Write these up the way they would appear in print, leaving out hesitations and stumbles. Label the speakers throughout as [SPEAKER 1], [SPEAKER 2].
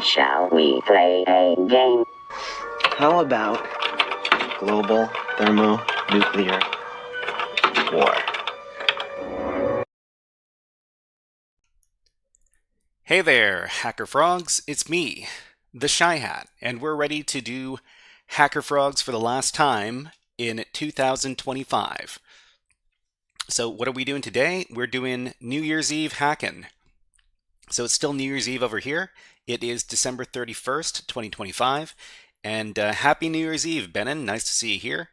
[SPEAKER 1] Shall we play a game?
[SPEAKER 2] How about global thermonuclear war?
[SPEAKER 3] Hey there, HackerFrogs, it's me, the Shy Hat, and we're ready to do HackerFrogs for the last time in 2025. So what are we doing today? We're doing New Year's Eve hacking. So it's still New Year's Eve over here. It is December 31st, 2025, and Happy New Year's Eve, Benin. Nice to see you here.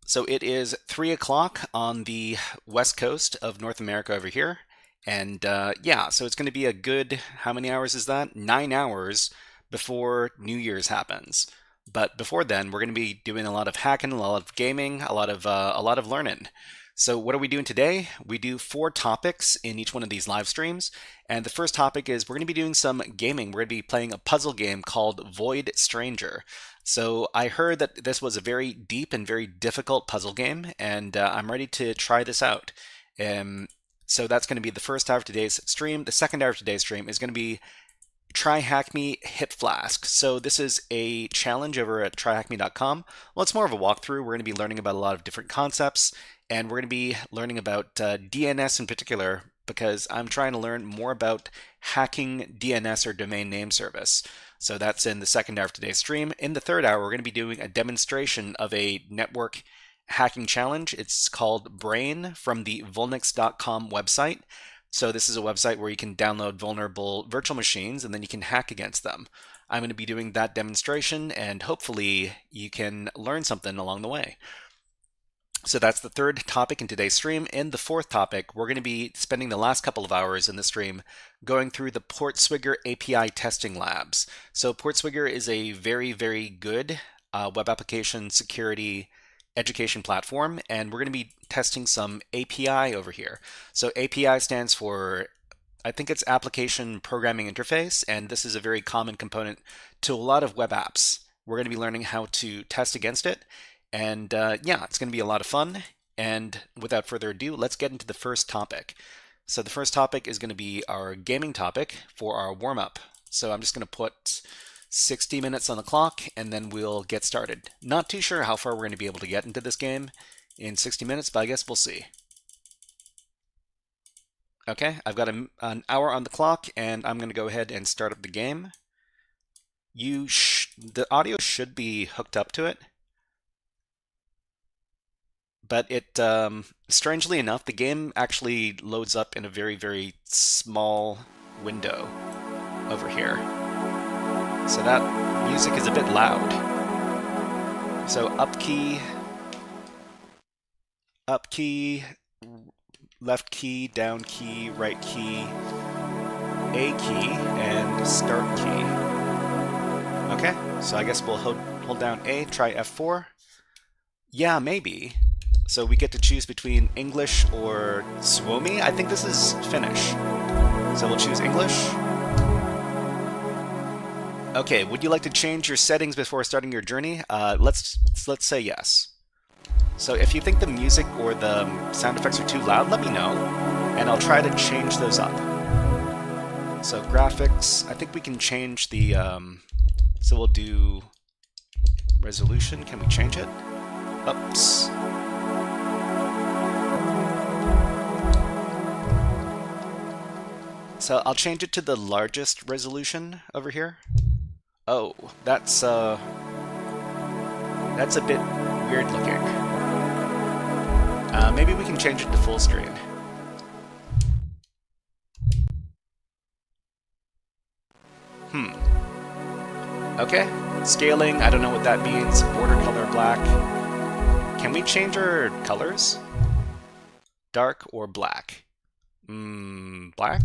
[SPEAKER 3] So it is 3 o'clock on the west coast of North America over here. And yeah, so it's going to be a good, how many hours is that? 9 hours before New Year's happens. But before then, we're going to be doing a lot of hacking, a lot of gaming, a lot of learning. So what are we doing today? We do 4 topics in each one of these live streams. And the first topic is we're going to be doing some gaming. We're going to be playing a puzzle game called Void Stranger. So I heard that this was a very deep and very difficult puzzle game, and I'm ready to try this out. So that's going to be the first hour of today's stream. The second hour of today's stream is going to be TryHackMe hit Flask. So this is a challenge over at tryhackme.com. Well, it's more of a walkthrough. We're going to be learning about a lot of different concepts, and we're going to be learning about DNS in particular, because I'm trying to learn more about hacking DNS or domain name service. So that's in the second hour of today's stream. In the third hour, we're going to be doing a demonstration of a network hacking challenge. It's called Brain from the Vulnyx.com website. So this is a website where you can download vulnerable virtual machines and then you can hack against them. I'm going to be doing that demonstration, and hopefully you can learn something along the way. So that's the third topic in today's stream. In the fourth topic, we're going to be spending the last couple of hours in the stream going through the PortSwigger API Testing Labs. So PortSwigger is a very, very good web application security education platform, and we're going to be testing some API over here. So API stands for, I think it's Application Programming Interface, and this is a very common component to a lot of web apps. We're going to be learning how to test against it, and yeah, it's going to be a lot of fun. And without further ado, let's get into the first topic. So the first topic is going to be our gaming topic for our warm-up. So I'm just going to put 60 minutes on the clock, and then we'll get started. Not too sure how far we're going to be able to get into this game in 60 minutes, but I guess we'll see. Okay, I've got an hour on the clock, and I'm going to go ahead and start up the game. The audio should be hooked up to it, but it, strangely enough, the game actually loads up in a very, very small window over here. So that music is a bit loud. So up key, left key, down key, right key, A key, and start key. Okay, so I guess we'll hold down A, try F4. Yeah, maybe. So we get to choose between English or Suomi. I think this is Finnish. So we'll choose English. Okay, would you like to change your settings before starting your journey? Let's say yes. So if you think the music or the sound effects are too loud, let me know, and I'll try to change those up. So graphics, I think we can change the, so we'll do resolution. Can we change it? Oops. So I'll change it to the largest resolution over here. Oh, that's a bit weird looking. Maybe we can change it to full screen. Okay, scaling, I don't know what that means. Border color black. Can we change our colors? Dark or black? Black?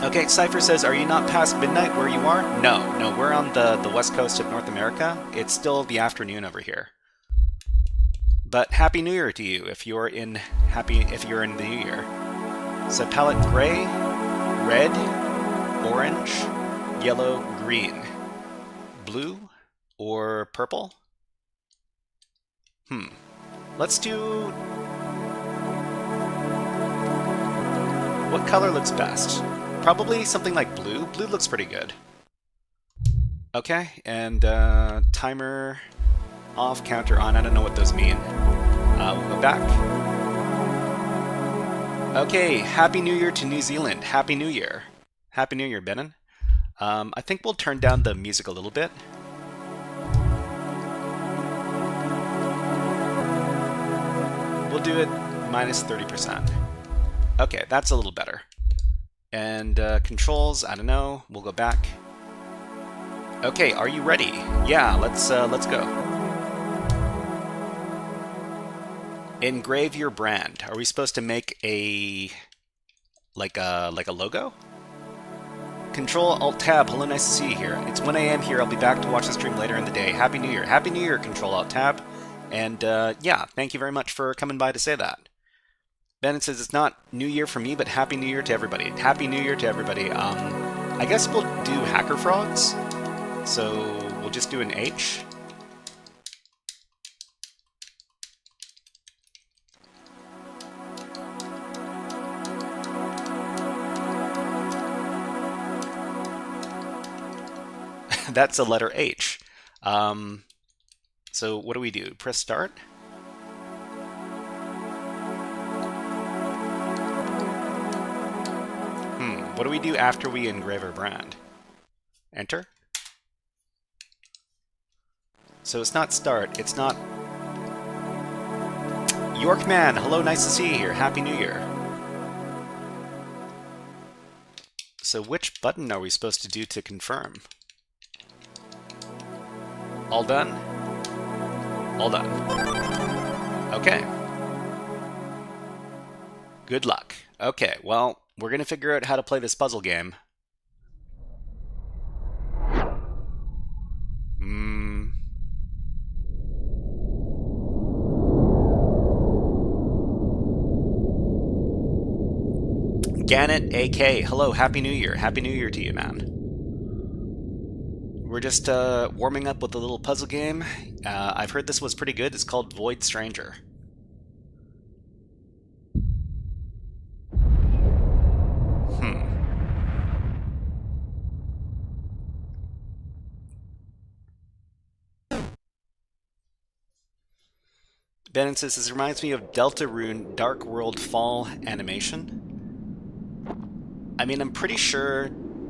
[SPEAKER 3] Okay, Cypher says, are you not past midnight where you are? No, we're on the west coast of North America. It's still the afternoon over here. But Happy New Year to you if you're in the New Year. So palette gray, red, orange, yellow, green, blue, or purple? Let's do... What color looks best? Probably something like blue. Blue looks pretty good. Okay, and timer off, counter on. I don't know what those mean. We'll go back. Okay, Happy New Year to New Zealand. Happy New Year. Happy New Year, Benin. I think we'll turn down the music a little bit. We'll do it minus 30%. Okay, that's a little better. And controls, I don't know. We'll go back. Okay, are you ready? Yeah, let's go. Engrave your brand. Are we supposed to make a like a logo? Control Alt Tab. Hello, nice to see you here. It's 1 a.m. here. I'll be back to watch the stream later in the day. Happy New Year. Happy New Year, Control Alt Tab. And yeah, thank you very much for coming by to say that. Bennett says it's not New Year for me, but Happy New Year to everybody. Happy New Year to everybody. I guess we'll do HackerFrogs. So we'll just do an H. That's a letter H. So what do? Press start. What do we do after we engrave our brand? Enter. So it's not start, it's not... Yorkman, hello, nice to see you here. Happy New Year. So which button are we supposed to do to confirm? All done? All done. Okay. Good luck. Okay, well, we're going to figure out how to play this puzzle game. Gannett AK, hello, Happy New Year. Happy New Year to you, man. We're just warming up with a little puzzle game. I've heard this was pretty good. It's called Void Stranger. Bennett says, this reminds me of Deltarune Dark World Fall animation. I mean, I'm pretty sure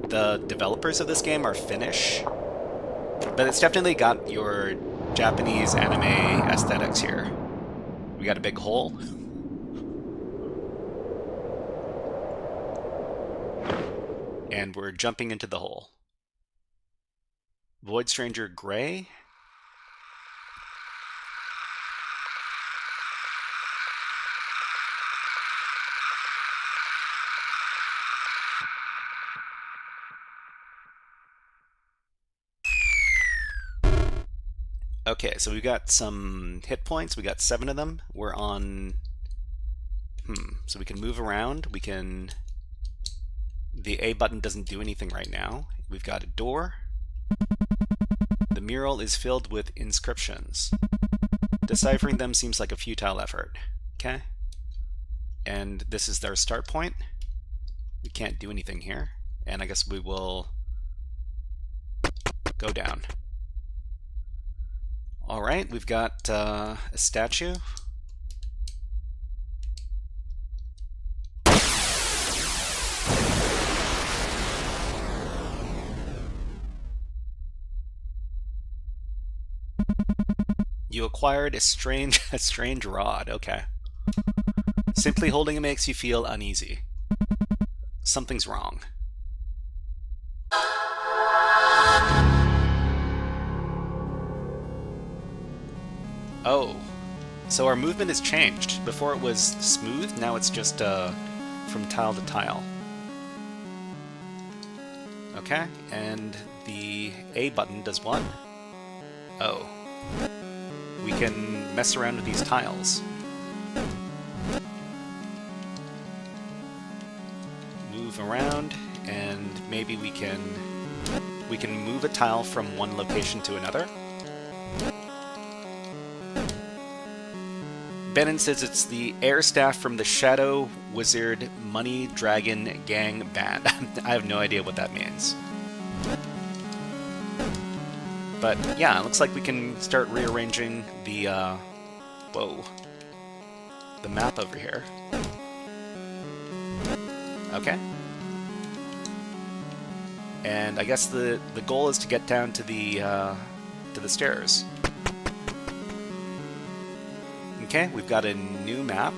[SPEAKER 3] the developers of this game are Finnish, but it's definitely got your Japanese anime aesthetics here. We got a big hole. And we're jumping into the hole. Void Stranger Gray. Okay, so we got some hit points. We got 7 of them. We're on... So we can move around. We can... The A button doesn't do anything right now. We've got a door. The mural is filled with inscriptions. Deciphering them seems like a futile effort. Okay. And this is their start point. We can't do anything here. And I guess we will go down. All right, we've got a statue. You acquired a strange rod. Okay. Simply holding it makes you feel uneasy. Something's wrong. Oh, so our movement has changed. Before it was smooth, now it's just from tile to tile. Okay, and the A button does what? Oh. We can mess around with these tiles. Move around, and maybe we can move a tile from one location to another. Benin says it's the air staff from the Shadow Wizard Money Dragon Gang Band. I have no idea what that means. But yeah, it looks like we can start rearranging the, the map over here. Okay. And I guess the goal is to get down to the stairs. Okay, we've got a new map.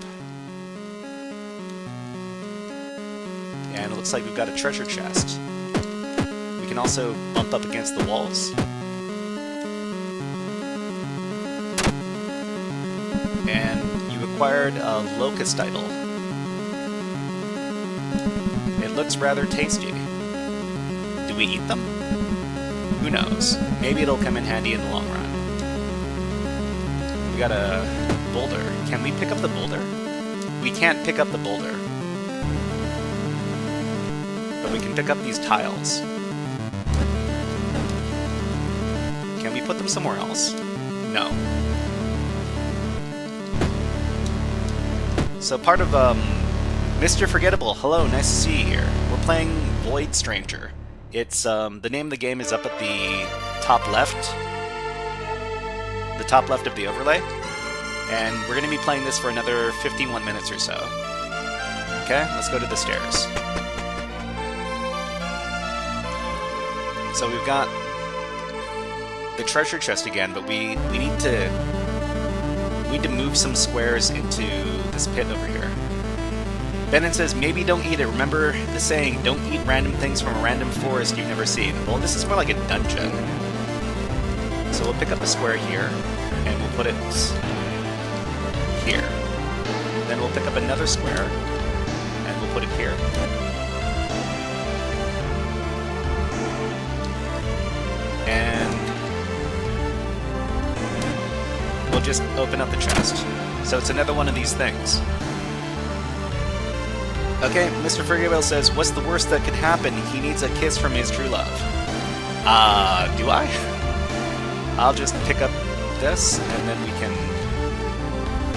[SPEAKER 3] And it looks like we've got a treasure chest. We can also bump up against the walls. And you acquired a locust idol. It looks rather tasty. Do we eat them? Who knows? Maybe it'll come in handy in the long run. We got a boulder. Can we pick up the boulder? We can't pick up the boulder. But we can pick up these tiles. Can we put them somewhere else? No. So part of, Mr. Forgettable, hello, nice to see you here. We're playing Void Stranger. It's, the name of the game is up at the top left. The top left of the overlay. And we're going to be playing this for another 51 minutes or so. Okay, let's go to the stairs. So we've got the treasure chest again, but we need to move some squares into this pit over here. Benin says, maybe don't eat it. Remember the saying, don't eat random things from a random forest you've never seen. Well, this is more like a dungeon. So we'll pick up a square here, and we'll put it here. Then we'll pick up another square, and we'll put it here. And we'll just open up the chest. So it's another one of these things. Okay, Mr. Ferguwell says, what's the worst that could happen? He needs a kiss from his true love. Do I? I'll just pick up this, and then we can...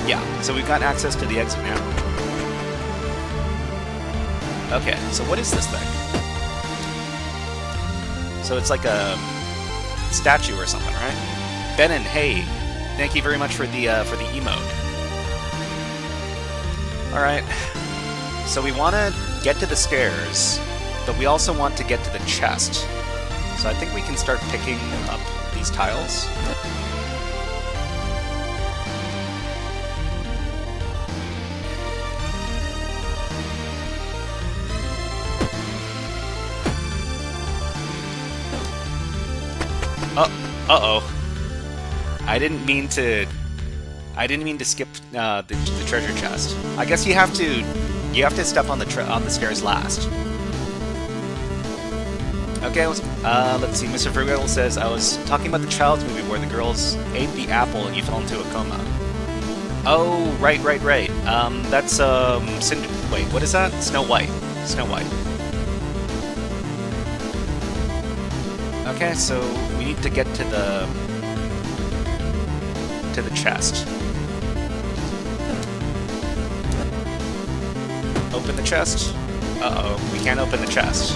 [SPEAKER 3] Yeah, so we've got access to the exit now. Okay, so what is this thing? So it's like a statue or something, right? Benin, hey, thank you very much for the emote. Alright, so we want to get to the stairs, but we also want to get to the chest. So I think we can start picking up these tiles. Uh-oh. I didn't mean to skip the treasure chest. I guess you have to step on the stairs last. Okay, let's see. Mr. Ferguel says, I was talking about the Child's movie where the girls ate the apple and you fell into a coma. Oh, right. That's wait, what is that? Snow White. Okay, so we need to get to the chest. Open the chest. Uh-oh, we can't open the chest.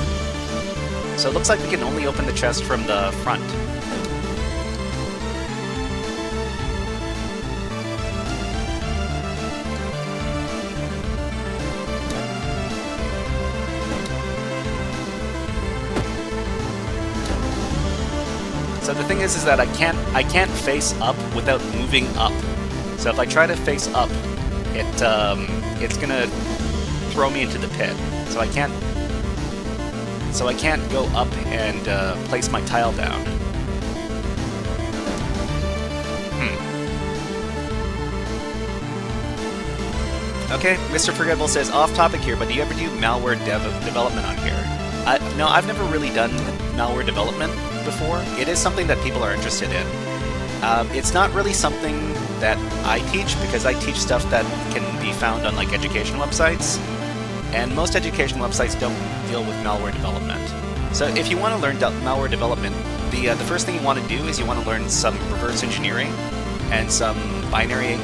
[SPEAKER 3] So it looks like we can only open the chest from the front. So the thing is that I can't face up without moving up. So if I try to face up, it's gonna throw me into the pit. So I can't go up and place my tile down. Okay, Mr. Forgettable says, off topic here, but do you ever do malware development on here? No, I've never really done malware development before. It is something that people are interested in. It's not really something that I teach, because I teach stuff that can be found on like education websites, and most education websites don't deal with malware development. So if you want to learn malware development, the first thing you want to do is you want to learn some reverse engineering and some binary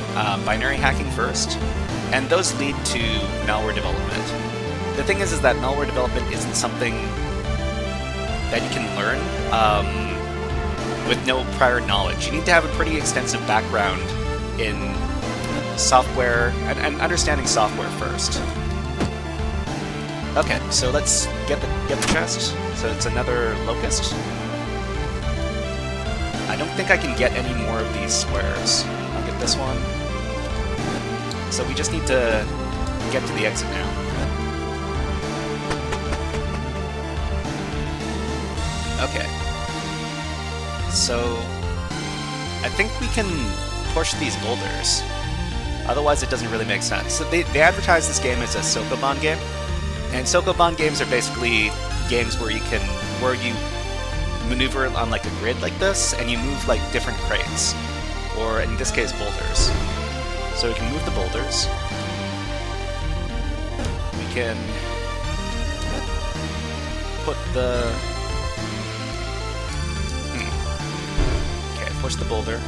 [SPEAKER 3] hacking first, and those lead to malware development. The thing is that malware development isn't something that you can learn with no prior knowledge. You need to have a pretty extensive background in software and understanding software first. Okay, so let's get the chest. So it's another locust. I don't think I can get any more of these squares. I'll get this one. So we just need to get to the exit now. Okay. So I think we can push these boulders. Otherwise it doesn't really make sense. So they advertise this game as a Sokoban game. And Sokoban games are basically games where you maneuver on like a grid like this, and you move like different crates, or in this case boulders. So we can move the boulders. We can put the... Okay, push the boulder.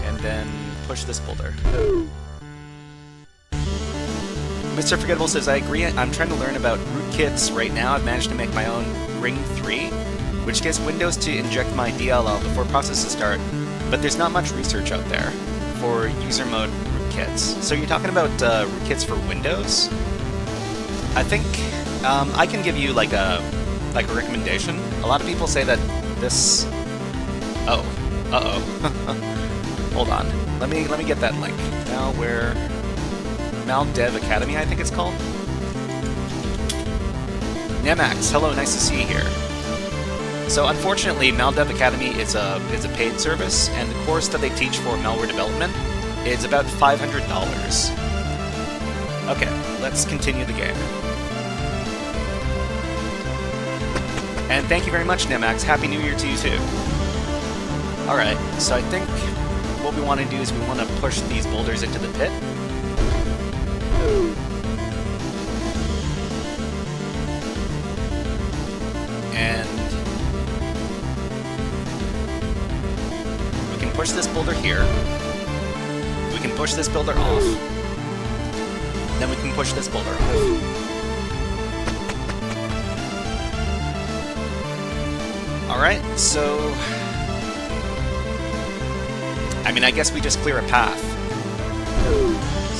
[SPEAKER 3] And then push this boulder. Mr. Forgettable says, I agree, I'm trying to learn about rootkits right now. I've managed to make my own Ring 3, which gets Windows to inject my DLL before processes start, but there's not much research out there for user mode rootkits. So you're talking about rootkits for Windows? I think I can give you like a recommendation. A lot of people say that this... Oh. Uh-oh. Hold on. Let me get that link. Maldev Academy, I think it's called. Nemax, hello, nice to see you here. So unfortunately, Maldev Academy is a paid service, and the course that they teach for malware development is about $500. Okay, let's continue the game. And thank you very much, Nemax. Happy New Year to you too. Alright, so I think what we want to do is we want to push these boulders into the pit. And we can push this boulder here. We can push this boulder off. Then we can push this boulder off. Alright, so... I mean, I guess we just clear a path.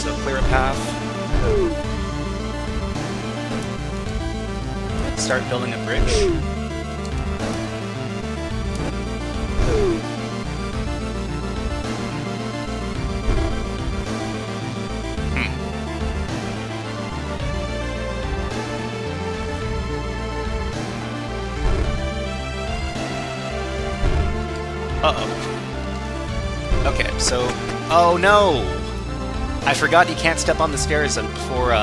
[SPEAKER 3] So clear a path. Start building a bridge. Uh-oh. Okay, so... Oh no! I forgot you can't step on the stairs before,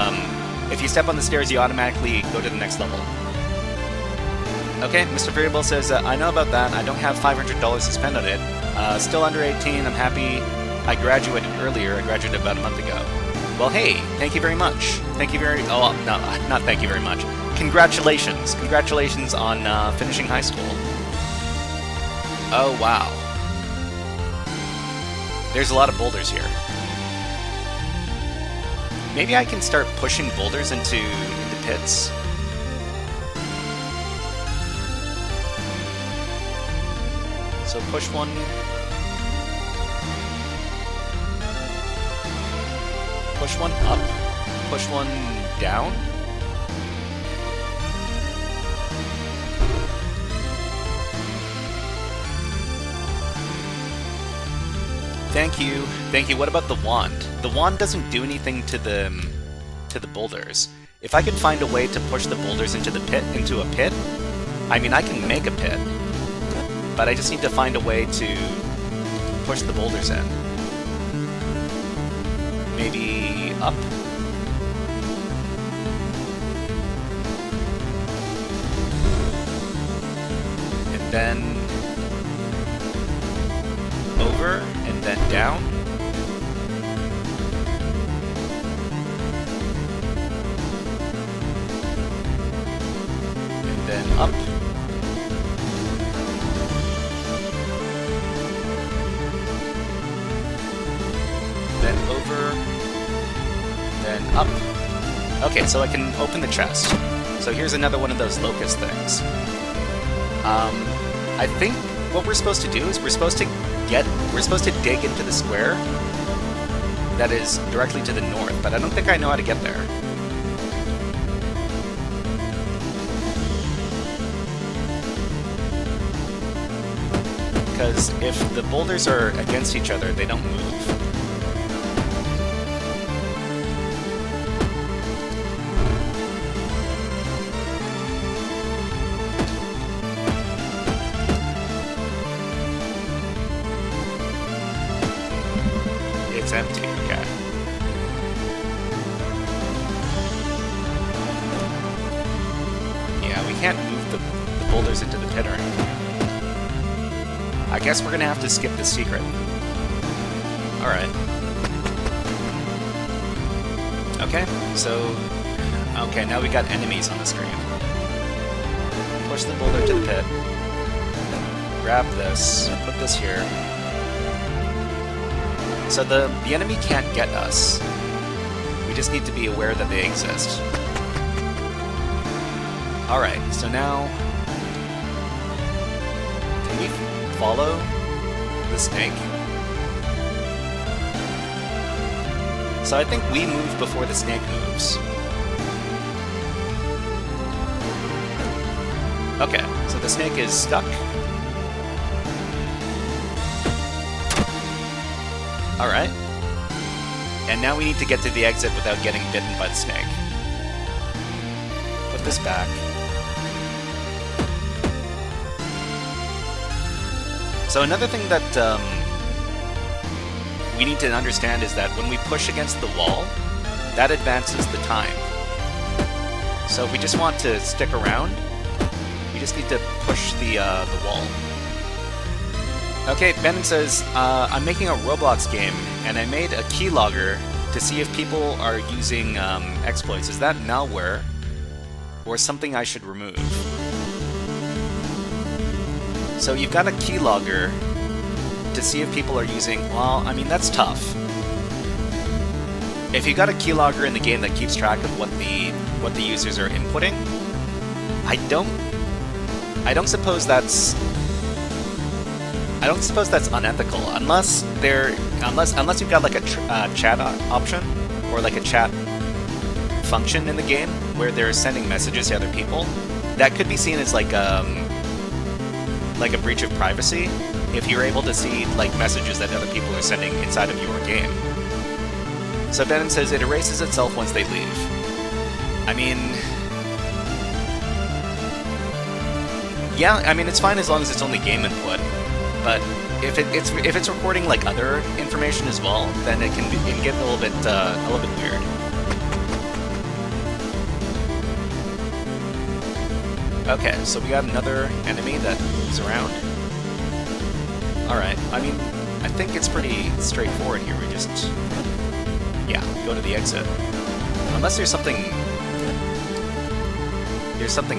[SPEAKER 3] if you step on the stairs, you automatically go to the next level. Okay, Mr. Variable says, I know about that. I don't have $500 to spend on it. Still under 18, I'm happy I graduated earlier. I graduated about a month ago. Well, hey, thank you very much. Thank you very... Oh, no, not thank you very much. Congratulations. Congratulations on finishing high school. Oh, wow. There's a lot of boulders here. Maybe I can start pushing boulders into pits. So push one. Push one up. Push one down. Thank you. Thank you. What about the wand? The wand doesn't do anything to the boulders. If I could find a way to push the boulders into a pit, I mean, I can make a pit, but I just need to find a way to push the boulders in. Maybe up? And then over, and then down. And then up. Okay, so I can open the chest. So here's another one of those locust things. I think what we're supposed to do is we're supposed to dig into the square that is directly to the north, but I don't think I know how to get there. Because if the boulders are against each other, they don't move. It's empty, okay. Yeah, we can't move the boulders into the pit or anything. I guess we're gonna have to skip the secret. Alright. Okay, so... Okay, now we got enemies on the screen. Push the boulder to the pit. Grab this, put this here. So the enemy can't get us. We just need to be aware that they exist. Alright, so now... Can we follow the snake? So I think we move before the snake moves. Okay, so the snake is stuck. Alright. And now we need to get to the exit without getting bitten by the snake. Put this back. So another thing that we need to understand is that when we push against the wall, that advances the time. So if we just want to stick around, we just need to push the wall. Okay, Benin says, I'm making a Roblox game, and I made a keylogger to see if people are using exploits. Is that malware, or something I should remove? So you've got a keylogger to see if people are using... Well, I mean, that's tough. If you've got a keylogger in the game that keeps track of what the users are inputting, I don't suppose that's unethical, unless you've got like a chat option or like a chat function in the game where they're sending messages to other people. That could be seen as like a breach of privacy if you're able to see like messages that other people are sending inside of your game. So Benin says it erases itself once they leave. I mean, yeah, I mean it's fine as long as it's only game input. But if it's recording like other information as well, then it can get a little bit weird. Okay, so we got another enemy that moves around. All right, I mean, I think it's pretty straightforward here. We just go to the exit, unless there's something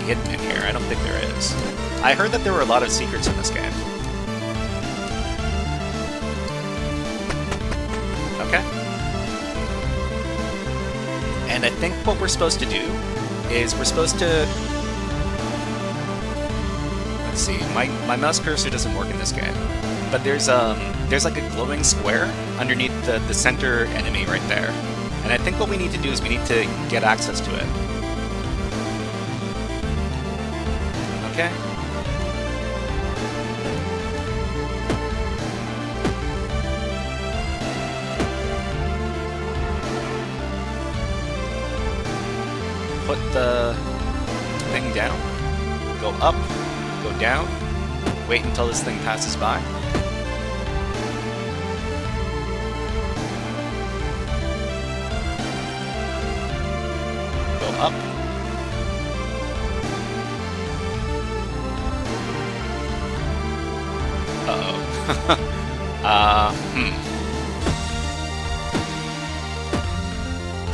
[SPEAKER 3] hidden in here. I don't think there is. I heard that there were a lot of secrets in this game. Okay. And I think what we're supposed to do is we're supposed to... Let's see, my mouse cursor doesn't work in this game. But there's like a glowing square underneath the center enemy right there. And I think what we need to do is we need to get access to it. Okay. Put the thing down, go up, go down, wait until this thing passes by. Go up.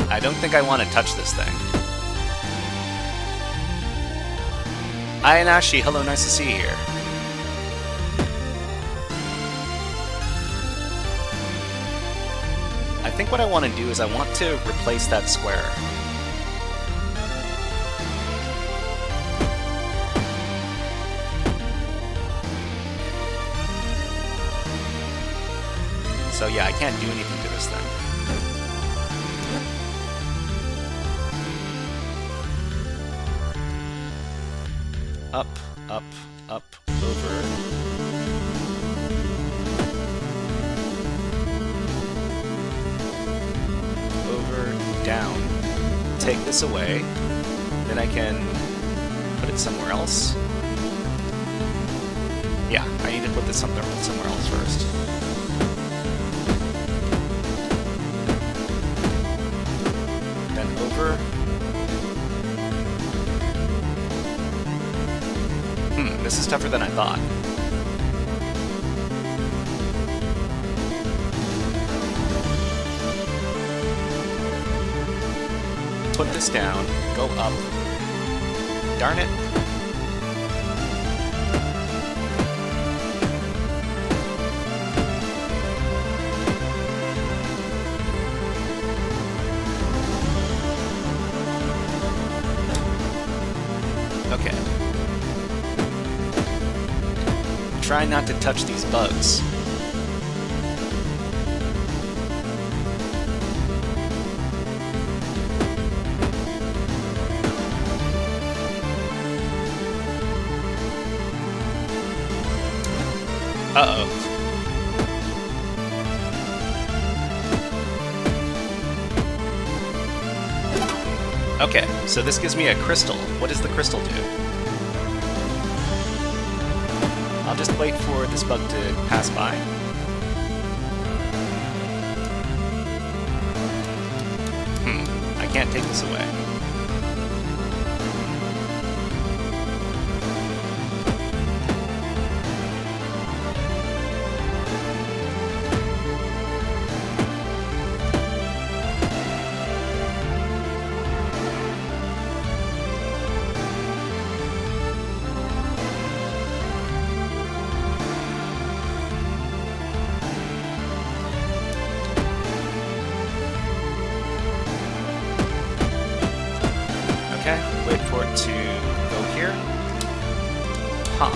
[SPEAKER 3] I don't think I want to touch this thing. Hi, Anashi. Hello, nice to see you here. I think what I want to do is I want to replace that square. So yeah, I can't do anything to this thing. Up, up, up, over. Over, down. Take this away. Then I can put it somewhere else. Yeah, I need to put this somewhere else first. Then over. This is tougher than I thought. Put this down, go up. Darn it. Okay. Try not to touch these bugs. Uh-oh. Okay, so this gives me a crystal. What does the crystal do? I'll just wait for this bug to pass by. I can't take this away. Okay, wait for it to go here. Huh.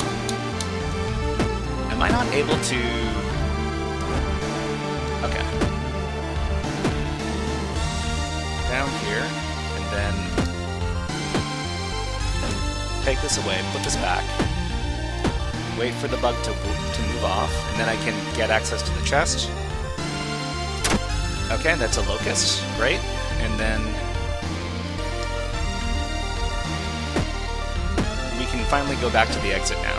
[SPEAKER 3] Am I not able to... Okay. Down here, and then take this away, put this back. Wait for the bug to move off, and then I can get access to the chest. Okay, that's a locust. Great. And then we can finally go back to the exit now.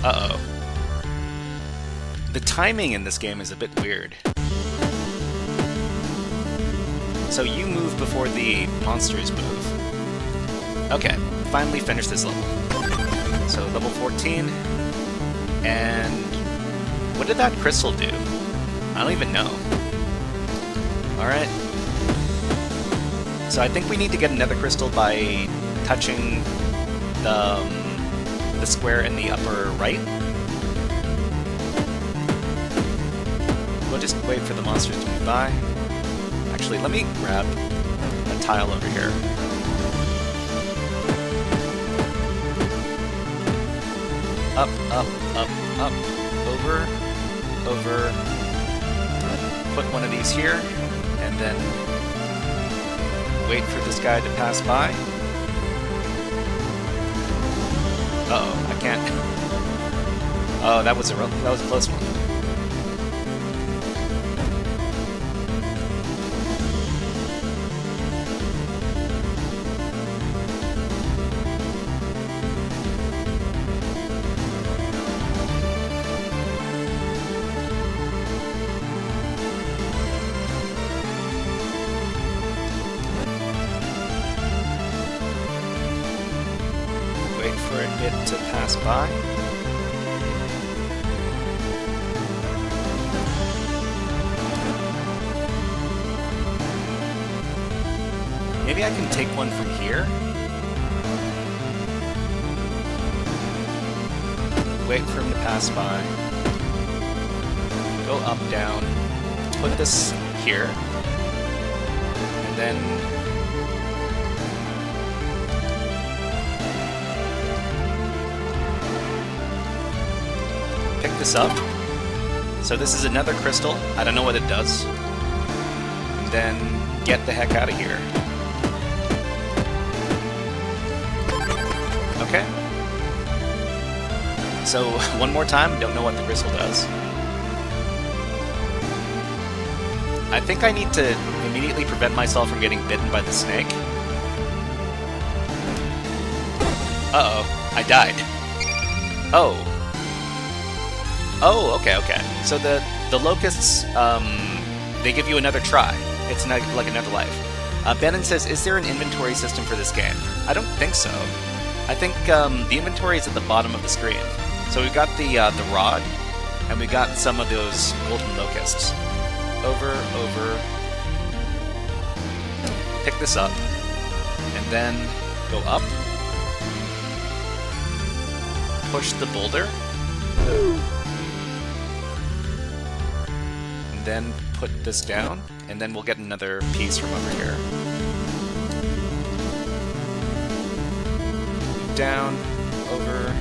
[SPEAKER 3] Uh-oh. The timing in this game is a bit weird. So you move before the monsters move. Okay, finally finished this level. So level 14, and what did that crystal do? I don't even know. Alright. So I think we need to get another crystal by touching the square in the upper right. We'll just wait for the monsters to move by. Actually, let me grab a tile over here. Up, up, up, up, over, over. Put one of these here, and then wait for this guy to pass by. Uh-oh, I can't. Oh, that was a close one. Wait for it to pass by. Maybe I can take one from here. Wait for him to pass by. Go up, down. Put this here. then pick this up. So this is another crystal. I don't know what it does. And then get the heck out of here. Okay. So one more time, don't know what the crystal does. I think I need to immediately prevent myself from getting bitten by the snake. Uh-oh, I died. Oh. Oh, okay, okay. So the locusts, they give you another try. It's like another life. Bannon says, is there an inventory system for this game? I don't think so. I think the inventory is at the bottom of the screen. So we've got the rod, and we got some of those golden locusts. Over. Pick this up, and then go up. Push the boulder. And then put this down, and then we'll get another piece from over here. Down, over.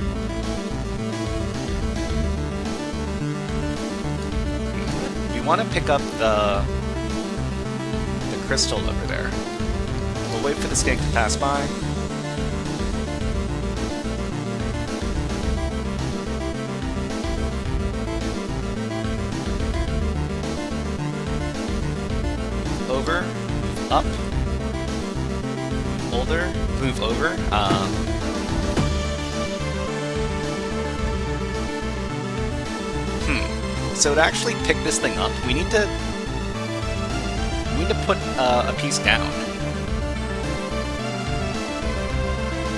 [SPEAKER 3] We want to pick up the crystal over there. We'll wait for the snake to pass by. Over, move up, older, move over. So to actually pick this thing up, we need to put a piece down.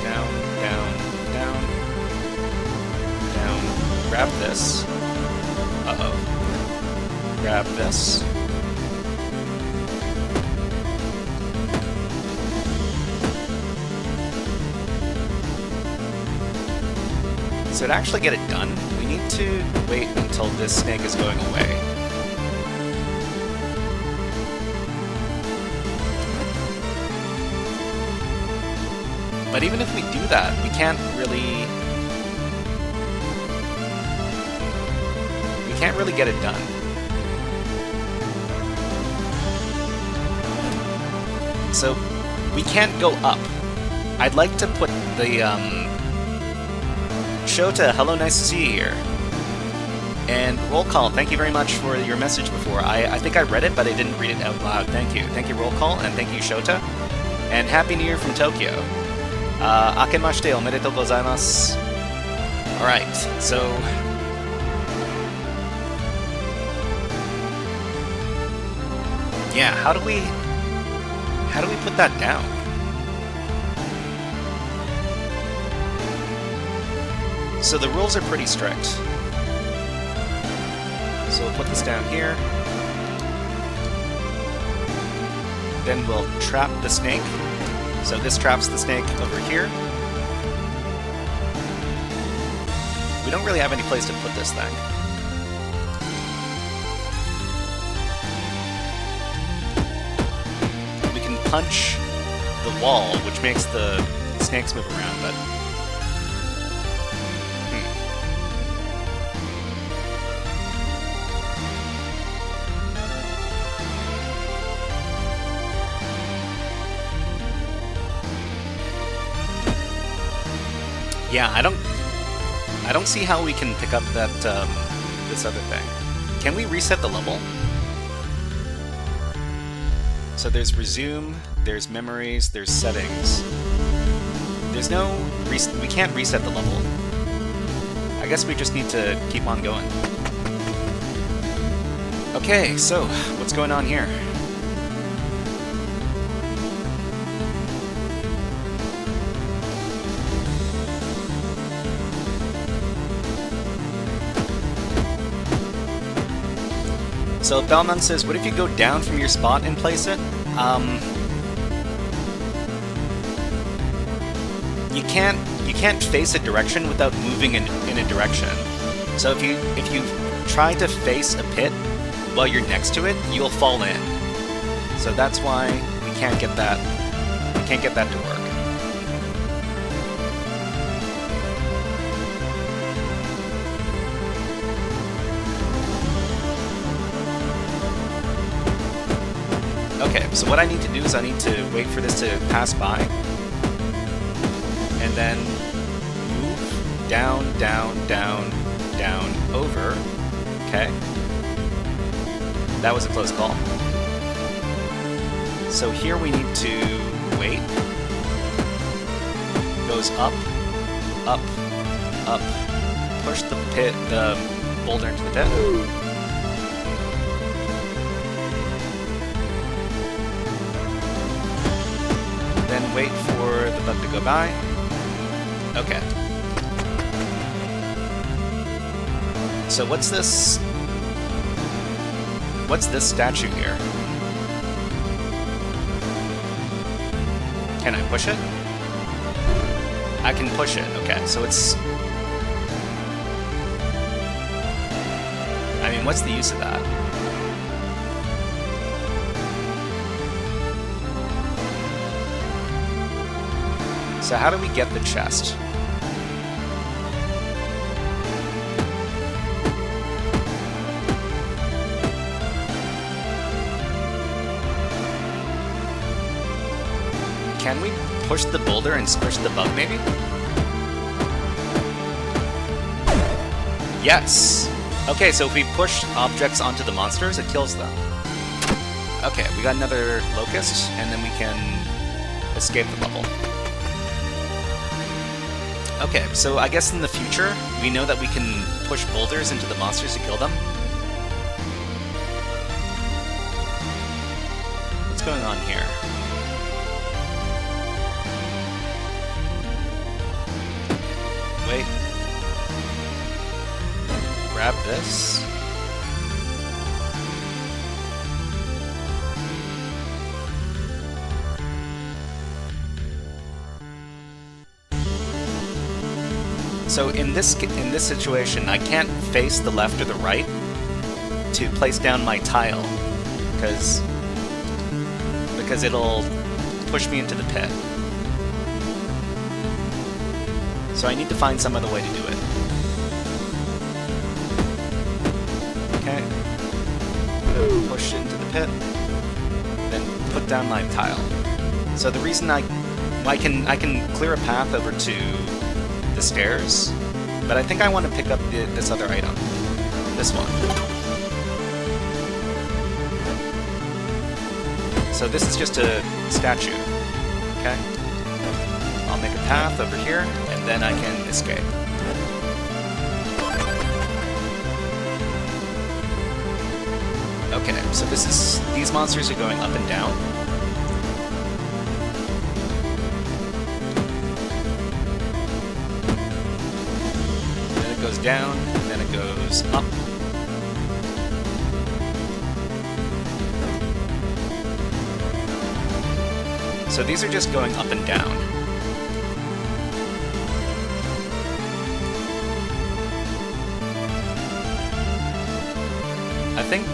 [SPEAKER 3] Down. Grab this. Uh-oh. Grab this. So to actually get it done, we need to wait until this snake is going away. But even if we do that, we can't really get it done. So we can't go up. I'd like to put the Shota, hello, nice to see you here. And Roll Call, thank you very much for your message before. I think I read it, but I didn't read it out loud. Thank you. Thank you, Roll Call, and thank you, Shota. And Happy New Year from Tokyo. Akemashite omedetou gozaimasu. Alright, so... yeah, how do we put that down? So the rules are pretty strict. So we'll put this down here. Then we'll trap the snake. So this traps the snake over here. We don't really have any place to put this thing. We can punch the wall, which makes the snakes move around, but... yeah, I don't see how we can pick up that this other thing. Can we reset the level? So there's resume, there's memories, there's settings. There's no we can't reset the level. I guess we just need to keep on going. Okay, so what's going on here? So Bellman says, what if you go down from your spot and place it? You can't face a direction without moving in a direction. So if you try to face a pit while you're next to it, you'll fall in. So that's why we can't get that to work. Okay, so what I need to do is I need to wait for this to pass by, and then move down, down, down, down, over. Okay. That was a close call. So here we need to wait. Goes up, up, up. Push the boulder into the pit. Then wait for the bug to go by. Okay. So what's this? What's this statue here? Can I push it? I can push it. Okay, so it's... I mean, what's the use of that? So how do we get the chest? Can we push the boulder and squish the bug, maybe? Yes! Okay, so if we push objects onto the monsters, it kills them. Okay, we got another locust, and then we can escape the level. Okay, so I guess in the future, we know that we can push boulders into the monsters to kill them. What's going on here? Wait. Grab this. So in this situation, I can't face the left or the right to place down my tile because it'll push me into the pit. So I need to find some other way to do it. Okay. Push into the pit, then put down my tile. So the reason I can clear a path over to the stairs, but I think I want to pick up this other item. This one. So this is just a statue. Okay? I'll make a path over here, and then I can escape. Okay, so these monsters are going up and down. Then it goes down, and then it goes up. So these are just going up and down. I think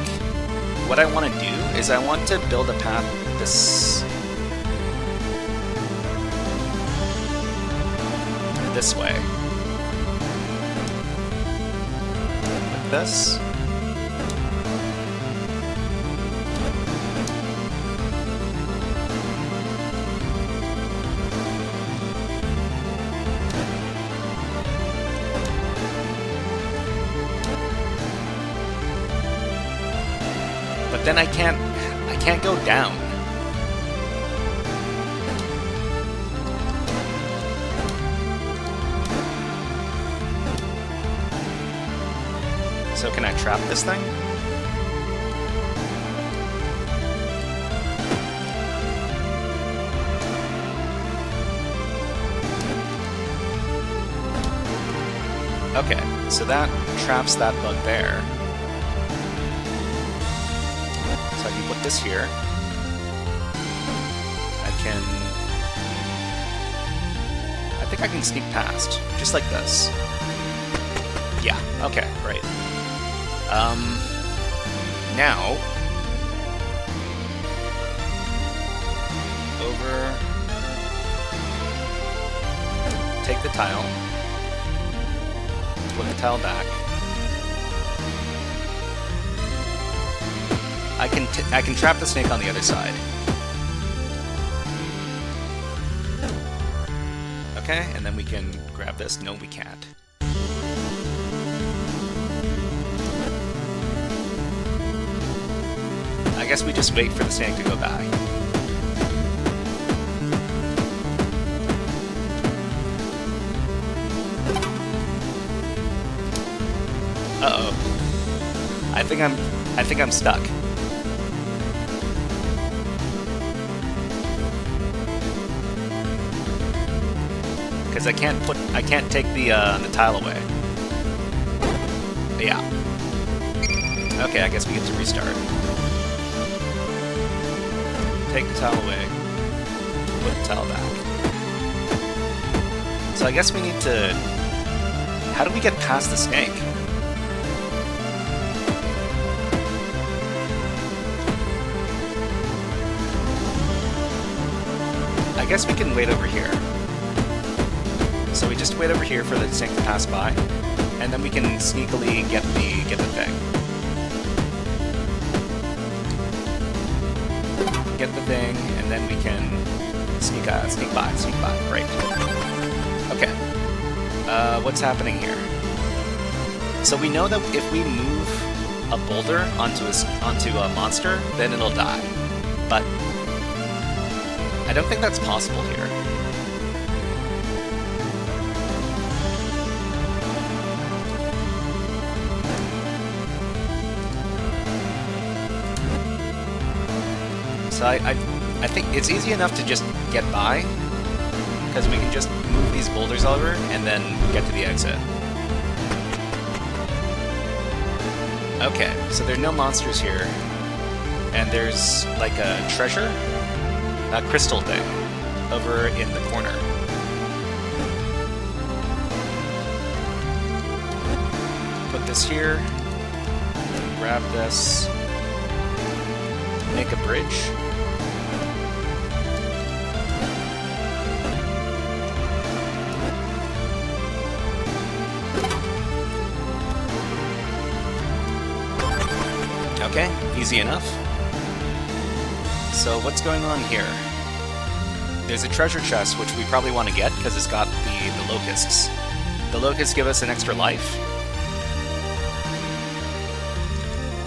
[SPEAKER 3] what I want to do is I want to build a path this way. Like this. But then I can't go down. So can I trap this thing? Okay, so that traps that bug there. So I can put this here. I think I can sneak past, just like this. Yeah, okay, great. Now... over, take the tile, put the tile back. I can trap the snake on the other side. Okay, and then we can grab this. No, we can't. I guess we just wait for the snake to go by. Uh-oh. I think I'm stuck. Because I can't take the tile away. Yeah. Okay, I guess we get to restart. Take the tile away. Put the tile back. So I guess we need to... How do we get past the snake? I guess we can wait over here. So we just wait over here for the snake to pass by, and then we can sneakily get the thing. Get the thing, and then we can sneak by. Great. Okay. What's happening here? So we know that if we move a boulder onto a monster, then it'll die. But I don't think that's possible here. So I think it's easy enough to just get by, because we can just move these boulders over and then get to the exit. Okay, so there are no monsters here, and there's like a treasure, a crystal thing, over in the corner. Put this here, grab this, make a bridge. Okay, easy enough. So what's going on here? There's a treasure chest which we probably want to get because it's got the locusts. The locusts give us an extra life.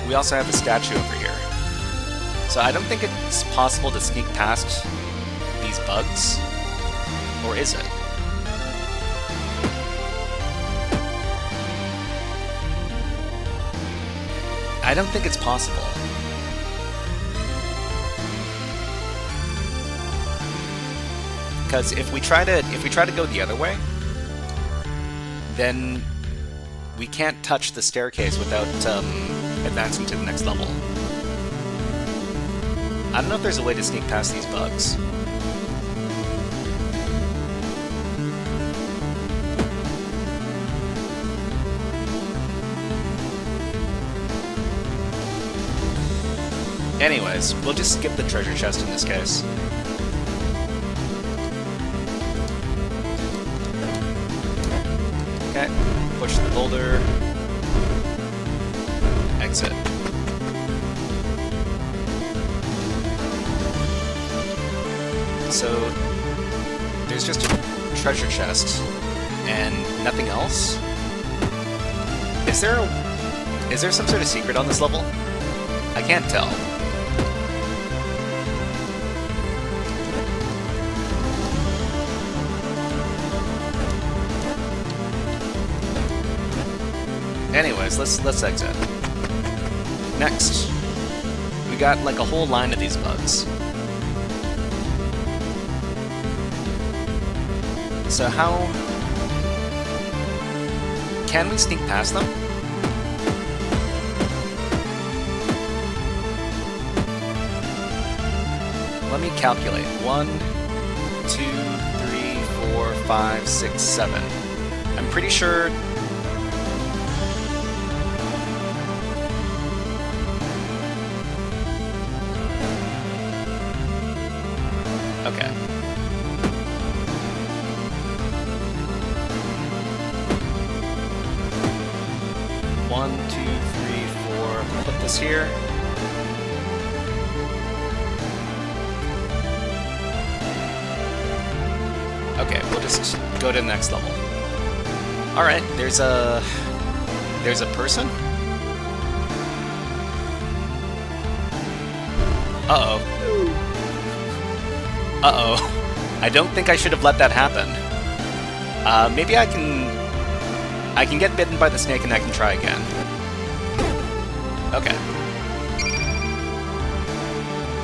[SPEAKER 3] We also have a statue over here. So I don't think it's possible to sneak past these bugs. Or is it? I don't think it's possible. Because if we try to go the other way, then we can't touch the staircase without advancing to the next level. I don't know if there's a way to sneak past these bugs. Anyways, we'll just skip the treasure chest in this case. Okay, push the boulder. Exit. So, there's just a treasure chest and nothing else? Is there some sort of secret on this level? I can't tell. Anyways, let's exit. Next, we got like a whole line of these bugs. So how can we sneak past them? Let me calculate. 1, 2, 3, 4, 5, 6, 7. I'm pretty sure. Okay, 1, 2, 3, 4. Put this here. Okay, we'll just go to the next level. All right, there's a person. Uh-oh. Uh-oh. I don't think I should have let that happen. Maybe I can get bitten by the snake and I can try again. Okay.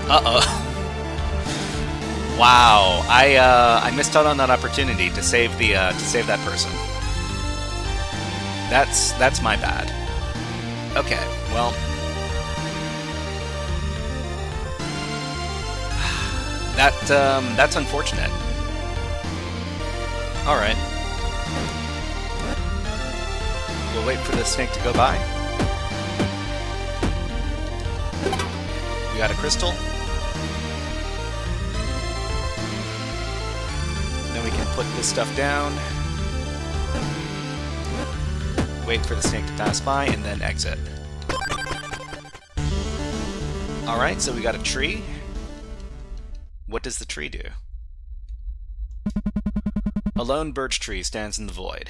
[SPEAKER 3] Uh-oh. Wow, I missed out on that opportunity to save that person. That's my bad. Okay, well, that's unfortunate. All right, we'll wait for the snake to go by. We got a crystal. Then we can put this stuff down. Wait for the snake to pass by, and then exit. Alright, so we got a tree. What does the tree do? A lone birch tree stands in the void.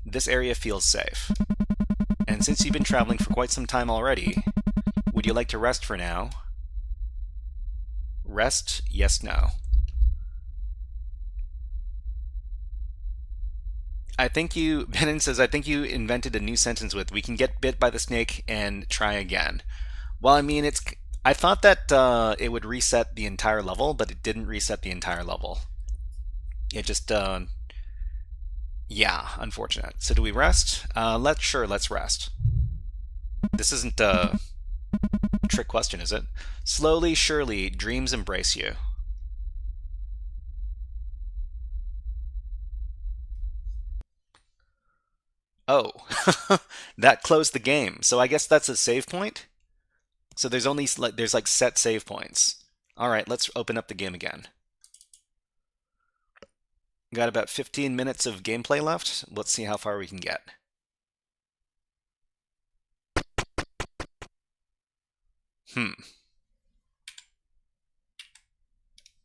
[SPEAKER 3] This area feels safe. And since you've been traveling for quite some time already, would you like to rest for now? Rest? Yes, no. Benin says, I think you invented a new sentence with, we can get bit by the snake and try again. Well, I mean, I thought that it would reset the entire level, but it didn't reset the entire level. It just, yeah, unfortunate. So do we rest? Let's rest. This isn't a trick question, is it? Slowly, surely, dreams embrace you. Oh, that closed the game. So I guess that's a save point? So there's like set save points. All right, let's open up the game again. Got about 15 minutes of gameplay left. Let's see how far we can get.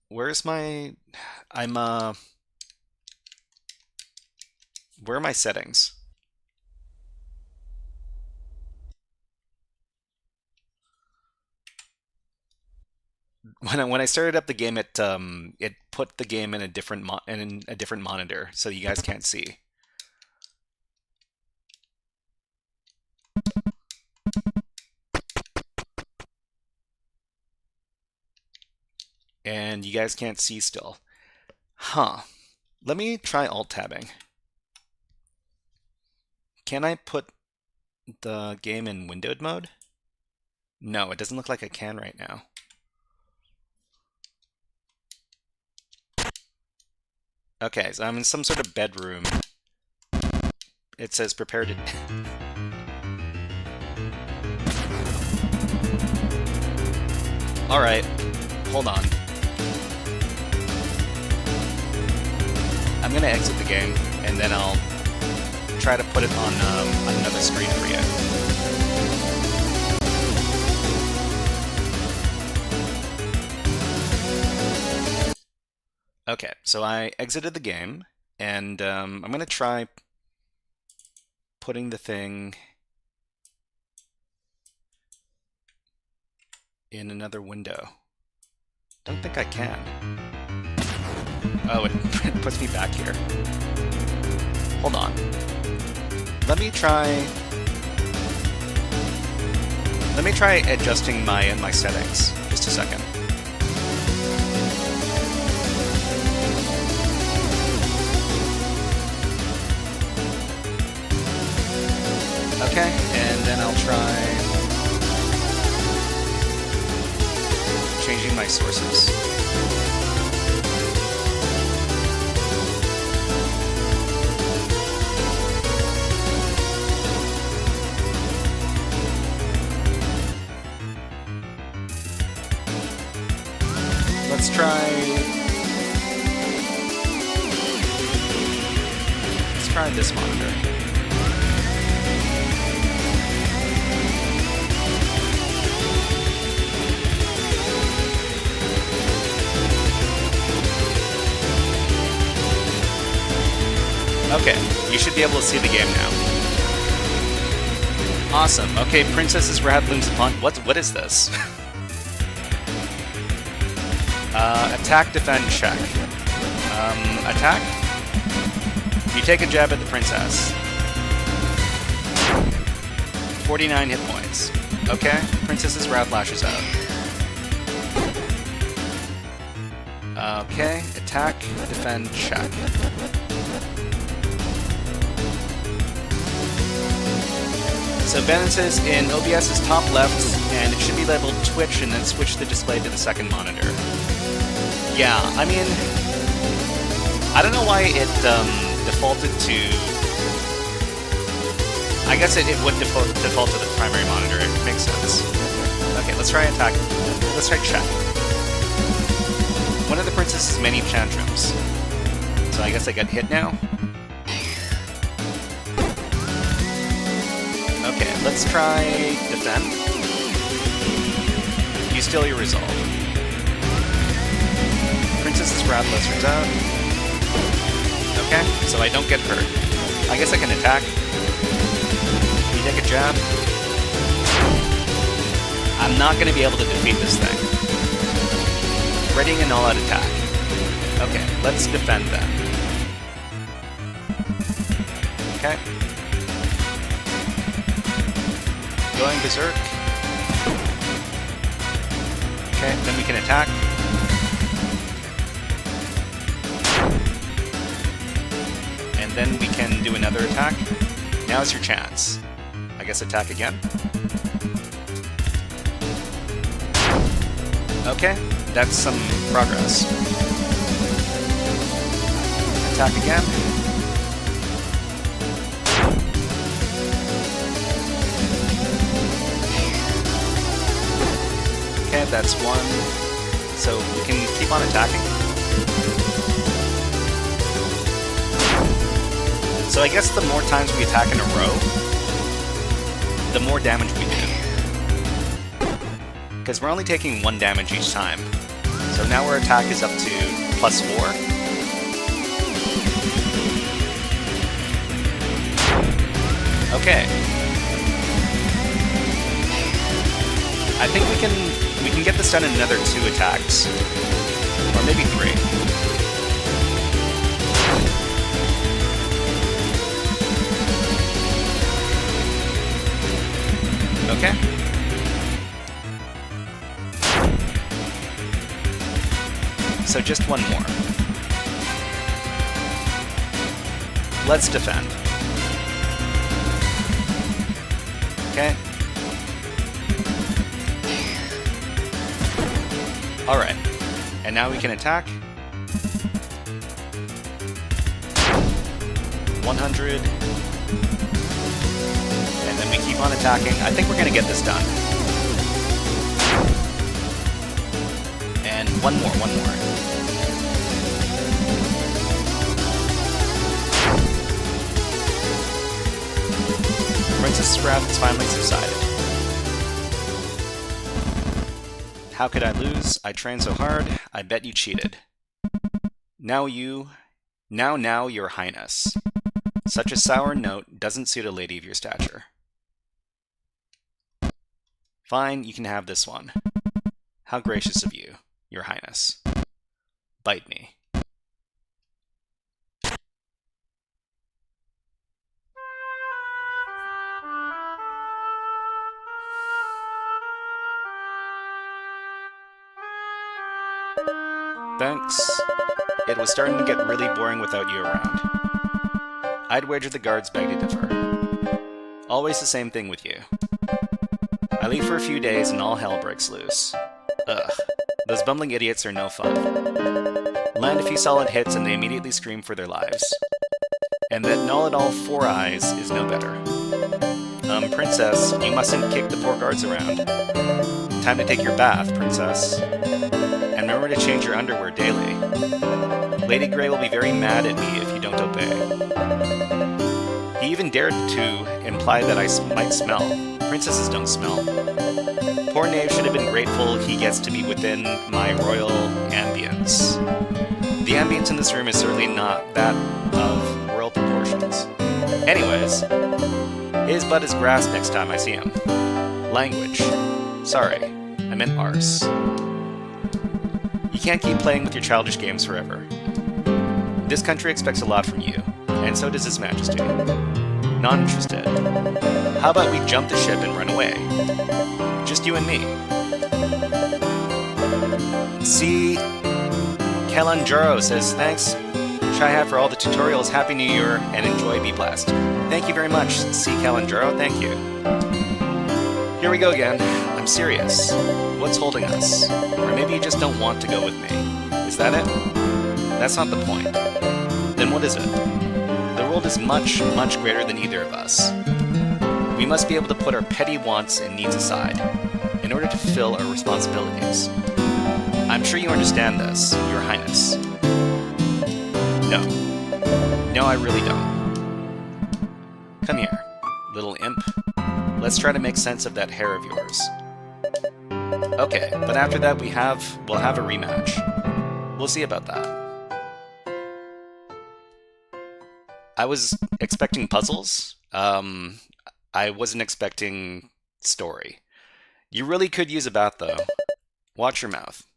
[SPEAKER 3] Where's my... Where are my settings? When I started up the game, it put the game in a different monitor, so you guys can't see. And you guys can't see still. Huh. Let me try alt-tabbing. Can I put the game in windowed mode? No, it doesn't look like I can right now. Okay, so I'm in some sort of bedroom. It says prepare to... Alright, hold on. I'm gonna exit the game, and then I'll try to put it on another screen for you. Okay, so I exited the game, and I'm going to try putting the thing in another window. Don't think I can. Oh, it puts me back here. Hold on. Let me try adjusting my settings. Just a second. Okay, and then I'll try changing my sources. Let's try this monitor. should be able to see the game now. Awesome. Okay, Princess's Wrath looms upon... What is this? Attack, defend, check. Attack? You take a jab at the princess. 49 hit points. Okay, Princess's Wrath lashes out. Okay, attack, defend, check. So balance is in OBS's top left, and it should be labeled Twitch, and then switch the display to the second monitor. Yeah, I mean, I don't know why it defaulted to... I guess it would default to the primary monitor. It makes sense. Okay, let's try attack. Let's try check. One of the princess's many tantrums. So I guess I got hit now. Okay, let's try defend. You steal your resolve. Princess's Wrath lessers out. Okay, so I don't get hurt. I guess I can attack. You take a jab. I'm not going to be able to defeat this thing. Readying an all-out attack. Okay, let's defend then. Okay. Going berserk. Okay, then we can attack. And then we can do another attack. Now's your chance. I guess attack again. Okay, that's some progress. Attack again. Okay, that's one. So we can keep on attacking. So I guess the more times we attack in a row, the more damage we do. Because we're only taking 1 damage each time. So now our attack is up to +4. Okay. I think we can get this done in another 2 attacks. Or maybe 3. Okay. So just 1 more. Let's defend. Okay. Alright. And now we can attack. 100. And then we keep on attacking. I think we're going to get this done. And one more. Princess's Wrath has finally subsided. How could I lose? I trained so hard. I bet you cheated. Now, Your Highness. Such a sour note doesn't suit a lady of your stature. Fine, you can have this one. How gracious of you, Your Highness. Bite me. Thanks. It was starting to get really boring without you around. I'd wager the guards beg to differ. Always the same thing with you. I leave for a few days and all hell breaks loose. Ugh. Those bumbling idiots are no fun. Land a few solid hits and they immediately scream for their lives. And that Null-at-all 4 eyes is no better. Princess, you mustn't kick the poor guards around. Time to take your bath, Princess. And remember to change your underwear daily. Lady Grey will be very mad at me if you don't obey. He even dared to imply that I might smell. Princesses don't smell. Poor knave should have been grateful he gets to be within my royal ambience. The ambience in this room is certainly not that of royal proportions. Anyways, his butt is grass next time I see him. Language. Sorry, I meant arse. You can't keep playing with your childish games forever. This country expects a lot from you, and so does His Majesty. Not interested. How about we jump the ship and run away? Just you and me. See, Kalanjaro says, thanks, Shyhat, for all the tutorials. Happy New Year, and enjoy Be Blessed. Thank you very much, C. Kalanjaro. Thank you. Here we go again. I'm serious. What's holding us? Or maybe you just don't want to go with me. Is that it? That's not the point. Then what is it? The world is much, much greater than either of us. We must be able to put our petty wants and needs aside in order to fulfill our responsibilities. I'm sure you understand this, Your Highness. No. No, I really don't. Come here, little imp. Let's try to make sense of that hair of yours. Okay, but after that we'll have a rematch. We'll see about that. I was expecting puzzles. I wasn't expecting story. You really could use a bath though. Watch your mouth.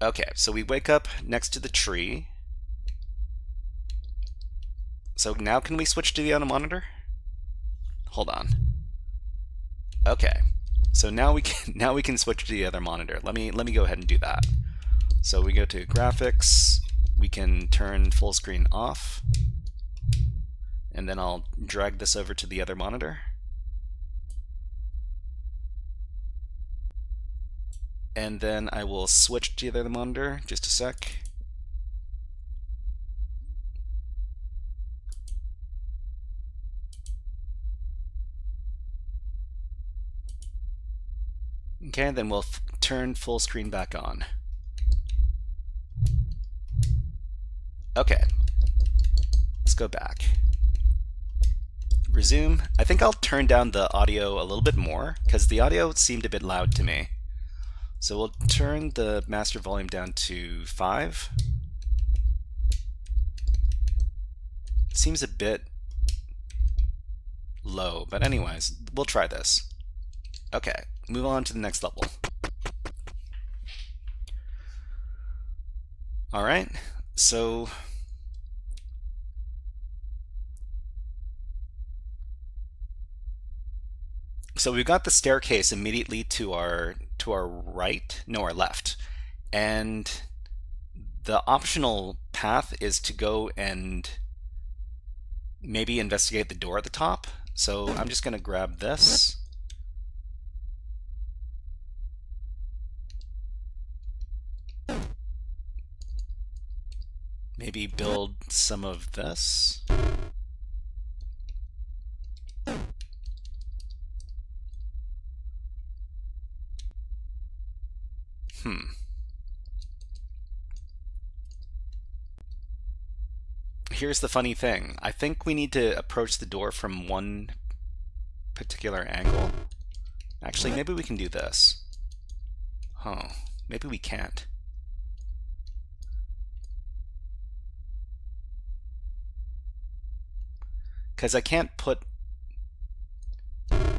[SPEAKER 3] Okay, so we wake up next to the tree. So now can we switch to the other monitor? Hold on. Okay. So now we can switch to the other monitor. Let me go ahead and do that. So we go to graphics, we can turn full screen off, and then I'll drag this over to the other monitor. And then I will switch to the other monitor, just a sec. Okay, then we'll turn full screen back on. Okay, let's go back. Resume. I think I'll turn down the audio a little bit more, because the audio seemed a bit loud to me. So we'll turn the master volume down to 5. Seems a bit low, but anyways, we'll try this. Okay, move on to the next level. Alright, so we've got the staircase immediately to our right, no, our left, and the optional path is to go and maybe investigate the door at the top. So I'm just going to grab this. Maybe build some of this. Here's the funny thing. I think we need to approach the door from one particular angle. Actually, maybe we can do this. Oh, maybe we can't. Because I can't put...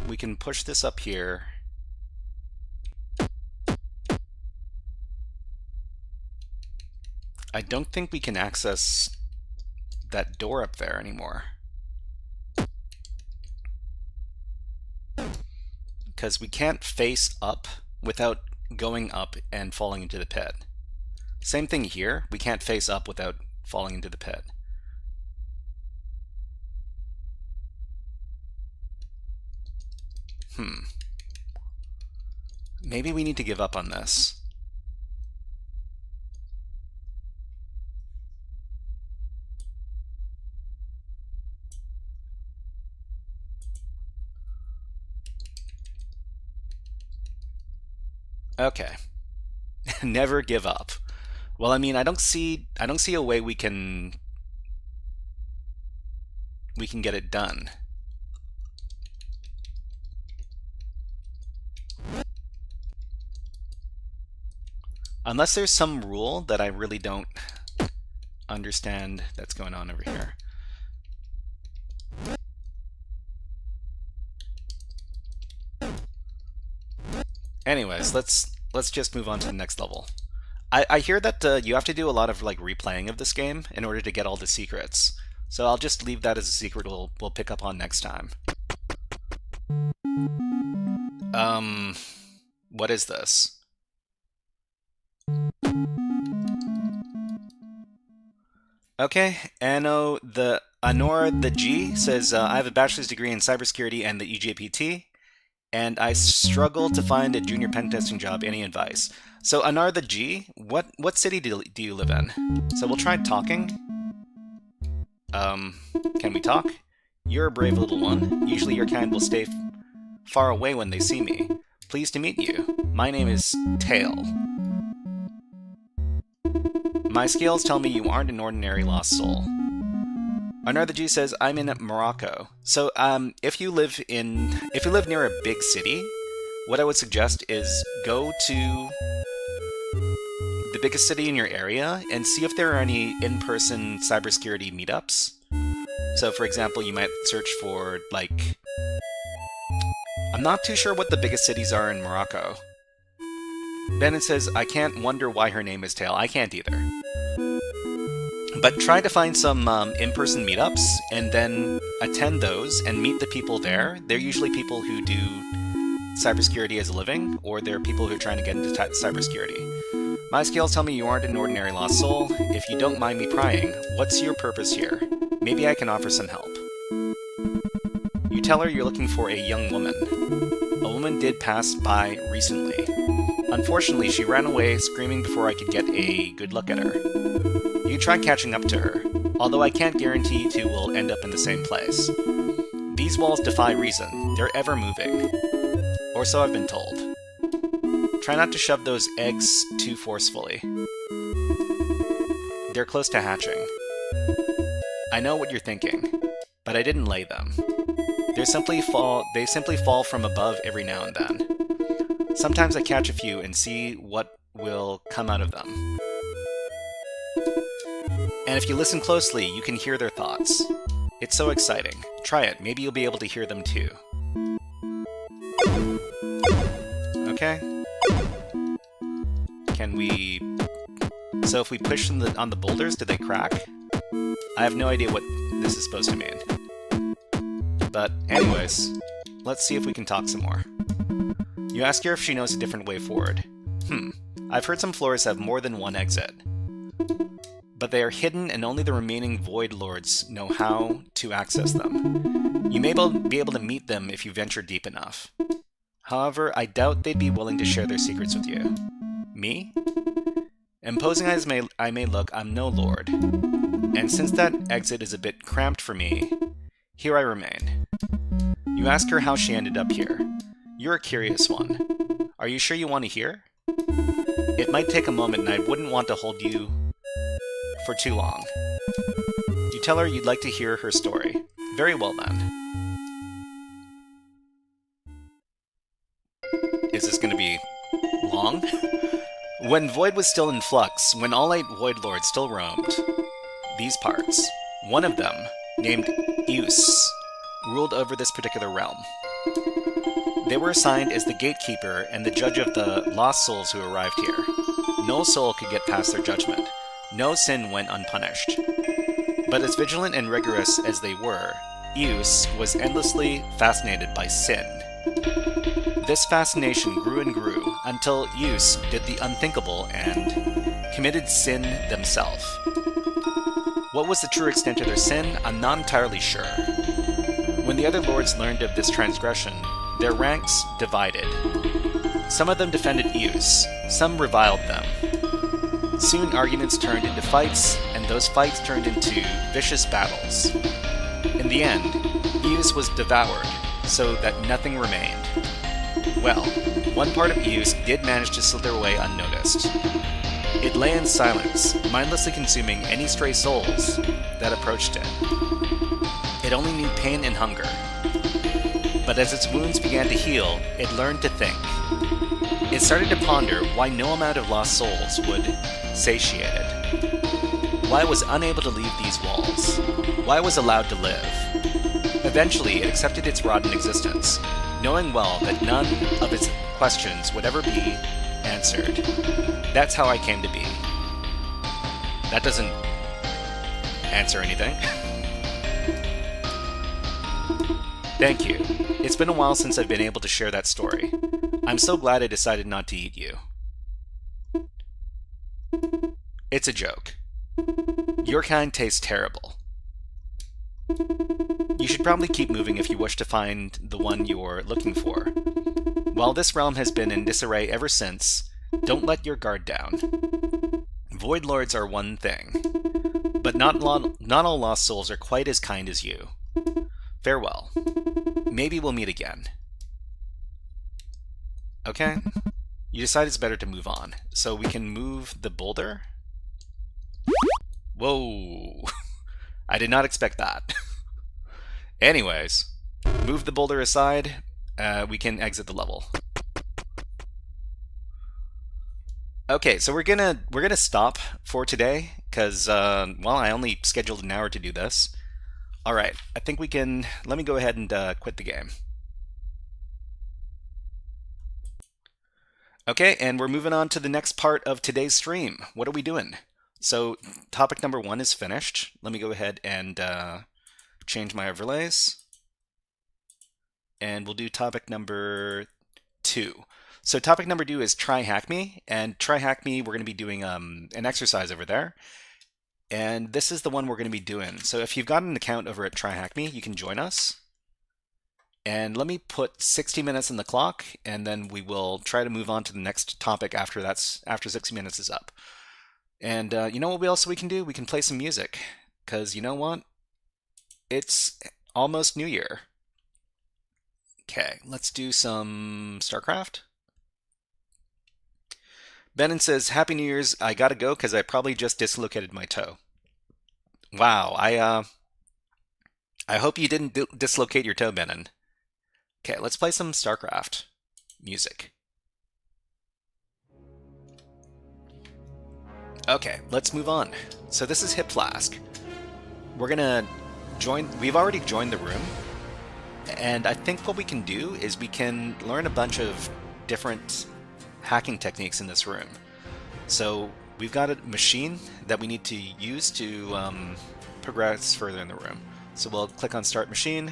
[SPEAKER 3] We can push this up here. I don't think we can access that door up there anymore. Because we can't face up without going up and falling into the pit. Same thing here. We can't face up without falling into the pit. Maybe we need to give up on this. Okay. Never give up. Well, I mean, I don't see a way we can get it done. Unless there's some rule that I really don't understand that's going on over here. Anyways, let's just move on to the next level. I hear that you have to do a lot of like replaying of this game in order to get all the secrets. So I'll just leave that as a secret we'll pick up on next time. What is this? Okay, Anor the G says, I have a bachelor's degree in cybersecurity and the EJPT, and I struggle to find a junior pen testing job. Any advice? So Anor the G, what city do you live in? So we'll try talking. Can we talk? You're a brave little one. Usually your kind will stay far away when they see me. Pleased to meet you. My name is Tail. My scales tell me you aren't an ordinary lost soul. Another G says, I'm in Morocco. So, if you live near a big city, what I would suggest is go to the biggest city in your area and see if there are any in-person cybersecurity meetups. So, for example, you might search for, like, I'm not too sure what the biggest cities are in Morocco. Bennett says, I can't wonder why her name is Tail. I can't either. But try to find some in-person meetups, and then attend those and meet the people there. They're usually people who do cybersecurity as a living, or they're people who are trying to get into cybersecurity. My scales tell me you aren't an ordinary lost soul. If you don't mind me prying, what's your purpose here? Maybe I can offer some help. You tell her you're looking for a young woman. A woman did pass by recently. Unfortunately, she ran away screaming before I could get a good look at her. You try catching up to her, although I can't guarantee you two will end up in the same place. These walls defy reason. They're ever moving. Or so I've been told. Try not to shove those eggs too forcefully. They're close to hatching. I know what you're thinking, but I didn't lay them. They simply fall from above every now and then. Sometimes I catch a few and see what will come out of them. And if you listen closely, you can hear their thoughts. It's so exciting. Try it. Maybe you'll be able to hear them too. Okay. Can we... So if we push on the boulders, do they crack? I have no idea what this is supposed to mean. But anyways, let's see if we can talk some more. You ask her if she knows a different way forward. I've heard some floors have more than one exit. But they are hidden and only the remaining Void Lords know how to access them. You may be able to meet them if you venture deep enough. However, I doubt they'd be willing to share their secrets with you. Me? Imposing as I may look, I'm no lord. And since that exit is a bit cramped for me, here I remain. You ask her how she ended up here. You're a curious one. Are you sure you want to hear? It might take a moment and I wouldn't want to hold you for too long. You tell her you'd like to hear her story. Very well then. Is this going to be long? When Void was still in flux, when all 8 Void Lords still roamed these parts, one of them, named Eus, ruled over this particular realm. They were assigned as the gatekeeper and the judge of the lost souls who arrived here. No soul could get past their judgment. No sin went unpunished. But as vigilant and rigorous as they were, Eus was endlessly fascinated by sin. This fascination grew and grew until Eus did the unthinkable and committed sin themselves. What was the true extent of their sin, I'm not entirely sure. When the other lords learned of this transgression, their ranks divided. Some of them defended Eus, some reviled them. Soon arguments turned into fights, and those fights turned into vicious battles. In the end, Eus was devoured, so that nothing remained. Well, one part of Eus did manage to slither away unnoticed. It lay in silence, mindlessly consuming any stray souls that approached it. It only knew pain and hunger. But as its wounds began to heal, it learned to think. It started to ponder why no amount of lost souls would satiate it. Why it was unable to leave these walls. Why it was allowed to live. Eventually, it accepted its rotten existence, knowing well that none of its questions would ever be answered. That's how I came to be. That doesn't answer anything. Thank you. It's been a while since I've been able to share that story. I'm so glad I decided not to eat you. It's a joke. Your kind tastes terrible. You should probably keep moving if you wish to find the one you're looking for. While this realm has been in disarray ever since, don't let your guard down. Void Lords are one thing, but not all lost souls are quite as kind as you. Farewell. Maybe we'll meet again. Okay. You decide it's better to move on. So we can move the boulder. Whoa. I did not expect that. Anyways, move the boulder aside. We can exit the level. Okay, so we're gonna stop for today because well, I only scheduled an hour to do this. All right, I think we can. Let me go ahead and quit the game. Okay, and we're moving on to the next part of today's stream. What are we doing? So topic number 1 is finished. Let me go ahead and change my overlays. And we'll do topic number 2. So topic number 2 is TryHackMe. And TryHackMe, we're going to be doing an exercise over there. And this is the one we're going to be doing. So if you've got an account over at TryHackMe, you can join us. And let me put 60 minutes on the clock, and then we will try to move on to the next topic after 60 minutes is up. And you know what else we can do? We can play some music. Because you know what? It's almost New Year. Okay, let's do some StarCraft. Benin says, Happy New Year's, I gotta go because I probably just dislocated my toe. Wow, I hope you didn't dislocate your toe, Benin. Okay, let's play some StarCraft music. Okay, let's move on. So this is Flask. We're gonna join, we've already joined the room, and I think what we can do is we can learn a bunch of different hacking techniques in this room. So we've got a machine that we need to use to progress further in the room. So we'll click on Start Machine.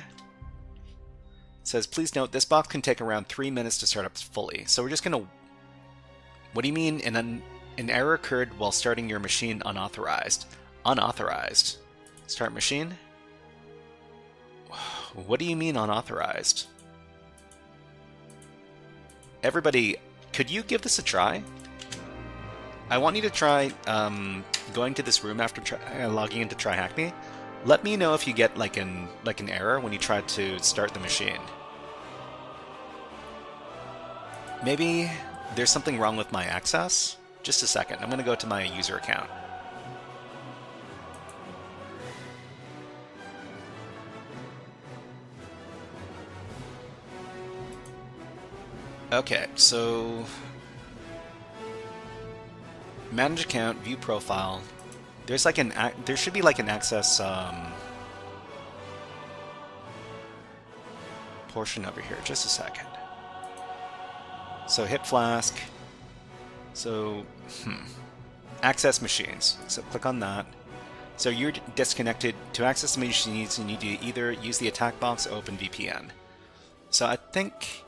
[SPEAKER 3] It says, please note, this box can take around 3 minutes to start up fully. So we're just going to... What do you mean an error occurred while starting your machine unauthorized? Unauthorized. Start machine? What do you mean unauthorized? Everybody, could you give this a try? I want you to try going to this room after logging into TryHackMe. Let me know if you get like an error when you try to start the machine. Maybe there's something wrong with my access. Just a second. I'm going to go to my user account. Okay, so manage account, view profile. There's like there should be like an access portion over here. Just a second. So hit Flask. So access machines. So click on that. So you're disconnected. To access the machines, you need to either use the attack box or open VPN. So I think.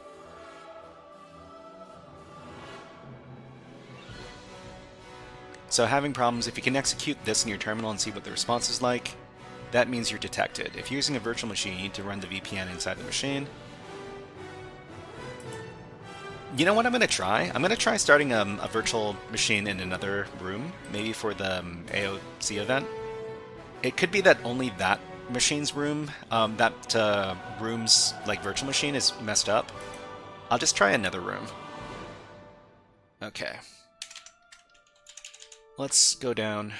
[SPEAKER 3] So having problems, if you can execute this in your terminal and see what the response is like, that means you're detected. If you're using a virtual machine, you need to run the VPN inside the machine. You know what I'm going to try? I'm going to try starting a virtual machine in another room, maybe for the AOC event. It could be that only that machine's room, room's like virtual machine is messed up. I'll just try another room. Okay. Let's go down,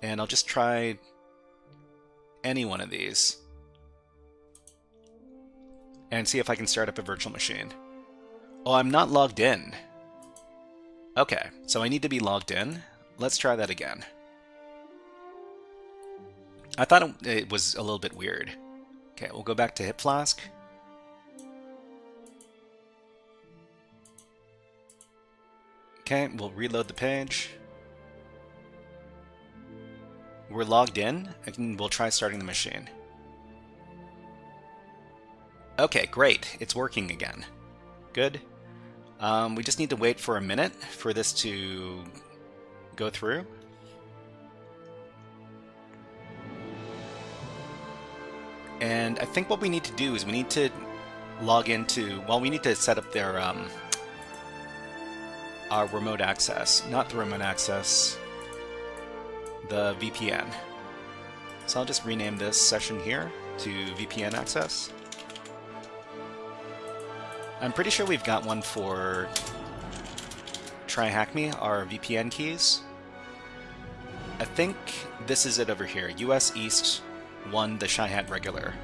[SPEAKER 3] and I'll just try any one of these. and see if I can start up a virtual machine. Oh, I'm not logged in. Okay, so I need to be logged in. Let's try that again. I thought it was a little bit weird. Okay, we'll go back to Flask. Okay, we'll reload the page. We're logged in, and we'll try starting the machine. Okay, great. It's working again. Good. We just need to wait for a minute for this to go through. And I think what we need to do is we need to log into, well, we need to set up their our remote access, not the remote access, the VPN. So I'll just rename this session here to VPN access. I'm pretty sure we've got one for TryHackMe, our VPN keys. I think this is it over here, US East 1, the Shy-Hat regular.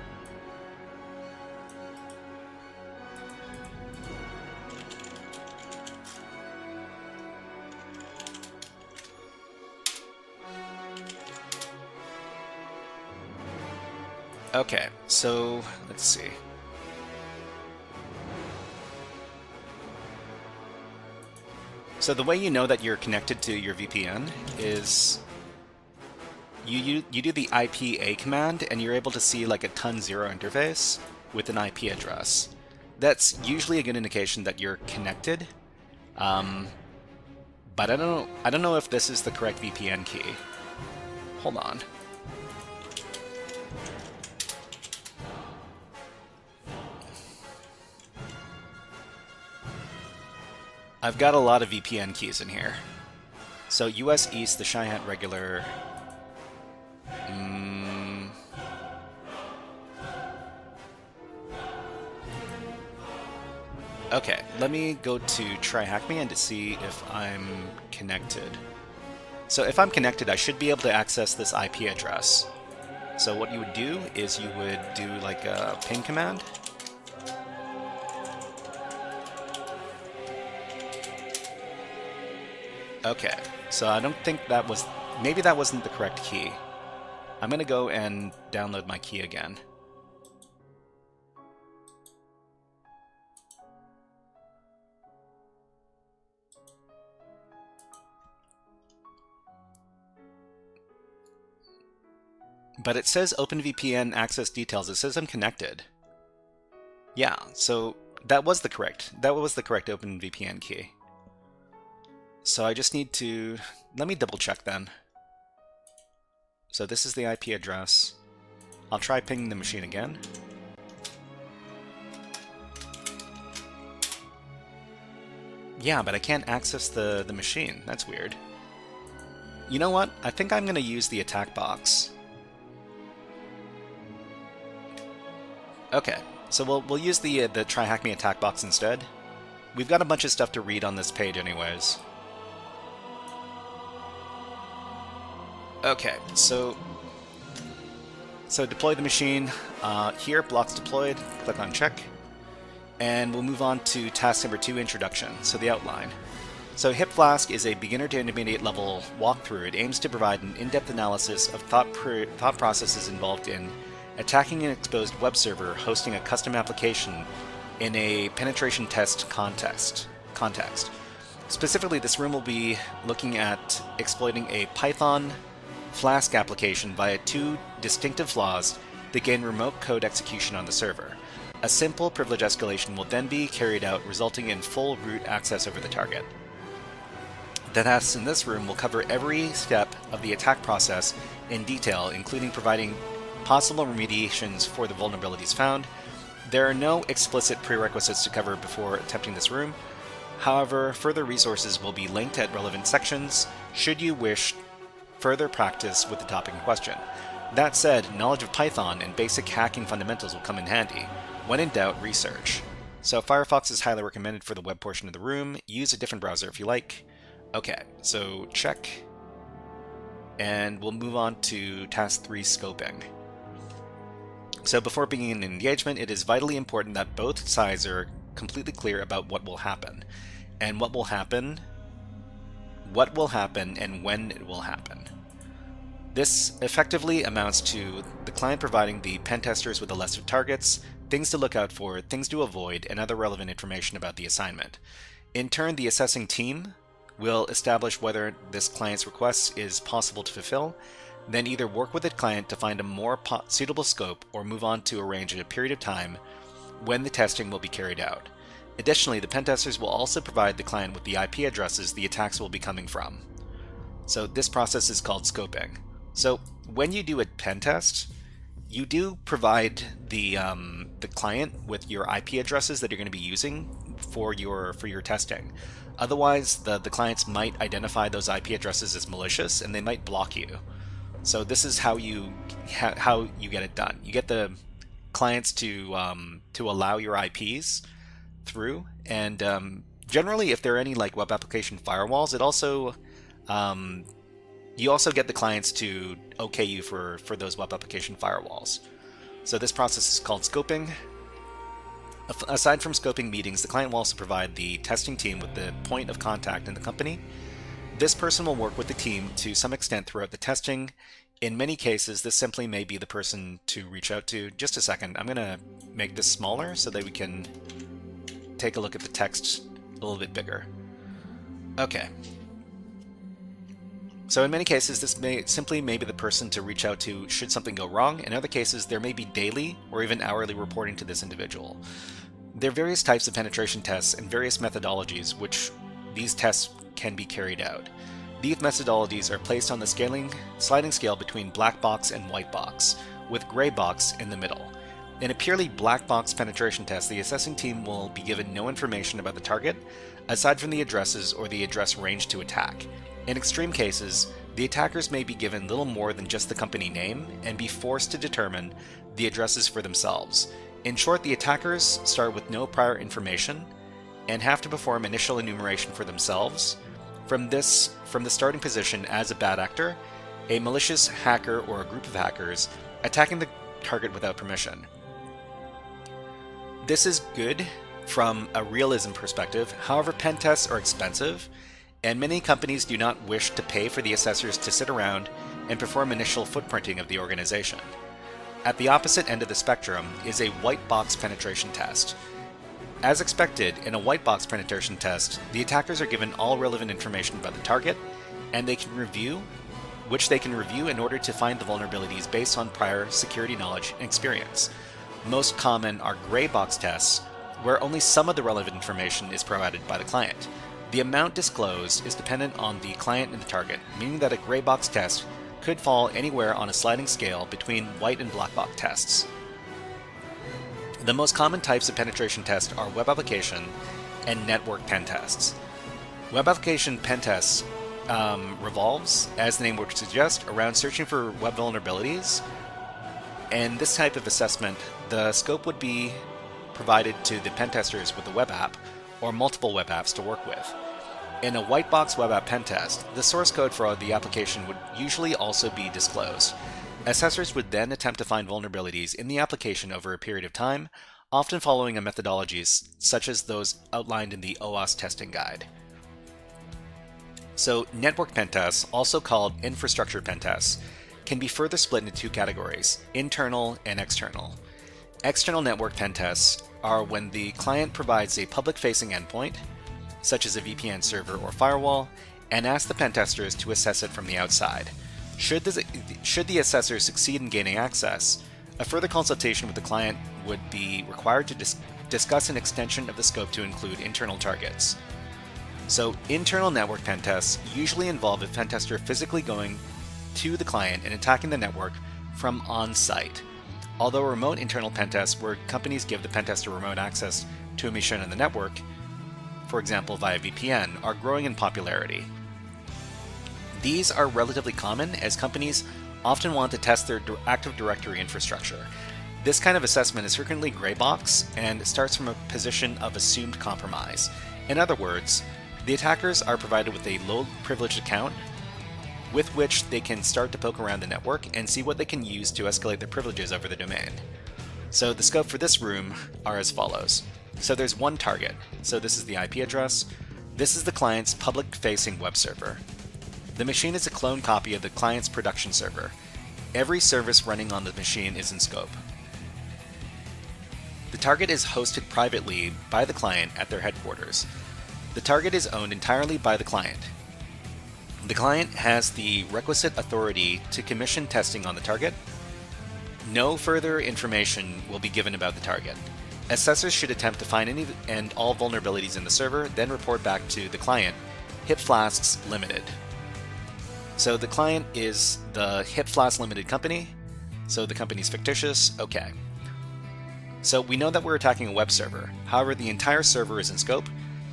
[SPEAKER 3] Okay, so let's see. So the way you know that you're connected to your VPN is you do the IPA command, and you're able to see like a /0 interface with an IP address. That's usually a good indication that you're connected. But I don't know if this is the correct VPN key. Hold on. I've got a lot of VPN keys in here. So US East, the Shy-Hat regular. Okay, let me go to TryHackMe and to see if I'm connected. So if I'm connected, I should be able to access this IP address. So what you would do is you would do like a ping command. Okay, so I don't think that was... Maybe that wasn't the correct key. I'm going to go and download my key again. But it says OpenVPN access details. It says I'm connected. Yeah, so that was the correct OpenVPN key. So I just need to... Let me double check then. So this is the IP address. I'll try pinging the machine again. Yeah, but I can't access the machine. That's weird. You know what? I think I'm going to use the attack box. Okay, so we'll use the TryHackMe attack box instead. We've got a bunch of stuff to read on this page anyways. Okay, so deploy the machine. Here, blocks deployed, click on check. And we'll move on to task number 2, introduction, so the outline. So Flask is a beginner to intermediate level walkthrough. It aims to provide an in-depth analysis of thought processes involved in attacking an exposed web server hosting a custom application in a penetration test context. Specifically, this room will be looking at exploiting a Python Flask application via 2 distinctive flaws that gain remote code execution on the server. A simple privilege escalation will then be carried out, resulting in full root access over the target. The tasks in this room will cover every step of the attack process in detail, including providing possible remediations for the vulnerabilities found. There are no explicit prerequisites to cover before attempting this room. However, further resources will be linked at relevant sections should you wish further practice with the topic in question. That said, knowledge of Python and basic hacking fundamentals will come in handy. When in doubt, research. So Firefox is highly recommended for the web portion of the room. Use a different browser if you like. Okay, so check. And we'll move on to task 3, scoping. So before beginning an engagement, it is vitally important that both sides are completely clear about what will happen, and what will happen, and when it will happen. This effectively amounts to the client providing the pen testers with a list of targets, things to look out for, things to avoid, and other relevant information about the assignment. In turn, the assessing team will establish whether this client's request is possible to fulfill, then either work with the client to find a more suitable scope or move on to arrange a period of time when the testing will be carried out. Additionally, the pen testers will also provide the client with the IP addresses the attacks will be coming from. So this process is called scoping. So when you do a pen test, you do provide the client with your IP addresses that you're going to be using for your testing. Otherwise, the clients might identify those IP addresses as malicious and they might block you. So this is how you get it done. You get the clients to allow your IPs through, and generally, if there are any like web application firewalls, it also you also get the clients to OK you for those web application firewalls. So this process is called scoping. Aside from scoping meetings, the client will also provide the testing team with the point of contact in the company. This person will work with the team to some extent throughout the testing. In many cases, this simply may be the person to reach out to. Just a second, I'm going to make this smaller so that we can take a look at the text a little bit bigger. Okay. So in many cases, this may simply be the person to reach out to should something go wrong. In other cases, there may be daily or even hourly reporting to this individual. There are various types of penetration tests and various methodologies which these tests can be carried out. These methodologies are placed on the sliding scale between black box and white box, with gray box in the middle. In a purely black box penetration test, the assessing team will be given no information about the target, aside from the addresses or the address range to attack. In extreme cases, the attackers may be given little more than just the company name and be forced to determine the addresses for themselves. In short, the attackers start with no prior information and have to perform initial enumeration for themselves. From the starting position as a bad actor, a malicious hacker or a group of hackers attacking the target without permission. This is good from a realism perspective. However, pen tests are expensive, and many companies do not wish to pay for the assessors to sit around and perform initial footprinting of the organization. At the opposite end of the spectrum is a white box penetration test. As expected, in a white box penetration test, the attackers are given all relevant information about the target, and which they can review in order to find the vulnerabilities based on prior security knowledge and experience. Most common are gray box tests, where only some of the relevant information is provided by the client. The amount disclosed is dependent on the client and the target, meaning that a gray box test could fall anywhere on a sliding scale between white and black box tests. The most common types of penetration tests are web application and network pen tests. Web application pen tests revolves, as the name would suggest, around searching for web vulnerabilities. And this type of assessment, the scope would be provided to the pen testers with a web app or multiple web apps to work with. In a white box web app pen test, the source code for the application would usually also be disclosed. Assessors would then attempt to find vulnerabilities in the application over a period of time, often following a methodology such as those outlined in the OWASP testing guide. So, network pen tests, also called infrastructure pen tests, can be further split into two categories: internal and external. External network pen tests are when the client provides a public-facing endpoint, such as a VPN server or firewall, and asks the pen testers to assess it from the outside. Should the assessor succeed in gaining access, a further consultation with the client would be required to discuss an extension of the scope to include internal targets. So, internal network pen tests usually involve a pen tester physically going to the client and attacking the network from on-site. Although remote internal pen tests, where companies give the pen tester remote access to a machine on the network, for example via VPN, are growing in popularity. These are relatively common, as companies often want to test their Active Directory infrastructure. This kind of assessment is frequently gray box and starts from a position of assumed compromise. In other words, the attackers are provided with a low privileged account with which they can start to poke around the network and see what they can use to escalate their privileges over the domain. So the scope for this room are as follows. So there's one target. So this is the IP address. This is the client's public-facing web server. The machine is a clone copy of the client's production server. Every service running on the machine is in scope. The target is hosted privately by the client at their headquarters. The target is owned entirely by the client. The client has the requisite authority to commission testing on the target. No further information will be given about the target. Assessors should attempt to find any and all vulnerabilities in the server, then report back to the client, Flask Limited. So the client is the Flask Limited company, so the company's fictitious, okay. So we know that we're attacking a web server. However, the entire server is in scope,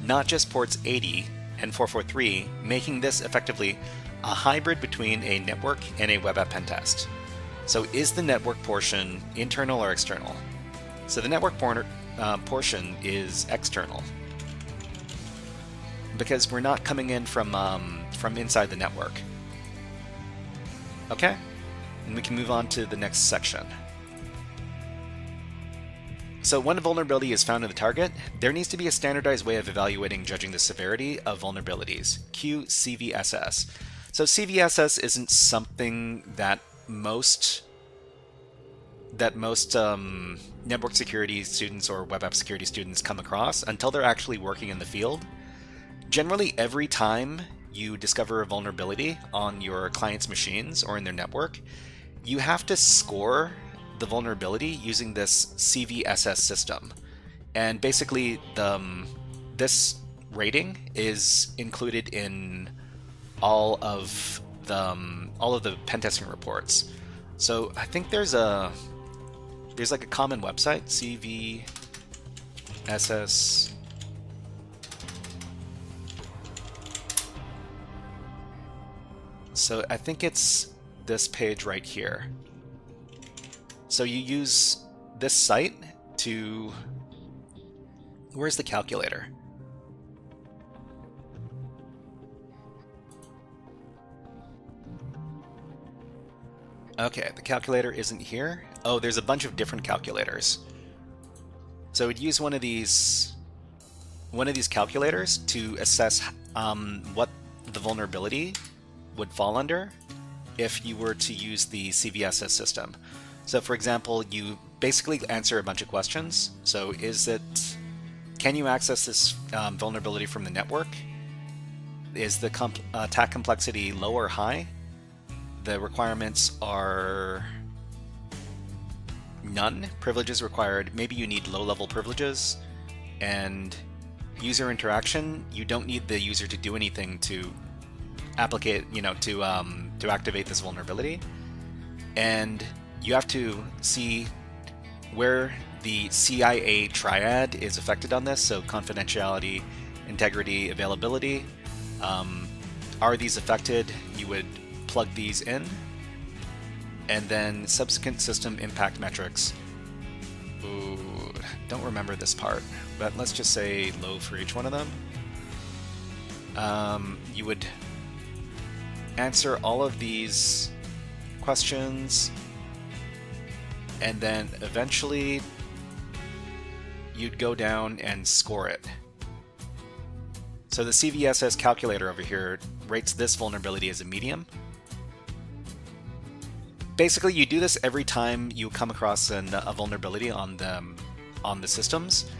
[SPEAKER 3] not just ports 80 and 443, making this effectively a hybrid between a network and a web app pentest. So is the network portion internal or external? So the network portion is external, because we're not coming in from inside the network. Okay, and we can move on to the next section. So when a vulnerability is found in the target, there needs to be a standardized way of evaluating judging the severity of vulnerabilities, CVSS. So CVSS isn't something that most network security students or web app security students come across until they're actually working in the field. Generally, every time you discover a vulnerability on your client's machines or in their network, you have to score the vulnerability using this CVSS system. And basically, this rating is included in all of the pen testing reports. So I think there's like a common website, CVSS. So I think it's this page right here. So you use this site to... Where's the calculator? Okay, the calculator isn't here. Oh, there's a bunch of different calculators. So we'd use one of these calculators to assess what the vulnerability would fall under if you were to use the CVSS system. So for example, you basically answer a bunch of questions. So can you access this vulnerability from the network? Is the attack complexity low or high? The requirements are none. Privileges required. Maybe you need low-level privileges. And user interaction, you don't need the user to do anything to to activate this vulnerability. And you have to see where the CIA triad is affected on this, so confidentiality, integrity, availability. Are these affected? You would plug these in. And then subsequent system impact metrics. Ooh, don't remember this part, but let's just say low for each one of them. You would answer all of these questions, and then eventually you'd go down and score it. So the CVSS calculator over here rates this vulnerability as a medium. Basically, you do this every time you come across a vulnerability on the systems,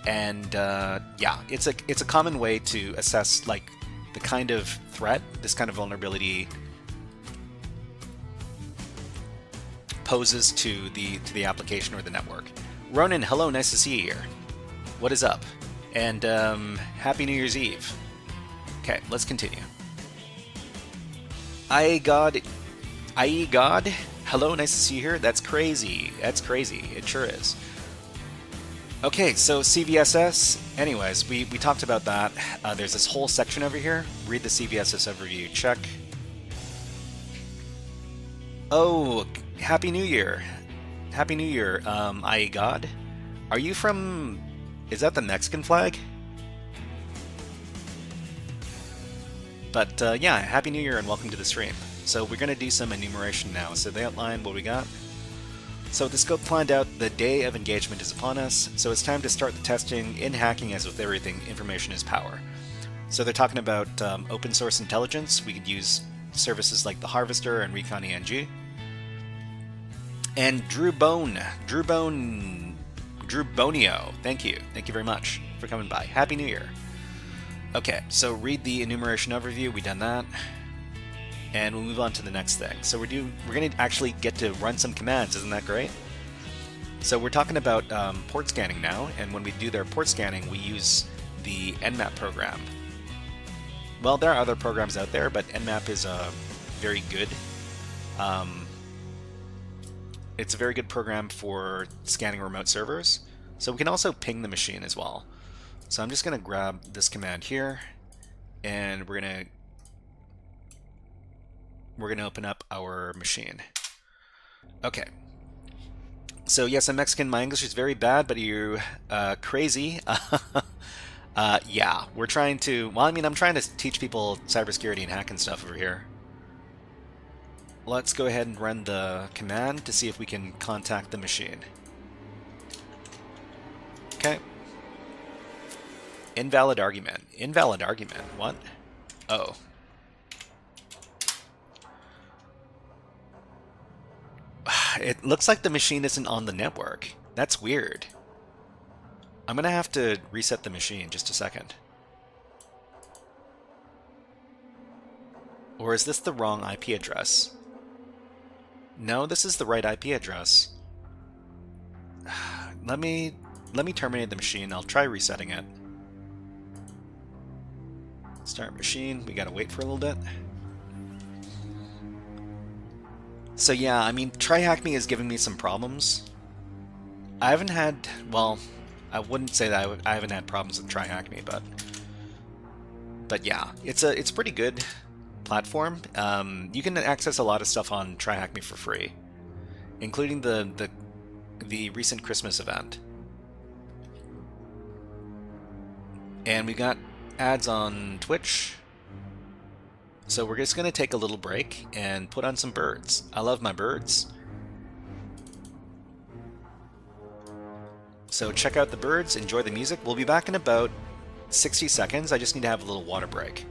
[SPEAKER 3] and yeah, it's a common way to assess like the kind of threat this kind of vulnerability poses to the application or the network. Ronan, hello, nice to see you here. What is up? And Happy New Year's Eve. Okay, let's continue. IE God, hello, nice to see you here. That's crazy. That's crazy. It sure is. Okay, so CVSS. Anyways, we talked about that. There's this whole section over here. Read the CVSS overview. Check. Oh, Happy New Year. Happy New Year, IE God. Are you from... Is that the Mexican flag? But yeah, Happy New Year and welcome to the stream. So we're going to do some enumeration now. So they outline what we got. So the scope planned out the day of engagement is upon us, so it's time to start the testing. In hacking, as with everything, information is power. So they're talking about open source intelligence. We could use services like the Harvester and Recon ENG. And Drew Bonio, thank you very much for coming by. Happy New Year. Okay, so read the enumeration overview. We've done that. And we'll move on to the next thing. So we're going to actually get to run some commands. Isn't that great? So we're talking about port scanning now, and when we do their port scanning, we use the Nmap program. Well, there are other programs out there, but Nmap is a very good. It's a very good program for scanning remote servers. So we can also ping the machine as well. So I'm just going to grab this command here, and we're going to open up our machine. Okay. So yes, I'm Mexican. My English is very bad, but you're crazy. Yeah, we're trying to. Well, I mean, I'm trying to teach people cybersecurity and hacking stuff over here. Let's go ahead and run the command to see if we can contact the machine. Okay. Invalid argument. Invalid argument. What? Oh. It looks like the machine isn't on the network. That's weird. I'm going to have to reset the machine. Just a second. Or is this the wrong IP address? No, this is the right IP address. Let me terminate the machine. I'll try resetting it. Start machine. We gotta wait for a little bit. So yeah, I mean, TryHackMe has given me some problems. I haven't had, well, I wouldn't say that I haven't had problems with TryHackMe, but yeah, it's pretty good platform. You can access a lot of stuff on TryHackMe for free, including the recent Christmas event. And we got ads on Twitch. So we're just going to take a little break and put on some birds. I love my birds. So check out the birds, enjoy the music. We'll be back in about 60 seconds. I just need to have a little water break.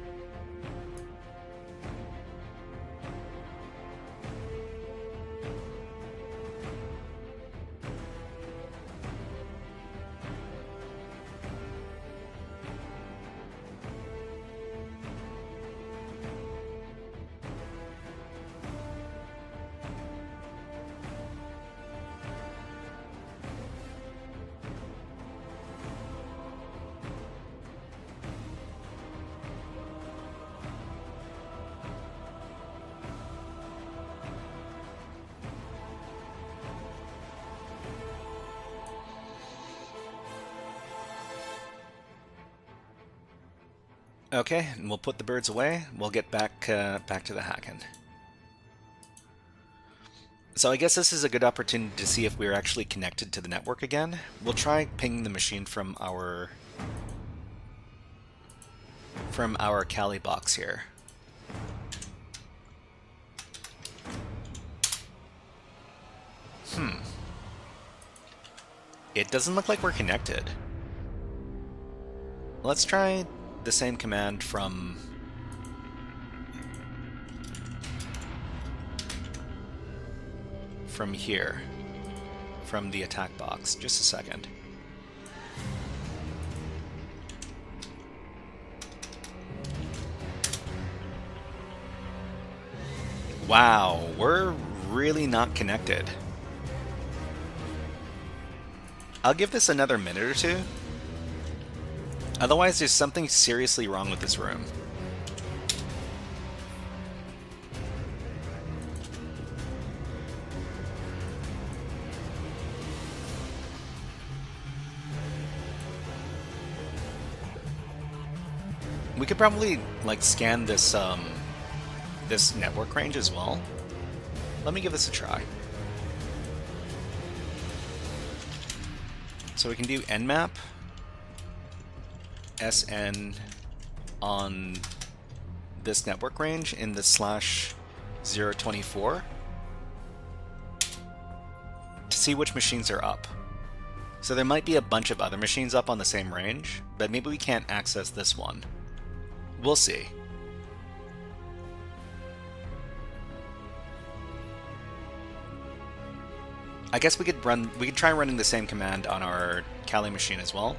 [SPEAKER 3] Okay, and we'll put the birds away. We'll get back to the hacking. So I guess this is a good opportunity to see if we're actually connected to the network again. We'll try pinging the machine from our Kali box here. It doesn't look like we're connected. Let's try the same command from here, from the attack box. Just a second. Wow, we're really not connected. I'll give this another minute or two. Otherwise, there's something seriously wrong with this room. We could probably, like, scan this, this network range as well. Let me give this a try. So we can do nmap SN on this network range in the /024. to see which machines are up. So there might be a bunch of other machines up on the same range, but maybe we can't access this one. We'll see. I guess we could try running the same command on our Kali machine as well.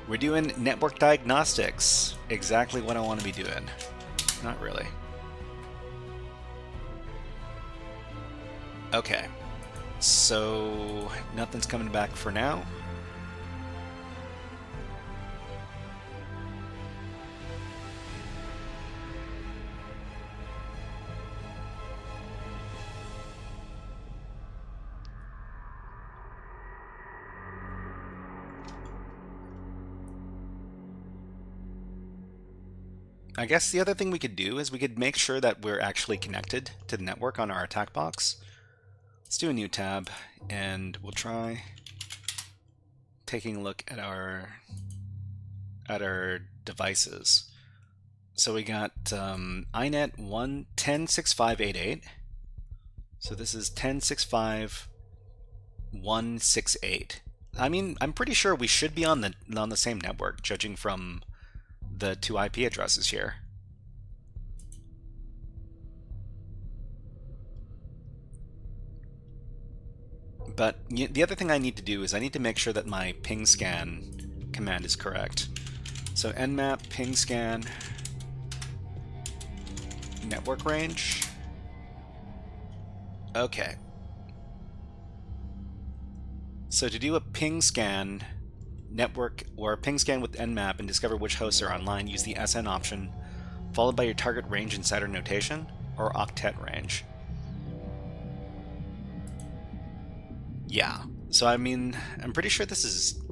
[SPEAKER 3] We're doing network diagnostics. Exactly what I want to be doing. Not really. Okay. So nothing's coming back for now. I guess the other thing we could do is we could make sure that we're actually connected to the network on our attack box. Let's do a new tab, and we'll try taking a look at our devices. So we got iNet 106588. So this is 1065.168. I mean, I'm pretty sure we should be on the same network, judging from the two IP addresses here. But the other thing I need to do is I need to make sure that my ping scan command is correct. So nmap ping scan network range. Okay. So to do a ping scan network or a ping scan with nmap and discover which hosts are online, use the SN option followed by your target range insider notation or octet range. Yeah, so I mean, I'm pretty sure this is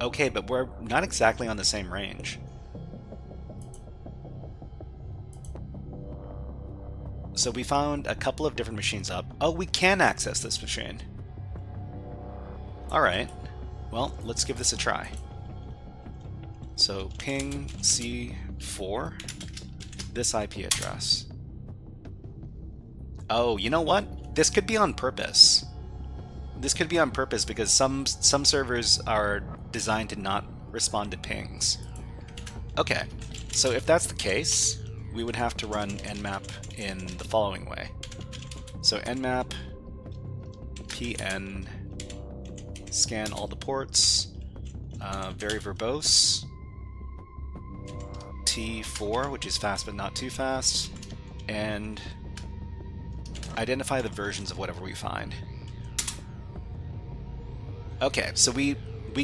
[SPEAKER 3] okay, but we're not exactly on the same range. So we found a couple of different machines up. Oh, we can access this machine. Alright, well, let's give this a try. So ping C4, this IP address. Oh, you know what? This could be on purpose. This could be on purpose because some servers are designed to not respond to pings. Okay, so if that's the case, we would have to run nmap in the following way. So nmap pn scan all the ports, very verbose, T4, which is fast but not too fast, and identify the versions of whatever we find. Okay, so we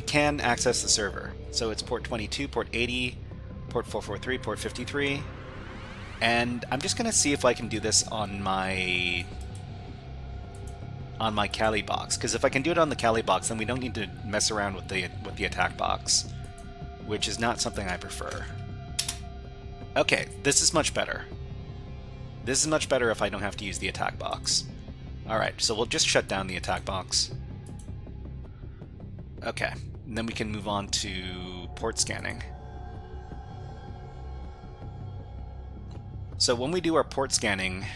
[SPEAKER 3] can access the server. So it's port 22, port 80, port 443, port 53, and I'm just gonna see if I can do this on my Kali box, because if I can do it on the Kali box, then we don't need to mess around with the attack box, which is not something I prefer. Okay, this is much better. This is much better if I don't have to use the attack box. Alright, so we'll just shut down the attack box. Okay, and then we can move on to port scanning. So when we do our port scanning,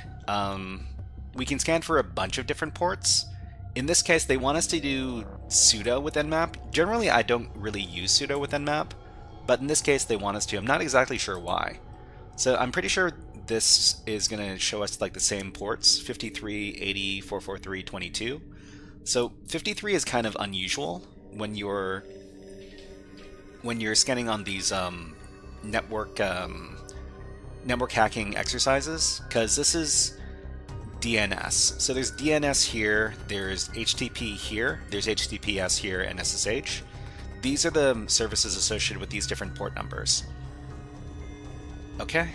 [SPEAKER 3] we can scan for a bunch of different ports. In this case, they want us to do sudo with nmap. Generally, I don't really use sudo with nmap, but in this case, they want us to. I'm not exactly sure why. So I'm pretty sure this is going to show us like the same ports, 53, 80, 443, 22. So 53 is kind of unusual when you're scanning on these network hacking exercises, because this is DNS. So there's DNS here, there's HTTP here, there's HTTPS here, and SSH. These are the services associated with these different port numbers. Okay,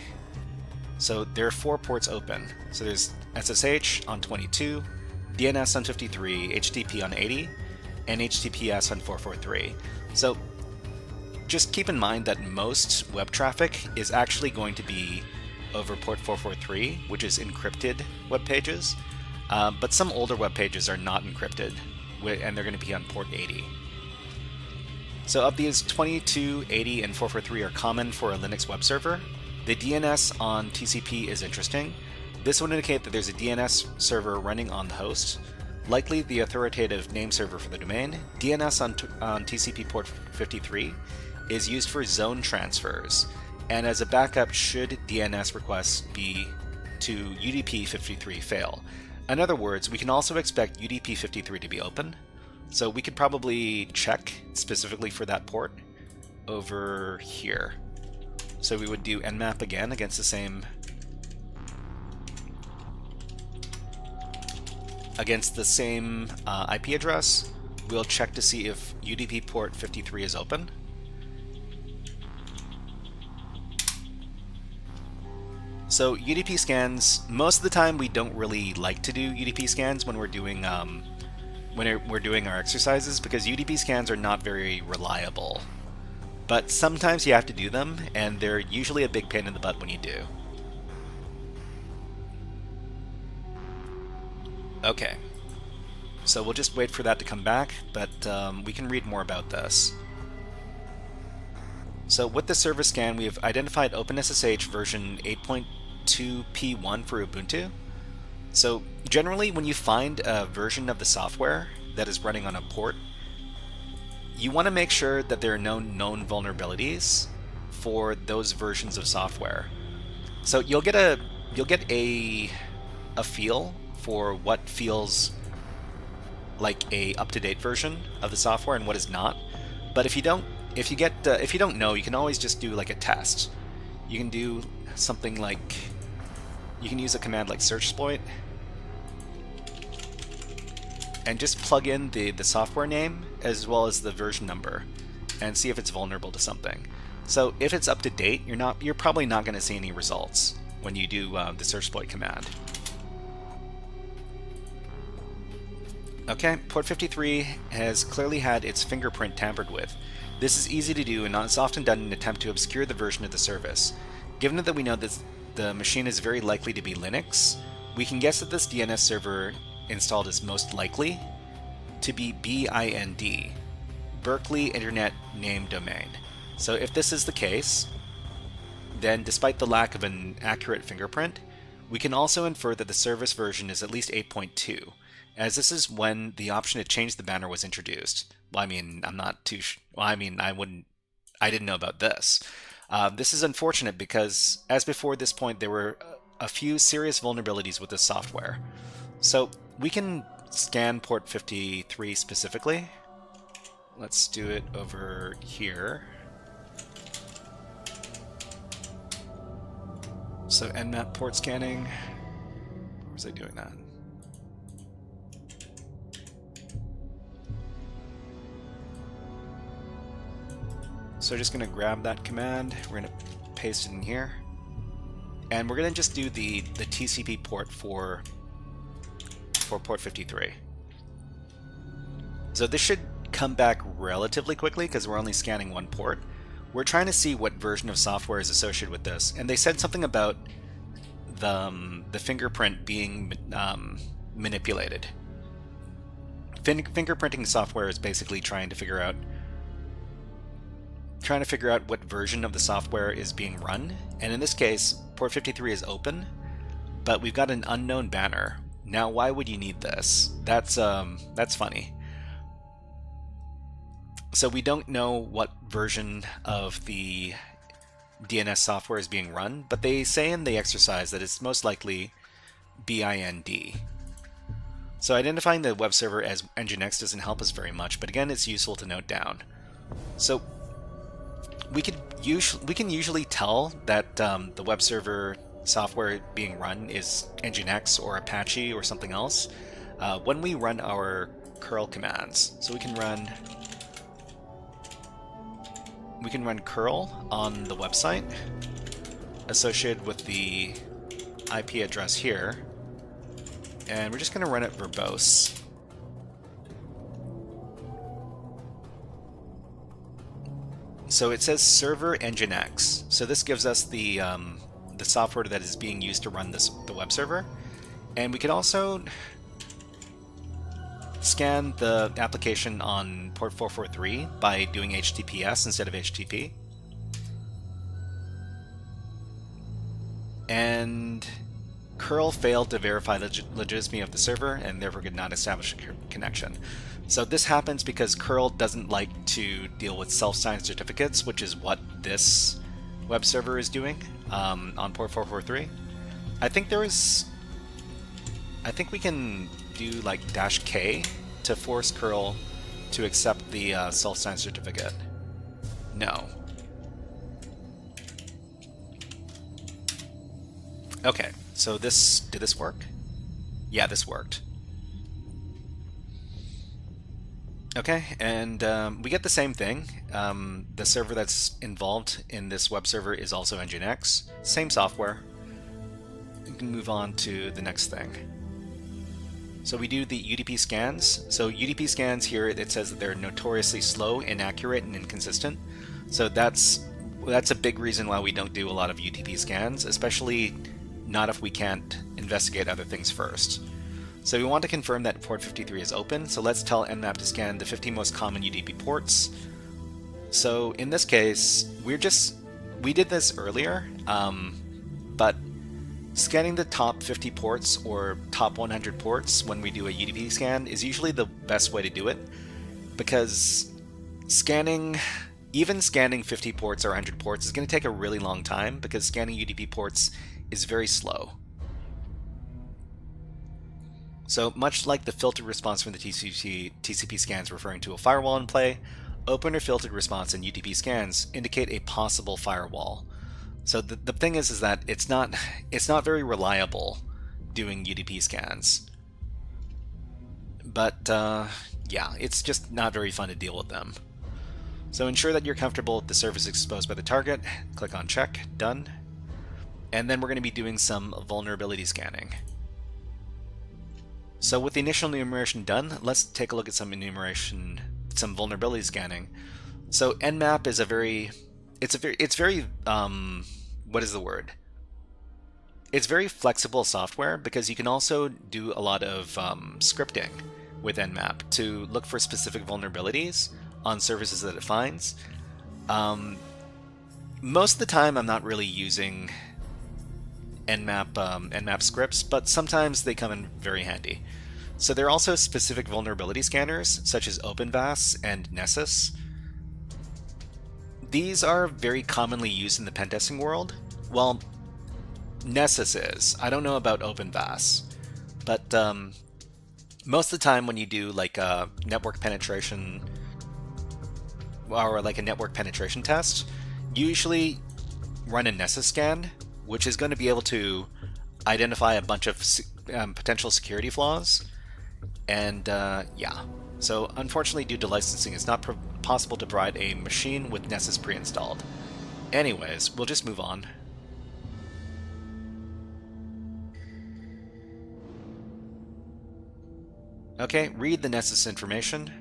[SPEAKER 3] so there are 4 ports open. So there's SSH on 22, DNS on 53, HTTP on 80, and HTTPS on 443. So just keep in mind that most web traffic is actually going to be over port 443, which is encrypted web pages, but some older web pages are not encrypted, and they're going to be on port 80. So of these, 22, 80, and 443 are common for a Linux web server. The DNS on TCP is interesting. This would indicate that there's a DNS server running on the host. likely the authoritative name server for the domain, DNS on TCP port 53 is used for zone transfers, and as a backup should DNS requests be to UDP 53 fail. In other words, we can also expect UDP 53 to be open, so we could probably check specifically for that port over here. So we would do nmap again against the same IP address. We'll check to see if UDP port 53 is open. So UDP scans, most of the time we don't really like to do UDP scans when we're doing our exercises, because UDP scans are not very reliable. But sometimes you have to do them, and they're usually a big pain in the butt when you do. Okay, so we'll just wait for that to come back, but we can read more about this. So with the service scan, we have identified OpenSSH version 8.2p1 for Ubuntu. So generally, when you find a version of the software that is running on a port, you want to make sure that there are no known vulnerabilities for those versions of software. So you'll get a feel for what feels like a up-to-date version of the software and what is not. But if you don't know, you can always just do like a test. You can do something like, you can use a command like searchsploit and just plug in the software name as well as the version number and see if it's vulnerable to something. So if it's up to date, you're probably not going to see any results when you do the searchsploit command. Okay, port 53 has clearly had its fingerprint tampered with. This is easy to do and is often done in an attempt to obscure the version of the service. Given that we know that the machine is very likely to be Linux, we can guess that this DNS server installed is most likely to be BIND, Berkeley Internet Name Domain. So if this is the case, then despite the lack of an accurate fingerprint, we can also infer that the service version is at least 8.2, as this is when the option to change the banner was introduced. Well, I mean, I didn't know about this. This is unfortunate because, as before this point, there were a few serious vulnerabilities with this software. So we can scan port 53 specifically. Let's do it over here. So nmap port scanning. Where was I doing that? So we're just going to grab that command, we're going to paste it in here, and we're going to just do the TCP port for port 53. So this should come back relatively quickly because we're only scanning one port. We're trying to see what version of software is associated with this, and they said something about the fingerprint being manipulated. Fingerprinting software is basically trying to figure out what version of the software is being run, and in this case, port 53 is open, but we've got an unknown banner. Now, why would you need this? That's funny. So we don't know what version of the DNS software is being run, but they say in the exercise that it's most likely BIND. So identifying the web server as Nginx doesn't help us very much, but again, it's useful to note down. So we can usually tell that the web server software being run is Nginx or Apache or something else when we run our curl commands. So we can run curl on the website associated with the IP address here, and we're just going to run it verbose. So it says server Nginx. So this gives us the software that is being used to run the web server, and we can also scan the application on port 443 by doing HTTPS instead of HTTP. curl failed to verify the legitimacy of the server and therefore could not establish a connection. So this happens because curl doesn't like to deal with self-signed certificates, which is what this web server is doing on port 443. I think we can do like -K to force curl to accept the self-signed certificate. No. Okay, so did this work? Yeah, this worked. Okay, and we get the same thing. The server that's involved in this web server is also Nginx. Same software. We can move on to the next thing. So we do the UDP scans. So UDP scans here, it says that they're notoriously slow, inaccurate, and inconsistent. So that's a big reason why we don't do a lot of UDP scans, especially not if we can't investigate other things first. So we want to confirm that port 53 is open, so let's tell Nmap to scan the 50 most common UDP ports. So in this case, we did this earlier, but scanning the top 50 ports or top 100 ports when we do a UDP scan is usually the best way to do it, because even scanning 50 ports or 100 ports is going to take a really long time, because scanning UDP ports is very slow. So much like the filtered response from the TCP scans referring to a firewall in play, open or filtered response in UDP scans indicate a possible firewall. So the thing is that it's not very reliable doing UDP scans. But yeah, it's just not very fun to deal with them. So ensure that you're comfortable with the service exposed by the target. Click on check, done. And then we're going to be doing some vulnerability scanning. So with the initial enumeration done, let's take a look at some vulnerability scanning. So Nmap is what is the word? It's very flexible software, because you can also do a lot of scripting with Nmap to look for specific vulnerabilities on services that it finds. Most of the time I'm not really using Nmap scripts, but sometimes they come in very handy. So there are also specific vulnerability scanners, such as OpenVAS and Nessus. These are very commonly used in the pentesting world. Well, Nessus is. I don't know about OpenVAS, but most of the time when you do like a network penetration or like a network penetration test, you usually run a Nessus scan, which is going to be able to identify a bunch of potential security flaws. And yeah, so unfortunately, due to licensing, it's not possible to provide a machine with Nessus pre-installed. Anyways, we'll just move on. Okay, read the Nessus information.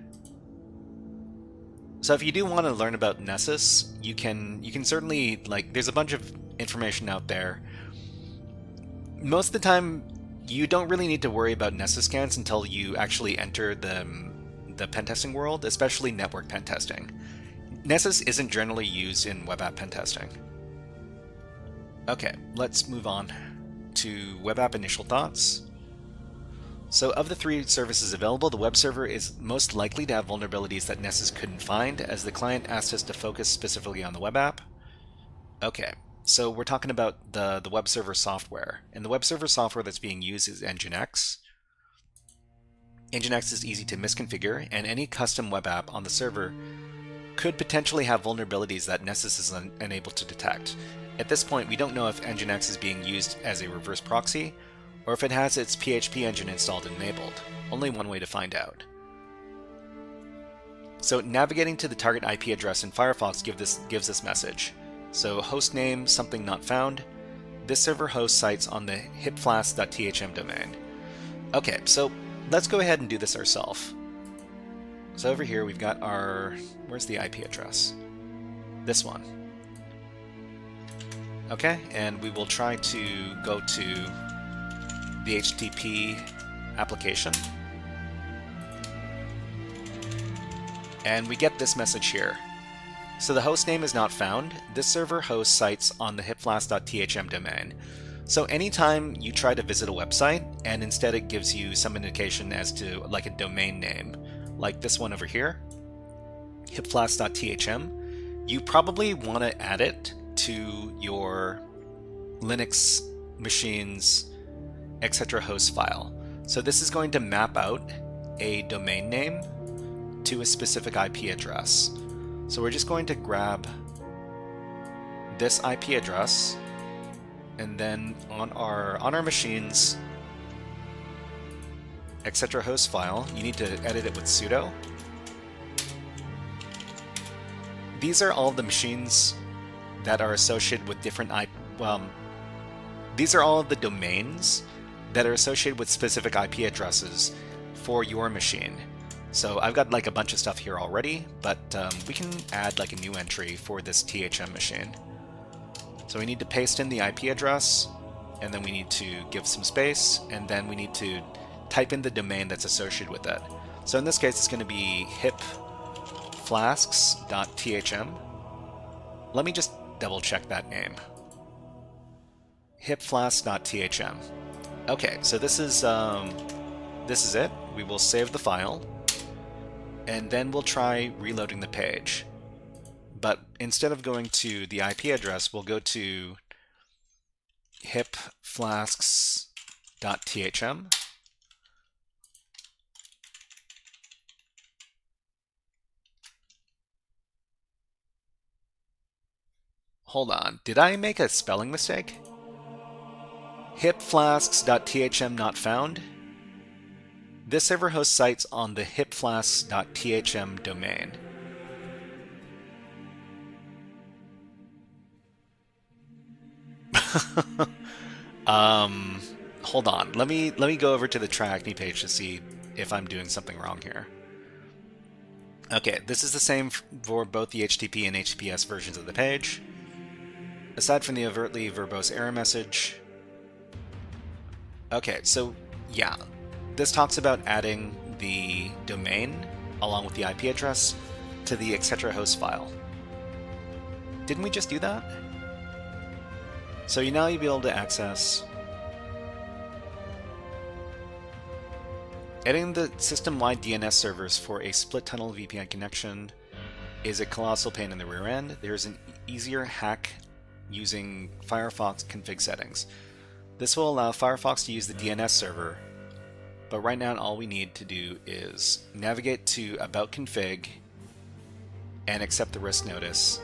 [SPEAKER 3] So if you do want to learn about Nessus, you can certainly, like, there's a bunch of information out there. Most of the time, you don't really need to worry about Nessus scans until you actually enter the pentesting world, especially network pentesting. Nessus isn't generally used in web app pentesting. Okay, let's move on to web app initial thoughts. So of the 3 services available, the web server is most likely to have vulnerabilities that Nessus couldn't find, as the client asked us to focus specifically on the web app. Okay, so we're talking about the web server software, and the web server software that's being used is Nginx. Nginx is easy to misconfigure, and any custom web app on the server could potentially have vulnerabilities that Nessus is unable to detect. At this point, we don't know if Nginx is being used as a reverse proxy, or if it has its PHP engine installed and enabled. Only one way to find out. So navigating to the target IP address in Firefox gives this message. So hostname, something not found. This server hosts sites on the hipflask.thm domain. Okay, so let's go ahead and do this ourselves. So over here we've got where's the IP address? This one. Okay, and we will try to go to the HTTP application. And we get this message here. So the host name is not found. This server hosts sites on the hipflask.thm domain. So anytime you try to visit a website and instead it gives you some indication as to like a domain name, like this one over here, hipflask.thm, you probably want to add it to your Linux machine's etc. host file. So this is going to map out a domain name to a specific IP address. So we're just going to grab this IP address, and then on our machine's etc. host file, you need to edit it with sudo. These are all the machines that are associated with different these are all of the domains that are associated with specific IP addresses for your machine. So I've got like a bunch of stuff here already, but we can add like a new entry for this THM machine. So we need to paste in the IP address, and then we need to give some space, and then we need to type in the domain that's associated with it. So in this case, it's going to be hipflasks.thm. Let me just double check that name. hipflask.thm. Okay, so this is it. We will save the file, and then we'll try reloading the page. But instead of going to the IP address, we'll go to hipflasks.thm. Hold on, did I make a spelling mistake? hipflasks.thm not found. This server hosts sites on the hipflasks.thm domain. Hold on. Let me go over to the TryHackMe page to see if I'm doing something wrong here. Okay, this is the same for both the HTTP and HTTPS versions of the page. Aside from the overtly verbose error message. Okay, so yeah, this talks about adding the domain along with the IP address to the etc. host file. Didn't we just do that? So now you'll be able to access. Adding the system-wide DNS servers for a split-tunnel VPN connection is a colossal pain in the rear end. There's an easier hack using Firefox config settings. This will allow Firefox to use the DNS server, but right now all we need to do is navigate to About Config and accept the risk notice.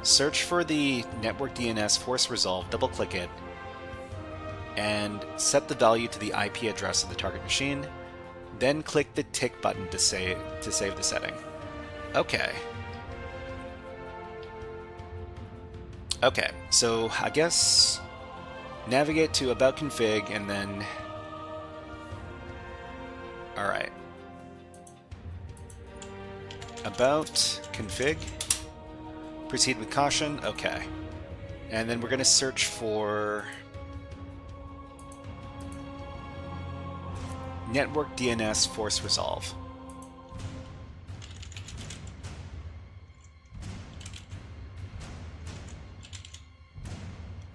[SPEAKER 3] Search for the network DNS force resolve, double-click it, and set the value to the IP address of the target machine. Then click the tick button to save the setting. Okay. Okay, so I guess navigate to About Config and then... Alright. About Config. Proceed with caution. Okay. And then we're going to search for network DNS force resolve.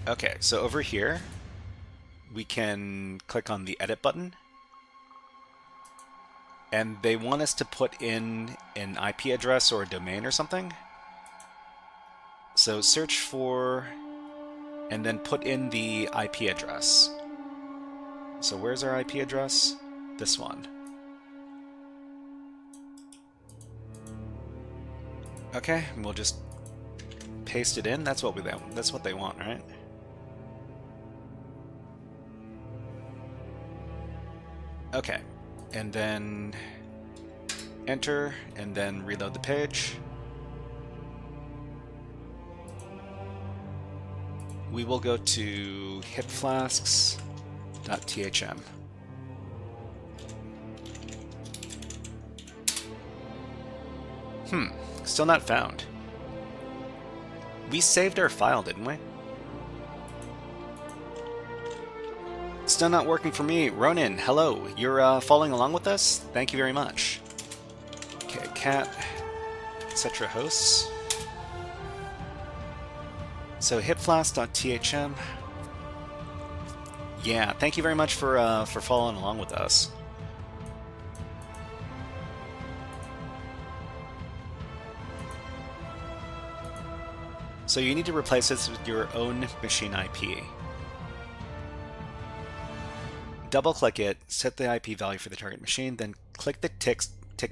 [SPEAKER 3] Okay, so over here we can click on the edit button, and they want us to put in an IP address or a domain or something. So search for, and then put in the IP address. So where's our IP address? This one. Okay, and we'll just paste it in. That's what they want, right? Okay, and then enter, and then reload the page. We will go to hipflasks.thm. Still not found. We saved our file, didn't we? Still not working for me. Ronan, hello. You're following along with us? Thank you very much. Okay, cat, etc. hosts. So hipflask.thm. Yeah, thank you very much for following along with us. So you need to replace this with your own machine IP. Double-click it, set the IP value for the target machine, then click the tick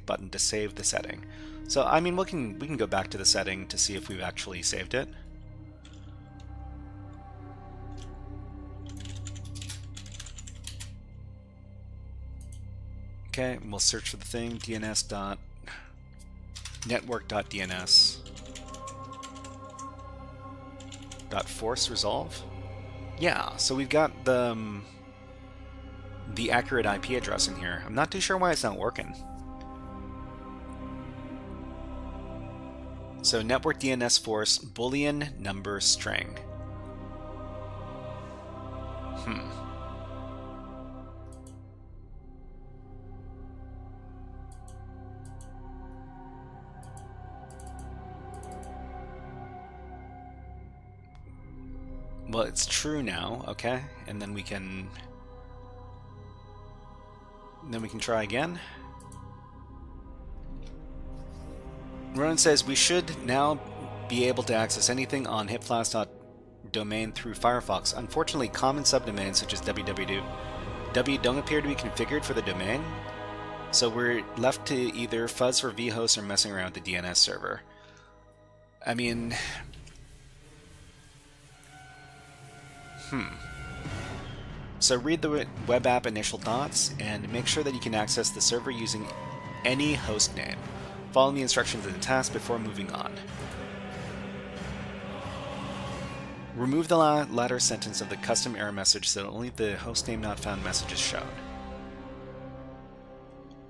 [SPEAKER 3] button to save the setting. So I mean, we can go back to the setting to see if we've actually saved it. Okay, and we'll search for the thing dns.network.dns. .force resolve. Yeah, so we've got the accurate IP address in here. I'm not too sure why it's not working. So network DNS force boolean number string. Well, it's true now, okay, and then we can try again. Ronan says we should now be able to access anything on hitflask.domain through Firefox. Unfortunately, common subdomains such as www don't appear to be configured for the domain, so we're left to either fuzz for vhosts or messing around with the DNS server. I mean, so read the web app initial dots and make sure that you can access the server using any host name. Follow the instructions in the task before moving on. Remove the latter sentence of the custom error message so that only the hostname not found message is shown.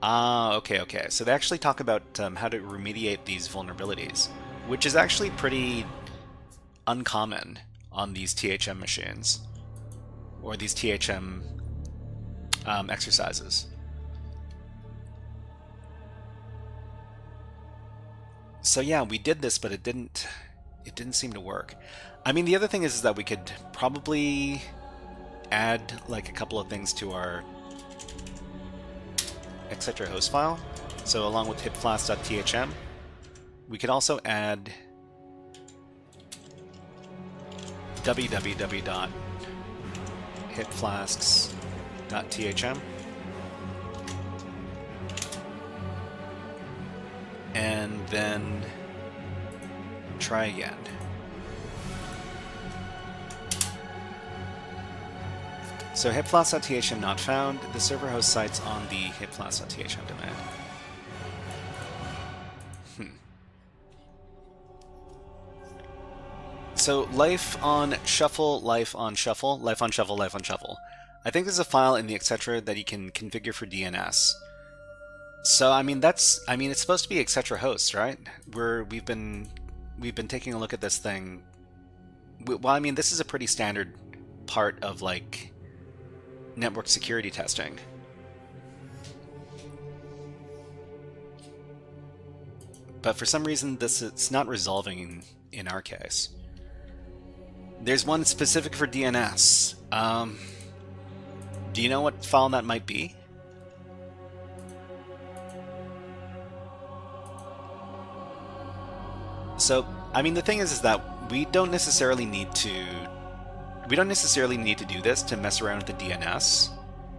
[SPEAKER 3] Ah, okay. So they actually talk about how to remediate these vulnerabilities, which is actually pretty uncommon on these THM machines, or these THM exercises. So yeah, we did this, but it didn't seem to work. I mean, the other thing is that we could probably add like a couple of things to our etc host file. So along with hitflask.thm, we could also add www.hitflasks.thm, and then try again. So hitflask.thm not found. The server host site's on the hitflask.thm domain. So life on shuffle, life on shuffle, life on shuffle, life on shuffle. I think there's a file in the etc that you can configure for DNS. So I mean it's supposed to be etc hosts, right? We've been taking a look at this thing. Well, I mean, this is a pretty standard part of like network security testing. But for some reason it's not resolving in our case. There's one specific for DNS. Do you know what file that might be? So, I mean, the thing is that we don't necessarily need to do this to mess around with the DNS.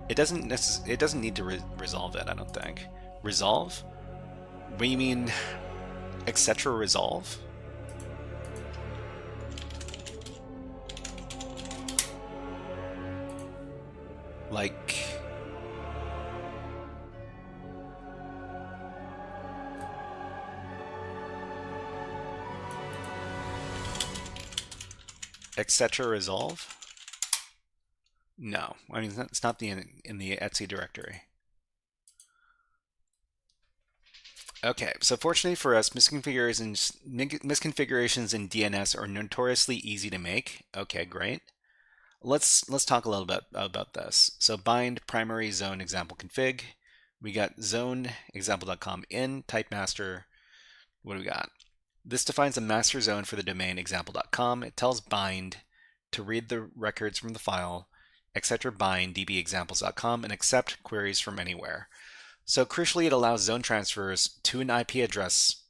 [SPEAKER 3] It doesn't need to resolve it, I don't think. Resolve? What do you mean, etc. resolve? Like, etc. resolve? No, I mean it's not in the etc directory. Okay, so fortunately for us, misconfigurations in DNS are notoriously easy to make. Okay, great. Let's talk a little bit about this. So bind primary zone example config. We got zone example.com in type master. What do we got? This defines a master zone for the domain example.com. It tells bind to read the records from the file etc. bind dbexamples.com and accept queries from anywhere. So crucially, it allows zone transfers to an IP address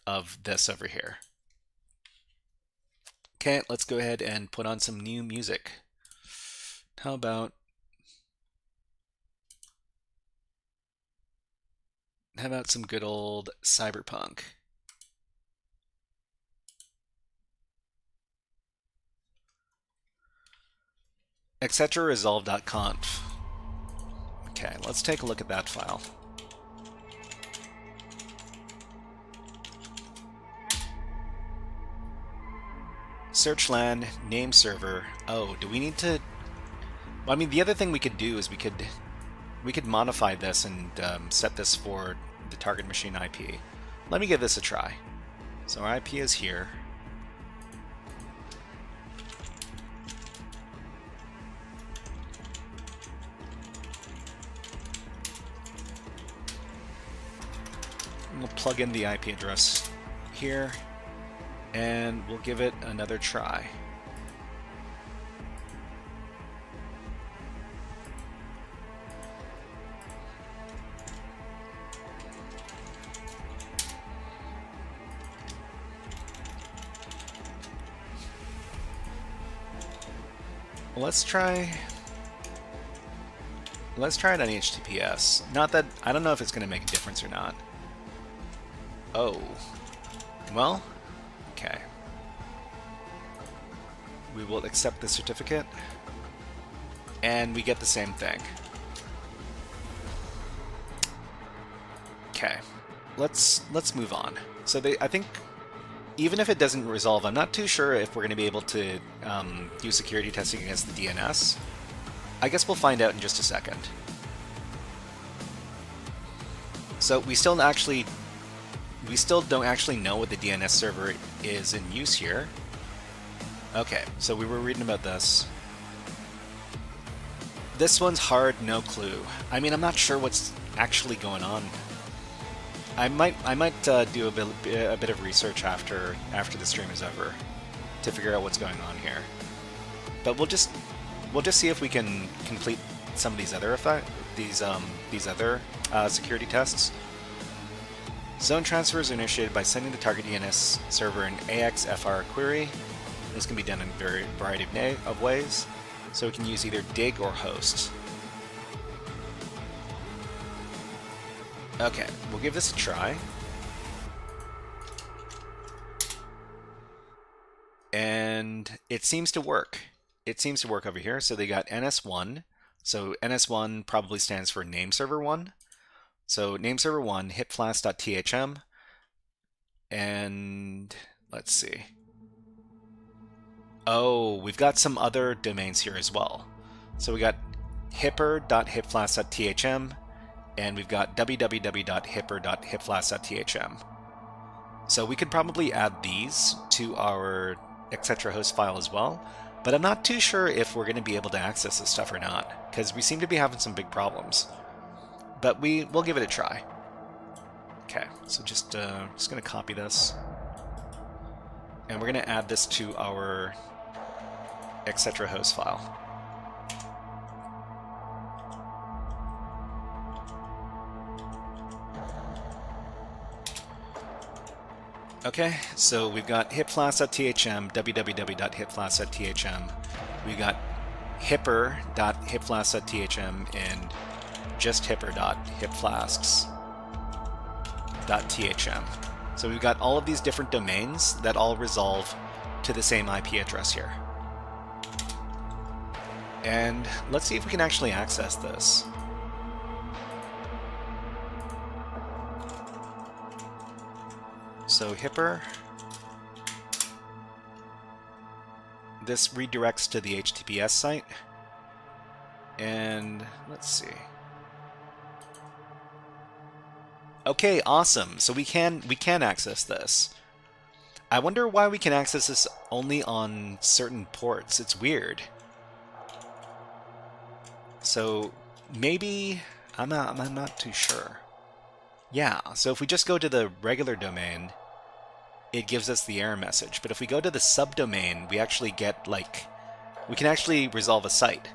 [SPEAKER 3] of this over here. Okay, let's go ahead and put on some new music. How about some good old cyberpunk? Etc. resolve.conf. Okay, let's take a look at that file. Search LAN, name server. Oh, do we need to... Well, I mean, the other thing we could do is we could modify this and set this for the target machine IP. Let me give this a try. So our IP is here. We'll plug in the IP address here, and we'll give it another try. Let's try it on HTTPS. Not that, I don't know if it's going to make a difference or not. Oh. Well, okay. We will accept the certificate, and we get the same thing. Okay. Let's move on. So I think even if it doesn't resolve, I'm not too sure if we're going to be able to do security testing against the DNS. I guess we'll find out in just a second. So we still don't actually know what the DNS server is in use here. Okay, so we were reading about this. This one's hard, no clue. I mean, I'm not sure what's actually going on. I might do a bit of research after the stream is over to figure out what's going on here. But we'll just see if we can complete some of these other security tests. Zone transfers are initiated by sending the target DNS server an AXFR query. This can be done in a variety of ways, so we can use either dig or host. Okay, we'll give this a try. And it seems to work. It seems to work over here. So they got NS1. So NS1 probably stands for name server 1. So name server 1, hitflask.thm. And let's see. Oh, we've got some other domains here as well. So we got hipper.hitflask.thm. And we've got www.hipper.hitflask.thm. So we could probably add these to our etc host file as well, but I'm not too sure if we're going to be able to access this stuff or not, because we seem to be having some big problems. But we'll give it a try. Okay, so just going to copy this, and we're going to add this to our etc host file. Okay, so we've got hitflask.thm, www.hitflask.thm. We've got hipper.hitflask.thm and just hipper.hitflasks.thm. So we've got all of these different domains that all resolve to the same IP address here. And let's see if we can actually access this. So hipper, this redirects to the HTTPS site, and let's see. Okay, awesome. So we can access this. I wonder why we can access this only on certain ports. It's weird. So maybe I'm not too sure. Yeah. So if we just go to the regular domain, it gives us the error message. But if we go to the subdomain, we actually get, like, we can actually resolve a site.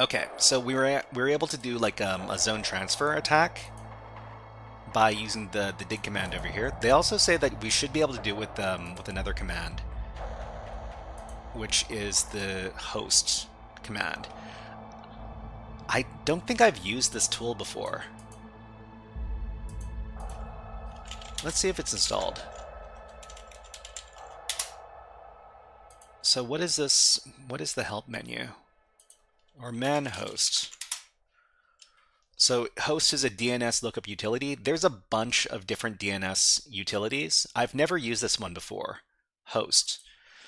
[SPEAKER 3] Okay, so we were able to do like a zone transfer attack by using the dig command over here. They also say that we should be able to do it with another command, which is the host command. I don't think I've used this tool before. Let's see if it's installed. So what is this? What is the help menu? Or man host. So host is a DNS lookup utility. There's a bunch of different DNS utilities. I've never used this one before. Host.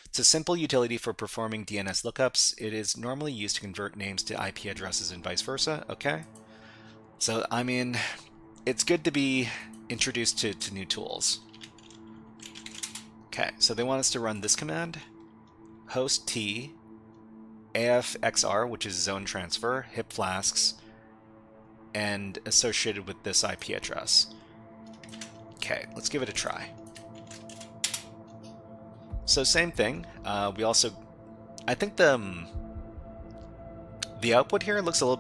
[SPEAKER 3] It's a simple utility for performing DNS lookups. It is normally used to convert names to IP addresses and vice versa. Okay. So, I mean, it's good to be introduced to new tools. Okay, so they want us to run this command. Host T, AFXR, which is zone transfer, hip flasks, and associated with this IP address. Okay, let's give it a try. So same thing. We also, I think the output here looks a little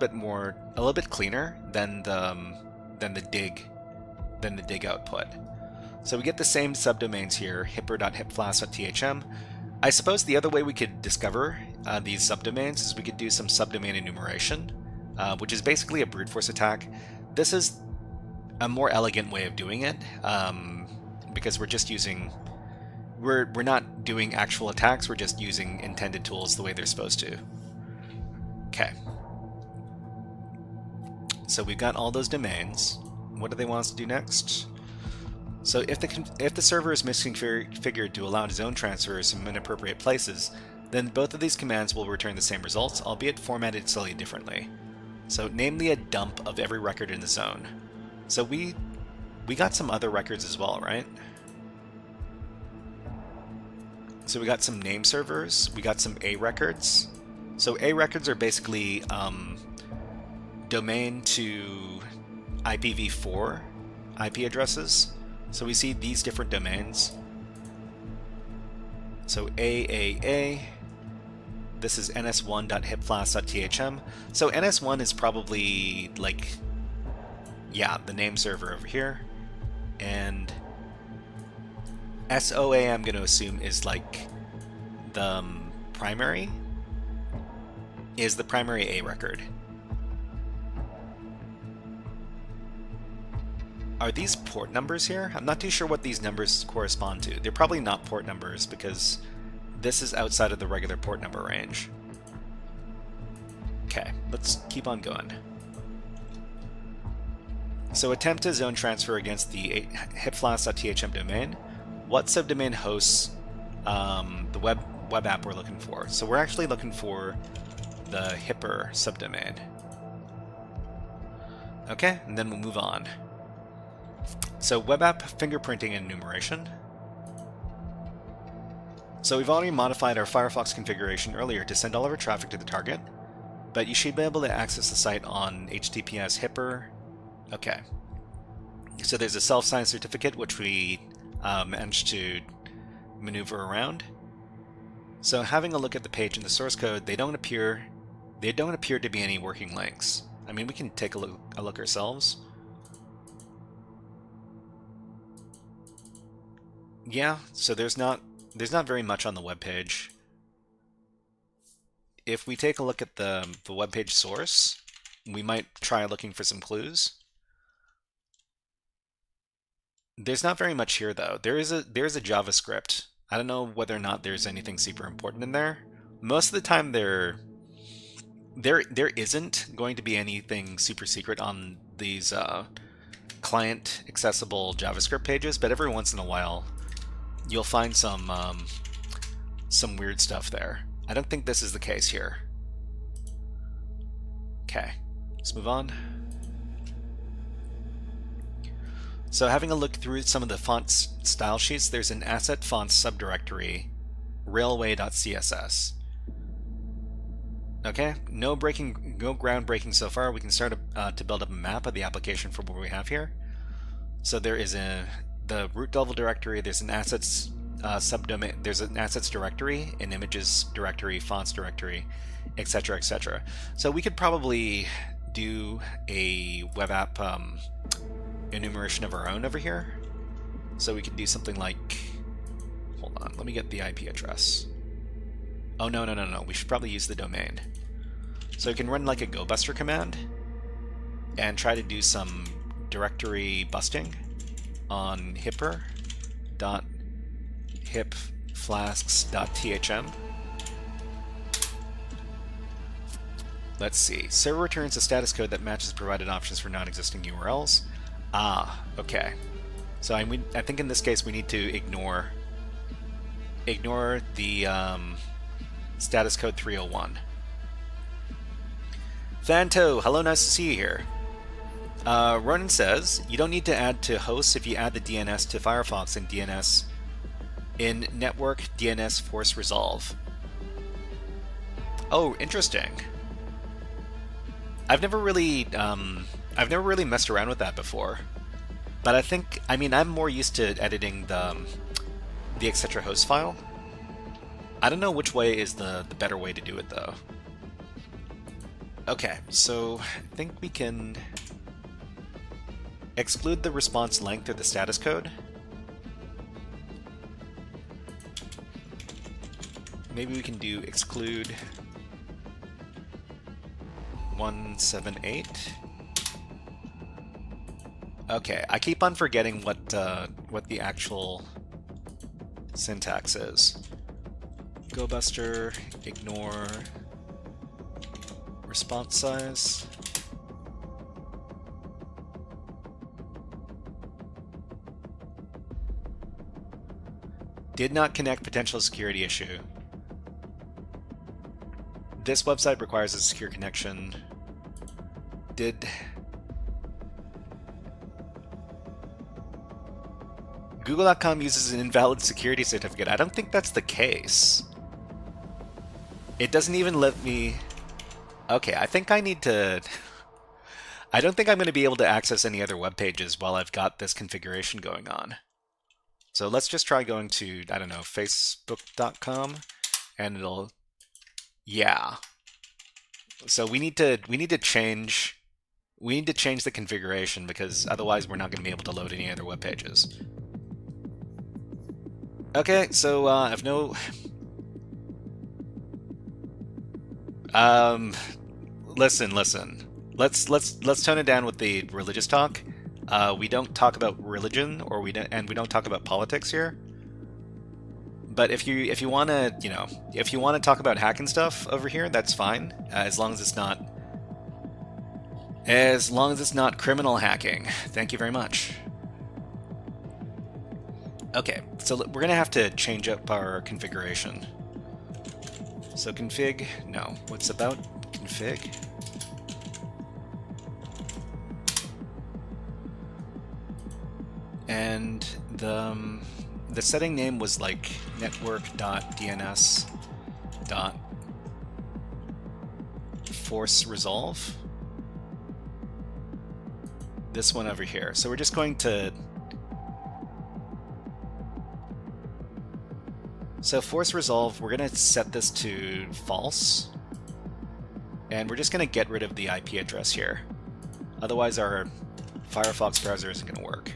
[SPEAKER 3] bit cleaner than the dig output. So we get the same subdomains here, hipper.hipflask.thm. I suppose the other way we could discover these subdomains is we could do some subdomain enumeration, which is basically a brute force attack. This is a more elegant way of doing it, because we're just using, we're not doing actual attacks, we're just using intended tools the way they're supposed to. Okay. So we've got all those domains. What do they want us to do next? So if the server is misconfigured to allow zone transfers from inappropriate places, then both of these commands will return the same results, albeit formatted slightly differently. So namely a dump of every record in the zone. So we got some other records as well, right? So we got some name servers, we got some A records. So A records are basically domain to IPv4 IP addresses. So we see these different domains. So AAA, this is ns1.hipflask.thm. So ns1 is probably like, yeah, the name server over here. And SOA, I'm going to assume, is like the primary A record. Are these port numbers here? I'm not too sure what these numbers correspond to. They're probably not port numbers because this is outside of the regular port number range. Okay, let's keep on going. So attempt to zone transfer against the hipflask.thm domain. What subdomain hosts the web app we're looking for? So we're actually looking for the hipper subdomain. Okay, and then we'll move on. So web app fingerprinting and enumeration. So we've already modified our Firefox configuration earlier to send all of our traffic to the target, but you should be able to access the site on HTTPS hipper. Okay. So there's a self-signed certificate which we managed to maneuver around. So having a look at the page in the source code, they don't appear to be any working links. I mean, we can take a look ourselves. Yeah, so there's not very much on the web page. If we take a look at the web page source, we might try looking for some clues. There's not very much here though. There's a JavaScript. I don't know whether or not there's anything super important in there. Most of the time there isn't going to be anything super secret on these client accessible JavaScript pages, but every once in a while you'll find some weird stuff there. I don't think this is the case here. Okay, let's move on. So having a look through some of the font style sheets, there's an asset fonts subdirectory, railway.css. Okay, no groundbreaking so far. We can start to build up a map of the application for what we have here. So there is the root level directory, there's an assets subdomain. There's an assets directory, an images directory, fonts directory, etc., etc. So we could probably do a web app enumeration of our own over here. So we could do something like, hold on, let me get the IP address. Oh, no, no, no, no, we should probably use the domain. So we can run like a GoBuster command and try to do some directory busting on hipper.hipflasks.thm. Let's see. Server returns a status code that matches provided options for non-existing URLs. Ah, okay. So I think in this case we need to ignore the status code 301. Fanto, hello, nice to see you here. Ronan says, you don't need to add to hosts if you add the DNS to Firefox and DNS in network DNS force resolve. Oh, interesting. I've never really messed around with that before. But I mean, I'm more used to editing the etc host file. I don't know which way is the better way to do it though. Okay, so I think we can exclude the response length or the status code. Maybe we can do exclude 178. Okay, I keep on forgetting what the actual syntax is. GoBuster, ignore response size. Did not connect, potential security issue. This website requires a secure connection. Google.com uses an invalid security certificate. I don't think that's the case. It doesn't even let me... Okay, I think I need to... I don't think I'm going to be able to access any other web pages while I've got this configuration going on. So let's just try going to, I don't know, facebook.com, and it'll... Yeah. So we need to change the configuration, because otherwise we're not going to be able to load any other web pages. Okay, so I've no... Listen. Let's tone it down with the religious talk. We don't talk about religion, we don't talk about politics here. But if you want to talk about hacking stuff over here, that's fine, as long as it's not criminal hacking. Thank you very much. Okay, so we're gonna have to change up our configuration. So config, no. What's about config? And the setting name was like network.dns.force resolve. This one over here. So we're just going to... So force resolve, we're going to set this to false. And we're just going to get rid of the IP address here. Otherwise our Firefox browser isn't going to work.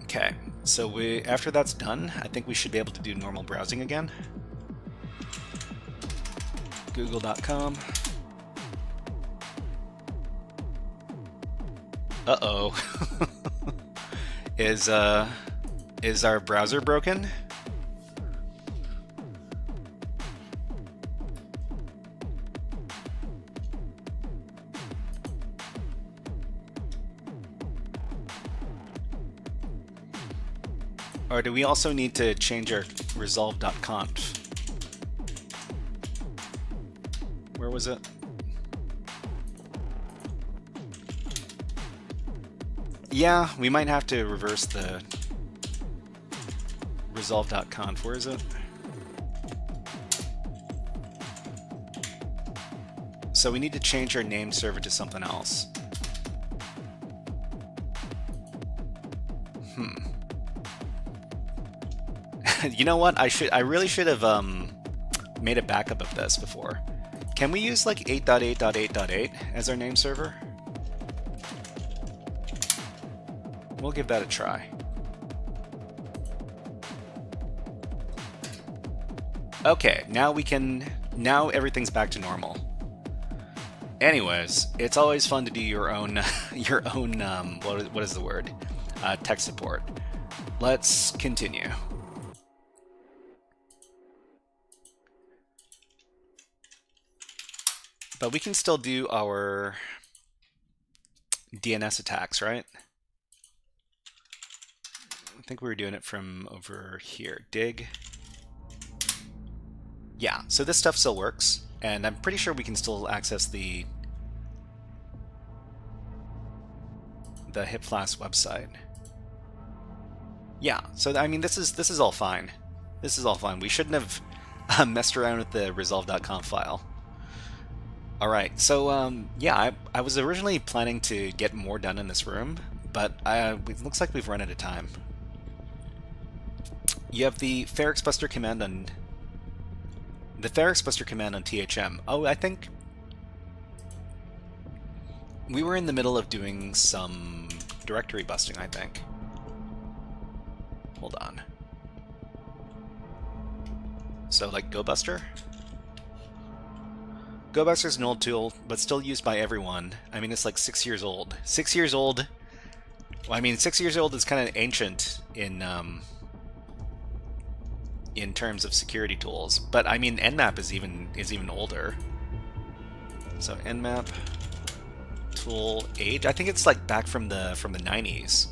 [SPEAKER 3] Okay, so after that's done, I think we should be able to do normal browsing again. Google.com. Uh-oh. Is our browser broken? Or do we also need to change our resolve.conf? Where was it? Yeah, we might have to reverse the resolve.conf. Where is it? So we need to change our name server to something else. You know what? I really should have made a backup of this before. Can we use like 8.8.8.8 as our name server? We'll give that a try. Okay, now everything's back to normal. Anyways, it's always fun to do your own what is the word? Tech support. Let's continue. But we can still do our DNS attacks, right? I think we were doing it from over here. Dig. Yeah, so this stuff still works, and I'm pretty sure we can still access the Flask website. Yeah, so I mean this is all fine. This is all fine. We shouldn't have messed around with the resolve.conf file. All right, so yeah, I was originally planning to get more done in this room, but it looks like we've run out of time. You have the Ferrixbuster command on THM. Oh, I think we were in the middle of doing some directory busting, I think. Hold on. So like GoBuster? GoBuster's an old tool, but still used by everyone. I mean, it's like 6 years old. 6 years old. Well, I mean, 6 years old is kind of ancient in terms of security tools, but I mean, Nmap is even older. So Nmap tool age, I think it's like back from the 90s.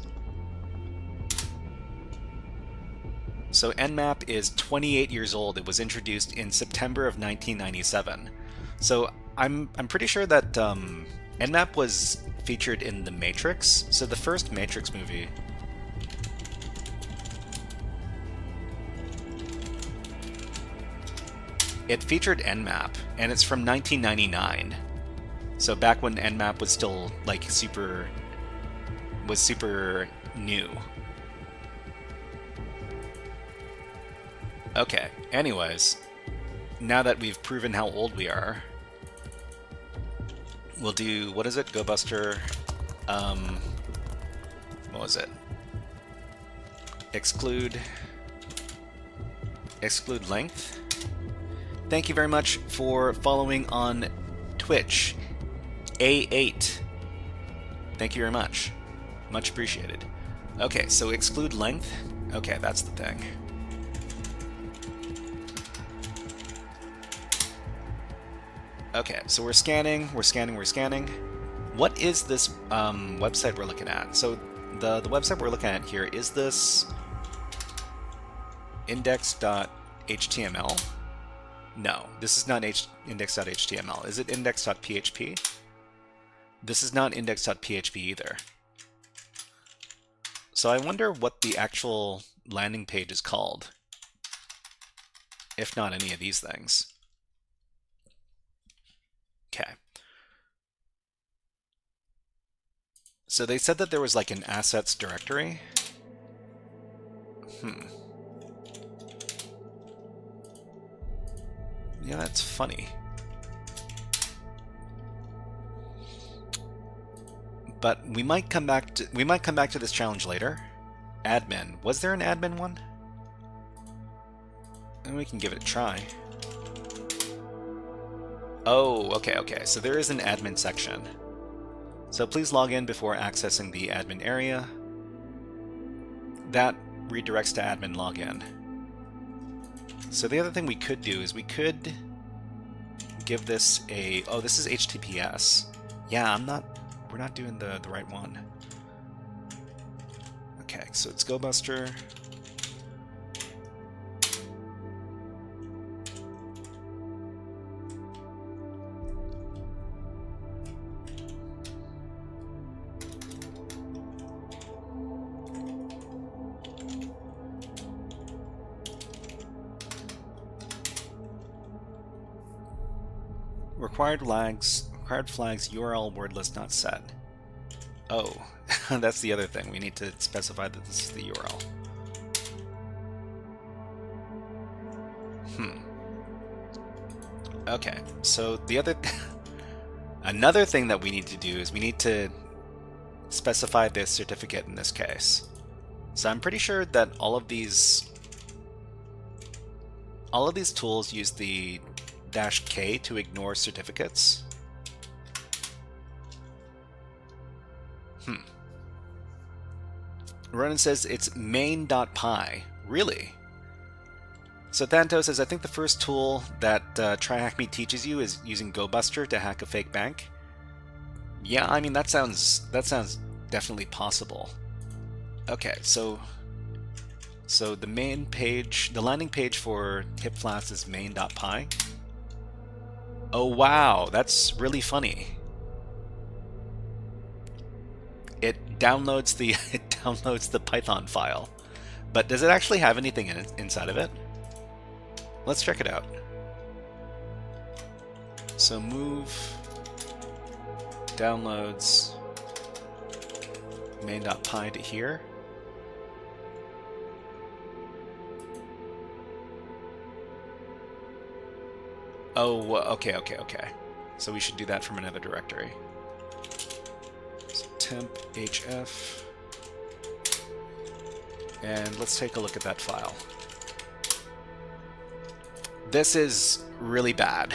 [SPEAKER 3] So Nmap is 28 years old. It was introduced in September of 1997. So I'm pretty sure that Nmap was featured in The Matrix. So the first Matrix movie. It featured Nmap, and it's from 1999. So back when Nmap was still like super new. Okay, anyways, now that we've proven how old we are, we'll do, what is it? GoBuster, what was it? Exclude length. Thank you very much for following on Twitch. A8. Thank you very much. Much appreciated. Okay, so exclude length. Okay, that's the thing. Okay, so we're scanning. What is this website we're looking at? So the website we're looking at here, is this index.html? No, this is not index.html. Is it index.php? This is not index.php either. So I wonder what the actual landing page is called, if not any of these things. Okay. So they said that there was like an assets directory. Yeah, that's funny. But we might come back to this challenge later. Admin. Was there an admin one? And we can give it a try. Oh, okay. So there is an admin section. So please log in before accessing the admin area. That redirects to admin login. So the other thing we could do is we could give this a... Oh, this is HTTPS. Yeah, we're not doing the right one. Okay, so it's GoBuster. Required flags URL word list not set. Oh, that's the other thing. We need to specify that this is the URL. Okay, so the other another thing that we need to do is we need to specify this certificate in this case. So I'm pretty sure that all of these tools use the -K to ignore certificates. Ronan says it's main.py. Really? So Thanto says, I think the first tool that TryHackMe teaches you is using GoBuster to hack a fake bank. Yeah, I mean, that sounds definitely possible. Okay, so the main page, the landing page for HipFlask is main.py. Oh wow, that's really funny. It downloads the Python file, but does it actually have anything inside of it? Let's check it out. So move downloads main.py to here. Oh, okay. So we should do that from another directory. So temp hf, and let's take a look at that file. This is really bad.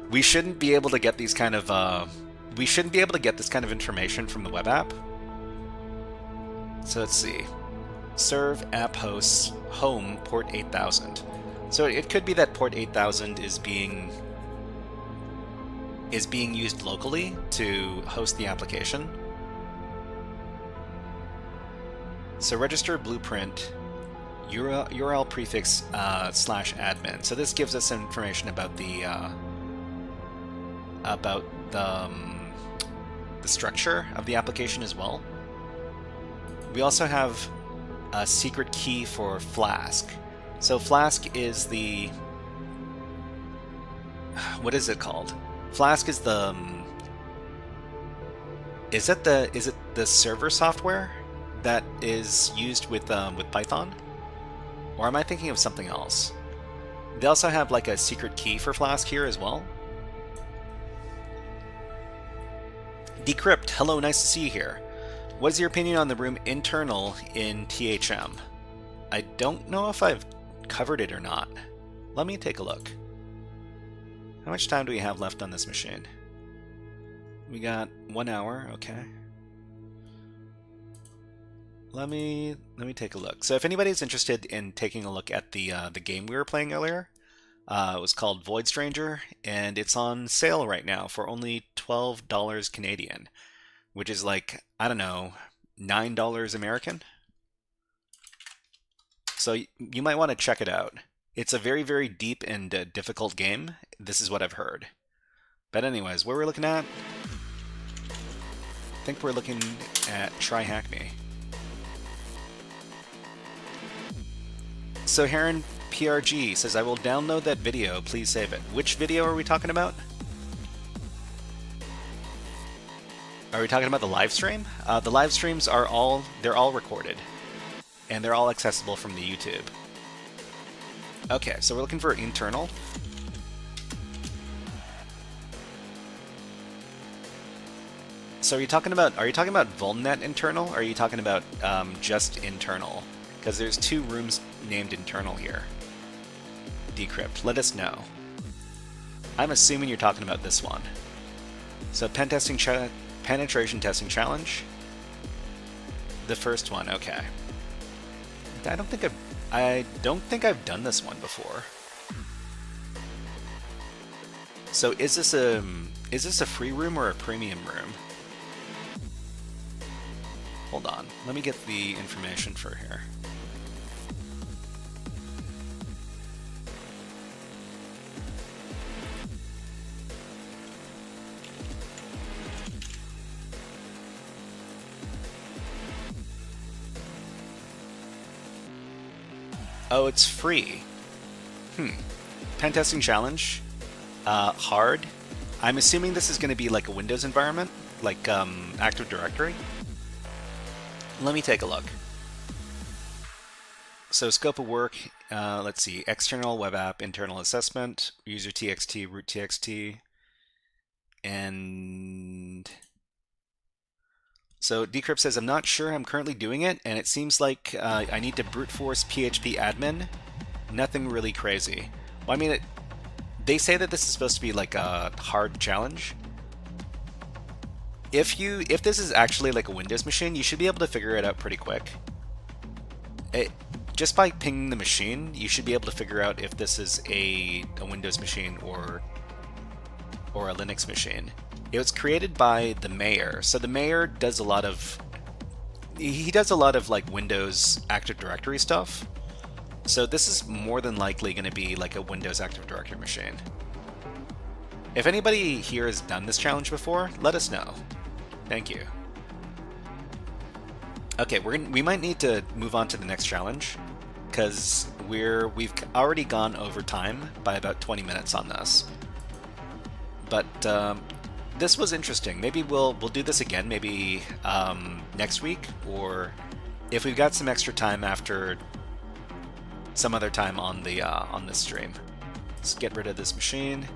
[SPEAKER 3] We shouldn't be able to get these kind of this kind of information from the web app. So let's see. Serve app hosts home port 8000. So it could be that port 8000 is being used locally to host the application. So register blueprint URL prefix /admin. So this gives us information about the structure of the application as well. We also have a secret key for Flask. So Flask is the, what is it called? Flask is the, is it the server software that is used with Python? Or am I thinking of something else? They also have like a secret key for Flask here as well. Decrypt, hello, nice to see you here. What is your opinion on the room internal in THM? I don't know if I've covered it or not. Let me take a look. How much time do we have left on this machine? We got 1 hour, okay. Let me take a look. So if anybody's interested in taking a look at the game we were playing earlier, it was called Void Stranger, and it's on sale right now for only $12 Canadian, which is like, I don't know, $9 American. So you might want to check it out. It's a very, very deep and difficult game. This is what I've heard. But anyways, what we're looking at, I think we're looking at TryHackMe. So Heron PRG says, I will download that video, please save it. Which video are we talking about? Are we talking about the live stream? The live streams are all recorded, and they're all accessible from the YouTube. Okay, so we're looking for internal. So are you talking about Vulnyx internal, or are you talking about just internal? Because there's 2 rooms named internal here. Decrypt, let us know. I'm assuming you're talking about this one. So penetration testing challenge. The first one, okay. I don't think I've done this one before. So is this a free room or a premium room? Hold on, let me get the information for here. Oh, it's free. Pen testing challenge. Hard. I'm assuming this is going to be like a Windows environment, like Active Directory. Let me take a look. So scope of work, let's see, external web app, internal assessment, user txt, root txt, and so Decrypt says, I'm not sure I'm currently doing it, and it seems like I need to brute force PHP admin. Nothing really crazy. Well, I mean, they say that this is supposed to be like a hard challenge. If this is actually like a Windows machine, you should be able to figure it out pretty quick. Just by pinging the machine, you should be able to figure out if this is a Windows machine or a Linux machine. It was created by the mayor. So the mayor does a lot of like Windows Active Directory stuff. So this is more than likely going to be like a Windows Active Directory machine. If anybody here has done this challenge before, let us know. Thank you. Okay, we might need to move on to the next challenge because we've already gone over time by about 20 minutes on this. But this was interesting. Maybe we'll do this again, maybe next week, or if we've got some extra time after some other time on this stream. Let's get rid of this machine.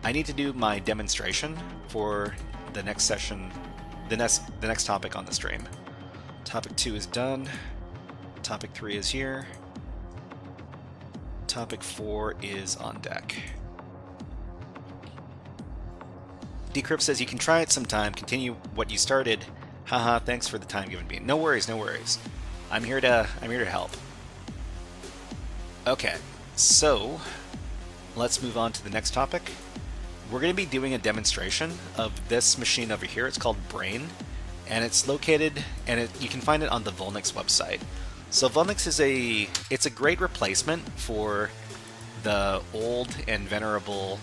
[SPEAKER 3] I need to do my demonstration for the next session, the next topic on the stream. Topic 2 is done. Topic 3 is here. Topic 4 is on deck. Decrypt says you can try it sometime. Continue what you started. Haha, thanks for the time given me. No worries, no worries. I'm here to help. Okay, so let's move on to the next topic. We're going to be doing a demonstration of this machine over here. It's called Brain, and it's located, and you can find it on the Vulnyx website. So Vulnyx is a great replacement for the old and venerable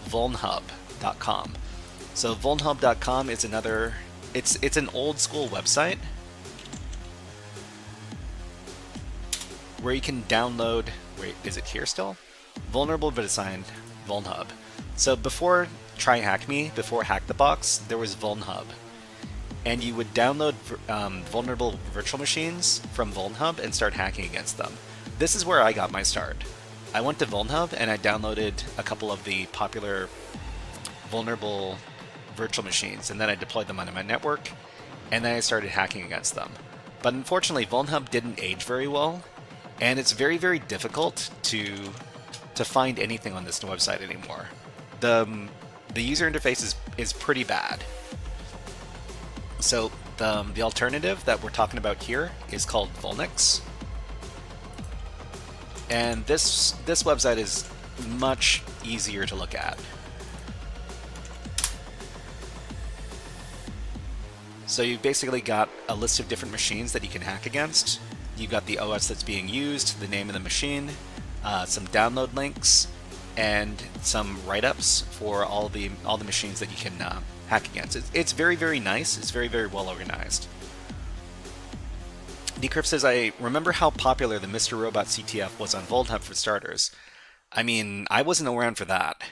[SPEAKER 3] vulnhub.com. So vulnhub.com is it's an old school website where you can download, wait, is it here still? Vulnerable but assigned Vulnhub. So before TryHackMe, before Hack the Box, there was Vulnhub. And you would download vulnerable virtual machines from Vulnhub and start hacking against them. This is where I got my start. I went to Vulnhub and I downloaded a couple of the popular vulnerable virtual machines, and then I deployed them onto my network, and then I started hacking against them. But unfortunately, Vulnhub didn't age very well, and it's very, very difficult to find anything on this website anymore. The user interface is pretty bad. So the alternative that we're talking about here is called Vulnyx, and this website is much easier to look at. So you've basically got a list of different machines that you can hack against. You've got the OS that's being used, the name of the machine, some download links, and some write-ups for all the machines that you can hack against. It's very, very nice. It's very, very well organized. Decrypt says, I remember how popular the Mr. Robot CTF was on Vulnhub for starters. I mean, I wasn't around for that.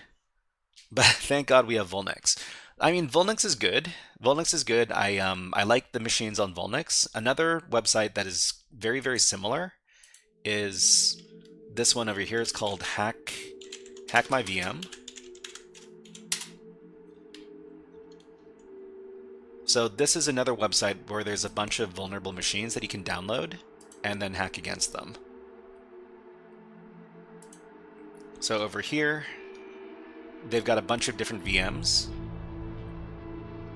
[SPEAKER 3] But thank God we have Vulnyx. I mean, Vulnyx is good. Vulnyx is good. I like the machines on Vulnyx. Another website that is very, very similar is this one over here. It's called HackMyVM. So this is another website where there's a bunch of vulnerable machines that you can download and then hack against them. So over here, they've got a bunch of different VMs.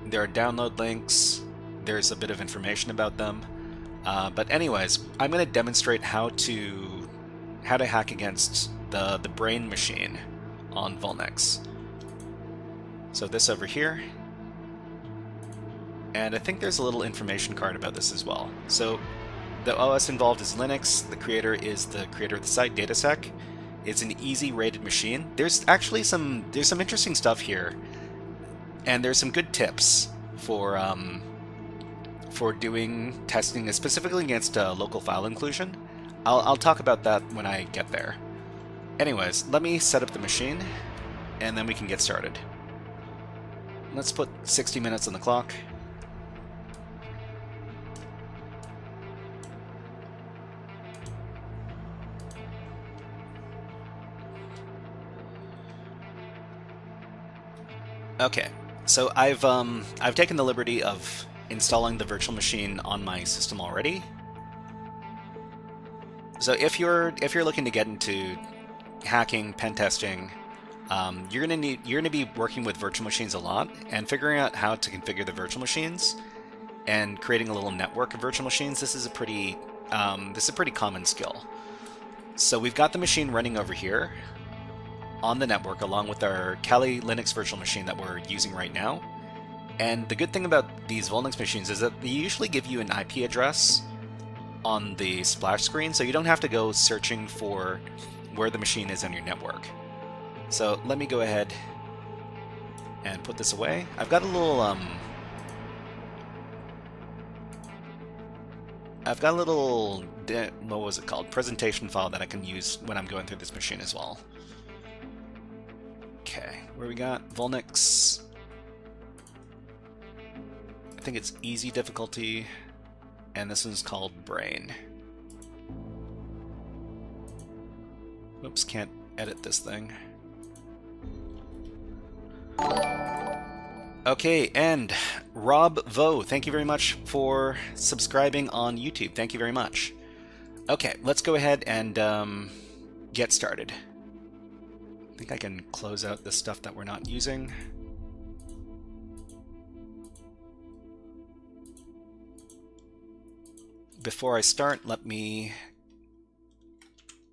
[SPEAKER 3] There are download links. There's a bit of information about them. But anyways, I'm going to demonstrate how to hack against the Brain machine on Vulnyx. So this over here. And I think there's a little information card about this as well. So the OS involved is Linux. The creator is the creator of the site, DataSec. It's an easy rated machine. There's actually some interesting stuff here, and there's some good tips for doing testing, specifically against local file inclusion. I'll talk about that when I get there. Anyways, let me set up the machine, and then we can get started. Let's put 60 minutes on the clock. Okay, so I've taken the liberty of installing the virtual machine on my system already. So if you're looking to get into hacking, pen testing, you're gonna be working with virtual machines a lot, and figuring out how to configure the virtual machines and creating a little network of virtual machines. This is a pretty common skill. So we've got the machine running over here on the network along with our Kali Linux virtual machine that we're using right now. And the good thing about these Vulnyx machines is that they usually give you an IP address on the splash screen, so you don't have to go searching for where the machine is on your network. So let me go ahead and put this away. I've got a little what was it called? Presentation file that I can use when I'm going through this machine as well. Okay, where we got Vulnyx. I think it's easy difficulty, and this one's called Brain. Oops, can't edit this thing. Okay, and Rob Vo, thank you very much for subscribing on YouTube. Thank you very much. Okay, let's go ahead and get started. I think I can close out the stuff that we're not using. Before I start, let me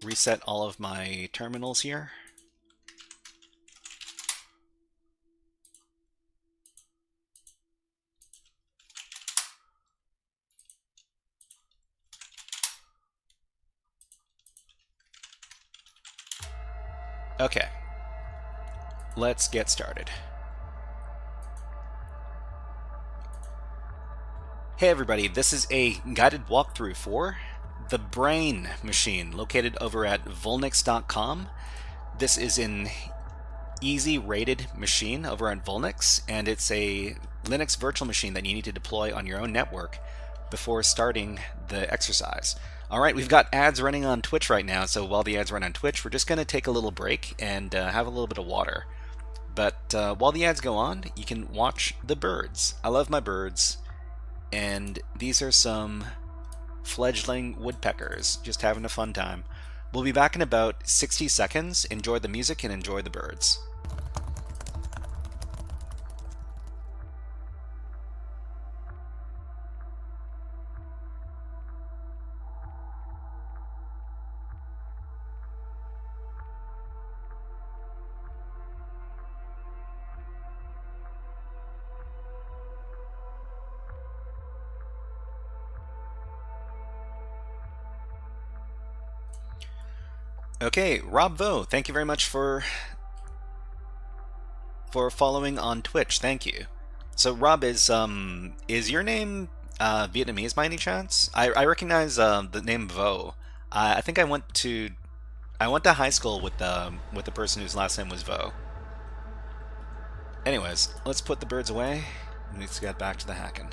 [SPEAKER 3] reset all of my terminals here. Okay, let's get started. Hey everybody, this is a guided walkthrough for the Brain machine located over at vulnyx.com. This is an easy rated machine over at Vulnyx, and it's a Linux virtual machine that you need to deploy on your own network before starting the exercise. Alright, we've got ads running on Twitch right now, so while the ads run on Twitch, we're just going to take a little break and have a little bit of water. But while the ads go on, you can watch the birds. I love my birds, and these are some fledgling woodpeckers, just having a fun time. We'll be back in about 60 seconds. Enjoy the music and enjoy the birds. Okay, Rob Vo, thank you very much for following on Twitch. Thank you. So Rob, is your name Vietnamese by any chance? I recognize the name Vo. I think I went to high school with the person whose last name was Vo. Anyways, let's put the birds away. Let's get back to the hacking.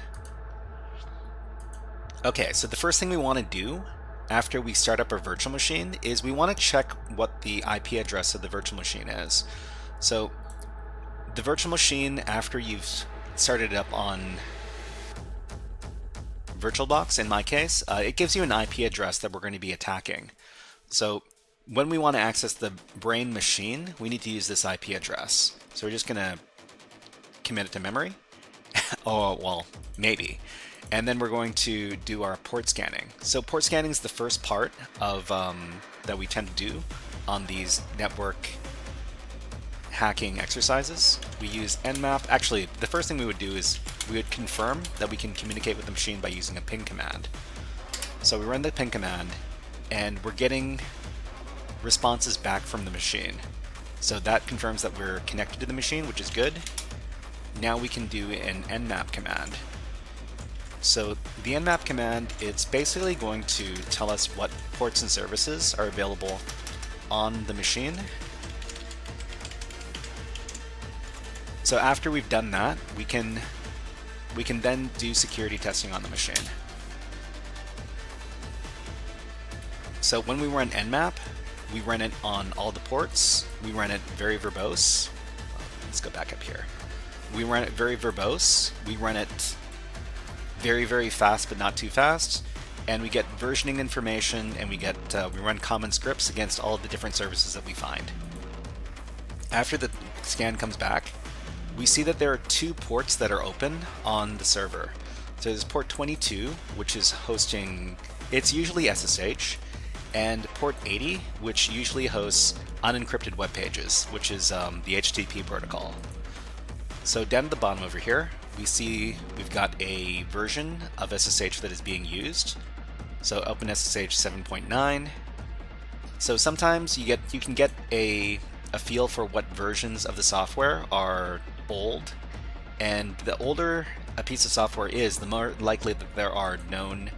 [SPEAKER 3] Okay, so the first thing we want to do after we start up our virtual machine is we want to check what the IP address of the virtual machine is. So the virtual machine, after you've started it up on VirtualBox, in my case, it gives you an IP address that we're going to be attacking. So when we want to access the Brain machine, we need to use this IP address. So we're just going to commit it to memory. Oh, well, maybe. And then we're going to do our port scanning. So port scanning is the first part of that we tend to do on these network hacking exercises. We use nmap. Actually, the first thing we would do is we would confirm that we can communicate with the machine by using a ping command. So we run the ping command, and we're getting responses back from the machine. So that confirms that we're connected to the machine, which is good. Now we can do an nmap command. So the nmap command, it's basically going to tell us what ports and services are available on the machine. So after we've done that, we can then do security testing on the machine. So when we run nmap, we run it on all the ports. We run it very verbose. Let's go back up here. We run it very verbose. We run it very, very fast, but not too fast. And we get versioning information, and we run common scripts against all of the different services that we find. After the scan comes back, we see that there are 2 ports that are open on the server. So there's port 22, which is hosting, it's usually SSH, and port 80, which usually hosts unencrypted web pages, which is the HTTP protocol. So down at the bottom over here, we see we've got a version of SSH that is being used. So OpenSSH 7.9. So sometimes you can get a feel for what versions of the software are old, and the older a piece of software is, the more likely that there are known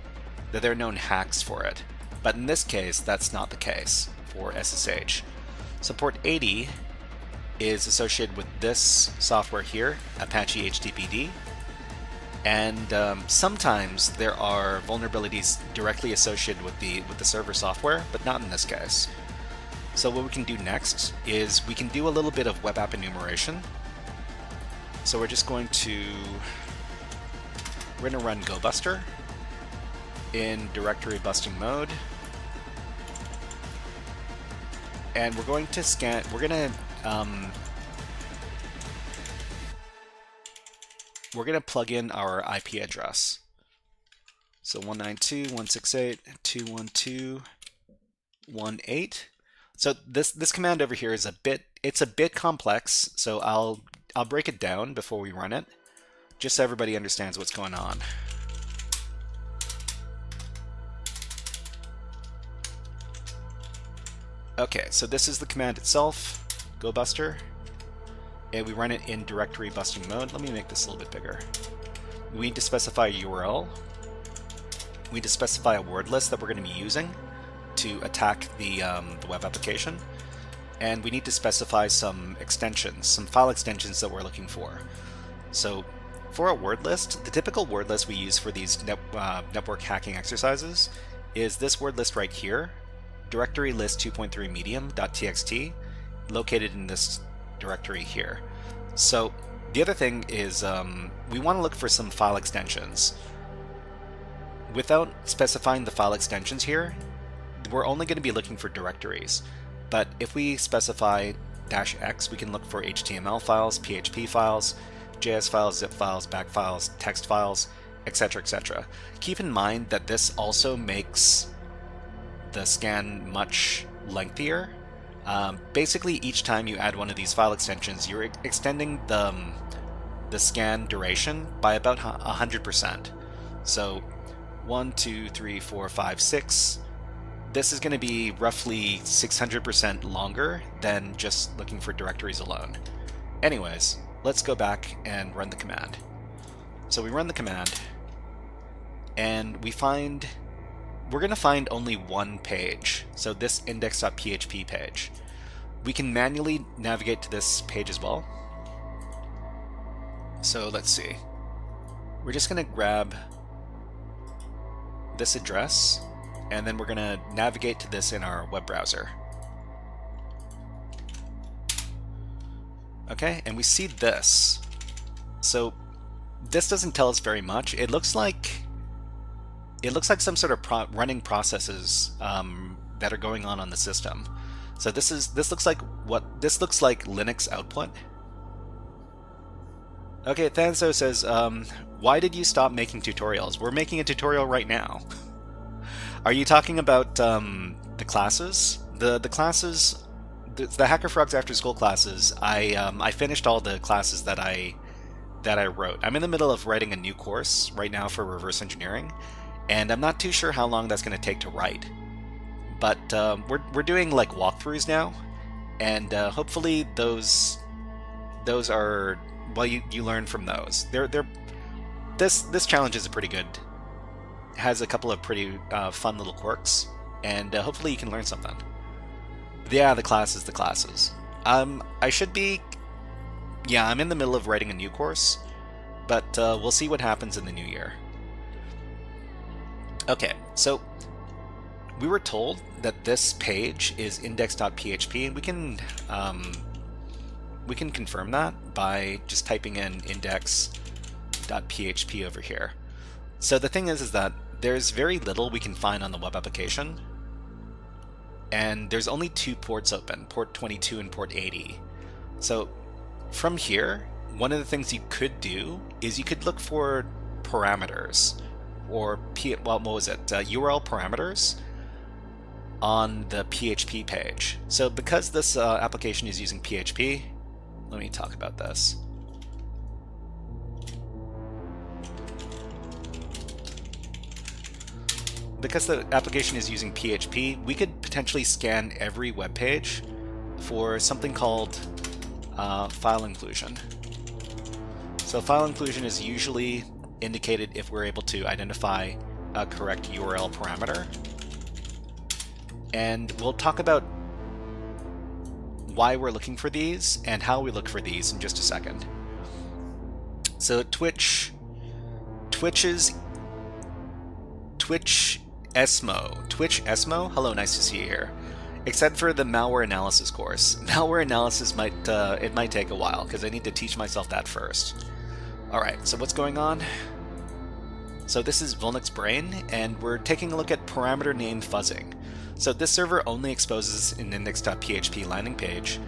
[SPEAKER 3] hacks for it. But in this case, that's not the case for SSH. So port 80 is associated with this software here, Apache HTTPD, and sometimes there are vulnerabilities directly associated with the server software, but not in this case. So what we can do next is we can do a little bit of web app enumeration. So we're going to run GoBuster in directory busting mode, and we're going to scan. We're gonna plug in our IP address. So 192.168.212.18. So this command over here is a bit complex. So I'll break it down before we run it, just so everybody understands what's going on. Okay, so this is the command itself, GoBuster, and we run it in directory busting mode. Let me make this a little bit bigger. We need to specify a URL. We need to specify a word list that we're going to be using to attack the web application, and we need to specify some extensions, some file extensions that we're looking for. So for a word list, the typical word list we use for these network hacking exercises is this word list right here, directory list 2.3 medium.txt, located in this directory here. So the other thing is we want to look for some file extensions. Without specifying the file extensions here, we're only going to be looking for directories. But if we specify -x, we can look for HTML files, PHP files, JS files, zip files, back files, text files, etc., etc. Keep in mind that this also makes the scan much lengthier. Basically, each time you add one of these file extensions, you're extending the scan duration by about 100%. So 1, 2, 3, 4, 5, 6. This is going to be roughly 600% longer than just looking for directories alone. Anyways, let's go back and run the command. So we run the command, and we're going to find only one page. So this index.php page. We can manually navigate to this page as well. So let's see. We're just going to grab this address, and then we're going to navigate to this in our web browser. Okay, and we see this. So this doesn't tell us very much. It looks like some sort of running processes that are going on the system. So this looks like Linux output. Okay, Thanso says, why did you stop making tutorials? We're making a tutorial right now. Are you talking about the classes? The classes, the HackerFrogs After School classes. I finished all the classes that I wrote. I'm in the middle of writing a new course right now for reverse engineering, and I'm not too sure how long that's going to take to write. But we're doing like walkthroughs now, and hopefully those are, well, you learn from those. This challenge is pretty good. Has a couple of pretty fun little quirks, and hopefully you can learn something. Yeah, the classes. I should be. Yeah, I'm in the middle of writing a new course, but we'll see what happens in the new year. Okay, so we were told that this page is index.php, and we can we can confirm that by just typing in index.php over here. So the thing is that there's very little we can find on the web application, and there's only 2 ports open, port 22 and port 80. So from here, one of the things you could do is you could look for parameters, or URL parameters on the PHP page. So because this application is using PHP, let me talk about this. Because the application is using PHP, we could potentially scan every web page for something called file inclusion. So file inclusion is usually indicated if we're able to identify a correct URL parameter. And we'll talk about why we're looking for these and how we look for these in just a second. So Twitch Esmo, hello, nice to see you here. Except for the malware analysis course. Malware analysis might take a while because I need to teach myself that first. Alright, so what's going on? So this is Vulnyx Brain, and we're taking a look at parameter name fuzzing. So this server only exposes an index.php landing page,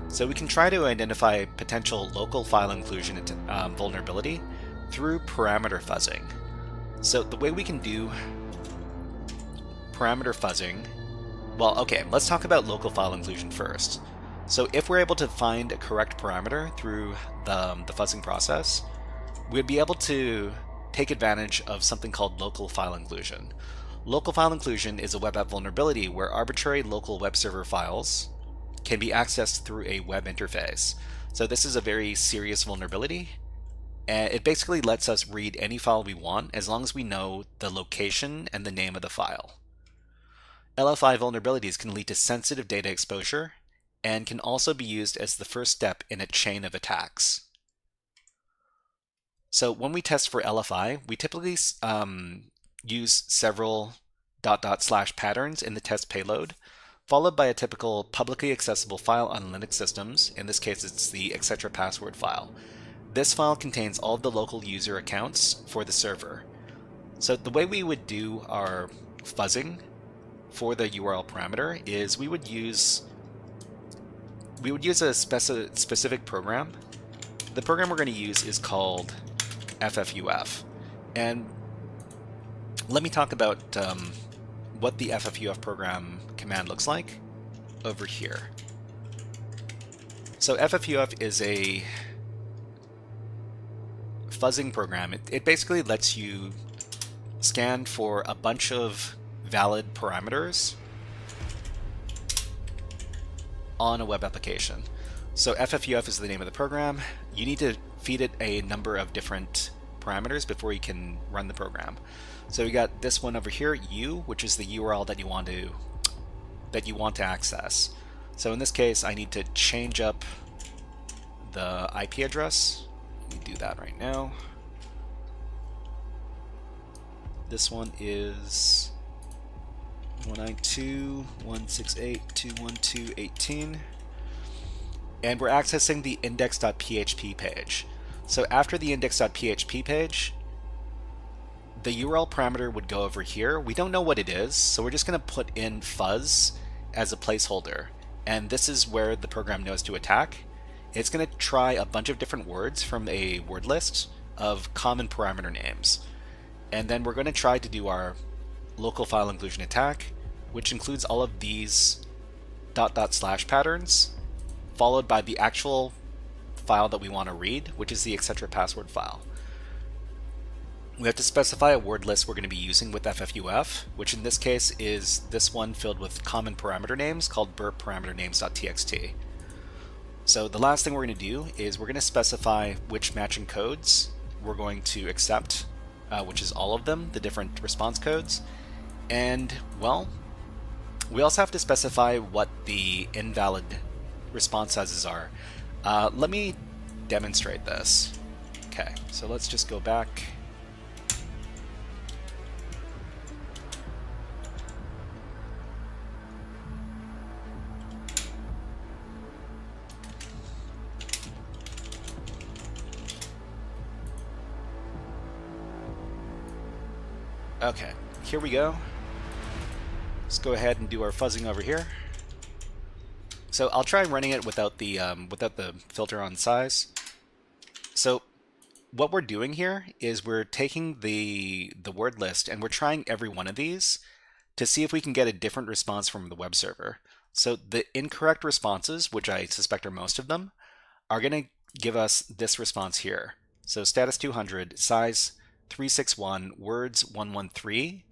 [SPEAKER 3] so we can try to identify potential local file inclusion vulnerability through parameter fuzzing. So the way we can do parameter fuzzing, well, okay, let's talk about local file inclusion first. So if we're able to find a correct parameter through the fuzzing process, we'd be able to take advantage of something called local file inclusion. Local file inclusion is a web app vulnerability where arbitrary local web server files can be accessed through a web interface. So this is a very serious vulnerability, and it basically lets us read any file we want as long as we know the location and the name of the file. LFI vulnerabilities can lead to sensitive data exposure and can also be used as the first step in a chain of attacks. So when we test for LFI, we typically use several ... patterns in the test payload, followed by a typical publicly accessible file on Linux systems. In this case, it's the etc password file. This file contains all of the local user accounts for the server. So the way we would do our fuzzing for the URL parameter is we would use a specific program. The program we're going to use is called FFUF, and let me talk about what the FFUF program command looks like over here. So FFUF is a fuzzing program. It basically lets you scan for a bunch of valid parameters on a web application. So FFUF is the name of the program. You need to feed it a number of different parameters before you can run the program. So we got this one over here, U, which is the URL that you want to access. So in this case, I need to change up the IP address. Let me do that right now. This one is 192.168.212.18, and we're accessing the index.php page. So after the index.php page, the URL parameter would go over here. We don't know what it is, so we're just going to put in fuzz as a placeholder, and this is where the program knows to attack. It's going to try a bunch of different words from a word list of common parameter names, and then we're going to try to do our local file inclusion attack, which includes all of these ... patterns, followed by the actual file that we want to read, which is the etc password file. We have to specify a word list we're going to be using with FFUF, which in this case is this one filled with common parameter names called burp parameter names.txt. So the last thing we're going to do is we're going to specify which matching codes we're going to accept, which is all of them, the different response codes. And, well, we also have to specify what the invalid response sizes are. Let me demonstrate this. Okay, so let's just go back. Okay, here we go. Let's go ahead and do our fuzzing over here. So I'll try running it without the filter on size. So what we're doing here is we're taking the word list and we're trying every one of these to see if we can get a different response from the web server. So the incorrect responses, which I suspect are most of them, are going to give us this response here. So status 200, size 361, words 113.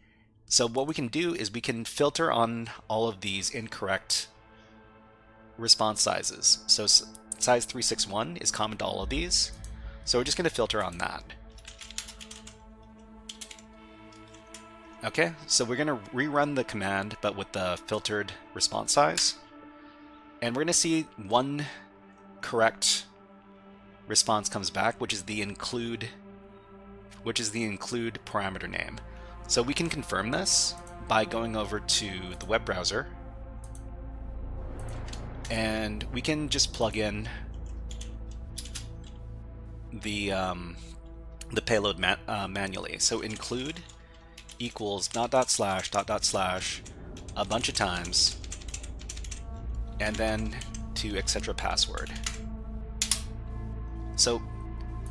[SPEAKER 3] So what we can do is we can filter on all of these incorrect response sizes. So size 361 is common to all of these. So we're just going to filter on that. Okay, so we're going to rerun the command, but with the filtered response size. And we're going to see one correct response comes back, which is the include parameter name. So we can confirm this by going over to the web browser, and we can just plug in the payload manually. So include equals .. a bunch of times, and then to etc. password. So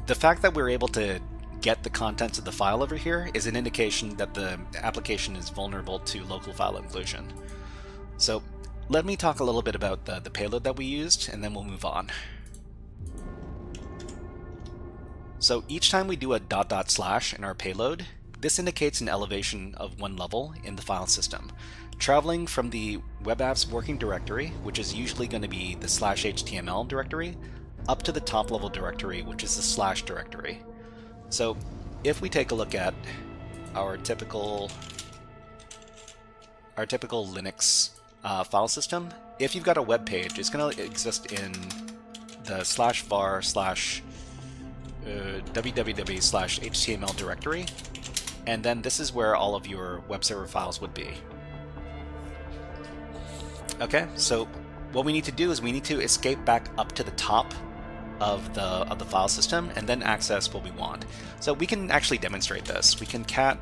[SPEAKER 3] the fact that we're able to get the contents of the file over here is an indication that the application is vulnerable to local file inclusion. So let me talk a little bit about the payload that we used, and then we'll move on. So each time we do a .. in our payload, this indicates an elevation of one level in the file system, traveling from the web app's working directory, which is usually going to be the /html directory, up to the top level directory, which is the / directory. So if we take a look at our typical Linux file system, if you've got a web page, it's going to exist in the /var/ www/html directory, and then this is where all of your web server files would be. Okay, so what we need to do is we need to escape back up to the top of the file system and then access what we want. So we can actually demonstrate this. We can cat ..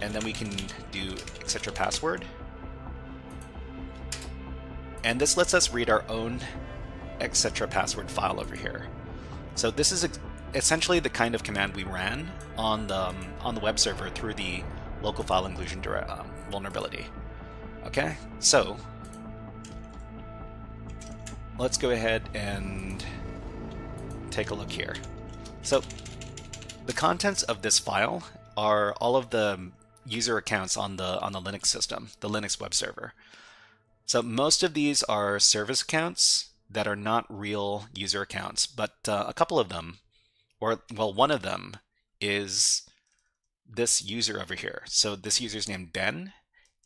[SPEAKER 3] and then we can do etc. password. And this lets us read our own etc. password file over here. So this is essentially the kind of command we ran on the web server through the local file inclusion vulnerability. Okay, so let's go ahead and take a look here. So the contents of this file are all of the user accounts on the Linux system, the Linux web server. So most of these are service accounts that are not real user accounts, but a couple of them, one of them is this user over here. So this user is named Ben,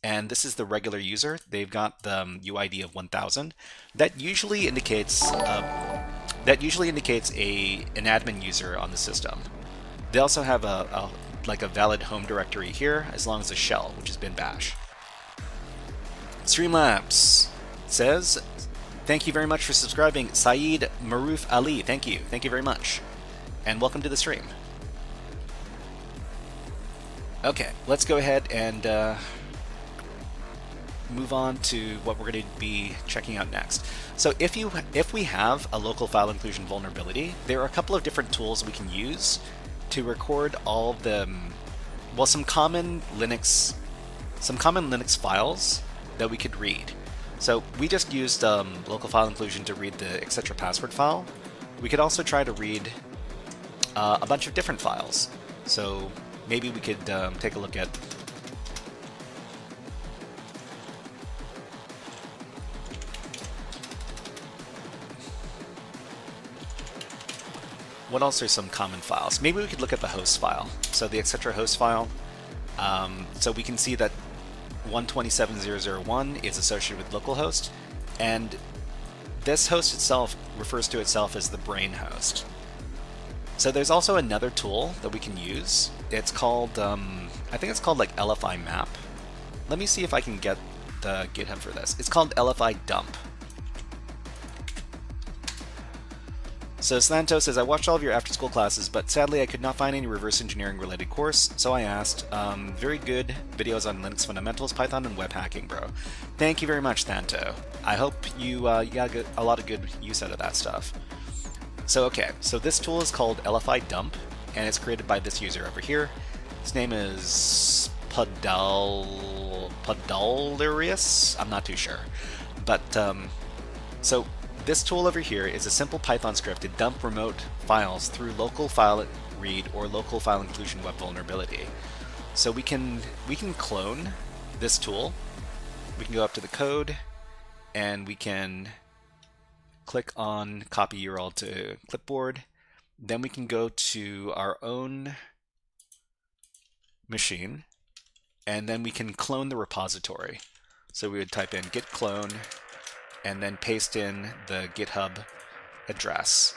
[SPEAKER 3] and this is the regular user. They've got the UID of 1000. That usually indicates an admin user on the system. They also have a valid home directory here, as long as the shell, which has been bash. Streamlabs says, thank you very much for subscribing. Saeed Maruf Ali, thank you very much. And welcome to the stream. Okay, let's go ahead and move on to what we're going to be checking out next. So if we have a local file inclusion vulnerability, there are a couple of different tools we can use to record all of the, some common Linux files that we could read. So we just used local file inclusion to read the etc. password file. We could also try to read a bunch of different files. So maybe we could take a look at what else are some common files. Maybe we could look at the host file. So the etc. host file. So we can see that 127.0.0.1 is associated with localhost, and this host itself refers to itself as the brain host. So there's also another tool that we can use. It's called, I think it's called like LFI map. Let me see if I can get the GitHub for this. It's called LFI dump. So Slanto says, I watched all of your after-school classes, but sadly I could not find any reverse engineering related course, so I asked. Very good videos on Linux fundamentals, Python, and web hacking, bro. Thank you very much, Slanto. I hope you got a lot of good use out of that stuff. So okay, so this tool is called LFI dump, and it's created by this user over here. His name is Podalarius? I'm not too sure. But, so this tool over here is a simple Python script to dump remote files through local file read or local file inclusion web vulnerability. So we can clone this tool. We can go up to the code and we can click on copy URL to clipboard. Then we can go to our own machine and then we can clone the repository. So we would type in git clone and then paste in the GitHub address.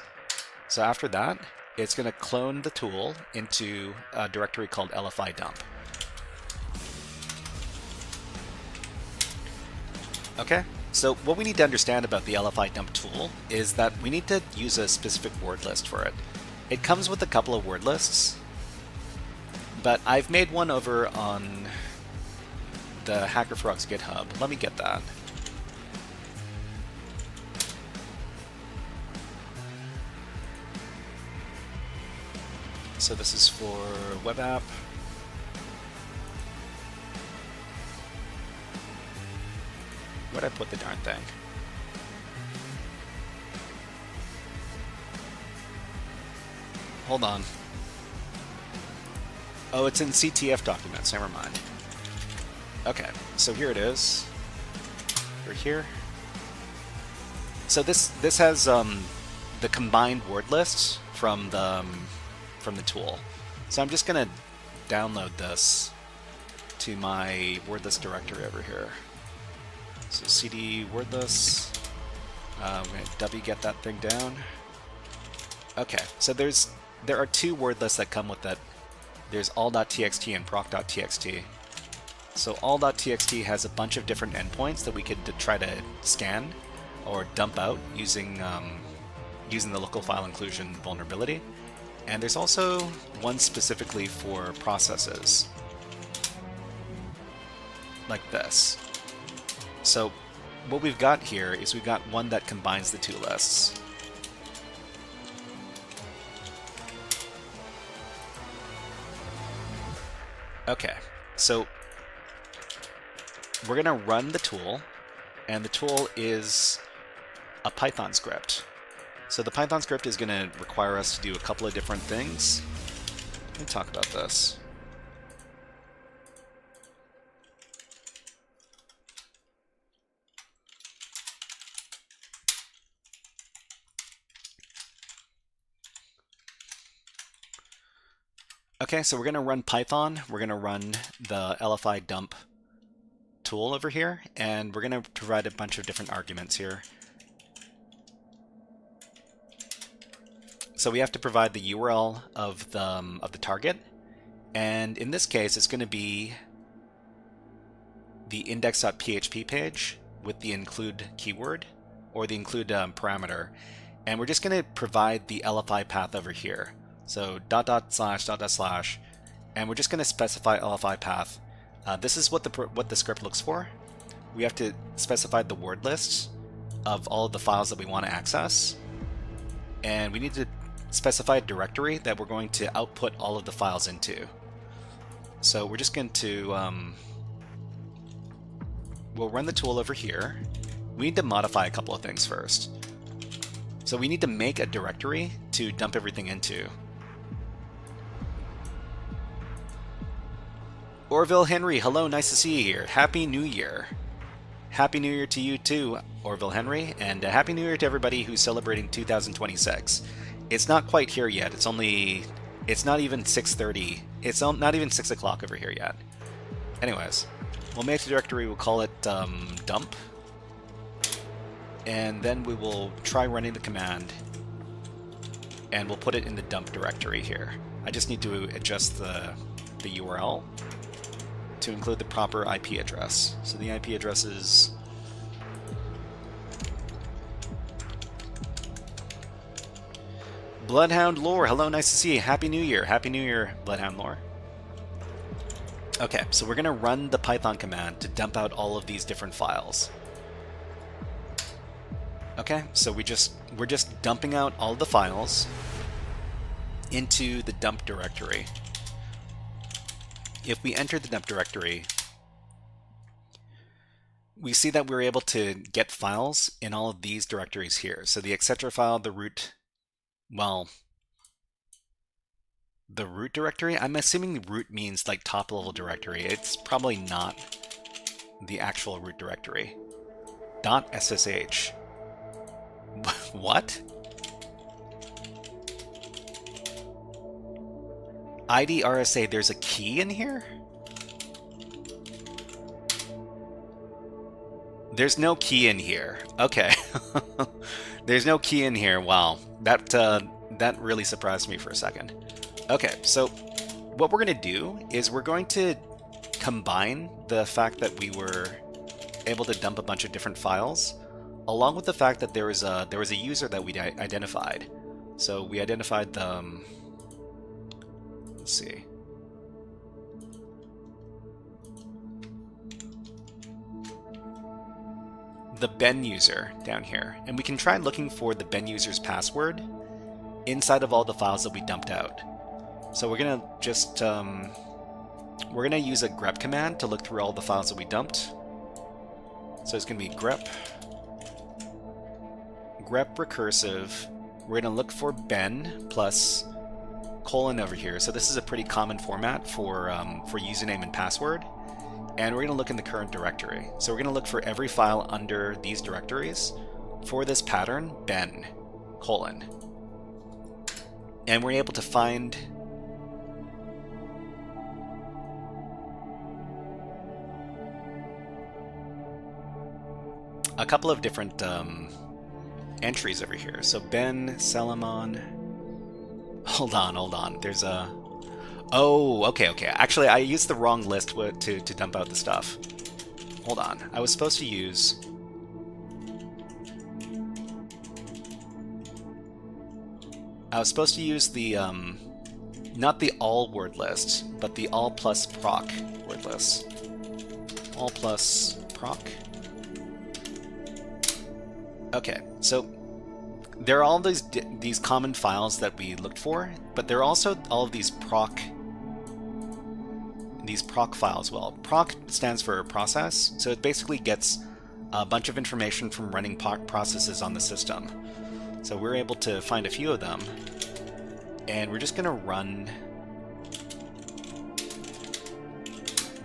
[SPEAKER 3] So after that, it's going to clone the tool into a directory called LFI dump. Okay, so what we need to understand about the LFI dump tool is that we need to use a specific word list for it. It comes with a couple of word lists, but I've made one over on the HackerFrogs GitHub. Let me get that. So this is for web app. Where'd I put the darn thing? Hold on. Oh, it's in CTF documents, never mind. Okay, so here it is. Over here. So this has the combined word lists from the tool. So I'm just gonna download this to my word list directory over here. So cd word list. I'm gonna wget that thing down. Okay, so there are two word lists that come with that. There's all.txt and proc.txt. So all.txt has a bunch of different endpoints that we could try to scan or dump out using the local file inclusion vulnerability. And there's also one specifically for processes, like this. So what we've got here is we've got one that combines the two lists. Okay, so we're gonna run the tool, and the tool is a Python script. So the Python script is going to require us to do a couple of different things. Let me talk about this. Okay, so we're going to run Python. We're going to run the LFI dump tool over here, and we're going to provide a bunch of different arguments here. So we have to provide the URL of the target, and in this case, it's going to be the index.php page with the include keyword or the include parameter, and we're just going to provide the LFI path over here. So // and we're just going to specify LFI path. This is what the script looks for. We have to specify the word lists of all of the files that we want to access, and we need to specify a directory that we're going to output all of the files into. So we're just going to we'll run the tool over here. We need to modify a couple of things first. So we need to make a directory to dump everything into. Orville Henry, hello, nice to see you here. Happy New Year. Happy New Year to you too, Orville Henry, and Happy New Year to everybody who's celebrating 2026. It's not quite here yet. It's not even 6:30. It's not even 6 o'clock over here yet. Anyways, we'll make the directory, we'll call it dump, and then we will try running the command, and we'll put it in the dump directory here. I just need to adjust the URL to include the proper IP address. So the IP address is Bloodhound Lore, hello, nice to see you. Happy New Year. Happy New Year, Bloodhound Lore. Okay, so we're going to run the Python command to dump out all of these different files. Okay, so we're just dumping out all the files into the dump directory. If we enter the dump directory, we see that we're able to get files in all of these directories here. So the etc file, the root, well, the root directory, I'm assuming the root means like top level directory. It's probably not the actual root directory. .ssh. What? ID RSA, there's a key in here? There's no key in here. Okay. There's no key in here. Wow. That really surprised me for a second. Okay, so what we're going to do is we're going to combine the fact that we were able to dump a bunch of different files along with the fact that there was a user that we identified. So we identified the let's see. The Ben user down here, and we can try looking for the Ben user's password inside of all the files that we dumped out. So we're gonna just we're gonna use a grep command to look through all the files that we dumped. So it's gonna be grep recursive. We're gonna look for Ben plus colon over here. So this is a pretty common format for username and password. And we're going to look in the current directory. So we're going to look for every file under these directories for this pattern, Ben, colon. And we're able to find a couple of different entries over here. So Ben, Salamon. Hold on. There's a... Oh, okay. Actually, I used the wrong list to dump out the stuff. Hold on. I was supposed to use... the, not the all word list, but the all plus proc word list. All plus proc. Okay, so there are all these common files that we looked for, but there are also all of these proc files. Well, proc stands for process, so it basically gets a bunch of information from running processes on the system. So we're able to find a few of them, and we're just going to run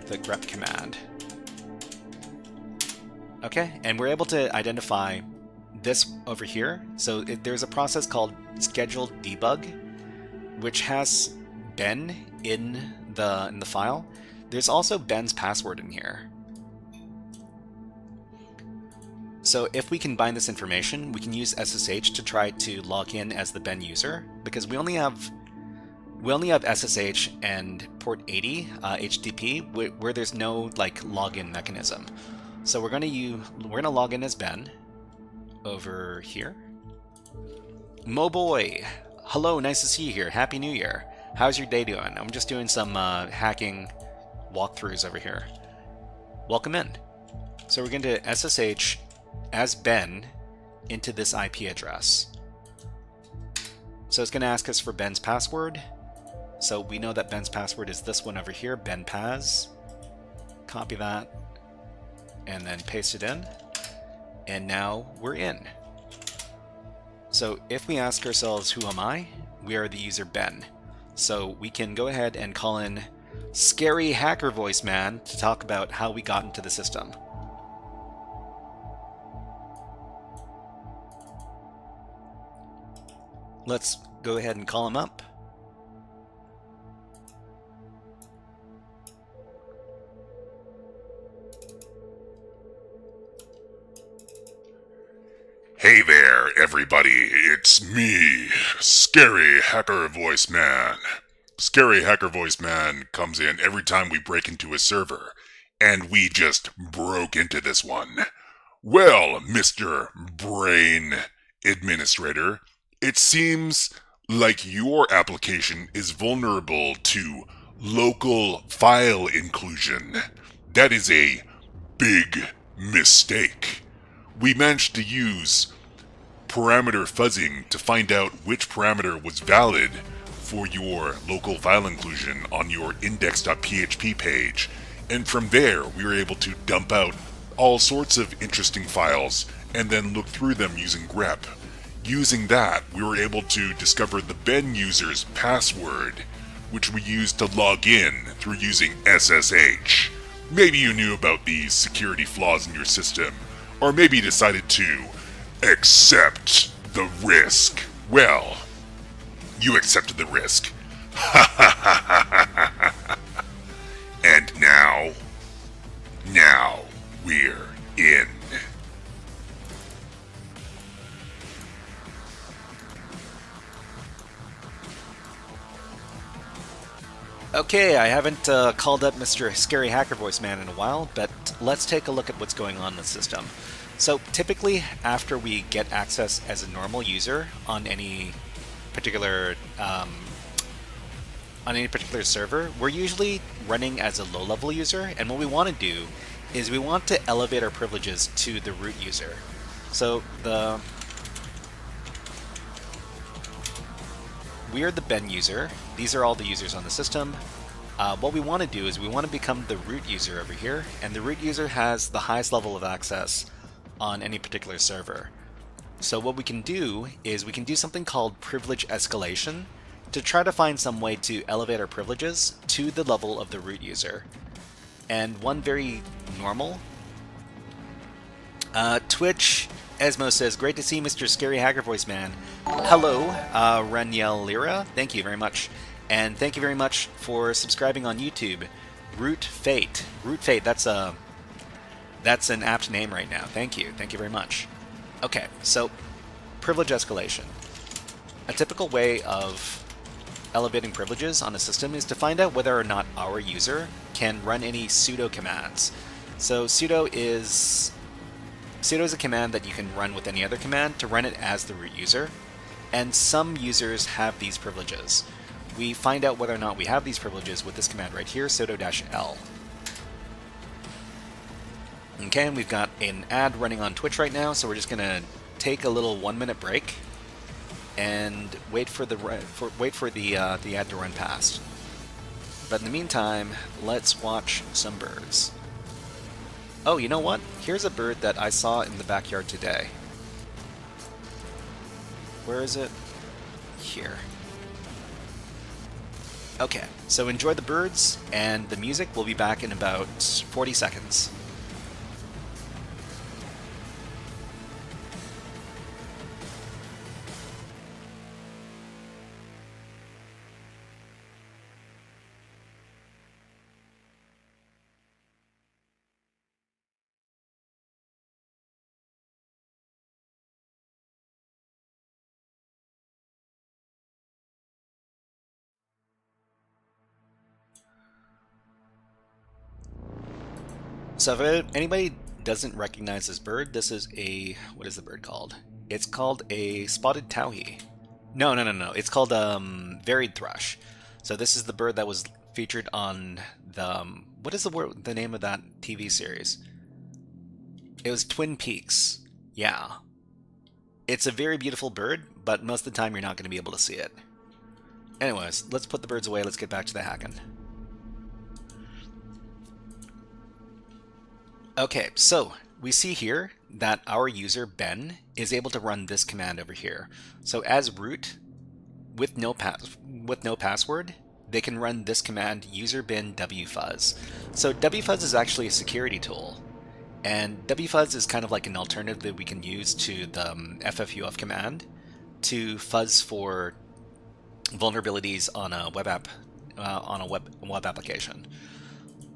[SPEAKER 3] the grep command. Okay, and we're able to identify this over here. So there's a process called scheduled debug, which has Ben in the file. There's also Ben's password in here. So if we combine this information, we can use SSH to try to log in as the Ben user, because we only have SSH and port 80 HTTP where there's no like login mechanism. So we're gonna log in as Ben over here. Moboy, hello, nice to see you here. Happy New Year. How's your day doing? I'm just doing some hacking walkthroughs over here. Welcome in. So we're going to SSH as Ben into this IP address. So it's going to ask us for Ben's password. So we know that Ben's password is this one over here, benpaz. Copy that and then paste it in. And now we're in. So if we ask ourselves, who am I? We are the user Ben. So we can go ahead and call in Scary Hacker Voice Man to talk about how we got into the system. Let's go ahead and call him up.
[SPEAKER 4] Hey there, everybody, it's me, Scary Hacker Voice Man. Scary Hacker Voice Man comes in every time we break into a server, and we just broke into this one. Well, Mr. Brain Administrator, it seems like your application is vulnerable to local file inclusion. That is a big mistake. We managed to use parameter fuzzing to find out which parameter was valid for your local file inclusion on your index.php page, and from there we were able to dump out all sorts of interesting files and then look through them using grep. Using that, we were able to discover the Ben user's password, which we used to log in through using SSH. Maybe you knew about these security flaws in your system, or maybe you decided to accept the risk. Well, you accepted the risk. And now we're in.
[SPEAKER 3] Okay, I haven't called up Mr. Scary Hacker Voice Man in a while, but let's take a look at what's going on in the system. So typically, after we get access as a normal user on any particular server, we're usually running as a low-level user, and what we want to do is we want to elevate our privileges to the root user. So we are the Ben user. These are all the users on the system. What we want to do is we want to become the root user over here, and the root user has the highest level of access on any particular server. So what we can do is we can do something called privilege escalation to try to find some way to elevate our privileges to the level of the root user. And one very normal Twitch Esmo says, great to see Mr. Scary Hacker Voice Man. Hello, Raniel Lira. Thank you very much. And thank you very much for subscribing on YouTube. Root Fate. Root Fate, that's an apt name right now. Thank you. Thank you very much. Okay, so privilege escalation. A typical way of elevating privileges on a system is to find out whether or not our user can run any sudo commands. So sudo is a command that you can run with any other command to run it as the root user, and some users have these privileges. We find out whether or not we have these privileges with this command right here, sudo-l. Okay, and we've got an ad running on Twitch right now, so we're just gonna take a little 1-minute break and wait for the ad to run past. But in the meantime, let's watch some birds. Oh, you know what? Here's a bird that I saw in the backyard today. Where is it? Here. Okay, so enjoy the birds and the music. We'll be back in about 40 seconds. So if anybody doesn't recognize this bird, this is what is the bird called? It's called a spotted towhee. No. It's called varied thrush. So this is the bird that was featured on the, what is the name of that TV series? It was Twin Peaks. Yeah. It's a very beautiful bird, but most of the time you're not going to be able to see it. Anyways, let's put the birds away. Let's get back to the hacking. Okay, so we see here that our user, Ben, is able to run this command over here. So as root, with no password, they can run this command, userbin wfuzz. So wfuzz is actually a security tool. And wfuzz is kind of like an alternative that we can use to the ffuf command to fuzz for vulnerabilities on a web app, on a web application.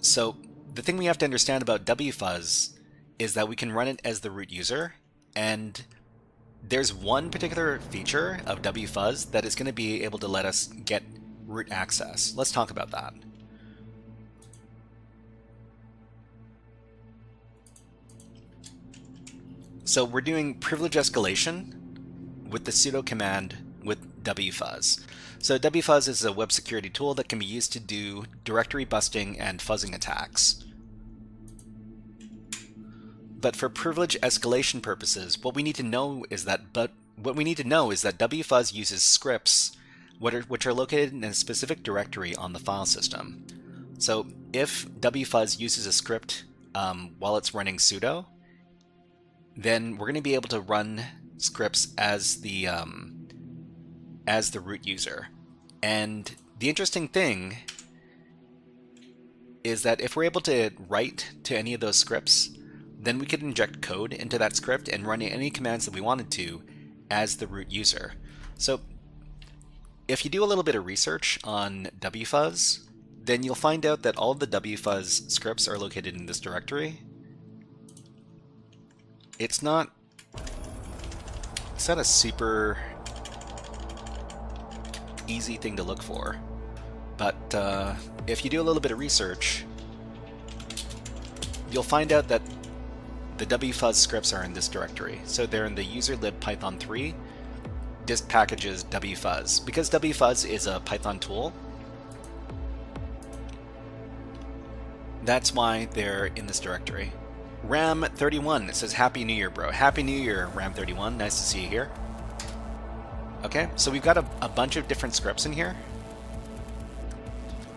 [SPEAKER 3] So the thing we have to understand about wfuzz is that we can run it as the root user, and there's one particular feature of wfuzz that is going to be able to let us get root access. Let's talk about that. So we're doing privilege escalation with the sudo command with wfuzz. So wfuzz is a web security tool that can be used to do directory busting and fuzzing attacks. But for privilege escalation purposes, what we need to know is that wfuzz uses scripts which are located in a specific directory on the file system. So if wfuzz uses a script while it's running sudo, then we're going to be able to run scripts as the root user. And the interesting thing is that if we're able to write to any of those scripts, then we could inject code into that script and run any commands that we wanted to as the root user. So if you do a little bit of research on wfuzz, then you'll find out that all of the wfuzz scripts are located in this directory. It's not a super easy thing to look for, but if you do a little bit of research, you'll find out that the wfuzz scripts are in this directory. So they're in the user lib python 3 dist packages wfuzz. Because wfuzz is a Python tool, that's why they're in this directory. Ram31 says, Happy New Year, bro. Happy New Year, Ram31. Nice to see you here. Okay, so we've got a bunch of different scripts in here.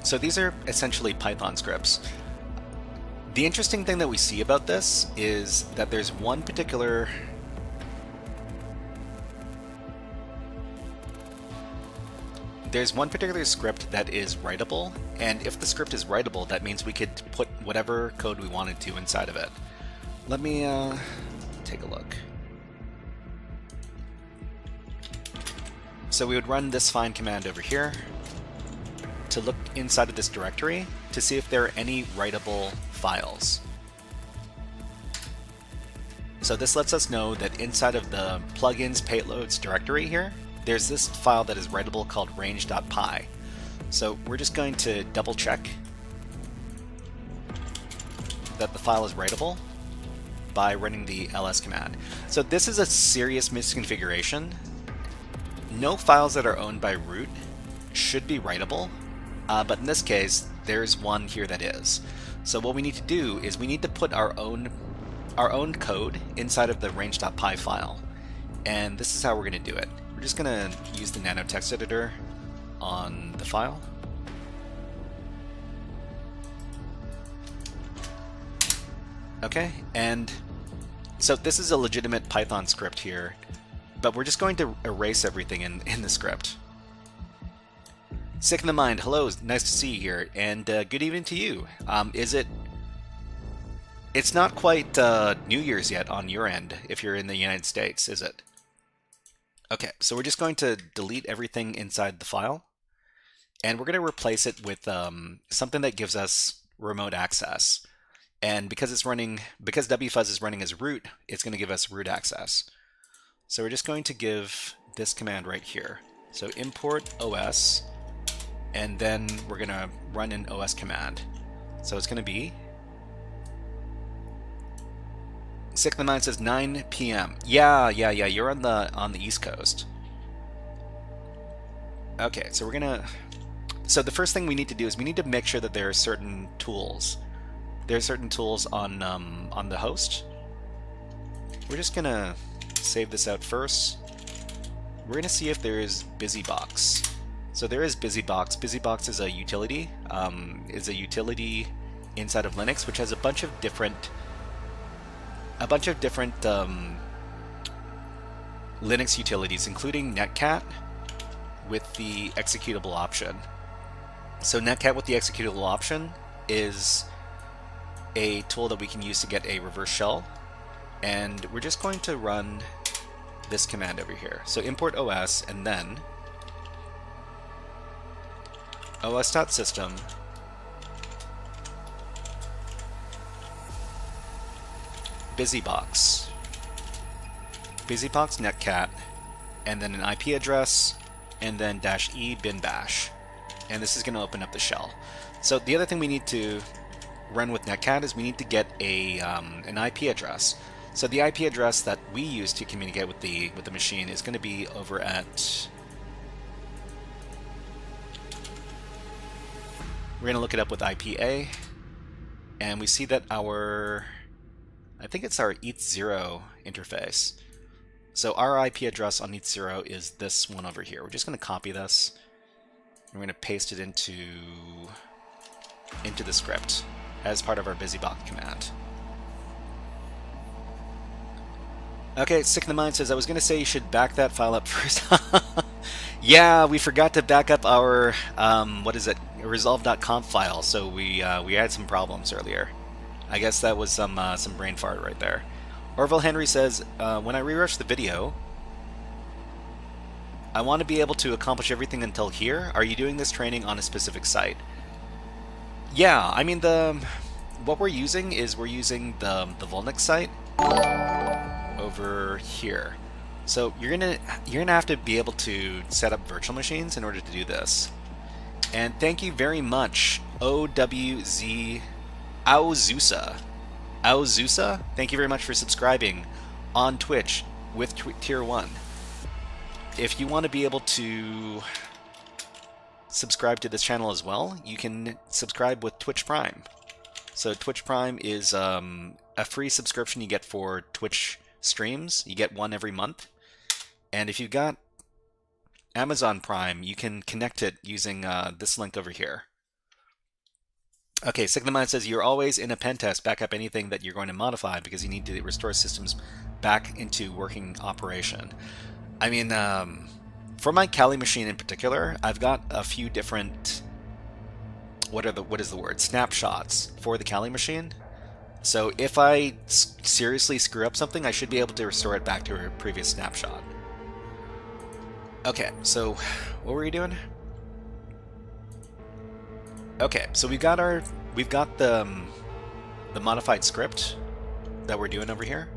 [SPEAKER 3] So these are essentially Python scripts. The interesting thing that we see about this is that there's one particular script that is writable, and if the script is writable, that means we could put whatever code we wanted to inside of it. Let me take a look. So we would run this find command over here to look inside of this directory to see if there are any writable files. So this lets us know that inside of the plugins payloads directory here, there's this file that is writable called range.py. So we're just going to double check that the file is writable by running the ls command. So this is a serious misconfiguration. No files that are owned by root should be writable, but in this case, there's one here that is. So what we need to do is we need to put our own code inside of the range.py file, and this is how we're going to do it. We're just going to use the nano text editor on the file. Okay, and so this is a legitimate Python script here, but we're just going to erase everything in the script. Sick in the Mind, hello, nice to see you here, and good evening to you. It's not quite New Year's yet on your end, if you're in the United States, is it? Okay, so we're just going to delete everything inside the file, and we're going to replace it with something that gives us remote access. And because wfuzz is running as root, it's going to give us root access. So we're just going to give this command right here. So import os, and then we're going to run an os command. So it's going to be Sick the 9 says 9 p.m. Yeah, you're on the East Coast. Okay, so so the first thing we need to do is we need to make sure that there are certain tools. There are certain tools on the host. We're just gonna save this out first. We're gonna see if there is BusyBox. So there is BusyBox. BusyBox is a utility. Inside of Linux, which has a bunch of different Linux utilities, including netcat with the executable option. So netcat with the executable option is a tool that we can use to get a reverse shell, and we're just going to run this command over here. So import os, and then os.system BusyBox netcat, and then an IP address, and then -e bin bash, and this is going to open up the shell. So the other thing we need to run with netcat is we need to get an IP address. So the IP address that we use to communicate with the machine is going to be over at We're going to look it up with IPA, and we see that our, I think it's our ETH0 interface. So our IP address on ETH0 is this one over here. We're just going to copy this. We're going to paste it into the script as part of our busybox command. Okay, Sick in the Mind says, I was going to say you should back that file up first. Yeah, we forgot to back up our, resolve.conf file, so we had some problems earlier. I guess that was some brain fart right there. Orville Henry says, when I rerush the video, I want to be able to accomplish everything until here. Are you doing this training on a specific site? Yeah, I mean, what we're using is we're using the Vulnyx site over here. So you're gonna have to be able to set up virtual machines in order to do this. And thank you very much, OWZ Auzusa, thank you very much for subscribing on Twitch with Tier 1. If you want to be able to subscribe to this channel as well, you can subscribe with Twitch Prime. So Twitch Prime is a free subscription you get for Twitch streams. You get one every month. And if you've got Amazon Prime, you can connect it using this link over here. Okay, Sick in the Mind says, you're always in a pen test, back up anything that you're going to modify because you need to restore systems back into working operation. I mean, for my Kali machine in particular, I've got a few different, what is the word, snapshots for the Kali machine. So if I seriously screw up something, I should be able to restore it back to a previous snapshot. Okay, so what were you doing? Okay, so we've got the modified script that we're doing over here,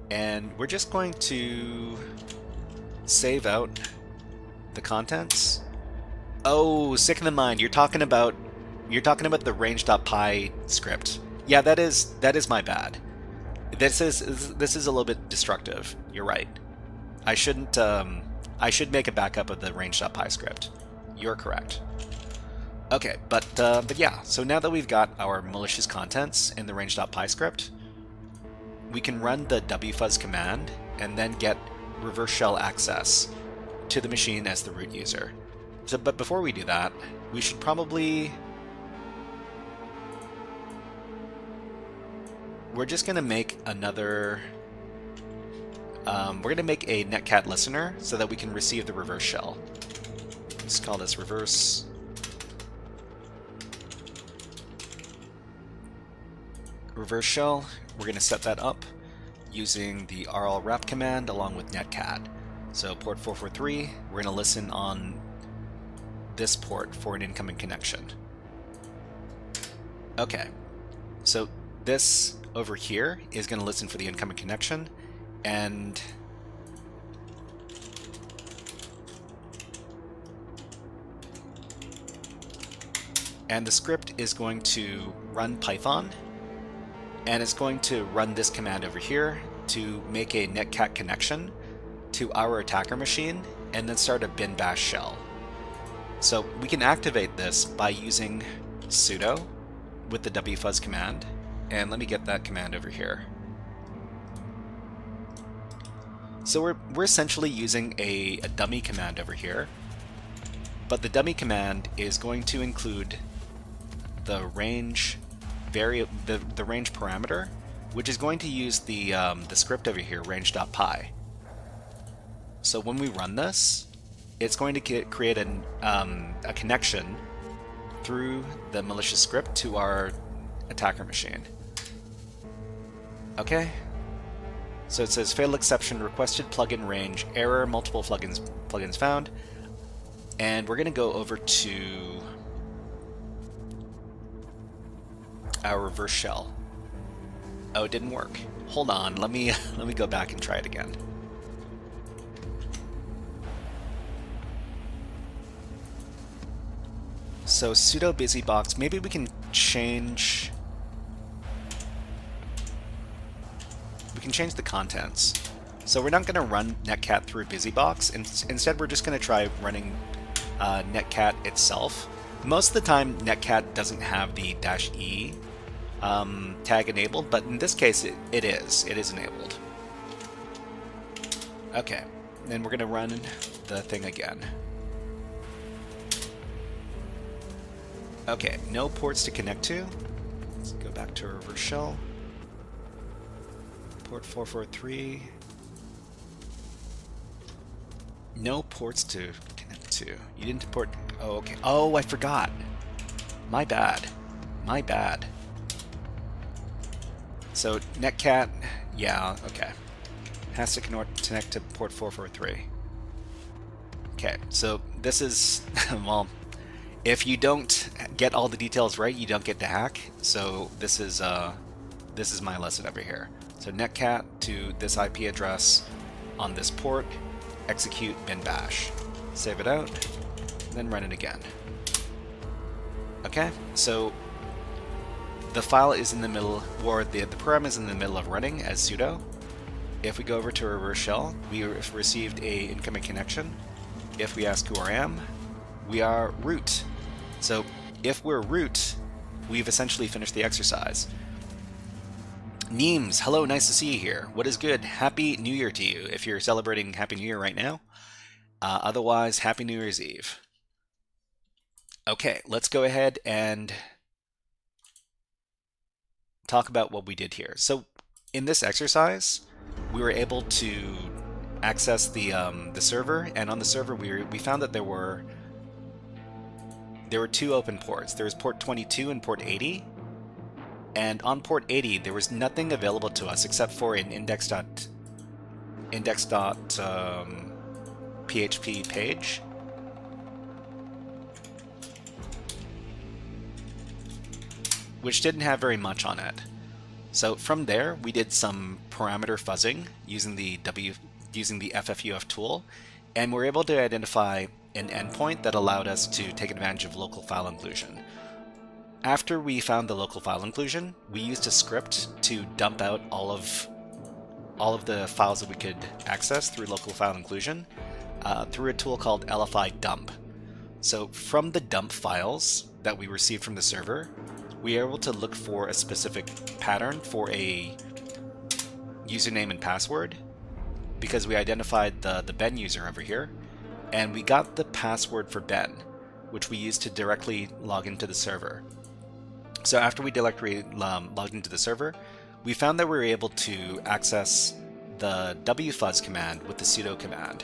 [SPEAKER 3] and we're just going to save out the contents. Oh, Sick in the Mind, you're talking about the range.py script. Yeah, that is my bad. This is a little bit destructive. You're right. I shouldn't. I should make a backup of the range.py script. You're correct. Okay, but yeah. So now that we've got our malicious contents in the range.py script, we can run the wfuzz command and then get reverse shell access to the machine as the root user. So, but before we do that, we should probably. We're just going to make another... we're going to make a netcat listener so that we can receive the reverse shell. Let's call this reverse... reverse shell. We're going to set that up using the rl wrap command along with netcat. So port 443, we're going to listen on this port for an incoming connection. Okay, so this over here is going to listen for the incoming connection, and the script is going to run Python, and it's going to run this command over here to make a netcat connection to our attacker machine and then start a bin bash shell. So we can activate this by using sudo with the wfuzz command. And let me get that command over here. So we're essentially using a dummy command over here, but the dummy command is going to include the range the range parameter, which is going to use the script over here, range.py. So when we run this, it's going to create a connection through the malicious script to our attacker machine. Okay, so it says fatal exception, requested plugin range, error, multiple plugins found, and we're going to go over to our reverse shell. Oh, it didn't work. Hold on, let me go back and try it again. So sudo busybox, maybe we can change the contents. So we're not going to run netcat through busybox, and instead we're just going to try running netcat itself. most of the time netcat doesn't have the -e tag enabled, but in this case it is enabled. Okay, then we're going to run the thing again. Okay, no ports to connect to. Let's go back to reverse shell. Port 443. No ports to connect to. You didn't port... Oh, okay. Oh, I forgot. My bad. My bad. So, netcat, yeah, okay. Has to connect to port 443. Okay, so this is, well, if you don't get all the details right, you don't get to hack. So this is my lesson over here. So netcat to this IP address on this port, execute bin bash. Save it out, then run it again. Okay, so the file is in the middle, or the program is in the middle of running as sudo. If we go over to reverse shell, we received a incoming connection. If we ask who I am, we are root. So if we're root, we've essentially finished the exercise. Neems, hello, nice to see you here. What is good? Happy New Year to you, if you're celebrating Happy New Year right now. Otherwise, Happy New Year's Eve. Okay, let's go ahead and talk about what we did here. So in this exercise, we were able to access the server, and on the server we found that there were two open ports. There was port 22 and port 80, and on port 80 there was nothing available to us except for an index.php page. Which didn't have very much on it. So from there, we did some parameter fuzzing using the FFUF tool, and we're able to identify an endpoint that allowed us to take advantage of local file inclusion. After we found the local file inclusion, we used a script to dump out all of the files that we could access through local file inclusion through a tool called LFI dump. So from the dump files that we received from the server, we are able to look for a specific pattern for a username and password, because we identified the Ben user over here, and we got the password for Ben, which we used to directly log into the server. So after we directly logged into the server, we found that we were able to access the wfuzz command with the sudo command,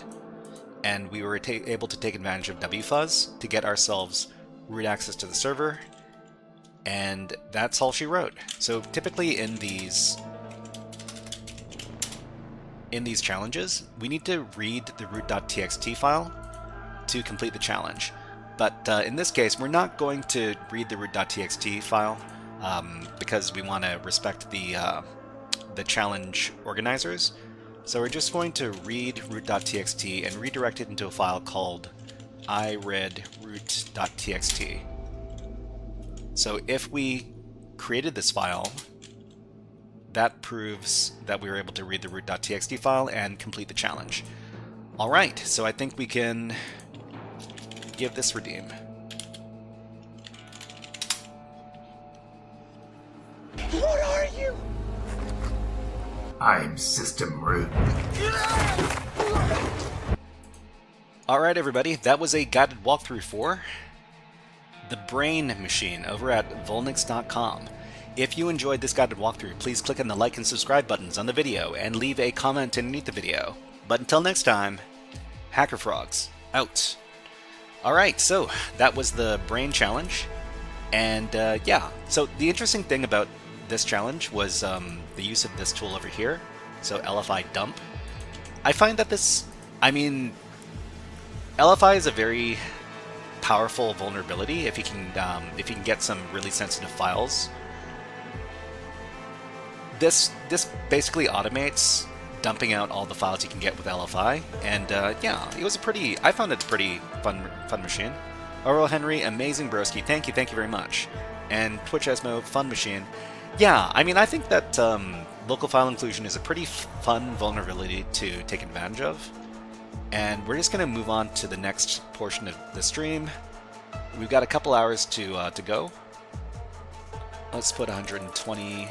[SPEAKER 3] and we were able to take advantage of wfuzz to get ourselves root access to the server. And that's all she wrote. So typically in these challenges, we need to read the root.txt file to complete the challenge. But in this case, we're not going to read the root.txt file because we want to respect the challenge organizers. So we're just going to read root.txt and redirect it into a file called iReadRoot.txt. So if we created this file, that proves that we were able to read the root.txt file and complete the challenge. Alright, so I think we can give this redeem.
[SPEAKER 5] What are you?
[SPEAKER 6] I'm system root.
[SPEAKER 3] Alright everybody, that was a guided walkthrough for the Brain Machine over at Vulnyx.com. If you enjoyed this guided walkthrough, please click on the like and subscribe buttons on the video and leave a comment underneath the video. But until next time, HackerFrogs, out. Alright, so that was the Brain Challenge, and yeah, so the interesting thing about this challenge was the use of this tool over here, so LFI dump. I find that LFI is a very powerful vulnerability if you can get some really sensitive files. This basically automates dumping out all the files you can get with LFI, and yeah, I found it a pretty fun machine. Oral Henry, amazing broski, thank you very much. And Twitch Esmo, fun machine. Yeah, I think that local file inclusion is a pretty fun vulnerability to take advantage of. And we're just going to move on to the next portion of the stream. we've got a couple hours to go. Let's put 120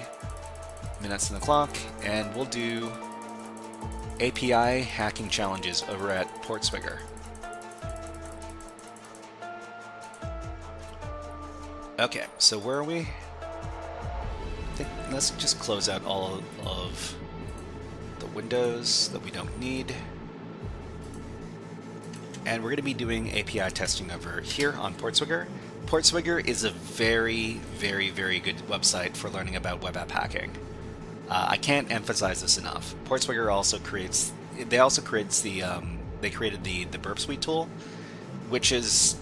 [SPEAKER 3] minutes on the clock, and we'll do API hacking challenges over at PortSwigger. Okay, so where are we? I think let's just close out all of the windows that we don't need. And we're going to be doing API testing over here on PortSwigger. PortSwigger is a very, very, very good website for learning about web app hacking. I can't emphasize this enough. PortSwigger also creates, they created the Burp Suite tool, which is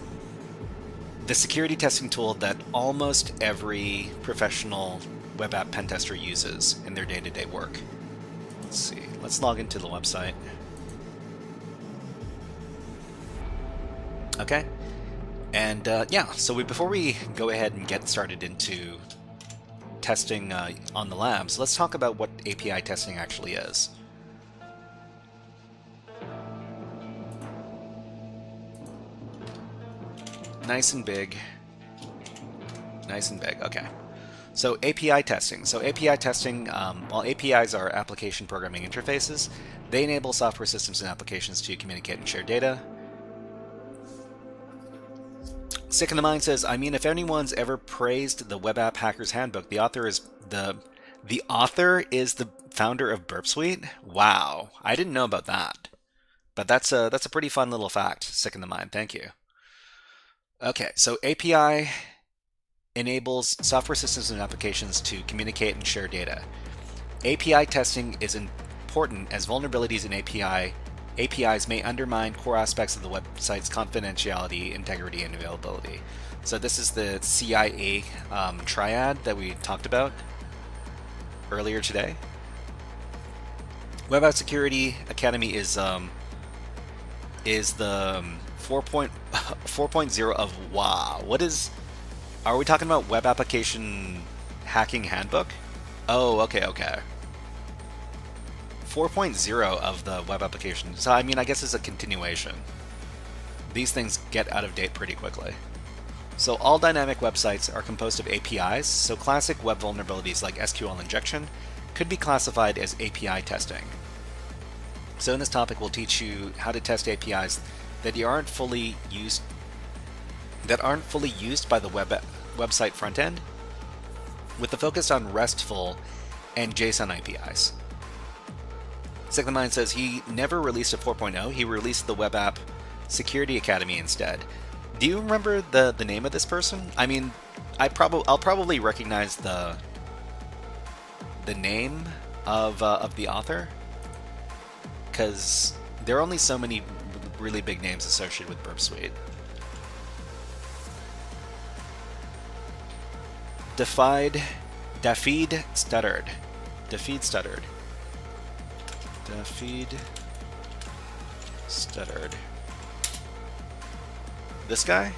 [SPEAKER 3] the security testing tool that almost every professional web app pen tester uses in their day-to-day work. Let's see, let's log into the website. Okay, and yeah, so before we go ahead and get started into testing on the labs, let's talk about what API testing actually is. Nice and big. Nice and big, okay. So API testing. So API testing, while APIs are application programming interfaces, they enable software systems and applications to communicate and share data. Sick in the Mind says, I mean, if anyone's ever praised the Web App Hacker's Handbook, the author is the founder of Burp Suite. Wow, I didn't know about that. But that's a pretty fun little fact. Sick in the Mind, thank you. Okay, so API enables software systems and applications to communicate and share data. API testing is important as vulnerabilities in APIs may undermine core aspects of the website's confidentiality, integrity, and availability. So this is the CIA triad that we talked about earlier today. Web App Security Academy is the 4.0 of WA. Are we talking about Web Application Hacking Handbook? Oh, okay. 4.0 of the web application. So, I mean, I guess it's a continuation. These things get out of date pretty quickly. So, all dynamic websites are composed of APIs, so classic web vulnerabilities like SQL injection could be classified as API testing. So, in this topic, we'll teach you how to test APIs that aren't fully used by the website front end, with the focus on RESTful and JSON APIs. Sick of the Mind says he never released a 4.0, he released the Web App Security Academy instead. Do you remember the name of this person? I mean, I'll probably recognize the name of the author, because there are only so many really big names associated with Burp Suite. Dafid Stuttered. This guy?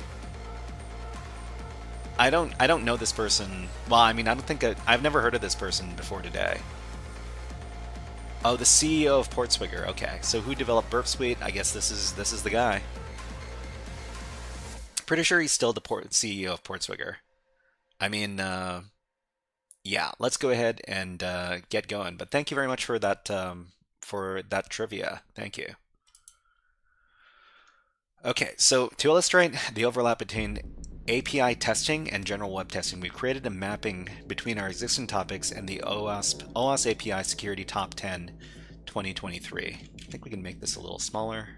[SPEAKER 3] I don't know this person. Well, I mean, I've never heard of this person before today. Oh, the CEO of PortSwigger. Okay, so who developed Burp Suite? I guess this is the guy. Pretty sure he's still the CEO of PortSwigger. I mean, yeah. Let's go ahead and get going. But thank you very much for that trivia. Thank you. Okay, so to illustrate the overlap between API testing and general web testing, we've created a mapping between our existing topics and the OWASP API Security Top 10 2023. I think we can make this a little smaller.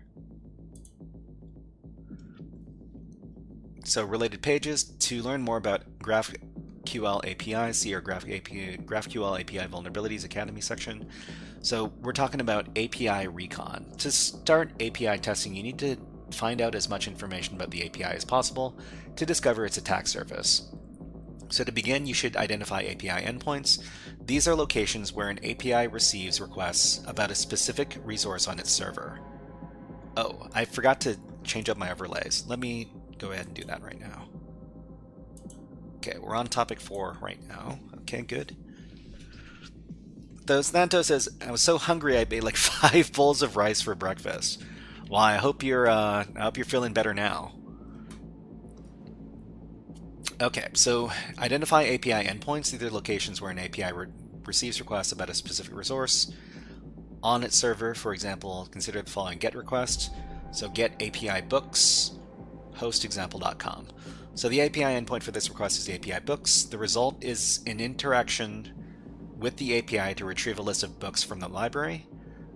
[SPEAKER 3] So related pages, to learn more about GraphQL API, see our GraphQL API Vulnerabilities Academy section. So we're talking about API recon. To start API testing, you need to find out as much information about the API as possible to discover its attack surface. So to begin, you should identify API endpoints. These are locations where an API receives requests about a specific resource on its server. Oh, I forgot to change up my overlays. Let me go ahead and do that right now. Okay, we're on topic 4 right now. Okay, good. Santo says, I was so hungry I made like 5 bowls of rice for breakfast. Well, I hope you're feeling better now. Okay, so identify API endpoints. These are locations where an API receives requests about a specific resource on its server. For example, consider the following GET request. So get API books, host example.com. So the API endpoint for this request is the API books. The result is an interaction with the API to retrieve a list of books from the library.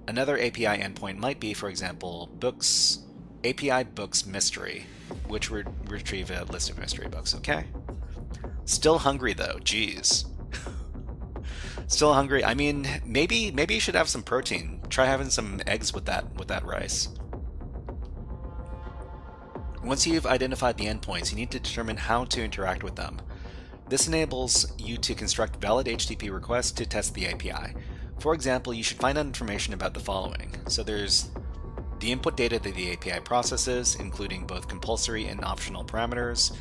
[SPEAKER 3] Another API endpoint might be, for example, books, API books mystery, which would retrieve a list of mystery books, okay? Still hungry though, geez. Still hungry. I mean, maybe you should have some protein. Try having some eggs with that rice. Once you've identified the endpoints, you need to determine how to interact with them. This enables you to construct valid HTTP requests to test the API. For example, you should find out information about the following. So there's the input data that the API processes, including both compulsory and optional parameters,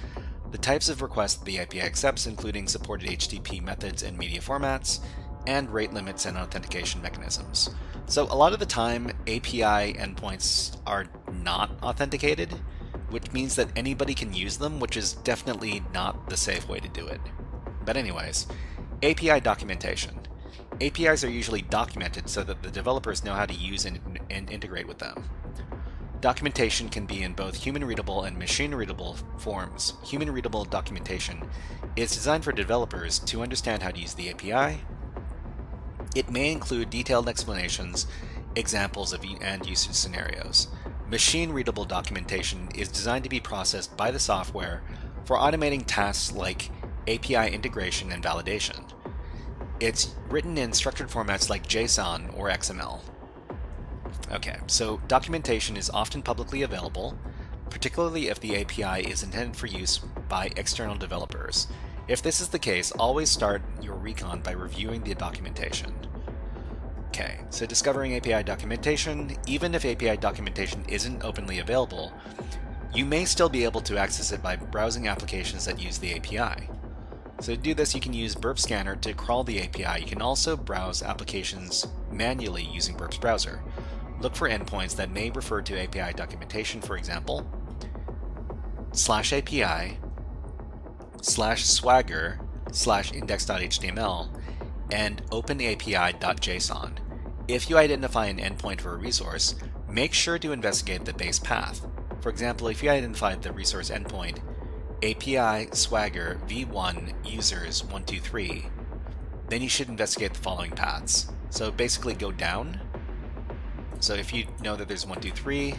[SPEAKER 3] the types of requests the API accepts, including supported HTTP methods and media formats, and rate limits and authentication mechanisms. So a lot of the time, API endpoints are not authenticated, which means that anybody can use them, which is definitely not the safe way to do it. But anyways, API documentation. APIs are usually documented so that the developers know how to use and integrate with them. Documentation can be in both human-readable and machine-readable forms. Human-readable documentation is designed for developers to understand how to use the API. It may include detailed explanations, examples of and usage scenarios. Machine-readable documentation is designed to be processed by the software for automating tasks like API integration and validation. It's written in structured formats like JSON or XML. Okay, so documentation is often publicly available, particularly if the API is intended for use by external developers. If this is the case, always start your recon by reviewing the documentation. Okay, so discovering API documentation. Even if API documentation isn't openly available, you may still be able to access it by browsing applications that use the API. So to do this, you can use Burp Scanner to crawl the API. You can also browse applications manually using Burp's browser. Look for endpoints that may refer to API documentation, for example, /API, /swagger, /index.html, and openapi.json. If you identify an endpoint for a resource, make sure to investigate the base path. For example, if you identified the resource endpoint API swagger v1 users 123, then you should investigate the following paths. So basically go down. So if you know that there's 123,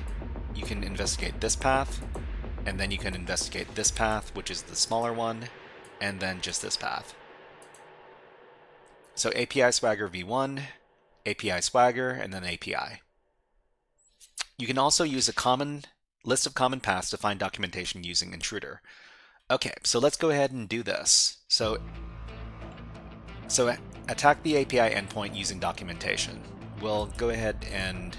[SPEAKER 3] you can investigate this path, and then you can investigate this path, which is the smaller one, and then just this path. So API swagger v1, API swagger, and then API. You can also use a common list of common paths to find documentation using Intruder. Okay, so let's go ahead and do this. So attack the API endpoint using documentation. We'll go ahead and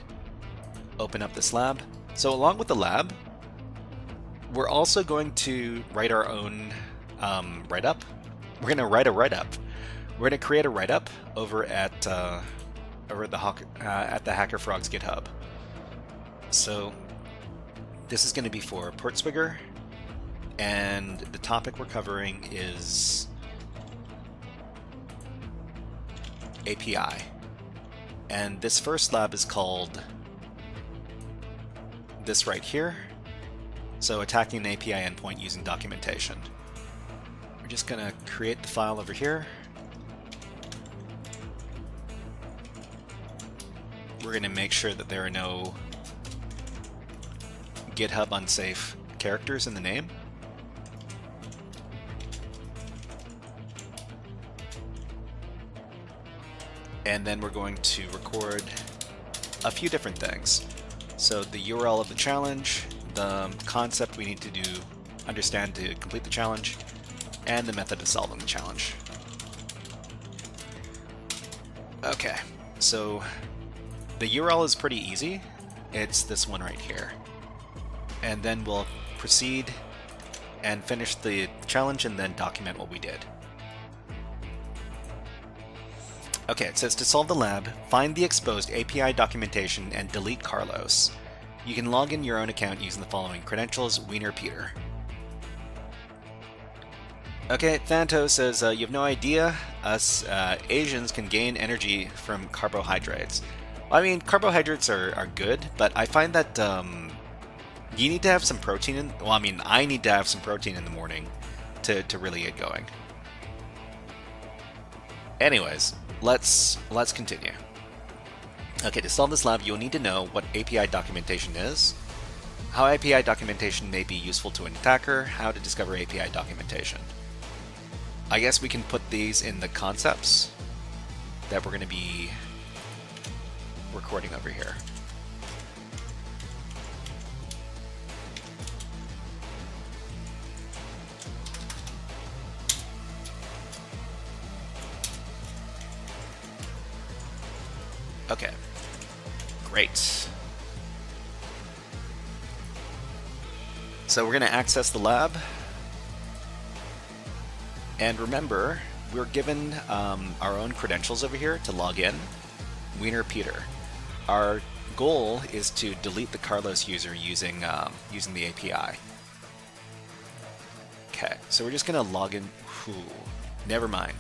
[SPEAKER 3] open up this lab. So along with the lab, we're also going to write our own write-up. We're going to write a write-up. We're going to create a write-up over at the HackerFrogs GitHub. So this is going to be for PortSwigger, and the topic we're covering is API. And this first lab is called this right here. So attacking an API endpoint using documentation. We're just going to create the file over here. We're going to make sure that there are no GitHub unsafe characters in the name. And then we're going to record a few different things. So the URL of the challenge, the concept we need to understand to complete the challenge, and the method of solving the challenge. Okay, so the URL is pretty easy. It's this one right here. And then we'll proceed and finish the challenge and then document what we did. Okay, it says to solve the lab, find the exposed API documentation and delete Carlos. You can log in your own account using the following credentials: Wiener Peter. Okay, Thanto says, you have no idea us Asians can gain energy from carbohydrates. I mean, carbohydrates are good, but I find that you need to have some protein in... Well, I mean, I need to have some protein in the morning to really get going. Anyways, let's continue. Okay, to solve this lab, you'll need to know what API documentation is, how API documentation may be useful to an attacker, how to discover API documentation. I guess we can put these in the concepts that we're going to be recording over here. Okay, great. So we're going to access the lab. And remember, we're given our own credentials over here to log in. Wiener Peter. Our goal is to delete the Carlos user using the API. Okay, so we're just going to log in. Never mind.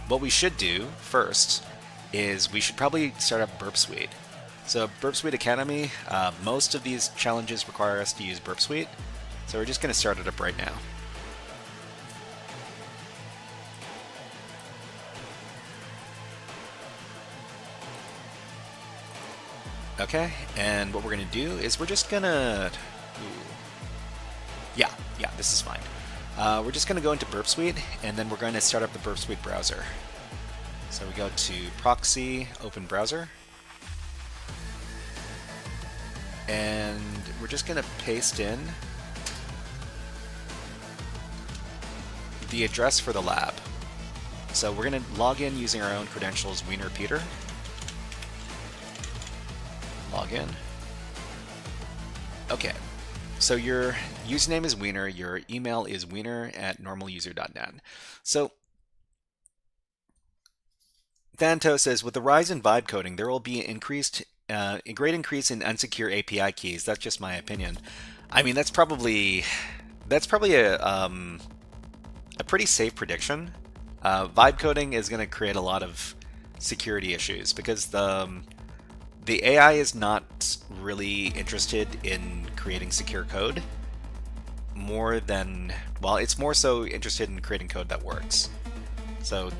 [SPEAKER 3] What we should do first is we should probably start up Burp Suite. So Burp Suite Academy, most of these challenges require us to use Burp Suite. So we're just going to start it up right now. Okay, and what we're going to do is we're just going to... Yeah, this is fine. We're just going to go into Burp Suite, and then we're going to start up the Burp Suite browser. So we go to Proxy, Open Browser. And we're just going to paste in the address for the lab. So we're going to log in using our own credentials, Wiener Peter. Log in. Okay, so your username is Wiener, your email is wiener@normaluser.net. So Thanto says, with the rise in vibe coding, there will be a great increase in unsecure API keys. That's just my opinion. I mean, that's probably a pretty safe prediction. Vibe coding is going to create a lot of security issues because the AI is not really interested in creating secure code more than, well, it's more so interested in creating code that works. So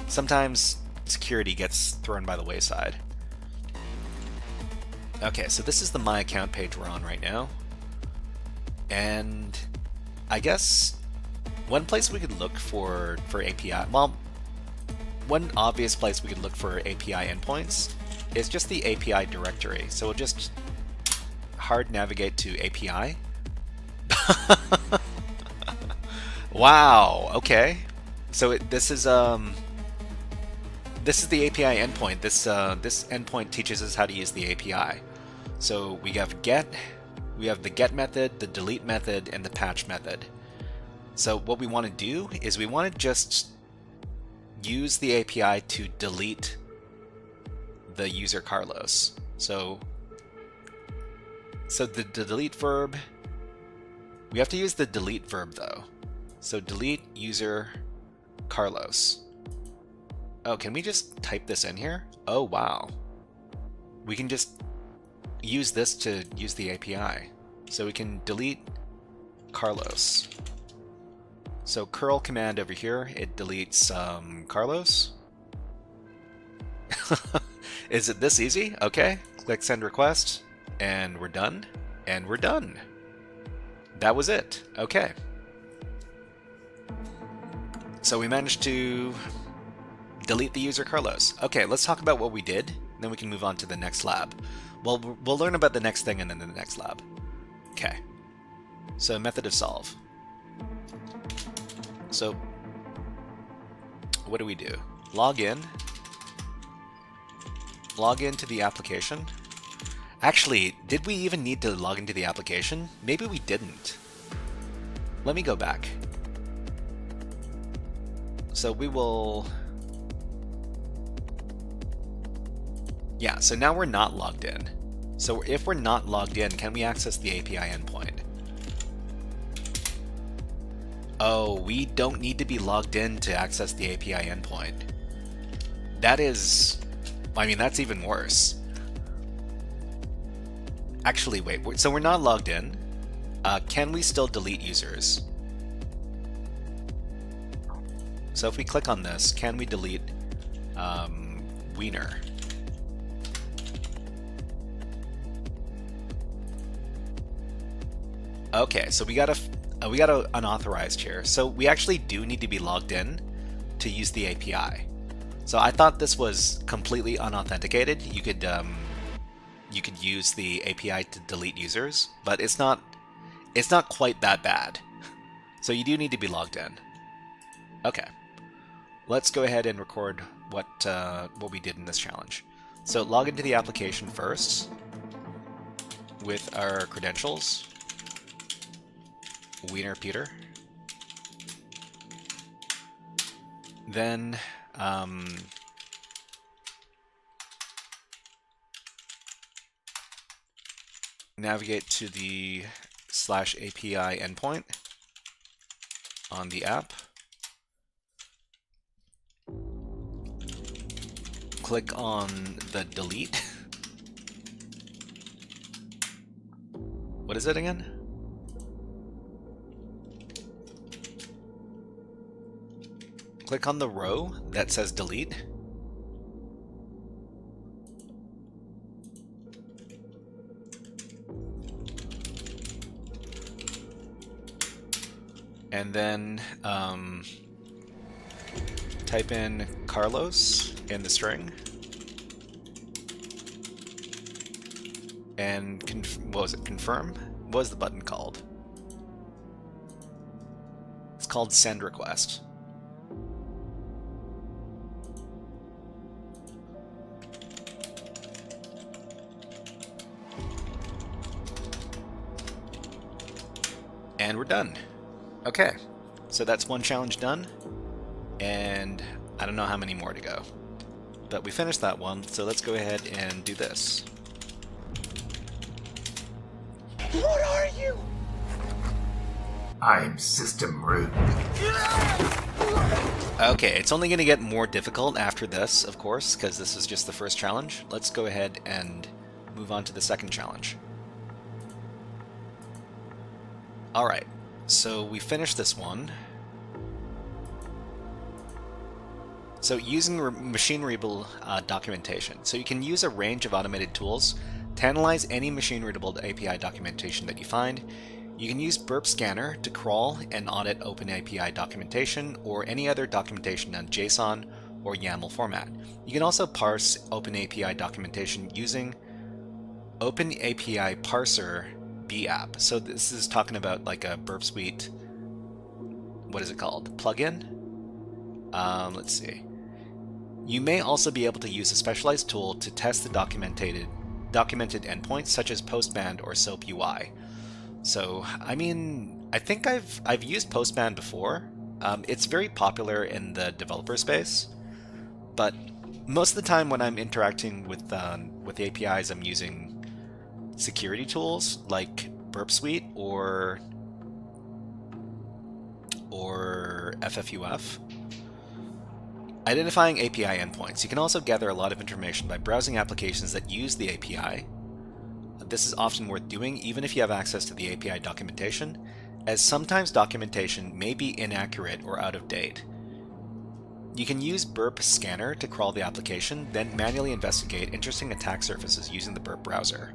[SPEAKER 3] sometimes security gets thrown by the wayside. Okay, so this is the My Account page we're on right now. And I guess one place we could look for API, well, one obvious place we could look for API endpoints is just the API directory. So we'll just hard navigate to API. Wow, okay. So this is the API endpoint. This endpoint teaches us how to use the API. So we have the get method, the delete method, and the patch method. So what we want to do is we want to just use the API to delete the user Carlos. So the delete verb, we have to use the delete verb though. So delete user Carlos. Oh, can we just type this in here? Oh, wow. We can just use this to use the API. So we can delete Carlos. So curl command over here, it deletes Carlos. Is it this easy? Okay, click send request, and we're done, and we're done. That was it. Okay. So we managed to delete the user Carlos. Okay, let's talk about what we did, then we can move on to the next lab. Well, we'll learn about the next thing and then the next lab. Okay. So method of solve. So what do we do? Log in to the application. Actually, did we even need to log into the application? Maybe we didn't. Let me go back. So we will... Yeah, so now we're not logged in. So if we're not logged in, can we access the API endpoint? Oh, we don't need to be logged in to access the API endpoint. That is... I mean, that's even worse. Actually, wait, so we're not logged in. Can we still delete users? So if we click on this, can we delete Wiener? Okay, so we got unauthorized here. So we actually do need to be logged in to use the API. So I thought this was completely unauthenticated. You could use the API to delete users, but it's not quite that bad. So you do need to be logged in. Okay, let's go ahead and record what we did in this challenge. So log into the application first with our credentials. Wiener Peter. Then navigate to the /API endpoint on the app. Click on the delete. What is it again? Click on the row that says delete. And then type in Carlos in the string. And what was it? Confirm? What was the button called? It's called send request. And we're done. Okay, so that's one challenge done, and I don't know how many more to go. But we finished that one, so let's go ahead and do this.
[SPEAKER 5] What are you?
[SPEAKER 6] I'm system root.
[SPEAKER 3] Okay, it's only going to get more difficult after this, of course, because this is just the first challenge. Let's go ahead and move on to the second challenge. Alright, so we finished this one. So using machine-readable documentation. So you can use a range of automated tools to analyze any machine-readable API documentation that you find. You can use Burp Scanner to crawl and audit OpenAPI documentation or any other documentation in JSON or YAML format. You can also parse OpenAPI documentation using OpenAPI Parser BApp. So this is talking about like a Burp Suite, what is it called? Plugin? Let's see. You may also be able to use a specialized tool to test the documented endpoints such as Postman or SOAP UI. So, I mean, I think I've used Postman before. It's very popular in the developer space, but most of the time when I'm interacting with APIs, I'm using security tools like Burp Suite or FFUF. Identifying API endpoints. You can also gather a lot of information by browsing applications that use the API. This is often worth doing even if you have access to the API documentation, as sometimes documentation may be inaccurate or out of date. You can use Burp Scanner to crawl the application, then manually investigate interesting attack surfaces using the Burp browser.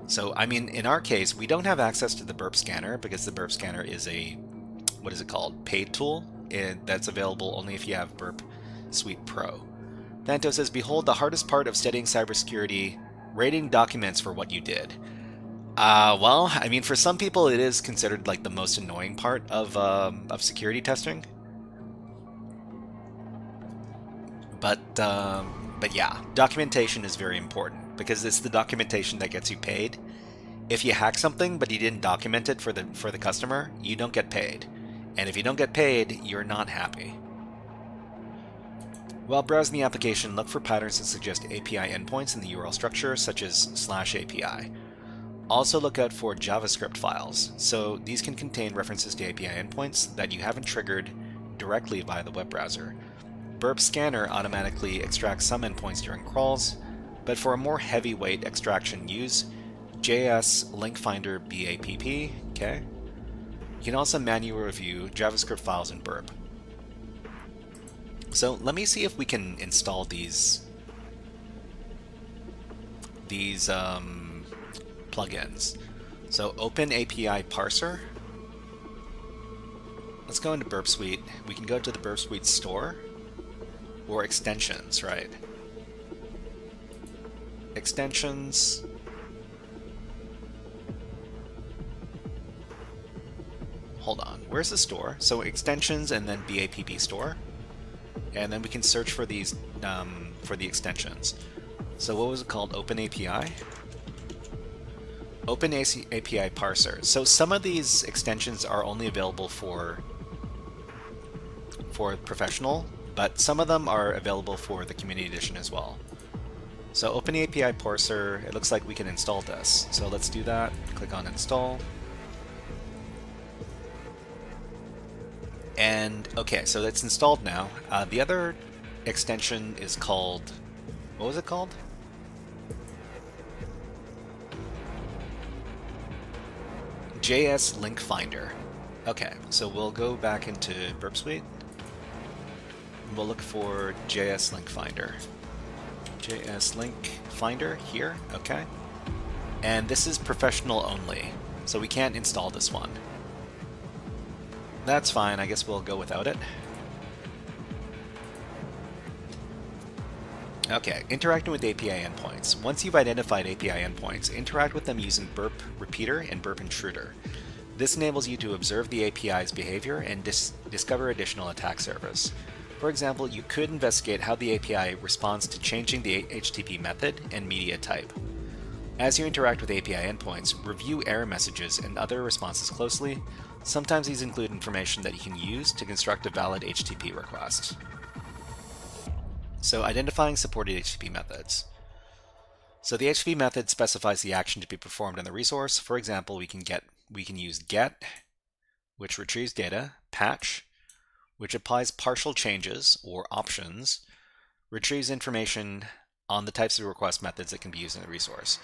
[SPEAKER 3] So, I mean, in our case, we don't have access to the Burp Scanner because the Burp Scanner is a, what is it called, paid tool, and that's available only if you have Burp Suite Pro. Danto says, behold the hardest part of studying cybersecurity, rating documents for what you did. Well, I mean, for some people it is considered like the most annoying part of security testing. But yeah, documentation is very important because it's the documentation that gets you paid. If you hack something but you didn't document it for the customer, you don't get paid. And if you don't get paid, you're not happy. While browsing the application, look for patterns that suggest API endpoints in the URL structure, such as /API. Also look out for JavaScript files. So these can contain references to API endpoints that you haven't triggered directly via the web browser. Burp Scanner automatically extracts some endpoints during crawls, but for a more heavyweight extraction, use JS Link Finder BAPP. Okay. You can also manually review JavaScript files in Burp. So let me see if we can install these plugins. So open API parser. Let's go into Burp Suite. We can go to the Burp Suite store or extensions, right? Extensions. Hold on, where's the store? So extensions and then BAPP store. And then we can search for these, for the extensions. So what was it called? Open API? Open API parser. So some of these extensions are only available for professional, but some of them are available for the community edition as well. So open API parser, it looks like we can install this. So let's do that. Click on install. And okay, so it's installed now. The other extension is called, what was it called? JS Link Finder. Okay, so we'll go back into Burp Suite. We'll look for JS Link Finder. JS Link Finder here, okay. And this is professional only, so we can't install this one. That's fine, I guess we'll go without it. Okay, interacting with API endpoints. Once you've identified API endpoints, interact with them using Burp Repeater and Burp Intruder. This enables you to observe the API's behavior and discover additional attack surface. For example, you could investigate how the API responds to changing the HTTP method and media type. As you interact with API endpoints, review error messages and other responses closely. Sometimes these include information that you can use to construct a valid HTTP request. So identifying supported HTTP methods. So the HTTP method specifies the action to be performed on the resource. For example, we can use get, which retrieves data, patch, which applies partial changes or options, retrieves information on the types of request methods that can be used in the resource.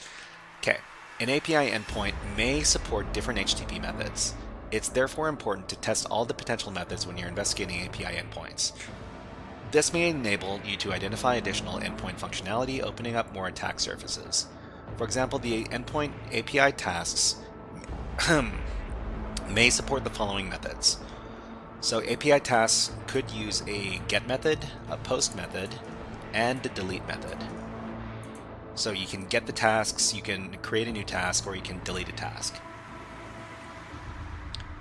[SPEAKER 3] Okay, an API endpoint may support different HTTP methods. It's therefore important to test all the potential methods when you're investigating API endpoints. This may enable you to identify additional endpoint functionality, opening up more attack surfaces. For example, the endpoint API tasks may support the following methods. So API tasks could use a get method, a post method, and a delete method. So you can get the tasks, you can create a new task, or you can delete a task.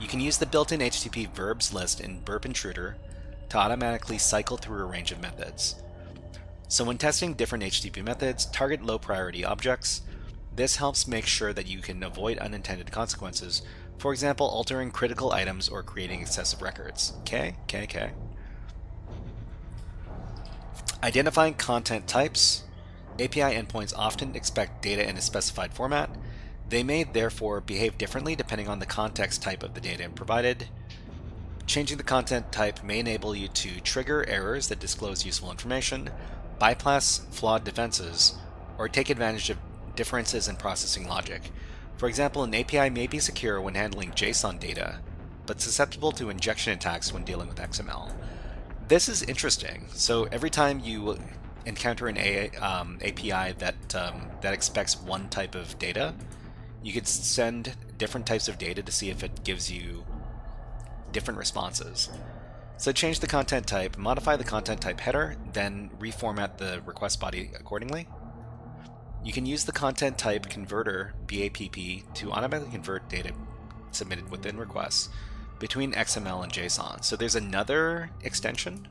[SPEAKER 3] You can use the built-in HTTP verbs list in Burp Intruder to automatically cycle through a range of methods. So when testing different HTTP methods, target low-priority objects. This helps make sure that you can avoid unintended consequences, for example, altering critical items or creating excessive records. Okay. Identifying content types. API endpoints often expect data in a specified format. They may therefore behave differently depending on the context type of the data provided. Changing the content type may enable you to trigger errors that disclose useful information, bypass flawed defenses, or take advantage of differences in processing logic. For example, an API may be secure when handling JSON data, but susceptible to injection attacks when dealing with XML. This is interesting. So every time you encounter an API that expects one type of data, you could send different types of data to see if it gives you different responses. So change the content type, modify the content type header, then reformat the request body accordingly. You can use the content type converter BAPP to automatically convert data submitted within requests between XML and JSON. So there's another extension,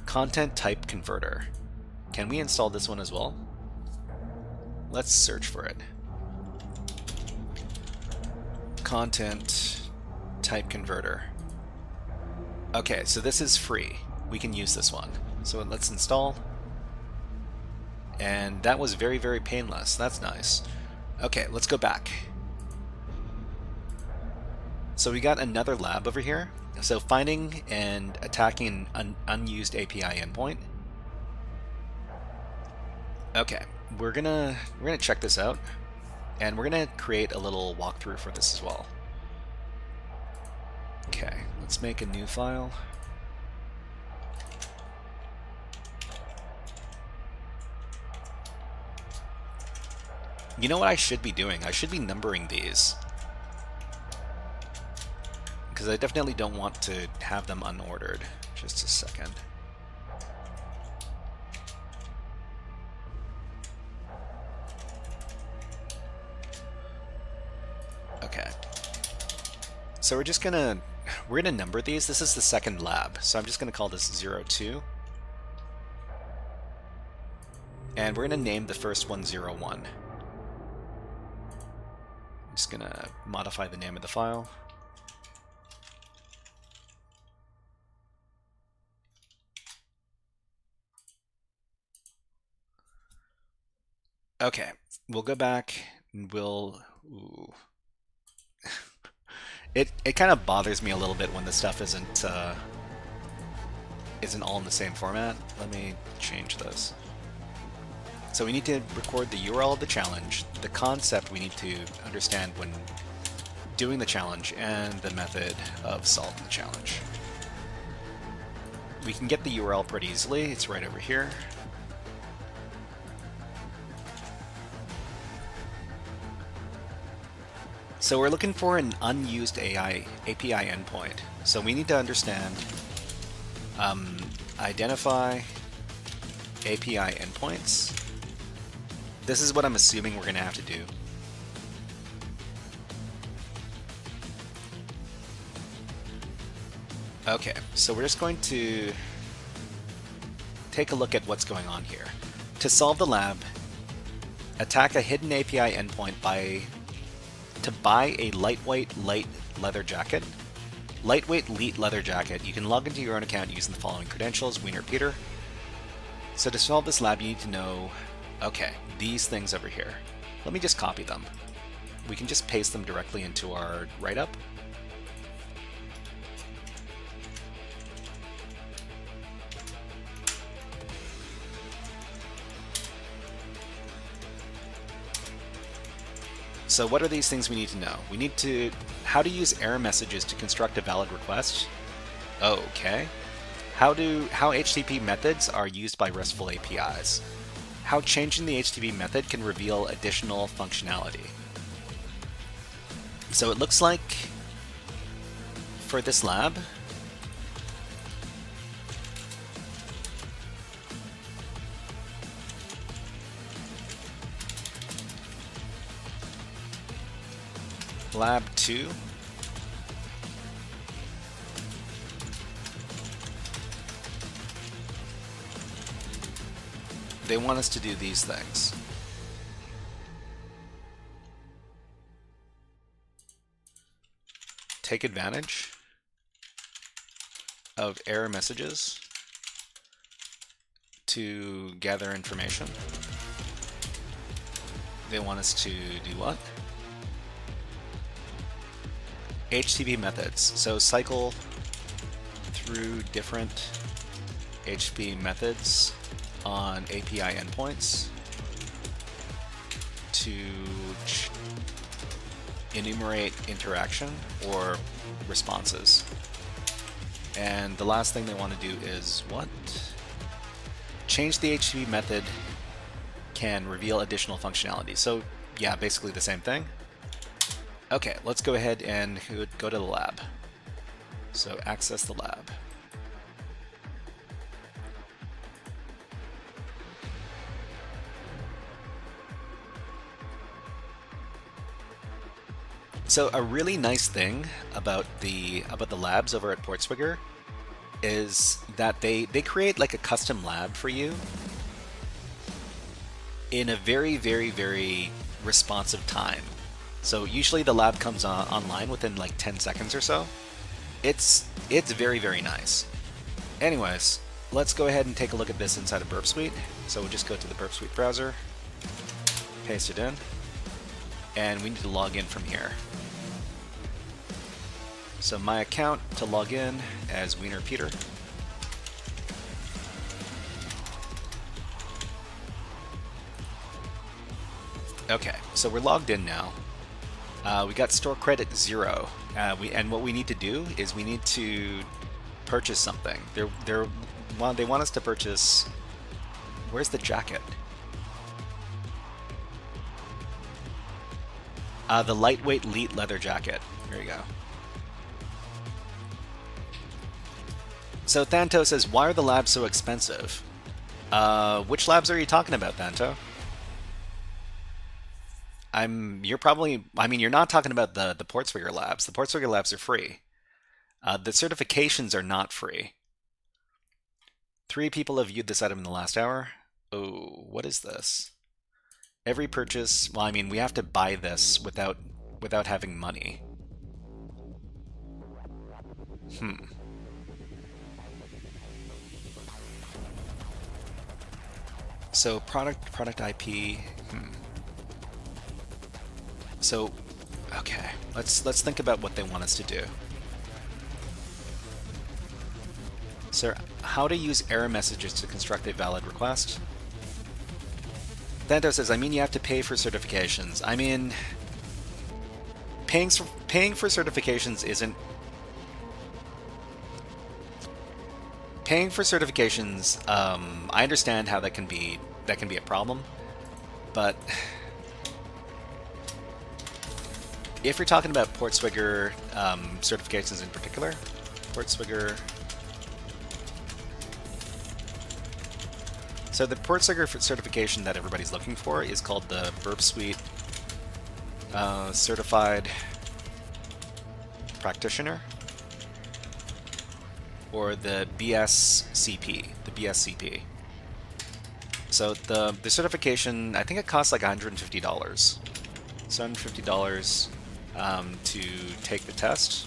[SPEAKER 3] content type converter. Can we install this one as well? Let's search for it. Content type converter. Okay, so this is free. We can use this one. So let's install. And that was very, very painless. That's nice. Okay, let's go back. So we got another lab over here. So finding and attacking an unused API endpoint. Okay, we're gonna check this out, and we're gonna create a little walkthrough for this as well. Okay, let's make a new file. You know what I should be doing? I should be numbering these, because I definitely don't want to have them unordered. Just a second. Okay. So we're gonna number these. This is the second lab, so I'm just gonna call this 02. And we're gonna name the first one 01. I'm just gonna modify the name of the file. Okay, we'll go back and we'll... Ooh. It kind of bothers me a little bit when the stuff isn't all in the same format. Let me change this. So we need to record the URL of the challenge, the concept we need to understand when doing the challenge, and the method of solving the challenge. We can get the URL pretty easily. It's right over here. So we're looking for an unused API endpoint. So we need to understand, identify API endpoints. This is what I'm assuming we're going to have to do. Okay, so we're just going to take a look at what's going on here. To solve the lab, attack a hidden API endpoint to buy a lightweight light leather jacket. Lightweight elite leather jacket. You can log into your own account using the following credentials, Wiener Peter. So to solve this lab, you need to know, okay, these things over here. Let me just copy them. We can just paste them directly into our write-up. So what are these things we need to know? We need to how to use error messages to construct a valid request. Okay. How HTTP methods are used by RESTful APIs. How changing the HTTP method can reveal additional functionality. So it looks like for this lab, Lab 2, they want us to do these things. Take advantage of error messages to gather information. They want us to do what? HTTP methods. So cycle through different HTTP methods on API endpoints to enumerate interaction or responses. And the last thing they want to do is what? Change the HTTP method can reveal additional functionality. So yeah, basically the same thing. Okay, let's go ahead and go to the lab. So access the lab. So a really nice thing about the labs over at PortSwigger is that they create like a custom lab for you in a very, very, very responsive time. So usually the lab comes online within like 10 seconds or so. It's very, very nice. Anyways, let's go ahead and take a look at this inside of Burp Suite. So we'll just go to the Burp Suite browser, paste it in. and we need to log in from here. So my account to log in as Wiener Peter. Okay, so we're logged in now. We got store credit 0. And what we need to do is we need to purchase something. They want us to purchase. Where's the jacket? The lightweight elite leather jacket. There you go. So Thanto says, "Why are the labs so expensive?" Which labs are you talking about, Thanto? You're not talking about the PortSwigger labs. The PortSwigger labs are free. The certifications are not free. 3 people have viewed this item in the last hour. Oh, what is this? Every purchase, well, I mean, we have to buy this without having money. So product IP. So, okay, let's think about what they want us to do. Sir, how to use error messages to construct a valid request? Thanto says, you have to pay for certifications. I mean, paying for certifications isn't... Paying for certifications, I understand how that can be a problem, but if you're talking about PortSwigger certifications in particular, PortSwigger. So the PortSwigger certification that everybody's looking for is called the Burp Suite Certified Practitioner, or the BSCP, the BSCP. So the certification, I think it costs like $150. $150 to take the test.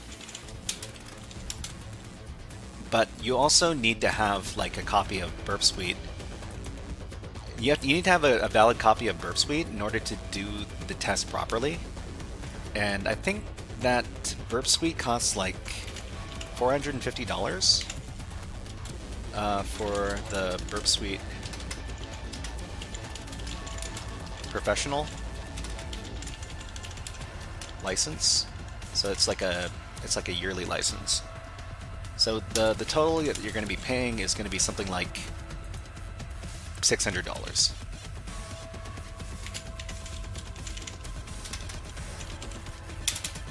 [SPEAKER 3] But you also need to have like a copy of Burp Suite. You need to have a valid copy of Burp Suite in order to do the test properly. And I think that Burp Suite costs like $450 for the Burp Suite Professional license. So it's like a yearly license. So the total that you're going to be paying is going to be something like $600.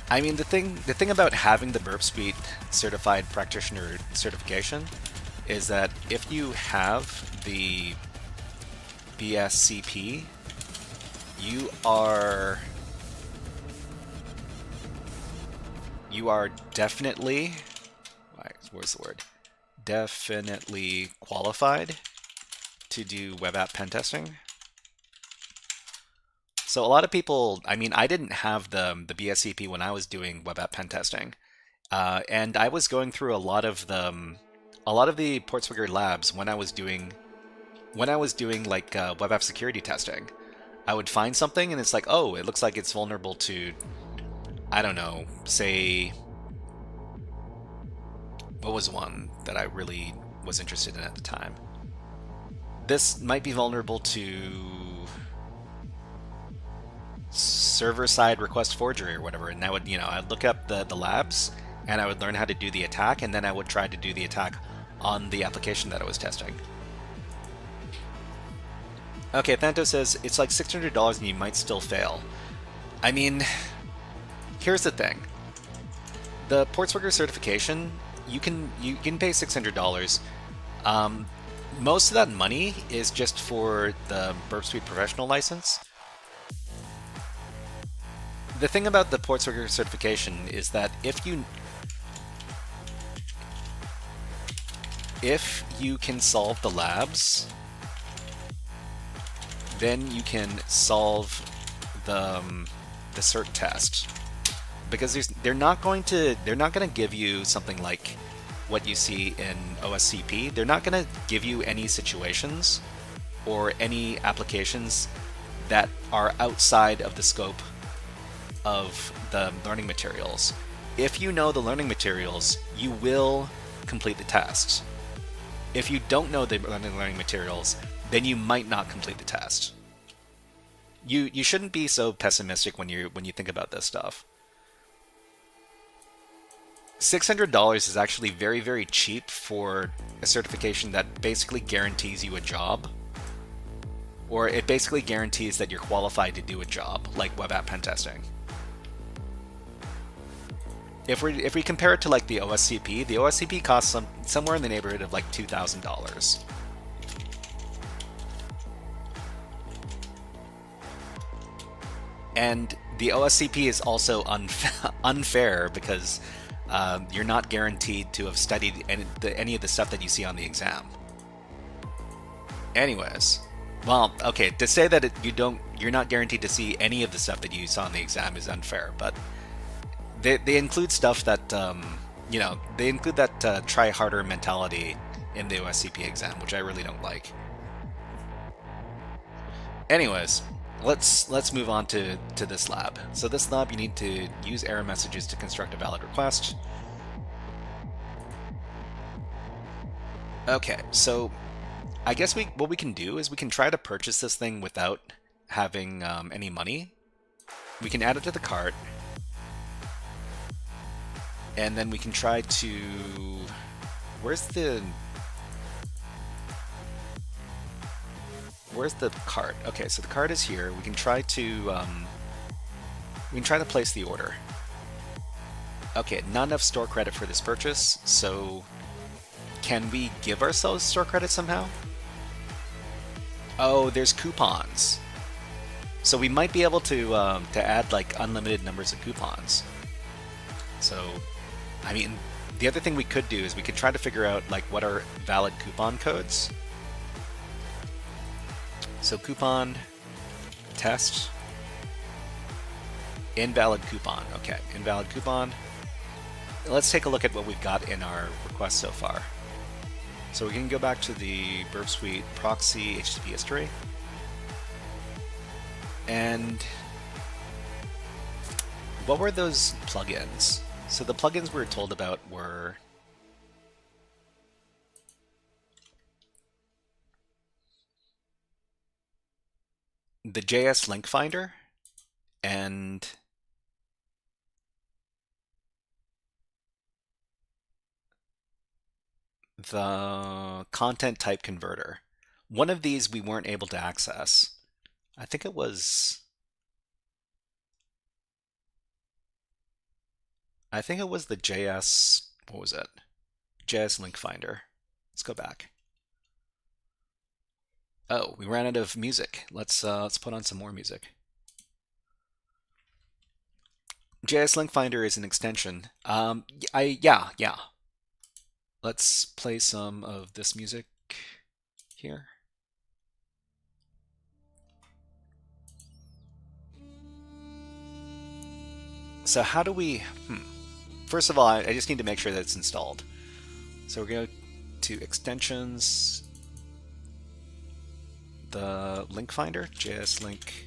[SPEAKER 3] I mean, the thing about having the Burp Suite Certified Practitioner certification is that if you have the BSCP, you are definitely, where's the word? Definitely qualified to do web app pen testing. So a lot of people, I mean, I didn't have the BSCP when I was doing web app pen testing, and I was going through a lot of the PortSwigger labs when I was doing like web app security testing. I would find something and it's like, oh, it looks like it's vulnerable to, I don't know, say, what was one that I really was interested in at the time? This might be vulnerable to server-side request forgery or whatever, and I would, I'd look up the labs and I would learn how to do the attack, and then I would try to do the attack on the application that I was testing. Okay, Thanto says it's like $600 and you might still fail. I mean, here's the thing. The PortSwigger certification, you can pay $600. Most of that money is just for the Burp Suite Professional license. The thing about the PortSwigger certification is that if you can solve the labs, then you can solve the cert test, because they're not going to give you something like what you see in OSCP. They're not going to give you any situations or any applications that are outside of the scope of the learning materials. If you know the learning materials, you will complete the test. If you don't know the learning materials, then you might not complete the test. You shouldn't be so pessimistic when you think about this stuff. $600 is actually very, very cheap for a certification that basically guarantees you a job. Or it basically guarantees that you're qualified to do a job, like web app pen testing. If we compare it to like the OSCP costs somewhere in the neighborhood of like $2,000. And the OSCP is also unfair because you're not guaranteed to have studied any of the stuff that you see on the exam. Anyways, well, okay, to say that you're not guaranteed to see any of the stuff that you saw on the exam is unfair, but they include stuff that they include that try harder mentality in the OSCP exam, which I really don't like. Anyways, let's move on to this lab. So this lab, you need to use error messages to construct a valid request. Okay, so I guess what we can do is we can try to purchase this thing without having any money. We can add it to the cart, and then we can try to... Where's the cart? Okay, so the cart is here. We can try to place the order. Okay, not enough store credit for this purchase, so can we give ourselves store credit somehow? Oh, there's coupons. So we might be able to add like unlimited numbers of coupons. So, I mean, the other thing we could do is we could try to figure out like what are valid coupon codes. So coupon, test, invalid coupon. Okay, invalid coupon. Let's take a look at what we've got in our request so far. So we can go back to the Burp Suite proxy HTTP history. And what were those plugins? So the plugins we were told about were the JS link finder and the content type converter. One of these we weren't able to access. I think it was the JS, what was it? JS link finder. Let's go back. Oh, we ran out of music. Let's put on some more music. JS link finder is an extension. Yeah. Let's play some of this music here. So how do we, First of all, I just need to make sure that it's installed. So we're going to extensions, the link finder, JS link.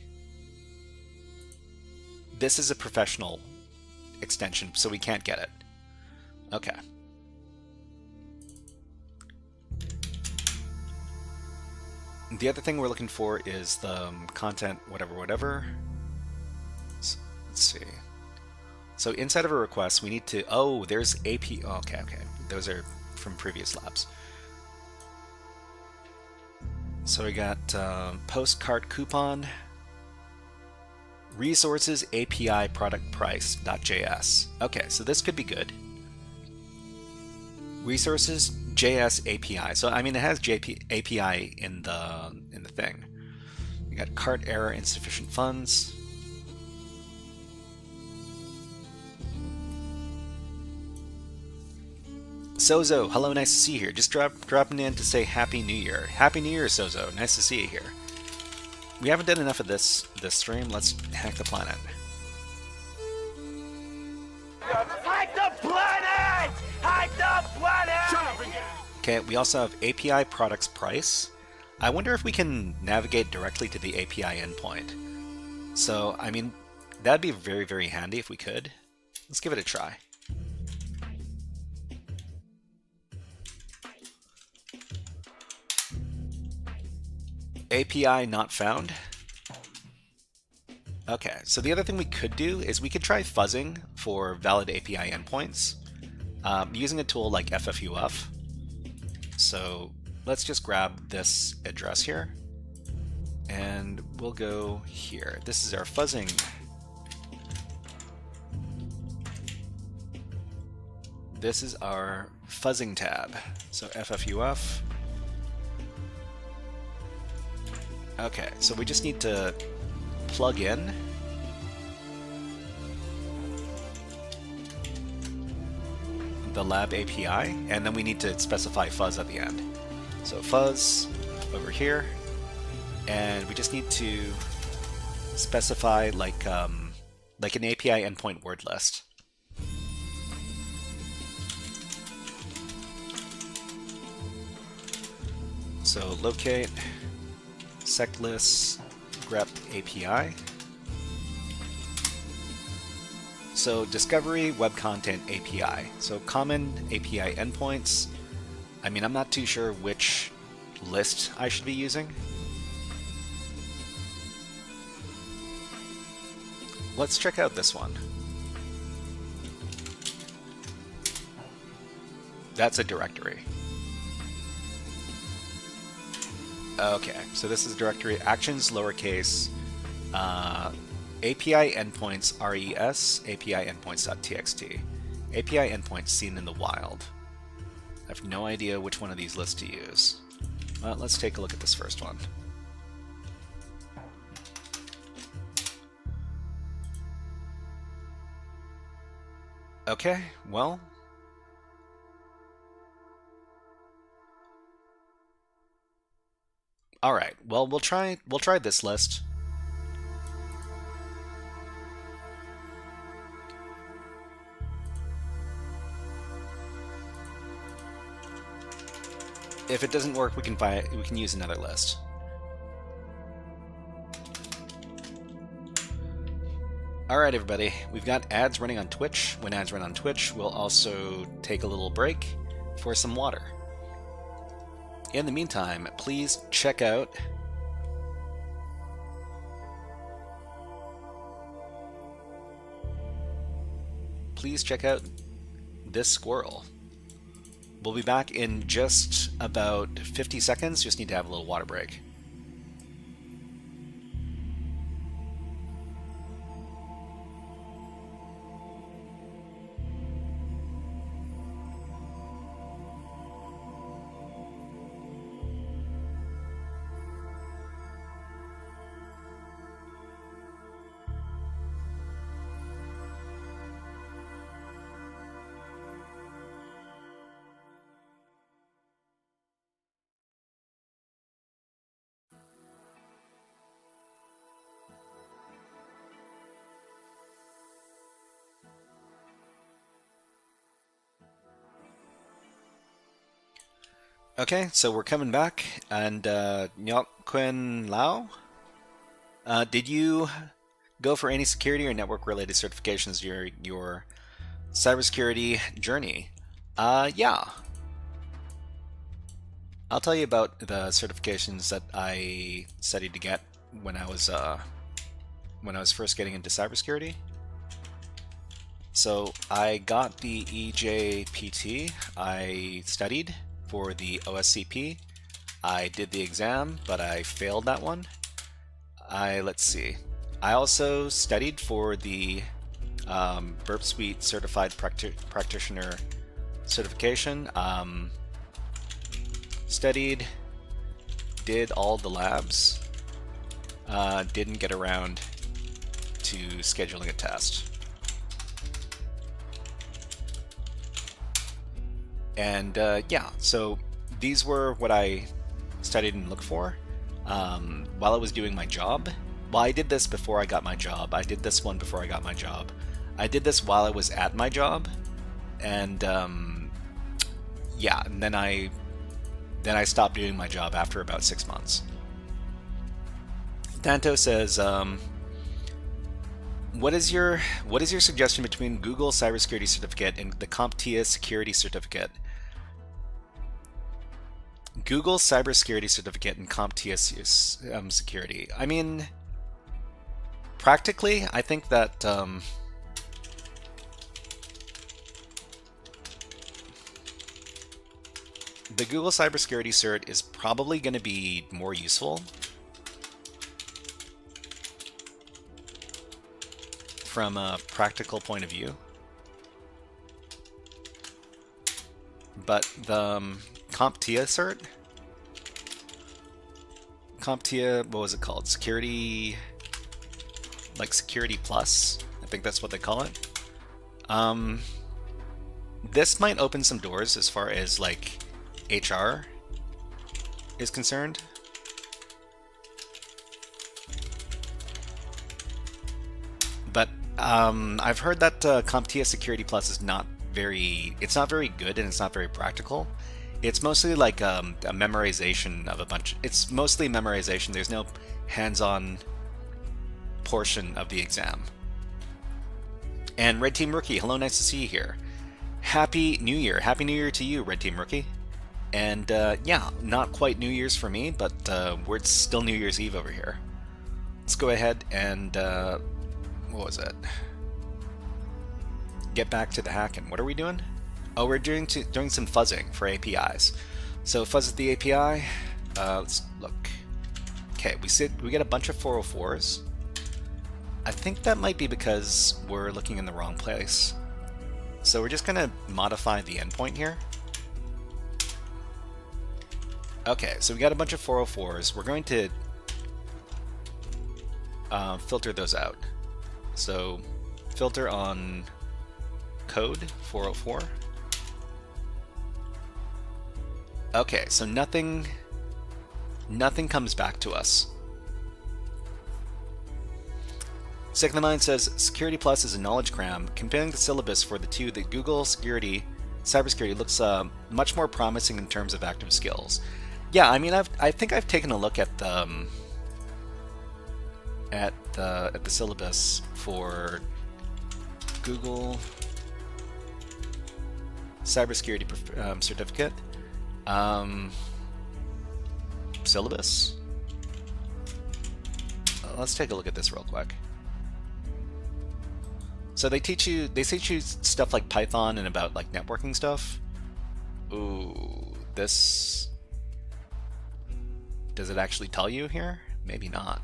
[SPEAKER 3] This is a professional extension, so we can't get it. Okay. The other thing we're looking for is the content whatever. So, let's see. So inside of a request, we need to, oh, there's AP, okay. Those are from previous labs. So we got post cart coupon, resources API product price.js. Okay, so this could be good. Resources JS API. So I mean, it has API in the thing. We got cart error, insufficient funds. Sozo, hello, nice to see you here. Just dropping in to say Happy New Year. Happy New Year, Sozo. Nice to see you here. We haven't done enough of this stream. Let's hack the planet.
[SPEAKER 5] Hack the planet! Hack the planet!
[SPEAKER 3] Okay, we also have API products price. I wonder if we can navigate directly to the API endpoint. So, I mean, That'd be very, very handy if we could. Let's give it a try. API not found. Okay, so the other thing we could do is we could try fuzzing for valid API endpoints using a tool like FFUF. So let's just grab this address here and we'll go here. This is our fuzzing. This is our fuzzing tab. So FFUF. Okay, so we just need to plug in the lab API, and then we need to specify fuzz at the end. So fuzz over here, and we just need to specify like an API endpoint word list. So locate seclist grep API. So discovery web content API. So common API endpoints. I mean, I'm not too sure which list I should be using. Let's check out this one. That's a directory. Okay, so this is directory actions lowercase API endpoints res API endpoints.txt. API endpoints seen in the wild. I have no idea which one of these lists to use. Well, let's take a look at this first one. Okay, well. All right. Well, we'll try this list. If it doesn't work, we can use another list. All right, everybody. We've got ads running on Twitch. When ads run on Twitch, we'll also take a little break for some water. In the meantime, please check out this squirrel. We'll be back in just about 50 seconds. Just need to have a little water break. Okay, so we're coming back, and Nyok Quinn Lao, did you go for any security or network-related certifications during your cybersecurity journey? Yeah. I'll tell you about the certifications that I studied to get when I was first getting into cybersecurity. So I got the EJPT. I studied for the OSCP. I did the exam, but I failed that one. Let's see. I also studied for the Burp Suite Certified Practitioner certification. Studied, did all the labs, didn't get around to scheduling a test. And yeah, so these were what I studied and looked for while I was doing my job. Well, I did this before I got my job. I did this one before I got my job. I did this while I was at my job, and yeah, and then I stopped doing my job after about 6 months. Danto says, what is your suggestion between Google Cybersecurity Certificate and the CompTIA Security Certificate? Google Cybersecurity Certificate and CompTIA Security. I mean, practically, I think that the Google Cybersecurity Cert is probably going to be more useful from a practical point of view. But the CompTIA cert? CompTIA, what was it called? Security, like Security Plus? I think that's what they call it. This might open some doors as far as like HR is concerned. But I've heard that CompTIA Security Plus is not very good and it's not very practical. It's mostly like a memorization of a bunch. It's mostly memorization. There's no hands-on portion of the exam. And Red Team Rookie, hello, nice to see you here. Happy New Year. Happy New Year to you, Red Team Rookie. And yeah, not quite New Year's for me, but we're still New Year's Eve over here. Let's go ahead and what was it? Get back to the hacking. What are we doing? Oh, we're doing some fuzzing for APIs. So fuzz the API. Let's look. Okay, we get a bunch of 404s. I think that might be because we're looking in the wrong place. So we're just gonna modify the endpoint here. Okay, so we got a bunch of 404s. We're going to filter those out. So filter on code 404. Okay, so nothing comes back to us. Second of Mind says Security Plus is a knowledge cram. Comparing the syllabus for the two, the Google Cybersecurity looks much more promising in terms of active skills. Yeah, I mean, I think I've taken a look at the syllabus for Google Cybersecurity Certificate syllabus. Let's take a look at this real quick. So they teach you stuff like Python and about like networking stuff. Ooh, this. Does it actually tell you here? Maybe not.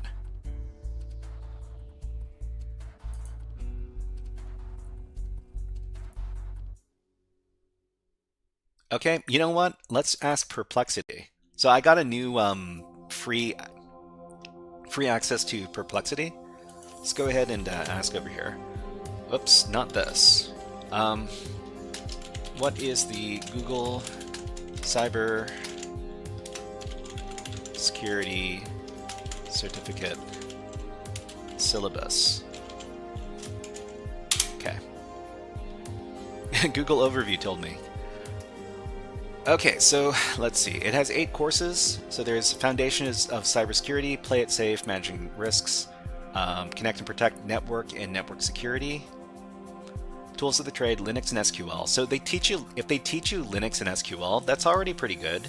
[SPEAKER 3] Okay, you know what? Let's ask Perplexity. So I got a new free access to Perplexity. Let's go ahead and ask over here. Oops, not this. What is the Google Cyber Security Certificate syllabus? Okay. Google Overview told me. Okay, so let's see. It has 8 courses. So there's Foundations of Cybersecurity, Play It Safe, Managing Risks, Connect and Protect Network and Network Security, Tools of the Trade, Linux and SQL. So they teach you, if they teach you Linux and SQL, that's already pretty good.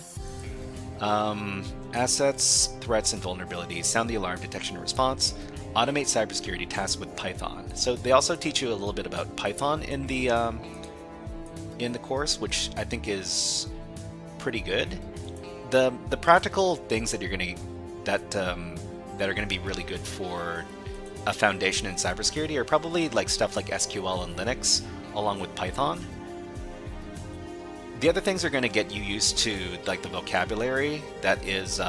[SPEAKER 3] Assets, threats, and vulnerabilities, sound the alarm, detection and response, automate cybersecurity tasks with Python. So they also teach you a little bit about Python in the course, which I think is pretty good. The practical things that that are gonna be really good for a foundation in cybersecurity are probably like stuff like SQL and Linux, along with Python. The other things are going to get you used to like the vocabulary that is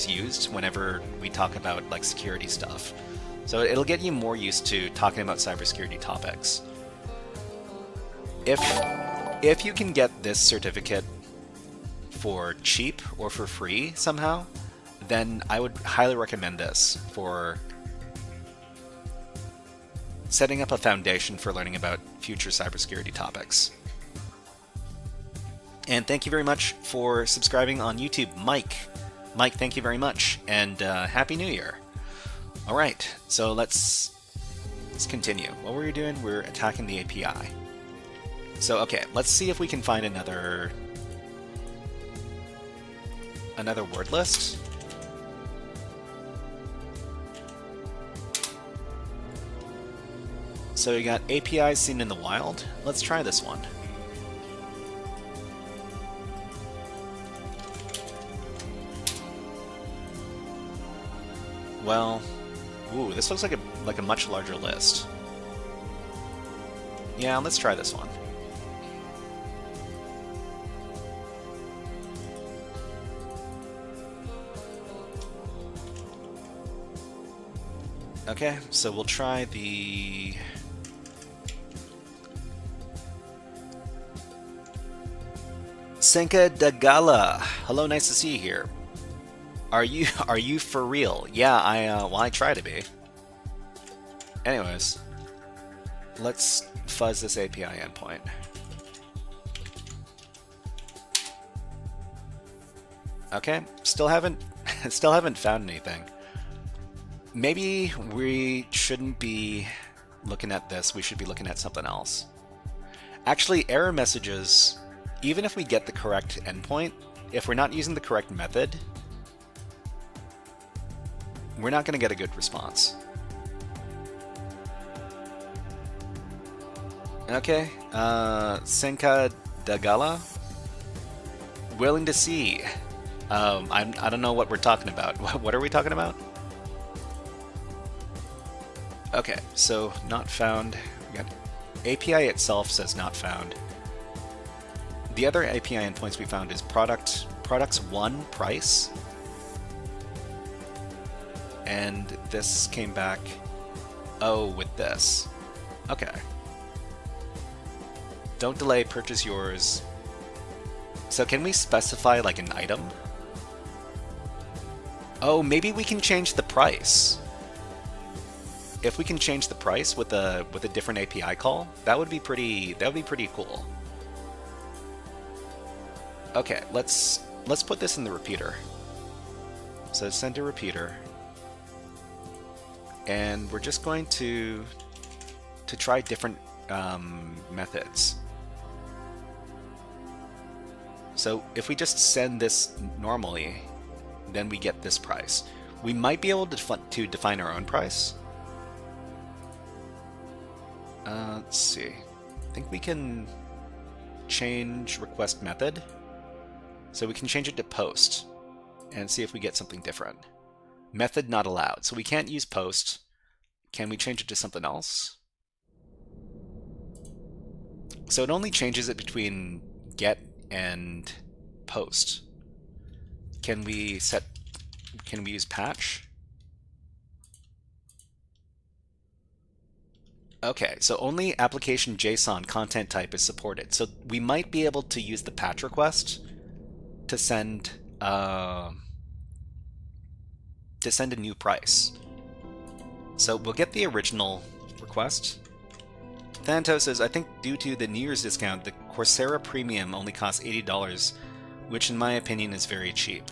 [SPEAKER 3] used whenever we talk about like security stuff. So it'll get you more used to talking about cybersecurity topics. If you can get this certificate for cheap or for free somehow, then I would highly recommend this for setting up a foundation for learning about future cybersecurity topics. And thank you very much for subscribing on YouTube, Mike. Mike, thank you very much, and Happy New Year. All right, so let's let's continue. What were we doing? We're attacking the API. So, okay, let's see if we can find another word list. So we got APIs seen in the wild. Let's try this one. Well, ooh, this looks like a much larger list. Yeah, let's try this one. Okay, so we'll try the Senka Dagala. Hello, nice to see you here. Are you for real? Yeah, I try to be. Anyways, let's fuzz this API endpoint. Okay, still haven't found anything. Maybe we shouldn't be looking at this, we should be looking at something else. Actually, error messages, even if we get the correct endpoint, if we're not using the correct method, we're not going to get a good response. Okay, Senka Dagala, willing to see. I don't know what we're talking about. What are we talking about? Okay, so not found. We got API itself says not found. The other API endpoints we found is products 1 price, and this came back, oh, with this. Okay. Don't delay, purchase yours. So can we specify like an item? Oh, maybe we can change the price. If we can change the price with a different API call, that would be pretty cool. Okay, let's put this in the repeater. So send a repeater, and we're just going to try different methods. So if we just send this normally, then we get this price. We might be able to define our own price. Let's see. I think we can change request method. So we can change it to post and see if we get something different. Method not allowed. So we can't use post. Can we change it to something else? So it only changes it between get and post. Can we use patch? Okay, so only application JSON content type is supported. So we might be able to use the patch request to send a new price. So we'll get the original request. Thantos says, I think due to the New Year's discount, the Coursera Premium only costs $80, which in my opinion is very cheap.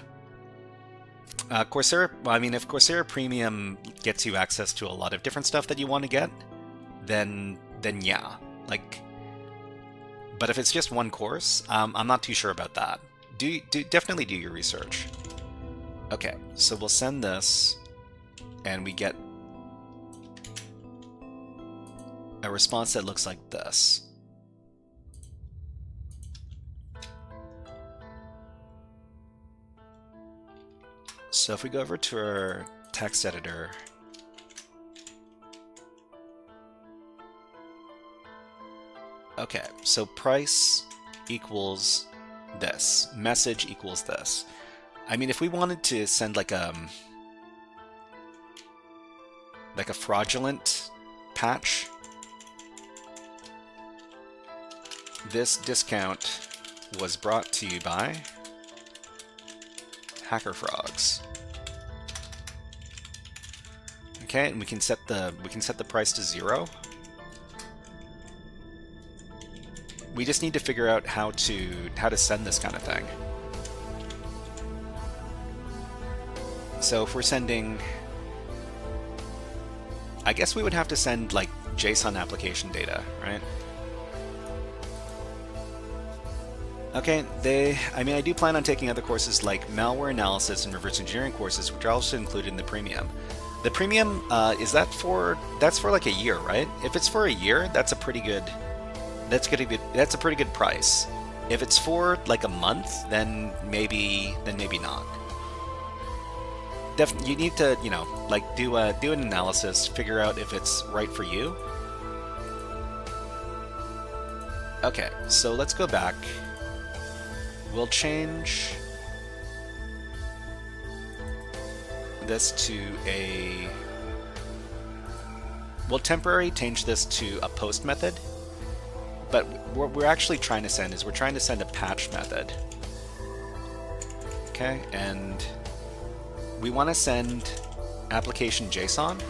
[SPEAKER 3] Coursera, well, I mean, if Coursera Premium gets you access to a lot of different stuff that you want to get, then yeah, like. But if it's just one course, I'm not too sure about that. Definitely do your research. Okay, so we'll send this, and we get a response that looks like this. So if we go over to our text editor, okay, so price equals this, message equals this. I mean, if we wanted to send like a fraudulent patch, this discount was brought to you by HackerFrogs. Okay, and we can set the price to 0. We just need to figure out how to send this kind of thing. So if we're sending I guess we would have to send like JSON application data, right? Okay, I mean, I do plan on taking other courses like malware analysis and reverse engineering courses, which are also included in the premium. The premium, that's for like a year, right? If it's for a year, that's a pretty good price. If it's for like a month, then maybe not. Definitely, you need to, like do an analysis, figure out if it's right for you. Okay, so let's go back. We'll change this to we'll temporarily change this to a post method, but what we're actually trying to send is we're trying to send a patch method. Okay, and we want to send application JSON.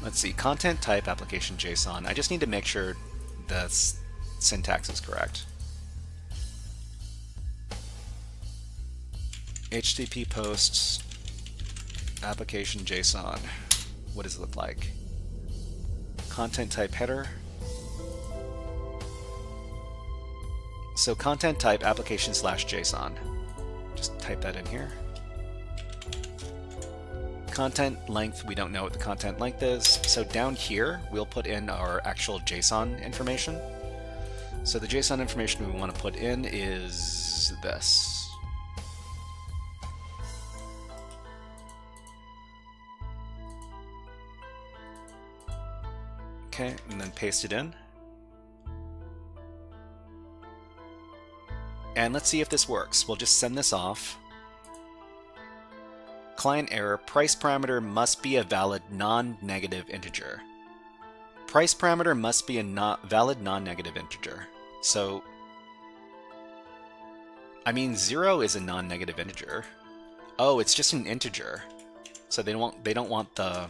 [SPEAKER 3] Let's see, content type application JSON. I just need to make sure the syntax is correct. HTTP posts application JSON. What does it look like? Content type header. So content type application /JSON. Just type that in here. Content length, we don't know what the content length is. So down here, we'll put in our actual JSON information. So the JSON information we want to put in is this. Okay, and then paste it in. And let's see if this works. We'll just send this off. Client error, price parameter must be a valid non-negative integer. Price parameter must be a valid non-negative integer. So, I mean, 0 is a non-negative integer. Oh, it's just an integer. So they don't want the...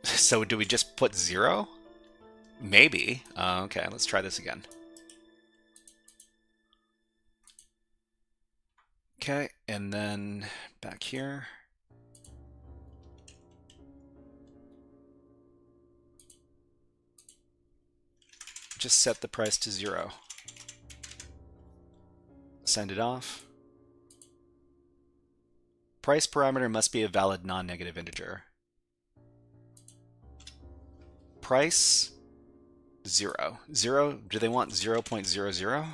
[SPEAKER 3] So do we just put 0? Maybe. Okay, let's try this again. Okay, and then back here. Just set the price to 0. Send it off. Price parameter must be a valid non-negative integer. Price 0. 0, do they want 0.00?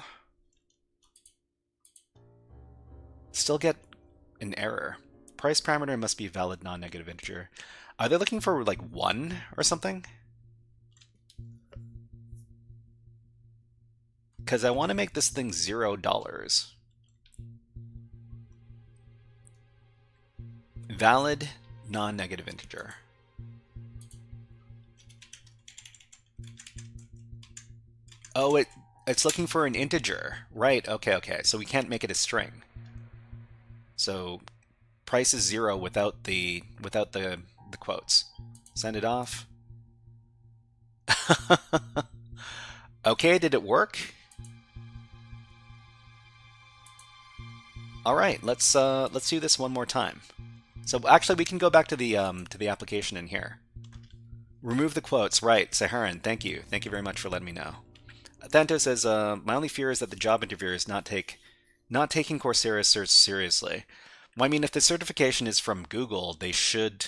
[SPEAKER 3] Still get an error. Price parameter must be valid non-negative integer. Are they looking for like 1 or something? Because I want to make this thing $0. Valid non-negative integer. Oh, it's looking for an integer. Right, okay. So we can't make it a string. So price is 0 without the quotes. Send it off. Okay, did it work? All right, let's do this one more time. So actually, we can go back to the application in here. Remove the quotes. Right, Saharan. Thank you very much for letting me know. Thanto says, my only fear is that the job interviewer is not taking Coursera search seriously. Well, I mean, if the certification is from Google, they should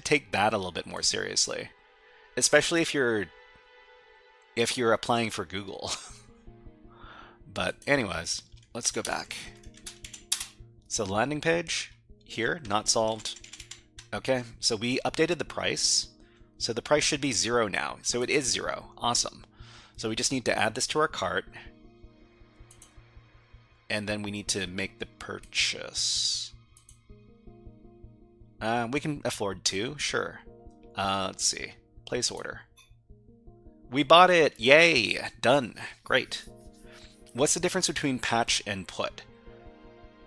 [SPEAKER 3] take that a little bit more seriously, especially if you're applying for Google. But anyways, let's go back. So the landing page here, not solved. Okay, so we updated the price. So the price should be 0 now. So it is 0. Awesome. So we just need to add this to our cart. And then we need to make the purchase. We can afford to, sure. Let's see. Place order. We bought it! Yay! Done. Great. What's the difference between patch and put?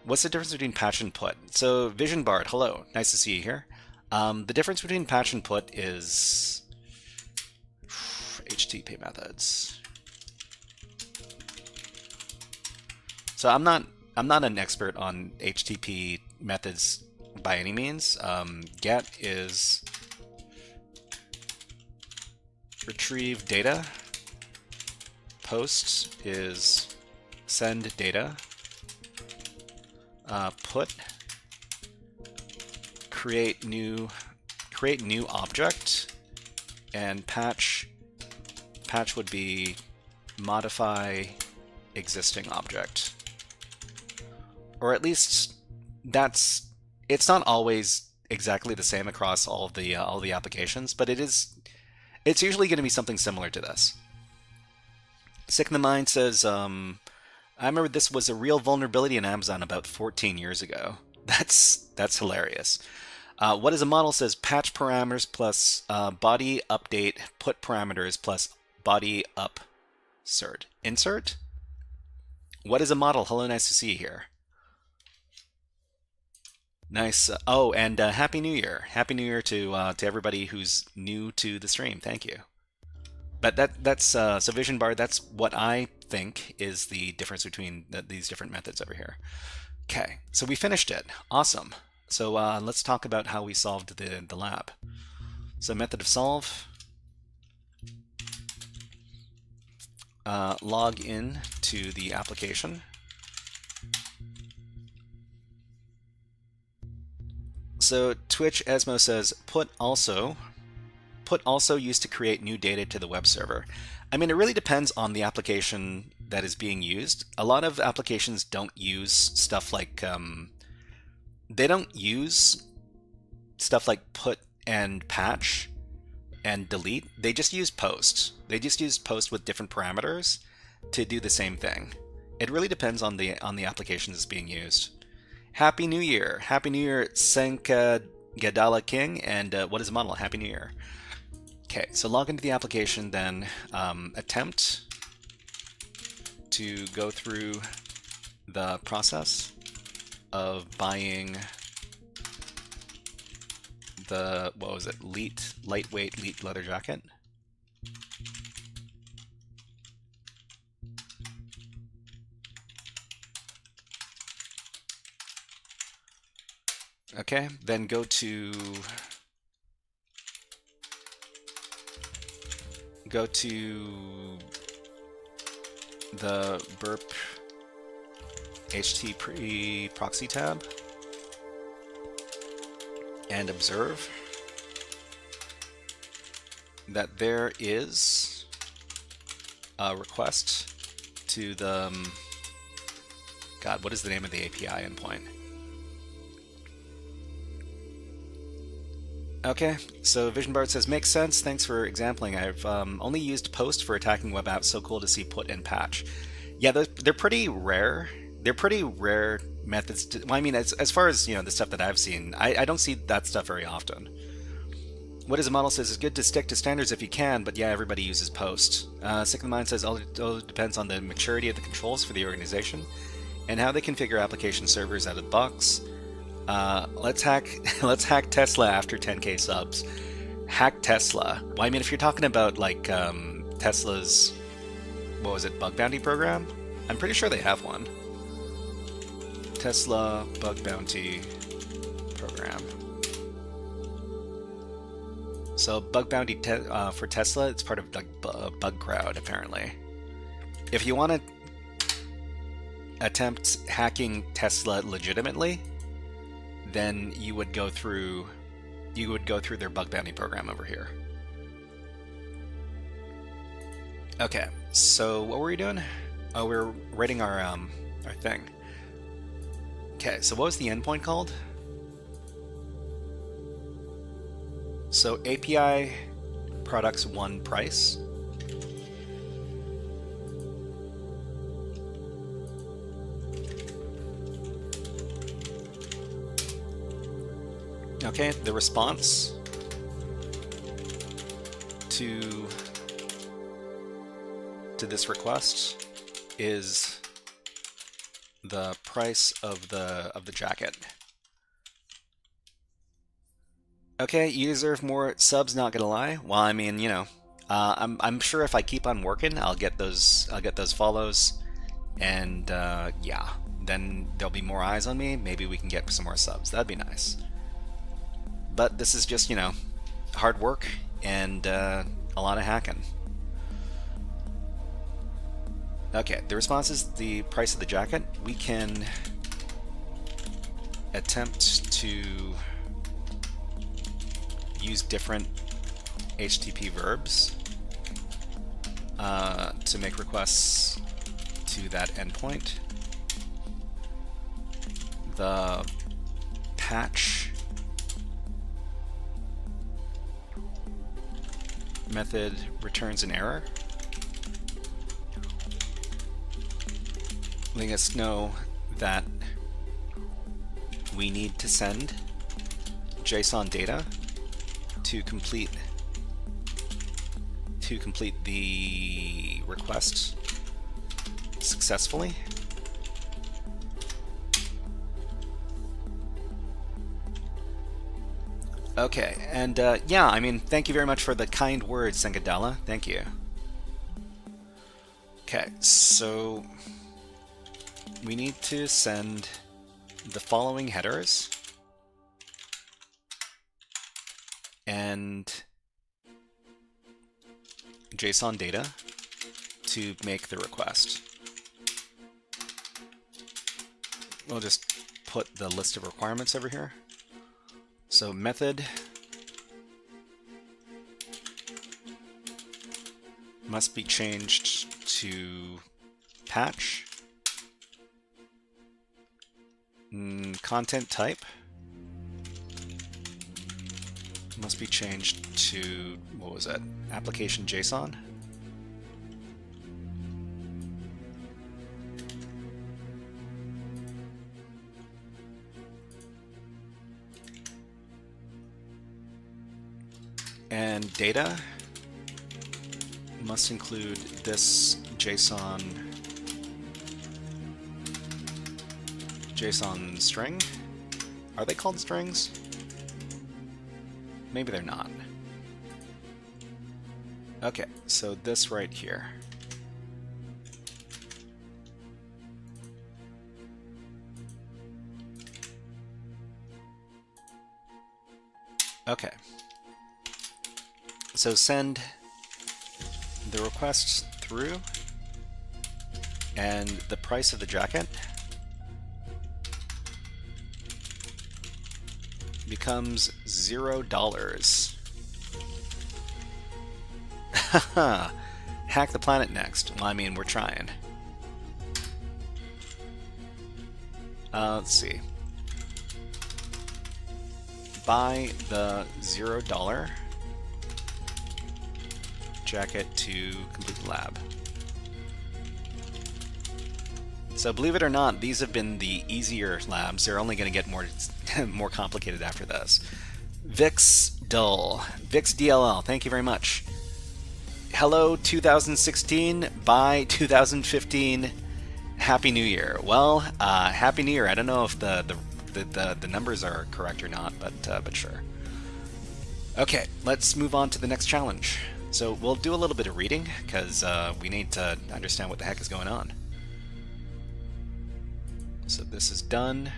[SPEAKER 3] What's the difference between patch and put? So, Vision Bard, hello. Nice to see you here. The difference between patch and put is HTTP methods. So I'm not an expert on HTTP methods by any means. Get is retrieve data. Post is send data. Put create new object, and patch would be modify existing object. Or at least it's not always exactly the same across all the applications, but it's usually going to be something similar to this. Sick in the Mind says, I remember this was a real vulnerability in Amazon about 14 years ago. That's hilarious. What is a model says patch parameters plus body update put parameters plus body insert. What is a model? Hello, nice to see you here. Nice. Oh, and Happy New Year! Happy New Year to everybody who's new to the stream. Thank you. But that's so Vision Bar. That's what I think is the difference between these different methods over here. Okay, so we finished it. Awesome. So let's talk about how we solved the lab. So method of solve. Log in to the application. So Twitch Esmo says put also used to create new data to the web server. I mean, it really depends on the application that is being used. A lot of applications don't use stuff like they don't use stuff like put and patch and delete. They just use post. They just use post with different parameters to do the same thing. It really depends on the application that's being used. Happy New Year! Happy New Year, Senka Gadala King, and what is a model? Happy New Year. Okay, so log into the application, then attempt to go through the process of buying the, what was it, lightweight Leet leather jacket. Okay, then go to the burp HTTP proxy tab and observe that there is a request to the God, what is the name of the API endpoint? Okay, so Vision Bard says, makes sense, thanks for exampling. I've only used post for attacking web apps, so cool to see put and patch. Yeah, they're pretty rare. They're pretty rare methods to, well, I mean, as far as, you know, the stuff that I've seen, I don't see that stuff very often. What is a model says, it's good to stick to standards if you can, but yeah, everybody uses post. Sick of the Mind says, all depends on the maturity of the controls for the organization and how they configure application servers out of the box. Let's hack Tesla after 10k subs. Hack Tesla. Well, I mean, if you're talking about like Tesla's, what was it, bug bounty program? I'm pretty sure they have one. Tesla bug bounty program. So bug bounty for Tesla, it's part of Bug Crowd apparently. If you want to attempt hacking Tesla legitimately, then you would go through their bug bounty program over here. Okay, so what were we doing? Oh, we're writing our thing. Okay, so what was the endpoint called? So API products 1 price. Okay, the response to this request is the price of the jacket. Okay, you deserve more subs, not gonna lie. Well, I mean, you know, I'm sure if I keep on working, I'll get those follows and yeah, then there'll be more eyes on me. Maybe we can get some more subs. That'd be nice. But this is just, you know, hard work and a lot of hacking. Okay, the response is the price of the jacket. We can attempt to use different HTTP verbs to make requests to that endpoint. The patch method returns an error, letting us know that we need to send JSON data to complete the request successfully. Okay, and yeah, I mean, thank you very much for the kind words, Sengadala. Thank you. Okay, so we need to send the following headers and JSON data to make the request. We'll just put the list of requirements over here. So method must be changed to patch. Content type must be changed to, what was that? Application JSON. And data must include this JSON string. Are they called strings? Maybe they're not. Okay, so this right here. Okay. So send the requests through, and the price of the jacket becomes $0. Haha, hack the planet next. Well, I mean, we're trying. Let's see. Buy the $0 jacket to complete the lab. So believe it or not, these have been the easier labs. They're only going to get more complicated after this. Vix Dull, Vix DLL, thank you very much. Hello 2016, bye 2015, Happy New Year. Well, Happy New Year. I don't know if the numbers are correct or not, but sure. Okay, let's move on to the next challenge. So we'll do a little bit of reading, because we need to understand what the heck is going on. So this is done.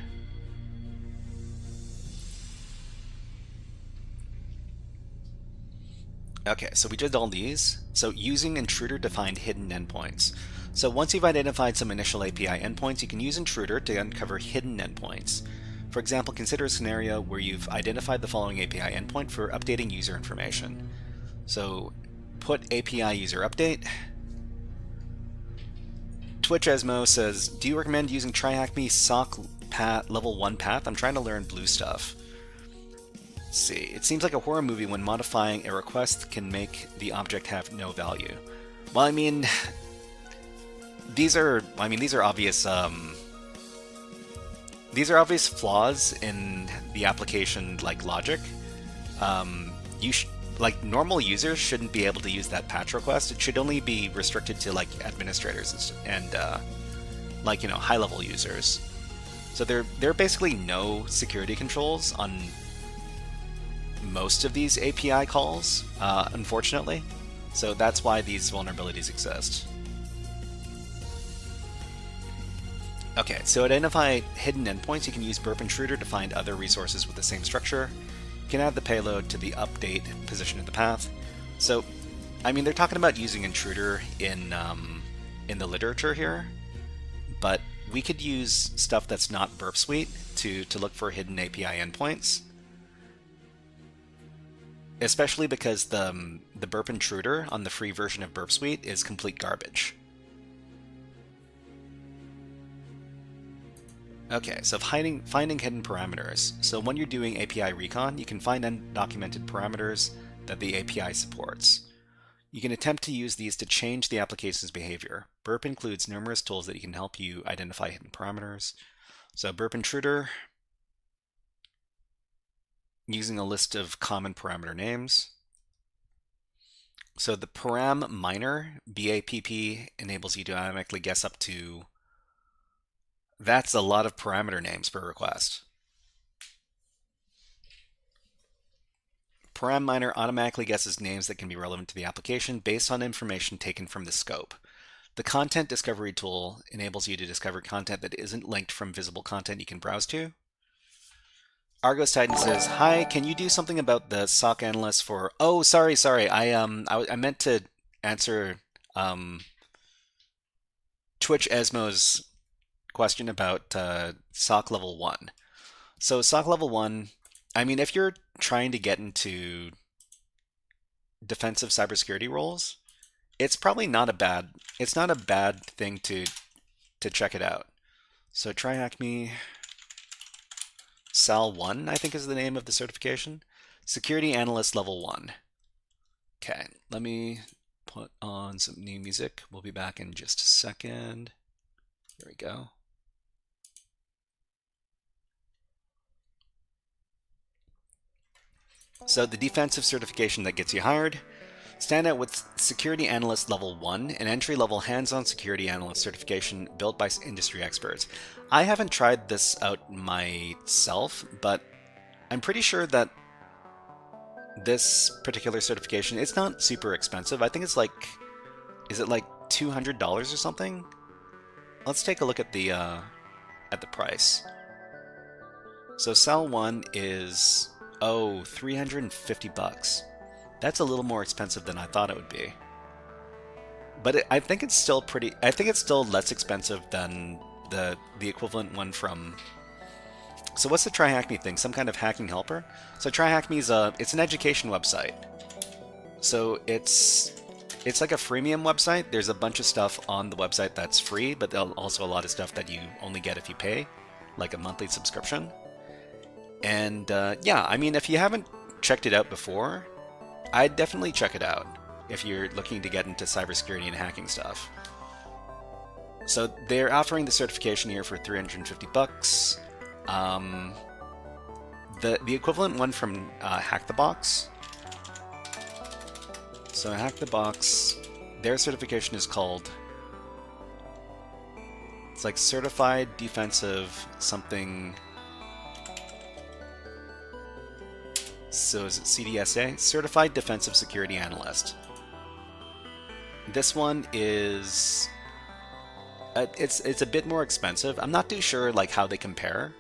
[SPEAKER 3] Okay, so we did all these. So using intruder-defined hidden endpoints. So once you've identified some initial API endpoints, you can use intruder to uncover hidden endpoints. For example, consider a scenario where you've identified the following API endpoint for updating user information. So put API user update. Twitch Esmo says, do you recommend using TryHackMe SOC level 1 path? I'm trying to learn blue stuff. Let's see. It seems like a horror movie when modifying a request can make the object have no value. Well, I mean, these are obvious. These are obvious flaws in the application, like logic. Like normal users shouldn't be able to use that patch request. It should only be restricted to like administrators and like, you know, high-level users. So there are basically no security controls on most of these API calls, unfortunately. So that's why these vulnerabilities exist. Okay, so to identify hidden endpoints, you can use burp intruder to find other resources with the same structure. You can add the payload to the update position of the path. So, I mean, they're talking about using intruder in the literature here, but we could use stuff that's not Burp Suite to look for hidden API endpoints. Especially because the burp intruder on the free version of Burp Suite is complete garbage. Okay, so finding hidden parameters. So when you're doing API recon, you can find undocumented parameters that the API supports. You can attempt to use these to change the application's behavior. Burp includes numerous tools that can help you identify hidden parameters. So burp intruder, using a list of common parameter names. So the param miner, BAPP, enables you to automatically guess up to, that's a lot of parameter names per request. Param miner automatically guesses names that can be relevant to the application based on information taken from the scope. The content discovery tool enables you to discover content that isn't linked from visible content you can browse to. Argos Titan says, "Hi, can you do something about the SOC analyst for?" Oh, sorry. I meant to answer Twitch Esmo's question about SOC level 1. So SOC level 1, I mean, if you're trying to get into defensive cybersecurity roles, it's probably not a bad thing to check it out. So TryHackMe Sal 1, I think is the name of the certification. Security Analyst Level 1. Okay, let me put on some new music. We'll be back in just a second. Here we go. So the defensive certification that gets you hired. Stand out with Security Analyst Level 1, an entry-level hands-on security analyst certification built by industry experts. I haven't tried this out myself, but I'm pretty sure that this particular certification, it's not super expensive. I think it's like, is it like $200 or something? Let's take a look at the price. So Sal 1 is, oh, $350. That's a little more expensive than I thought it would be. But I think it's still less expensive than the equivalent one from... So what's the TryHackMe thing? Some kind of hacking helper? So TryHackMe is it's an education website. So it's like a freemium website. There's a bunch of stuff on the website that's free, but also a lot of stuff that you only get if you pay, like a monthly subscription. And yeah, I mean, if you haven't checked it out before, I'd definitely check it out if you're looking to get into cybersecurity and hacking stuff. So they're offering the certification here for $350. The equivalent one from Hack the Box. So Hack the Box, their certification is called, it's like Certified Defensive something. So is it CDSA? Certified Defensive Security Analyst. This one is, it's a bit more expensive. I'm not too sure like how they compare.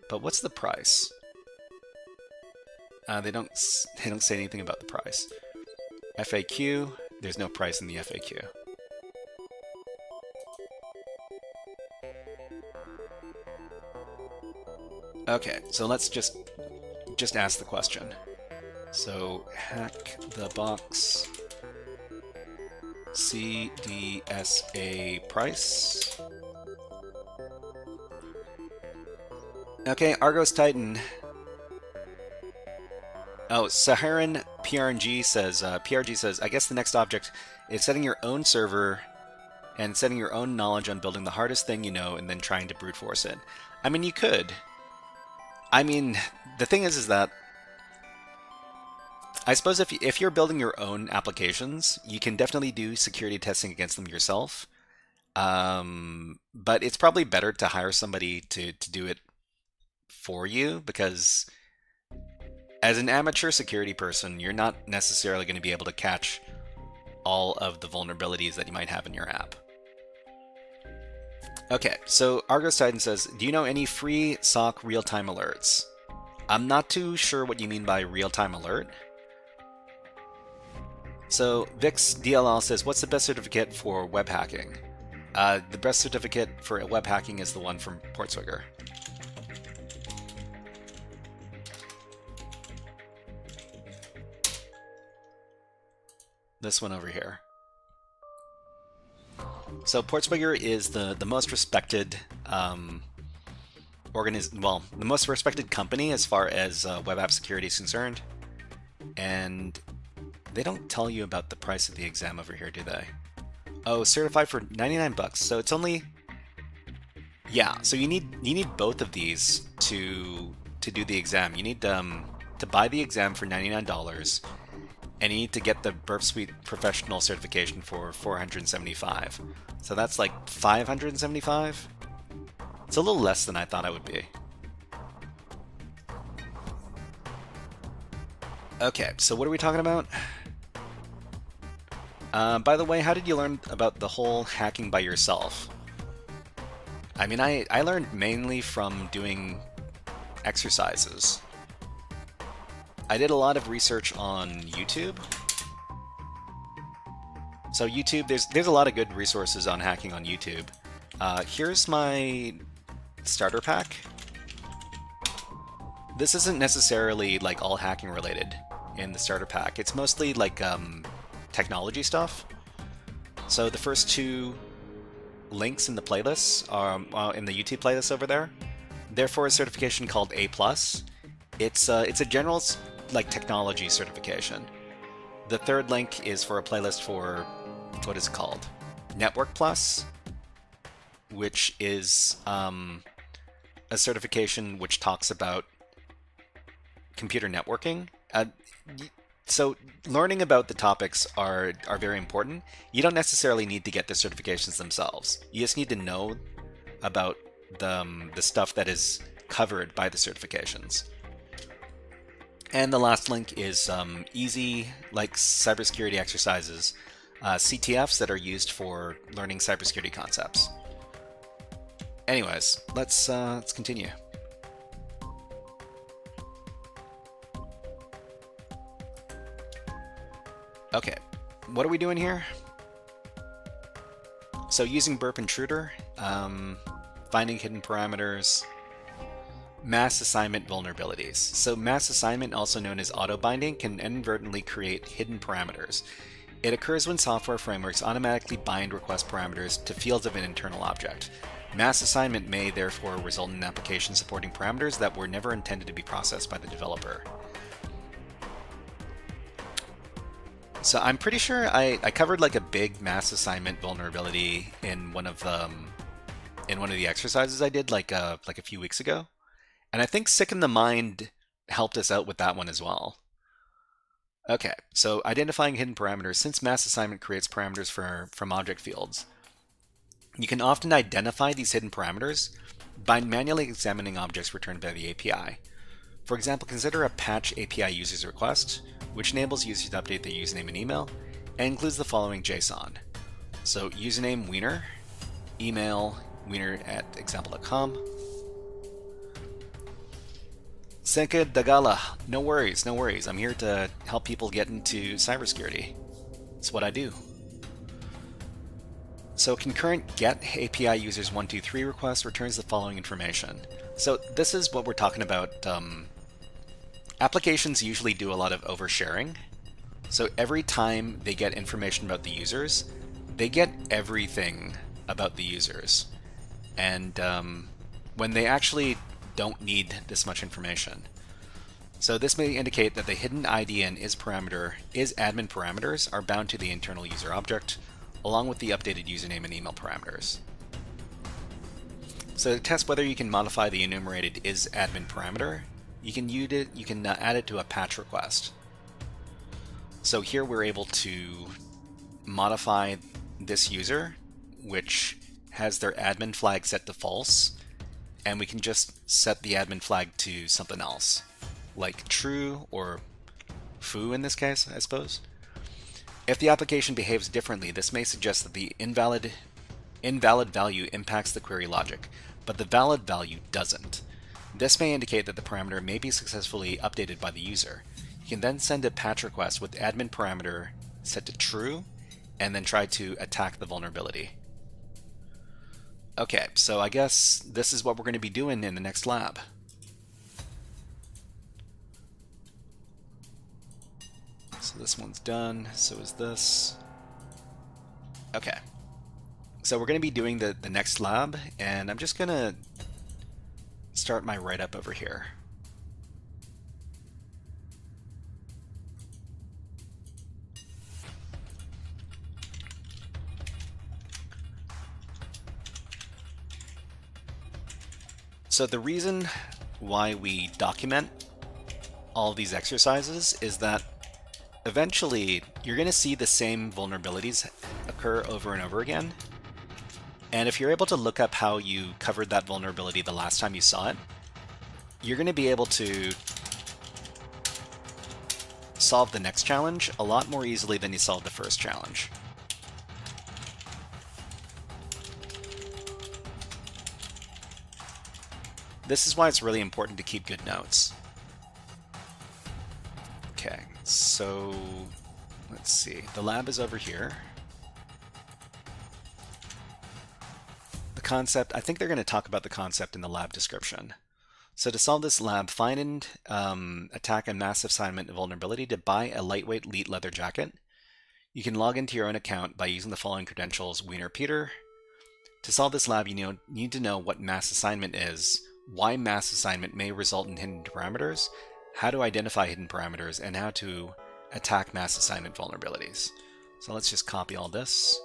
[SPEAKER 3] But what's the price? They don't say anything about the price. FAQ, there's no price in the FAQ. Okay, so let's just ask the question. So Hack the Box CDSA price. Okay, Argos Titan. Oh, Saharan PRG says, I guess the next object is setting your own server and setting your own knowledge on building the hardest thing you know and then trying to brute force it. I mean, you could. I mean, the thing is that I suppose if you're building your own applications, you can definitely do security testing against them yourself. But it's probably better to hire somebody to do it for you, because as an amateur security person, you're not necessarily going to be able to catch all of the vulnerabilities that you might have in your app. Okay, so Argos Titan says, do you know any free SOC real-time alerts? I'm not too sure what you mean by real-time alert. So Vix DLL says, what's the best certificate for web hacking? The best certificate for web hacking is the one from PortSwigger. This one over here. So PortSwigger is the most respected the most respected company as far as web app security is concerned, and they don't tell you about the price of the exam over here, do they? Oh, certified for 99 bucks. So it's only, yeah. So you need both of these to do the exam. You need to buy the exam for $99, and you need to get the Burp Suite Professional certification for $475. So that's like $575. It's a little less than I thought it would be. Okay, so what are we talking about? By the way, how did you learn about the whole hacking by yourself? I mean, I learned mainly from doing exercises. I did a lot of research on YouTube. So YouTube, there's a lot of good resources on hacking on YouTube. Here's my starter pack. This isn't necessarily like all hacking related in the starter pack. It's mostly like technology stuff. So the first two links in the playlists are in the YouTube playlist over there. They're for a certification called A+. It's a general like technology certification. The third link is for a playlist for what is it called? Network Plus, which is a certification which talks about computer networking. So learning about the topics are very important. You don't necessarily need to get the certifications themselves. You just need to know about the stuff that is covered by the certifications. And the last link is easy like cybersecurity exercises, CTFs that are used for learning cybersecurity concepts. Anyways, let's continue. Okay, what are we doing here? So using Burp Intruder, finding hidden parameters, mass assignment vulnerabilities. So mass assignment, also known as auto-binding, can inadvertently create hidden parameters. It occurs when software frameworks automatically bind request parameters to fields of an internal object. Mass assignment may therefore result in an application supporting parameters that were never intended to be processed by the developer. So I'm pretty sure I covered like a big mass assignment vulnerability in one of the exercises I did like a few weeks ago, and I think Sicken the Mind helped us out with that one as well. Okay, so identifying hidden parameters. Since mass assignment creates parameters from object fields, you can often identify these hidden parameters by manually examining objects returned by the API. For example, consider a patch API users request, which enables users to update their username and email, and includes the following JSON. So username Wiener, email wiener@example.com. Senka Dagala, no worries. I'm here to help people get into cybersecurity. It's what I do. So concurrent get API users 123 request returns the following information. So this is what we're talking about. Applications usually do a lot of oversharing. So every time they get information about the users, they get everything about the users. And when they actually don't need this much information. So this may indicate that the hidden ID and is admin parameters are bound to the internal user object, along with the updated username and email parameters. So to test whether you can modify the enumerated is admin parameter, you can add it to a patch request. So here we're able to modify this user, which has their admin flag set to false, and we can just set the admin flag to something else, like true or foo in this case, I suppose. If the application behaves differently, this may suggest that the invalid invalid value impacts the query logic, but the valid value doesn't. This may indicate that the parameter may be successfully updated by the user. You can then send a patch request with admin parameter set to true, and then try to attack the vulnerability. Okay, so I guess this is what we're going to be doing in the next lab. So this one's done, so is this. Okay. So we're going to be doing the next lab, and I'm just going to start my write-up over here. So the reason why we document all these exercises is that eventually you're going to see the same vulnerabilities occur over and over again. And if you're able to look up how you covered that vulnerability the last time you saw it, you're going to be able to solve the next challenge a lot more easily than you solved the first challenge. This is why it's really important to keep good notes. Okay, so let's see. The lab is over here. The concept, I think they're going to talk about the concept in the lab description. So to solve this lab, find and attack a massive assignment vulnerability to buy a lightweight elite leather jacket. You can log into your own account by using the following credentials: Wiener Peter. To solve this lab, you need to know what mass assignment is, why mass assignment may result in hidden parameters, how to identify hidden parameters, and how to attack mass assignment vulnerabilities. So let's just copy all this.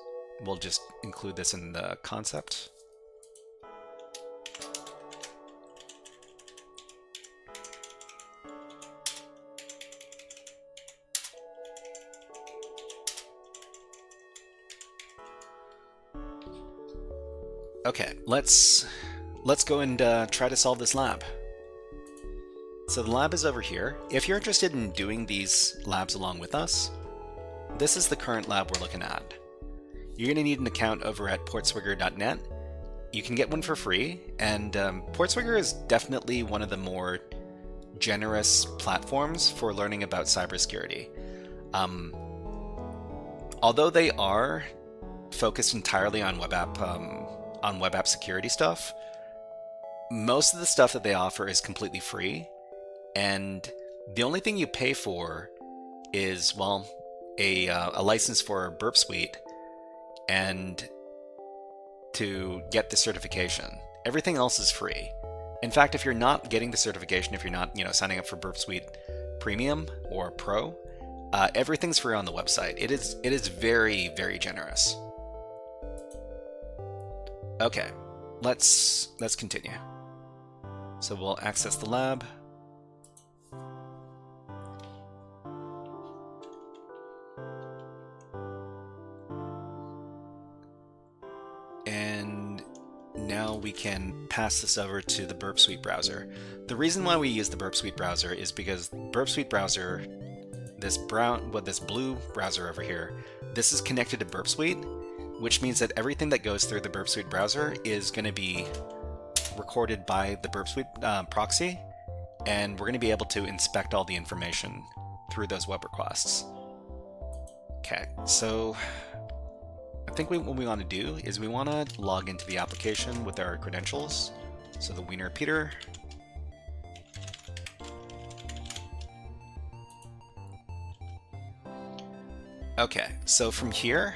[SPEAKER 3] We'll just include this in the concept. Okay, let's go and try to solve this lab. So the lab is over here. If you're interested in doing these labs along with us, this is the current lab we're looking at. You're going to need an account over at portswigger.net. You can get one for free, and PortSwigger is definitely one of the more generous platforms for learning about cybersecurity. Although they are focused entirely on web app security stuff, most of the stuff that they offer is completely free, and the only thing you pay for is, well, a license for Burp Suite and to get the certification. Everything else is free. In fact, if you're not getting the certification, if you're not, signing up for Burp Suite Premium or Pro, everything's free on the website. It is very, very generous. Okay, let's continue. So we'll access the lab. And now we can pass this over to the Burp Suite browser. The reason why we use the Burp Suite browser is because Burp Suite browser, this blue browser over here, this is connected to Burp Suite, which means that everything that goes through the Burp Suite browser is going to be recorded by the Burp Suite proxy, and we're going to be able to inspect all the information through those web requests. Okay, so I think what we want to do is we want to log into the application with our credentials. So the Wiener Peter. Okay, so from here,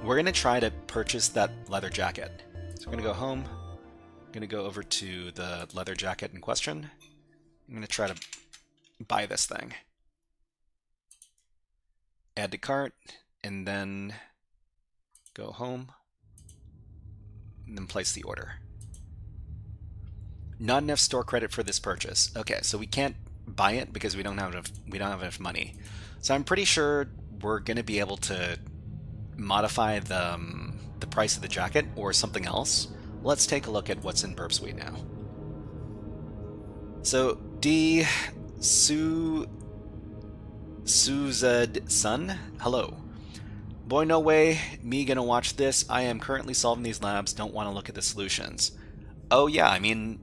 [SPEAKER 3] we're going to try to purchase that leather jacket. So we're going to go home. I'm going to go over to the leather jacket in question. I'm going to try to buy this thing. Add to cart, and then go home, and then place the order. Not enough store credit for this purchase. Okay, so we can't buy it because we don't have enough money. So I'm pretty sure we're going to be able to modify the price of the jacket or something else. Let's take a look at what's in Burp Suite now. So Suzed Sun, hello. Boy, no way, me gonna watch this. I am currently solving these labs, don't want to look at the solutions. Oh yeah, I mean,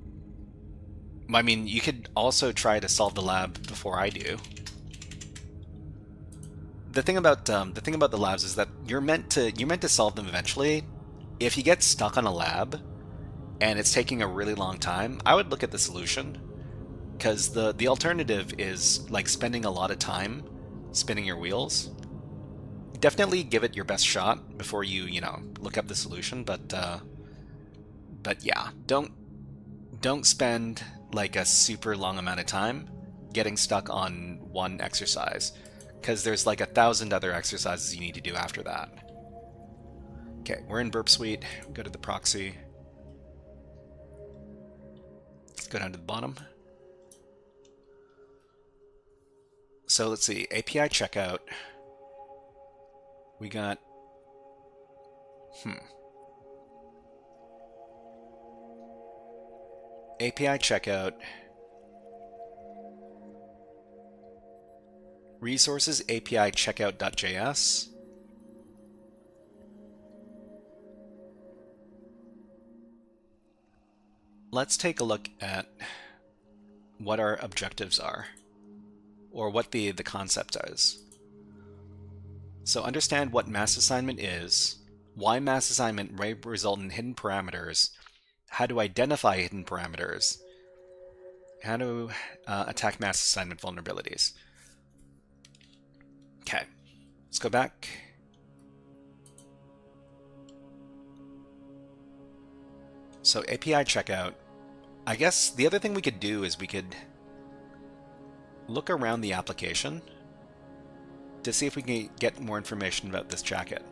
[SPEAKER 3] you could also try to solve the lab before I do. The thing about the labs is that you're meant to solve them eventually. If you get stuck on a lab and it's taking a really long time, I would look at the solution, because the alternative is like spending a lot of time spinning your wheels. Definitely give it your best shot before you look up the solution, but yeah, don't spend like a super long amount of time getting stuck on one exercise, because there's like 1,000 other exercises you need to do after that. Okay, we're in Burp Suite. Go to the proxy. Let's go down to the bottom. So let's see, API checkout. We got, API checkout, resources API checkout.js, let's take a look at what our objectives are, or what the concept is. So understand what mass assignment is, why mass assignment may result in hidden parameters, how to identify hidden parameters, how to attack mass assignment vulnerabilities. Okay, let's go back. So API checkout. I guess the other thing we could do is we could look around the application to see if we can get more information about this jacket.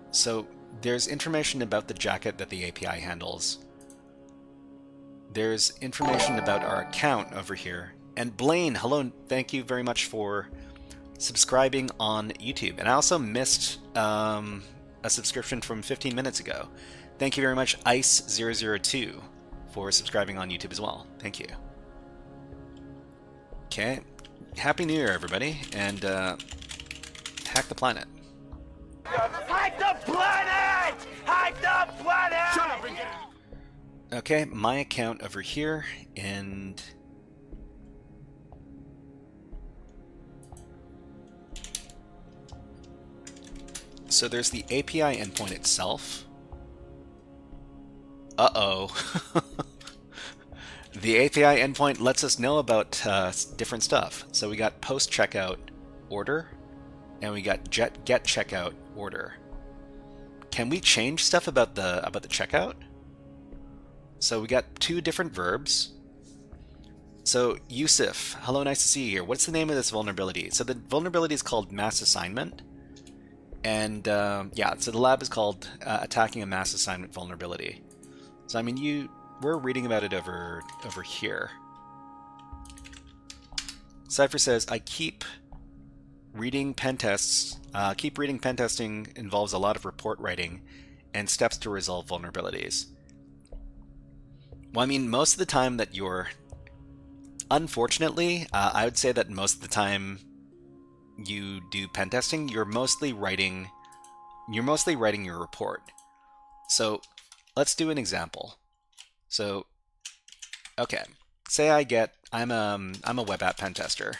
[SPEAKER 3] So there's information about the jacket that the API handles. There's information about our account over here. And Blaine, hello, thank you very much for subscribing on YouTube. And I also missed a subscription from 15 minutes ago. Thank you very much, Ice002, for subscribing on YouTube as well. Thank you. Okay. Happy New Year, everybody, and hack the planet.
[SPEAKER 5] Hack the planet! Hack the planet! Shut up and get it!
[SPEAKER 3] Okay, my account over here, and so there's the API endpoint itself. Uh-oh. The API endpoint lets us know about different stuff. So we got post checkout order, and we got get checkout order. Can we change stuff about the checkout? So we got two different verbs. So Yusuf, hello, nice to see you here. What's the name of this vulnerability? So the vulnerability is called mass assignment, and yeah, so the lab is called attacking a mass assignment vulnerability. So I mean, we're reading about it over here. Cypher says, I keep reading pen tests. Keep reading pen testing involves a lot of report writing and steps to resolve vulnerabilities. Well, I mean, most of the time that you're, unfortunately, I would say that most of the time you do pen testing, you're mostly writing your report. So let's do an example. So, okay, say I'm a web app pen tester,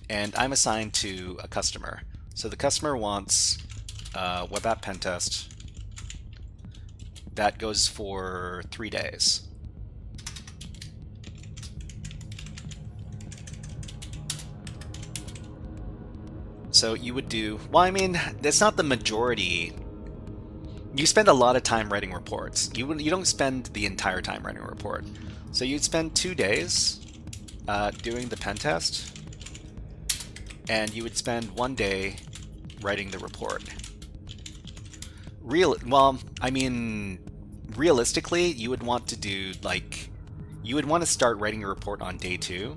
[SPEAKER 3] and I'm assigned to a customer. So the customer wants a web app pen test that goes for 3 days. So you would do, well, I mean, that's not the majority. You spend a lot of time writing reports. You don't spend the entire time writing a report. So you'd spend 2 days doing the pen test, and you would spend 1 day writing the report. Well, I mean, realistically, you would want to do, like, you would want to start writing your report on day 2.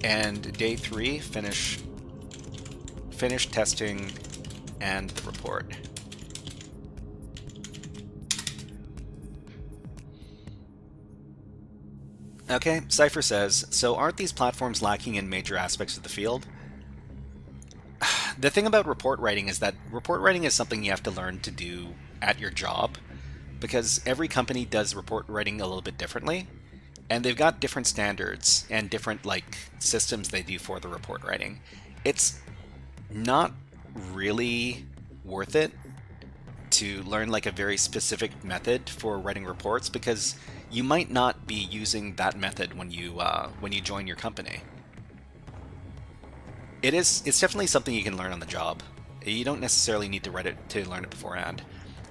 [SPEAKER 3] And day 3, finish testing and the report. Okay, Cypher says, so aren't these platforms lacking in major aspects of the field? The thing about report writing is that report writing is something you have to learn to do at your job, because every company does report writing a little bit differently, and they've got different standards and different systems they do for the report writing. It's not really worth it to learn a very specific method for writing reports, because you might not be using that method when you join your company. It's definitely something you can learn on the job. You don't necessarily need to write it to learn it beforehand.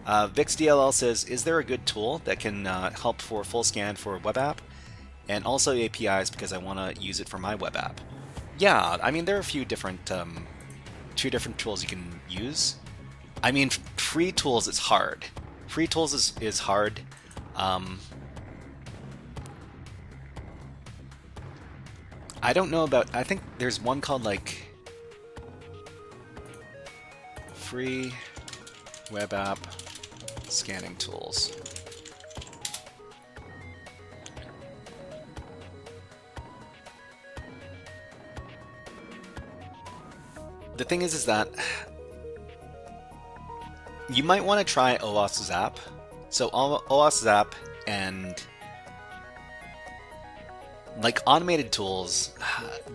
[SPEAKER 3] VixDLL says, is there a good tool that can help for full scan for a web app and also APIs, because I want to use it for my web app? Yeah, I mean, there are a few different tools you can use. I mean, free tools is hard. Free tools is hard. I don't know about, I think there's one called free web app scanning tools. The thing is that you might want to try OWASP Zap. So OWASP Zap and automated tools,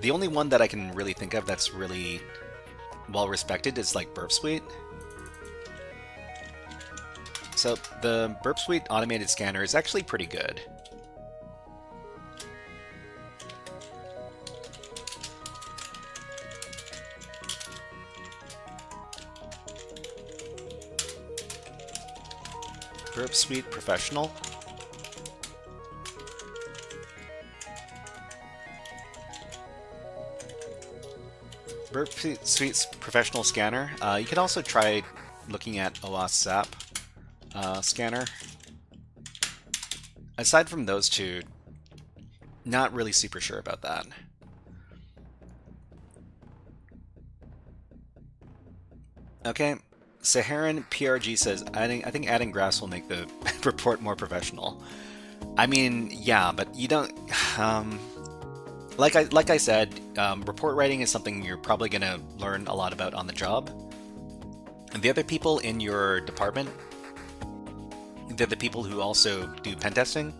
[SPEAKER 3] the only one that I can really think of that's really well respected is Burp Suite. So the Burp Suite automated scanner is actually pretty good. Burp Suite Professional. Burp Suite's Professional Scanner. You can also try looking at OWASP Zap scanner. Aside from those two, not really super sure about that. Okay, Saharan PRG says, I think adding graphs will make the report more professional. I mean, yeah, but you don't... Like I said, report writing is something you're probably going to learn a lot about on the job. And the other people in your department, they're the people who also do pen testing.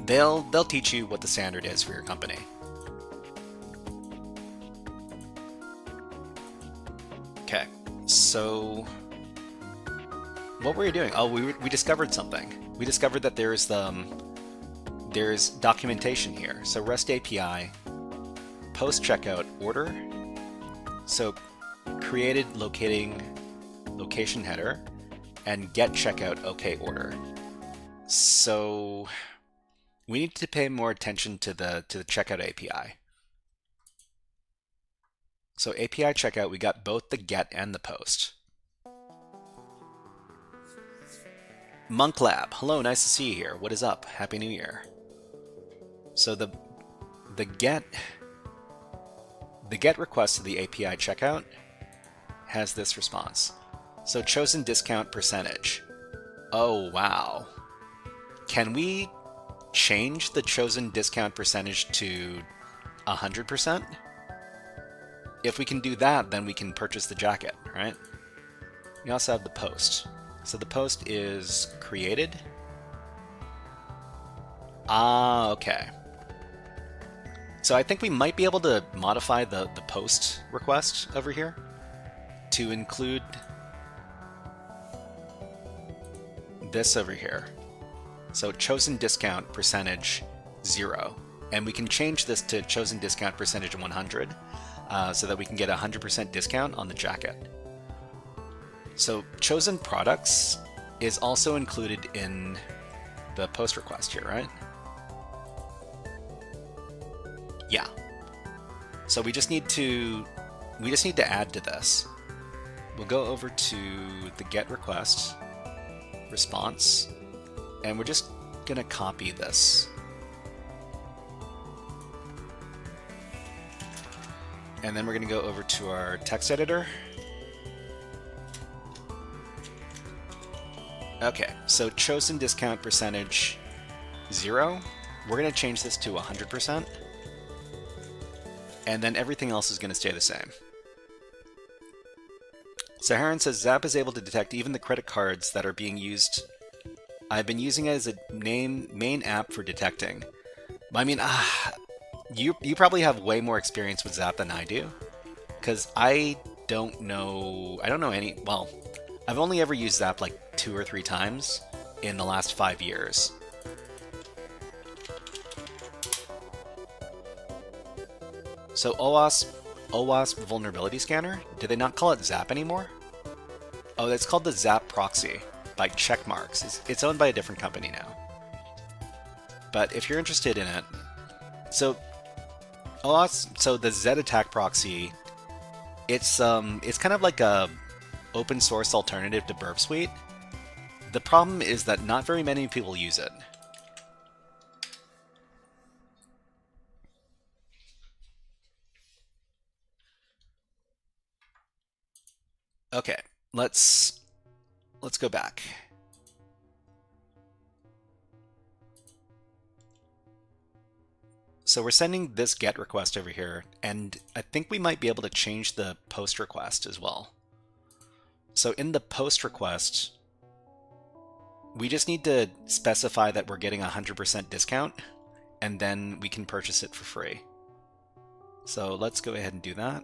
[SPEAKER 3] They'll teach you what the standard is for your company. Okay, so what were you doing? Oh, we discovered something. We discovered that there's documentation here. So REST API, post checkout order. So created locating location header and get checkout OK order. So we need to pay more attention to the checkout API. So API checkout, we got both the get and the post. Monk Lab, hello, nice to see you here. What is up? Happy New Year. So the get request to the API checkout has this response. So chosen discount percentage. Oh wow. Can we change the chosen discount percentage to 100%? If we can do that, then we can purchase the jacket, right? We also have the post. So the post is created. Ah, okay. So I think we might be able to modify the post request over here to include this over here. So chosen discount percentage 0. And we can change this to chosen discount percentage 100 so that we can get a 100% discount on the jacket. So chosen products is also included in the post request here, right? Yeah. So we just need to add to this. We'll go over to the get request response, and we're just gonna copy this. And then we're gonna go over to our text editor. Okay, so chosen discount percentage 0 we're going to change this to 100%, and then everything else is going to stay the same. Saharan says, Zap is able to detect even the credit cards that are being used. I've been using it as a main app for detecting. I mean, you probably have way more experience with Zap than I do, because I don't know any, well, I've only ever used Zap like 2 or 3 times in the last 5 years. So OWASP vulnerability scanner, do they not call it Zap anymore? Oh, it's called the Zap proxy by Checkmarx. It's owned by a different company now. But if you're interested in it, so the Z attack proxy, it's kind of like a open source alternative to Burp Suite. The problem is that not very many people use it. Okay, let's go back. So we're sending this GET request over here, and I think we might be able to change the POST request as well. So in the POST request, we just need to specify that we're getting a 100% discount, and then we can purchase it for free. So let's go ahead and do that.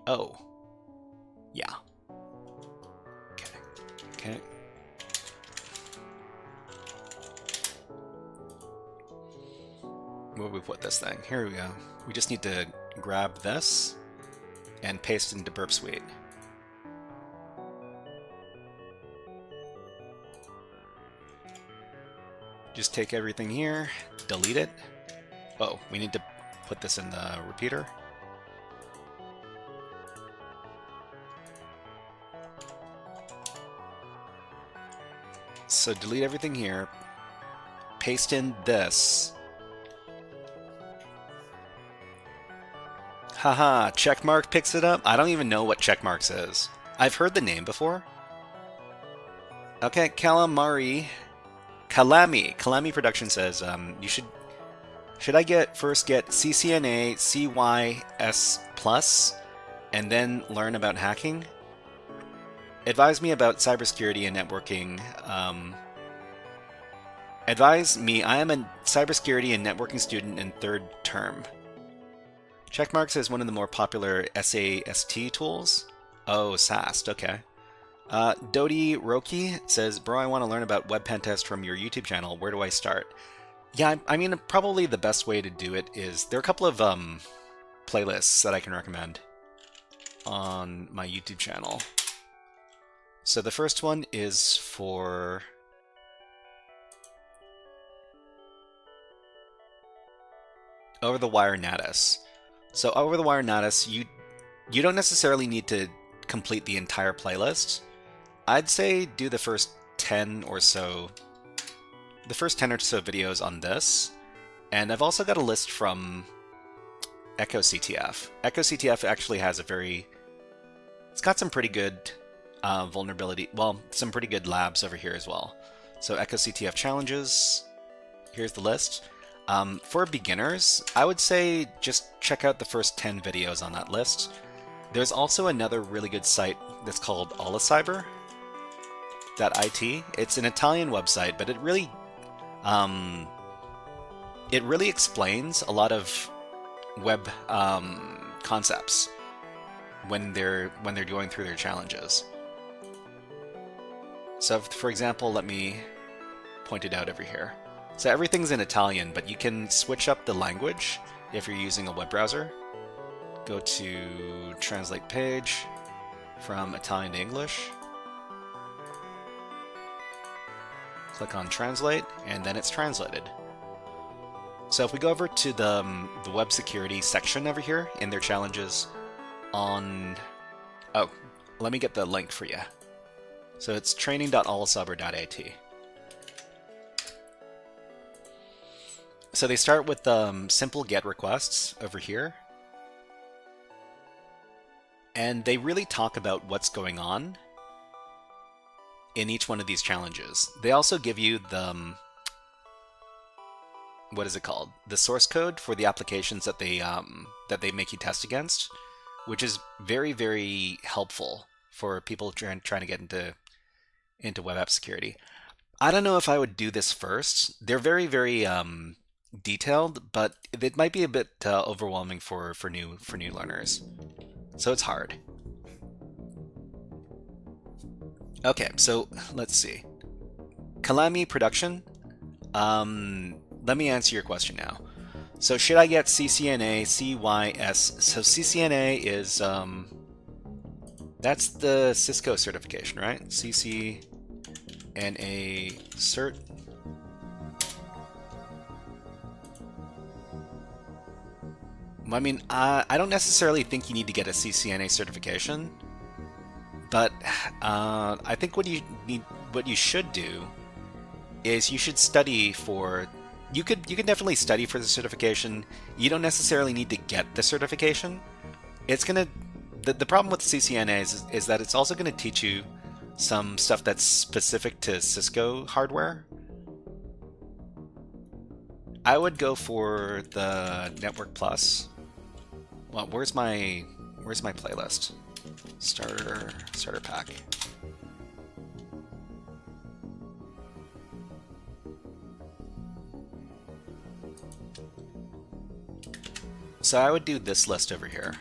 [SPEAKER 3] Oh, yeah. Okay. Where we put this thing? Here we go. We just need to grab this and paste it into Burp Suite. Just take everything here, delete it. Oh, we need to put this in the repeater. So delete everything here, paste in this. Haha, Checkmark picks it up? I don't even know what Checkmarks is. I've heard the name before. Okay, Kalami Production says, you should I first get CCNA CYS Plus and then learn about hacking? Advise me about cybersecurity and networking. Advise me, I am a cybersecurity and networking student in 3rd term. Checkmarks is one of the more popular SAST tools. Oh, SAST, okay. Dodi Roki says, bro, I want to learn about web pen test from your YouTube channel. Where do I start? Yeah, I mean, probably the best way to do it is, there are a couple of playlists that I can recommend on my YouTube channel. So the first one is for Over the Wire Natus. So Over the Wire Natus, you don't necessarily need to complete the entire playlist. I'd say do the first 10 or so videos on this. And I've also got a list from EchoCTF. EchoCTF actually has it's got some pretty good vulnerability, well, some pretty good labs over here as well. So EchoCTF challenges, here's the list. For beginners, I would say just check out the first 10 videos on that list. There's also another really good site that's called Allacyber.it. It's an Italian website, but it really explains a lot of web concepts when they're going through their challenges. So, for example, let me point it out over here. So everything's in Italian, but you can switch up the language if you're using a web browser. Go to translate page from Italian to English. Click on translate, and then it's translated. So if we go over to the web security section over here in their challenges on... Oh, let me get the link for you. So it's training.allacyber.it. So they start with simple GET requests over here. And they really talk about what's going on in each one of these challenges. They also give you what is it called? The source code for the applications that they make you test against, which is very, very helpful for people trying to get into web app security. I don't know if I would do this first. They're very, very detailed, but it might be a bit overwhelming for new learners. So it's hard. Okay, so let's see. Kalami production. Let me answer your question now. So should I get CCNA, CYS? So CCNA is that's the Cisco certification, right? CCNA cert. I mean, I don't necessarily think you need to get a CCNA certification, but I think what you should do is you should study for. You can definitely study for the certification. You don't necessarily need to get the certification. It's gonna. The problem with CCNA is that it's also going to teach you some stuff that's specific to Cisco hardware. I would go for the Network Plus. Well, where's my playlist? Starter pack. So I would do this list over here.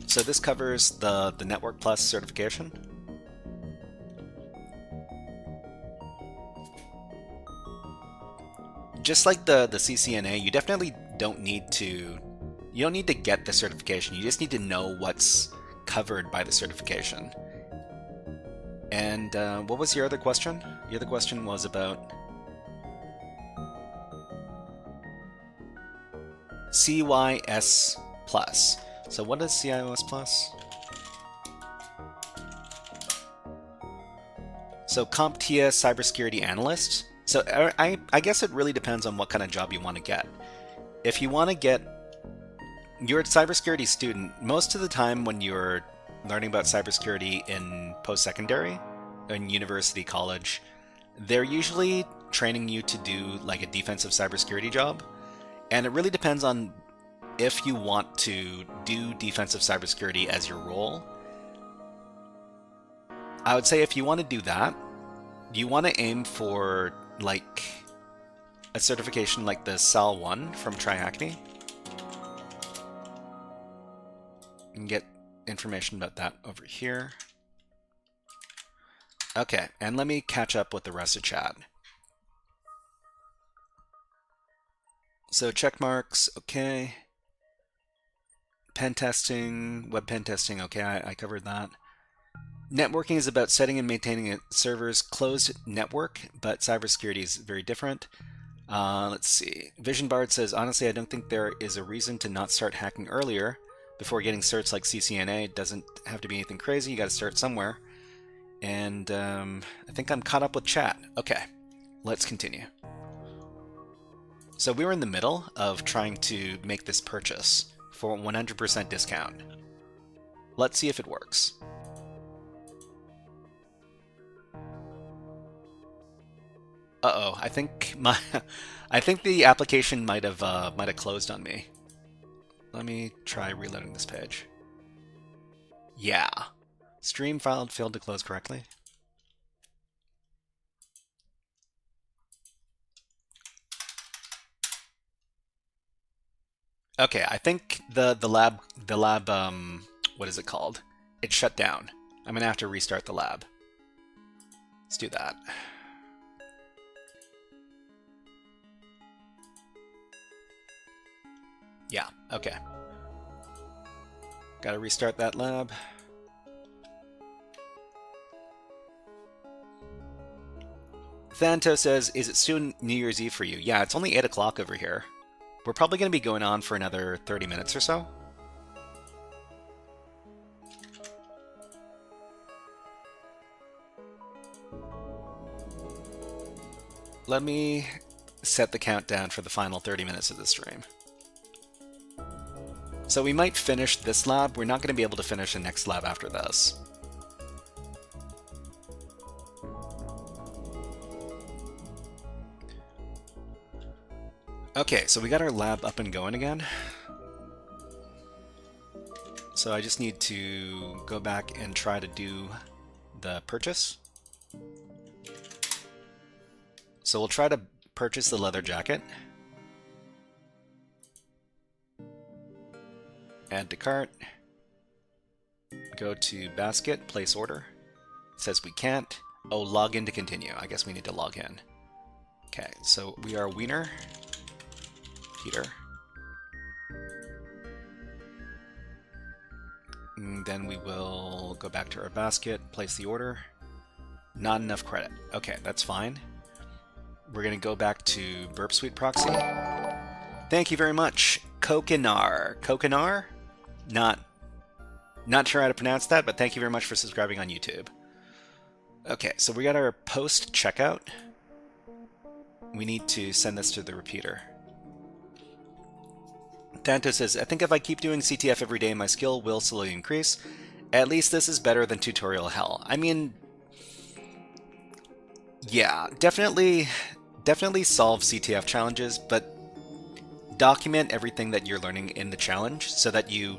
[SPEAKER 3] So this covers the Network Plus certification. Just like the CCNA, you definitely don't need to get the certification. You just need to know what's covered by the certification. And what was your other question? Your other question was about CYS Plus. So what is CIOS Plus? So CompTIA Cybersecurity Analyst. So I guess it really depends on what kind of job you want to get. If you want to get, you're a cybersecurity student, most of the time when you're learning about cybersecurity in post-secondary, in university, college, they're usually training you to do like a defensive cybersecurity job. And it really depends on if you want to do defensive cybersecurity as your role. I would say if you want to do that, you want to aim for like a certification like the SAL 1 from TryHackMe. You can get information about that over here. Okay, and let me catch up with the rest of chat. So check marks, okay. Pen testing, web pen testing, okay, I covered that. Networking is about setting and maintaining a server's closed network, but cybersecurity is very different. Let's see. Vision Bard says, honestly, I don't think there is a reason to not start hacking earlier before getting certs like CCNA. It doesn't have to be anything crazy. You got to start somewhere. And I think I'm caught up with chat. Okay, let's continue. So we were in the middle of trying to make this purchase for 100% discount. Let's see if it works. Uh-oh, I think the application might have closed on me. Let me try reloading this page. Yeah. Stream file failed to close correctly. Okay, I think the lab what is it called? It shut down. I'm gonna have to restart the lab. Let's do that. Yeah, okay. Gotta restart that lab. Thanto says, is it soon New Year's Eve for you? Yeah, it's only 8 o'clock over here. We're probably going to be going on for another 30 minutes or so. Let me set the countdown for the final 30 minutes of the stream. So we might finish this lab. We're not going to be able to finish the next lab after this. Okay, so we got our lab up and going again. So I just need to go back and try to do the purchase. So we'll try to purchase the leather jacket. Add to cart. Go to basket, place order. It says we can't. Oh, log in to continue. I guess we need to log in. Okay, so we are Wiener. Peter. And then we will go back to our basket, place the order. Not enough credit. Okay, that's fine. We're going to go back to Burp Suite Proxy. Thank you very much, Kokinar. Kokinar? Not sure how to pronounce that, but thank you very much for subscribing on YouTube. Okay, so we got our post checkout. We need to send this to the repeater. Danto says, I think if I keep doing CTF every day, my skill will slowly increase. At least this is better than tutorial hell. I mean, yeah, definitely solve CTF challenges, but document everything that you're learning in the challenge so that you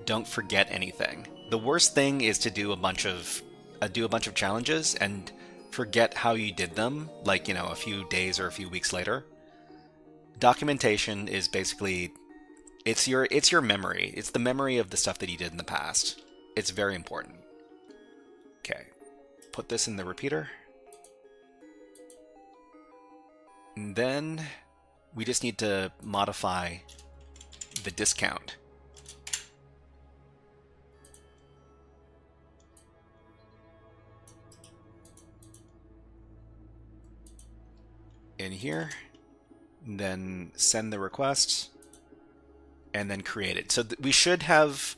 [SPEAKER 3] don't forget anything. The worst thing is to do a bunch of challenges and forget how you did them, like, you know, a few days or a few weeks later. Documentation is basically it's your memory. It's the memory of the stuff that you did in the past. It's very important. Okay. Put this in the repeater. And then we just need to modify the discount. In here, and then send the request, and then create it. So we should have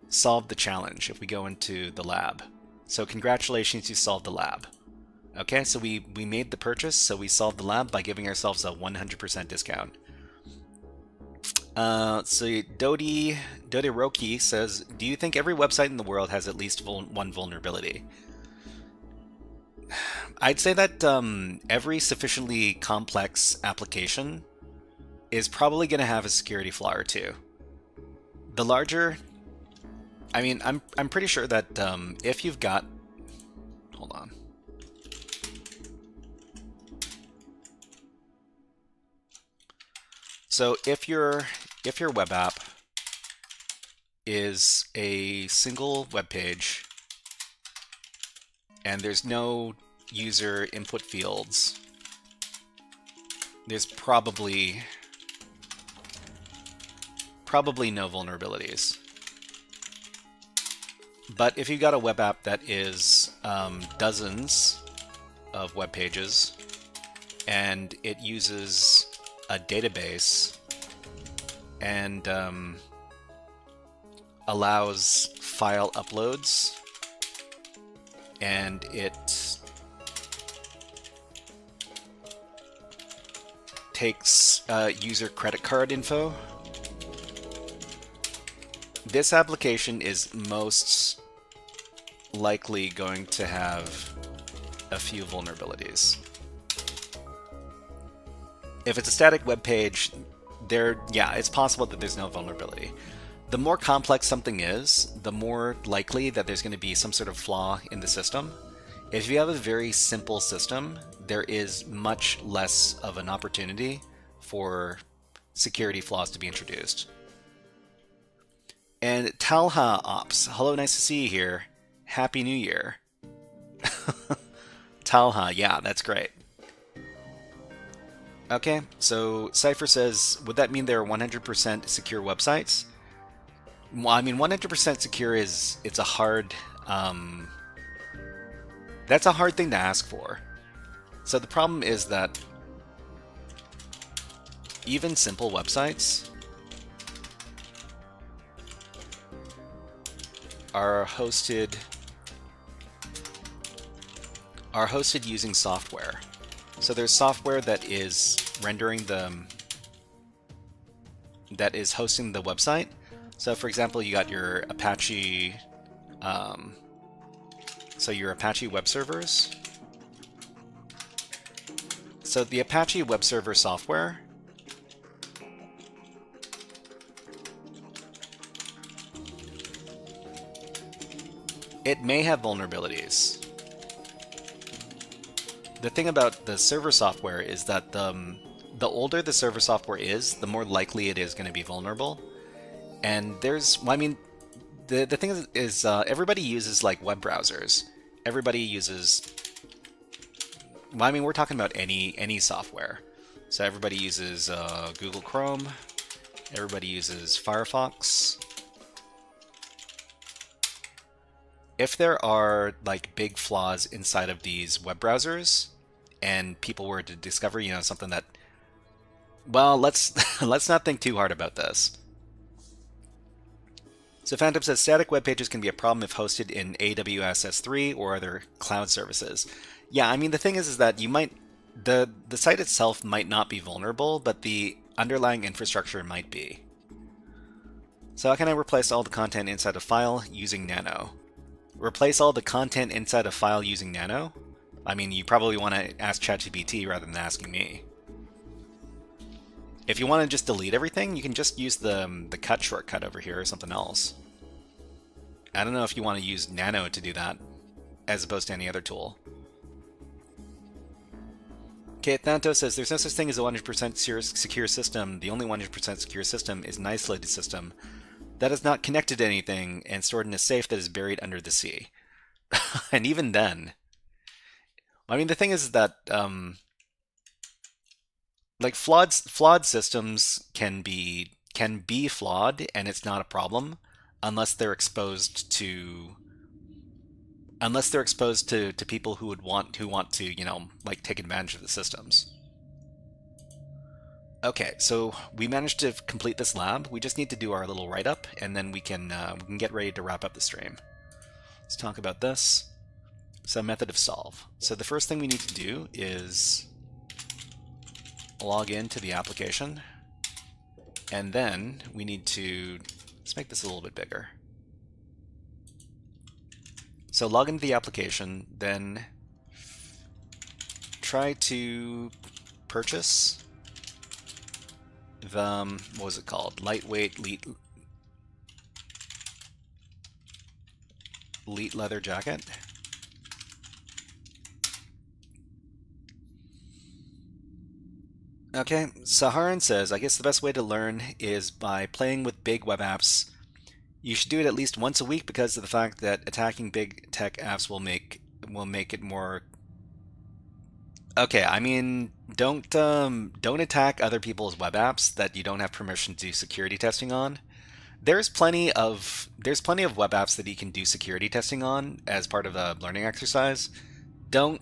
[SPEAKER 3] solved the challenge if we go into the lab. So congratulations, you solved the lab. Okay, so we made the purchase, so we solved the lab by giving ourselves a 100% discount. So Dodi Roki says, do you think every website in the world has at least one vulnerability? I'd say that every sufficiently complex application is probably going to have a security flaw or two. The larger, I mean, I'm pretty sure that if you've got, hold on. So if your web app is a single web page and there's no user input fields, there's probably no vulnerabilities. But if you've got a web app that is dozens of web pages and it uses a database and allows file uploads, and it takes user credit card info, this application is most likely going to have a few vulnerabilities. If it's a static web page, it's possible that there's no vulnerability. The more complex something is, the more likely that there's going to be some sort of flaw in the system. If you have a very simple system, there is much less of an opportunity for security flaws to be introduced. And Talha Ops, hello, nice to see you here. Happy New Year. Talha, yeah, that's great. Okay, so Cypher says, would that mean there are 100% secure websites? Well, I mean, 100% secure it's a hard, that's a hard thing to ask for. So the problem is that even simple websites are hosted using software. So there's software that is rendering that is hosting the website. So for example, you got your Apache, so your Apache web servers. So the Apache web server software It may have vulnerabilities. The thing about the server software is that the older the server software is, the more likely it is going to be vulnerable. And there's, well, I mean, the thing is everybody uses like web browsers. Everybody uses, well, I mean, we're talking about any software. So everybody uses Google Chrome. Everybody uses Firefox. If there are like big flaws inside of these web browsers, and people were to discover, you know, something that, well, let's not think too hard about this. So Phantom says static web pages can be a problem if hosted in AWS S3 or other cloud services. Yeah, I mean the thing is that you might, the site itself might not be vulnerable, but the underlying infrastructure might be. So how can I replace all the content inside a file using Nano? Replace all the content inside a file using Nano? I mean, you probably want to ask ChatGPT rather than asking me. If you want to just delete everything, you can just use the cut shortcut over here or something else. I don't know if you want to use Nano to do that, as opposed to any other tool. Okay, Thanto says, there's no such thing as a 100% secure system. The only 100% secure system is an isolated system that is not connected to anything and stored in a safe that is buried under the sea. And even then, I mean, the thing is that like flawed systems can be flawed, and it's not a problem unless they're exposed to people who want to, you know, like take advantage of the systems. Okay, so we managed to complete this lab. We just need to do our little write-up, and then we can get ready to wrap up the stream. Let's talk about this. So method of solve. So the first thing we need to do is log into the application, and then we need to, let's make this a little bit bigger. So log into the application, then try to purchase the, what was it called? Lightweight elite leather jacket. Okay, Saharan says, I guess the best way to learn is by playing with big web apps. You should do it at least once a week because of the fact that attacking big tech apps will make it more. Okay, I mean, don't attack other people's web apps that you don't have permission to do security testing on. There's plenty of web apps that you can do security testing on as part of a learning exercise. Don't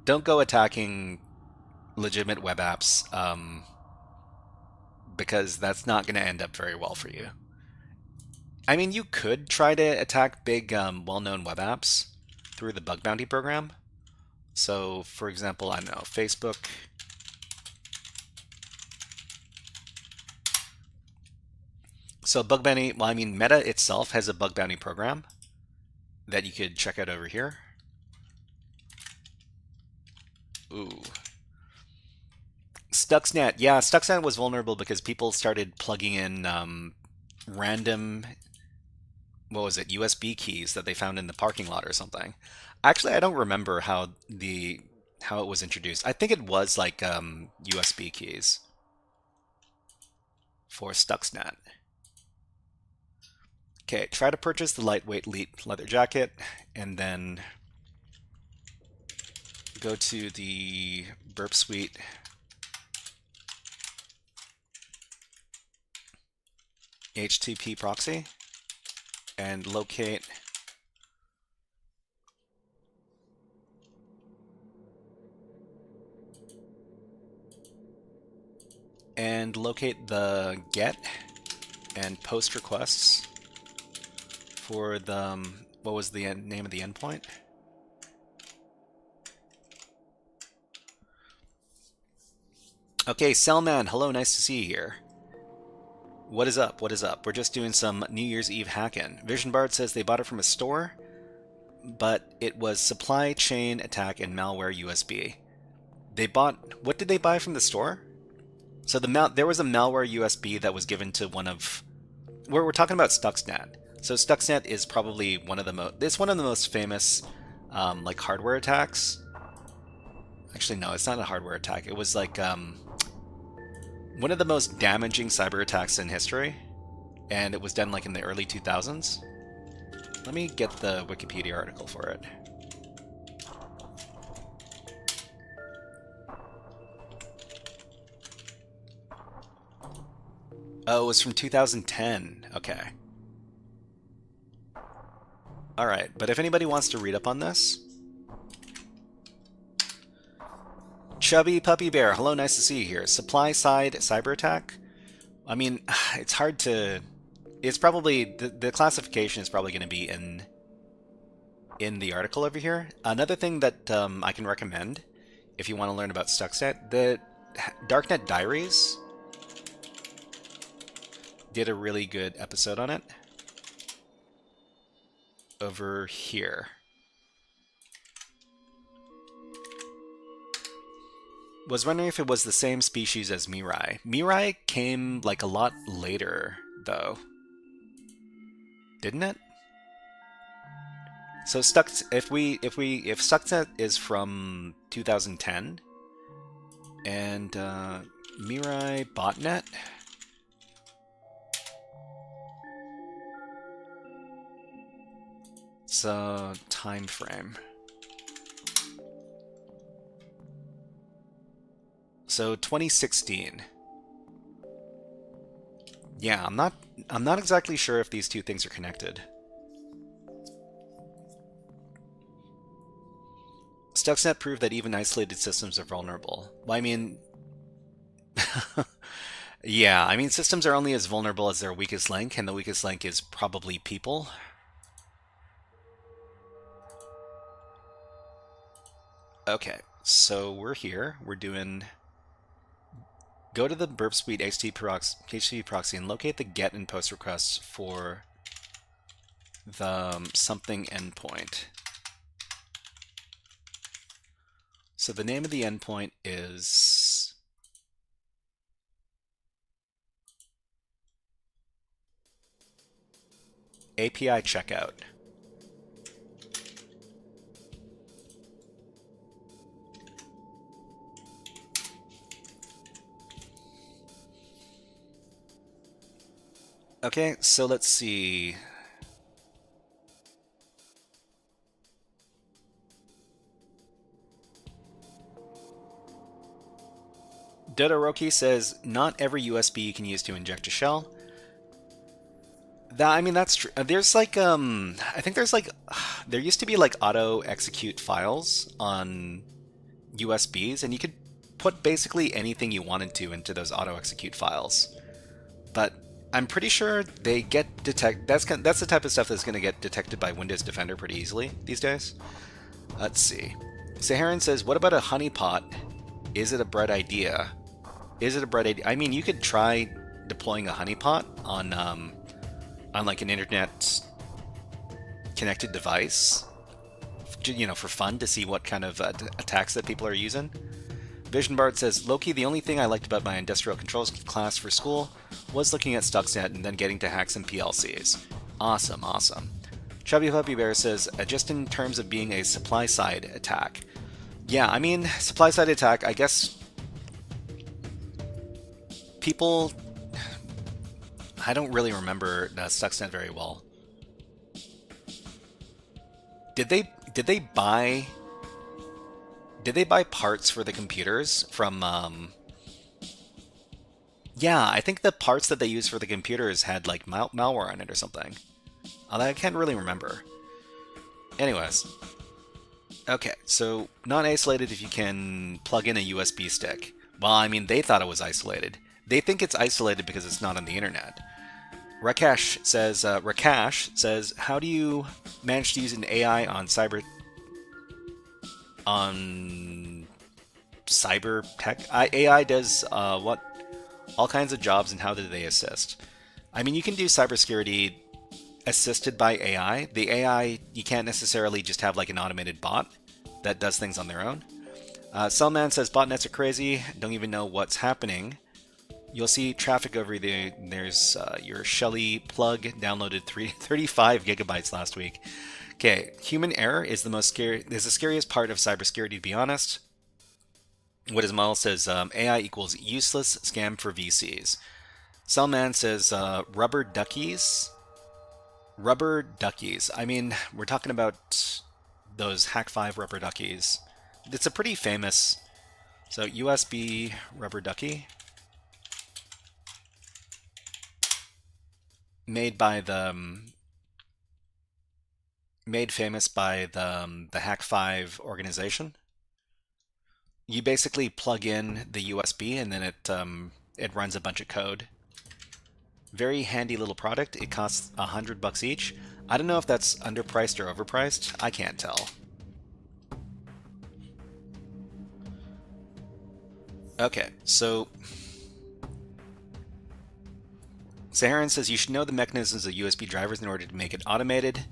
[SPEAKER 3] go attacking legitimate web apps because that's not going to end up very well for you. I mean, you could try to attack big, well-known web apps through the bug bounty program. So, for example, I don't know, Facebook. So bug bounty, well, I mean, Meta itself has a bug bounty program that you could check out over here. Ooh. Stuxnet. Yeah, Stuxnet was vulnerable because people started plugging in random, what was it, USB keys that they found in the parking lot or something. Actually, I don't remember how it was introduced. I think it was like USB keys for Stuxnet. Okay, try to purchase the lightweight elite leather jacket, and then go to the Burp Suite HTTP proxy and locate the get and post requests for the, what was the name of the endpoint? Okay, Cellman, hello, nice to see you here. What is up? What is up? We're just doing some New Year's Eve hacking. Vision Bard says they bought it from a store, but it was supply chain attack and malware USB. They bought, what did they buy from the store? So there was a malware USB that was given to one of, we're talking about Stuxnet. So Stuxnet is probably one of the most famous like hardware attacks. Actually, no, it's not a hardware attack. It was like one of the most damaging cyber attacks in history, and it was done like in the early 2000s. Let me get the Wikipedia article for it. Oh, it was from 2010. Okay. Alright, but if anybody wants to read up on this... Chubby Puppy Bear, hello, nice to see you here. Supply side cyber attack? I mean, it's hard to... It's probably... The classification is probably going to be in the article over here. Another thing that I can recommend, if you want to learn about Stuxnet, the Darknet Diaries did a really good episode on it. Over here. Was wondering if it was the same species as Mirai. Mirai came like a lot later, though. Didn't it? So if Stuxnet is from 2010 and Mirai botnet. It's a time frame. So 2016. Yeah, I'm not exactly sure if these two things are connected. Stuxnet proved that even isolated systems are vulnerable. Well, I mean, yeah, I mean systems are only as vulnerable as their weakest link, and the weakest link is probably people. Okay, so we're here. We're doing... Go to the Burp Suite HTTP proxy and locate the GET and POST requests for the something endpoint. So the name of the endpoint is... API Checkout. Okay, so let's see. Dodoroki says, not every USB you can use to inject a shell. That, I mean, that's true. There's like, I think there's like, there used to be like auto execute files on USBs, and you could put basically anything you wanted to into those auto execute files. But I'm pretty sure they get detected. That's the type of stuff that's going to get detected by Windows Defender pretty easily these days. Let's see. Saharan says, what about a honeypot? Is it a bright idea? Is it a bright idea? I mean, you could try deploying a honeypot on like an internet connected device, you know, for fun to see what kind of attacks that people are using. Vision Bard says, Loki, the only thing I liked about my industrial controls class for school was looking at Stuxnet and then getting to hack some PLCs. Awesome, awesome. Chubby Puppy Bear says, just in terms of being a supply-side attack. Yeah, I mean, supply-side attack, I guess people... I don't really remember Stuxnet very well. Did they buy parts for the computers from yeah, I think the parts that they used for the computers had like malware on it or something. I can't really remember. Anyways. Okay, so not isolated if you can plug in a USB stick. Well, I mean, they thought it was isolated. They think it's isolated because it's not on the internet. Rakesh says, how do you manage to use an AI on cyber tech? AI does what? All kinds of jobs, and how do they assist? I mean, you can do cybersecurity assisted by AI. The AI, you can't necessarily just have like an automated bot that does things on their own. Cellman says, botnets are crazy, don't even know what's happening. You'll see traffic over there. There's your Shelly plug downloaded 35 gigabytes last week. Okay, human error is the scariest part of cybersecurity, to be honest. What his model says, AI equals useless scam for VCs. Selman says rubber duckies. Rubber duckies. I mean, we're talking about those Hack5 rubber duckies. It's a pretty famous. So USB rubber ducky. Made famous by the Hack5 organization. You basically plug in the USB and then it runs a bunch of code. Very handy little product. It costs $100 each. I don't know if that's underpriced or overpriced. I can't tell. Okay, so Saharan says you should know the mechanisms of USB drivers in order to make it automated.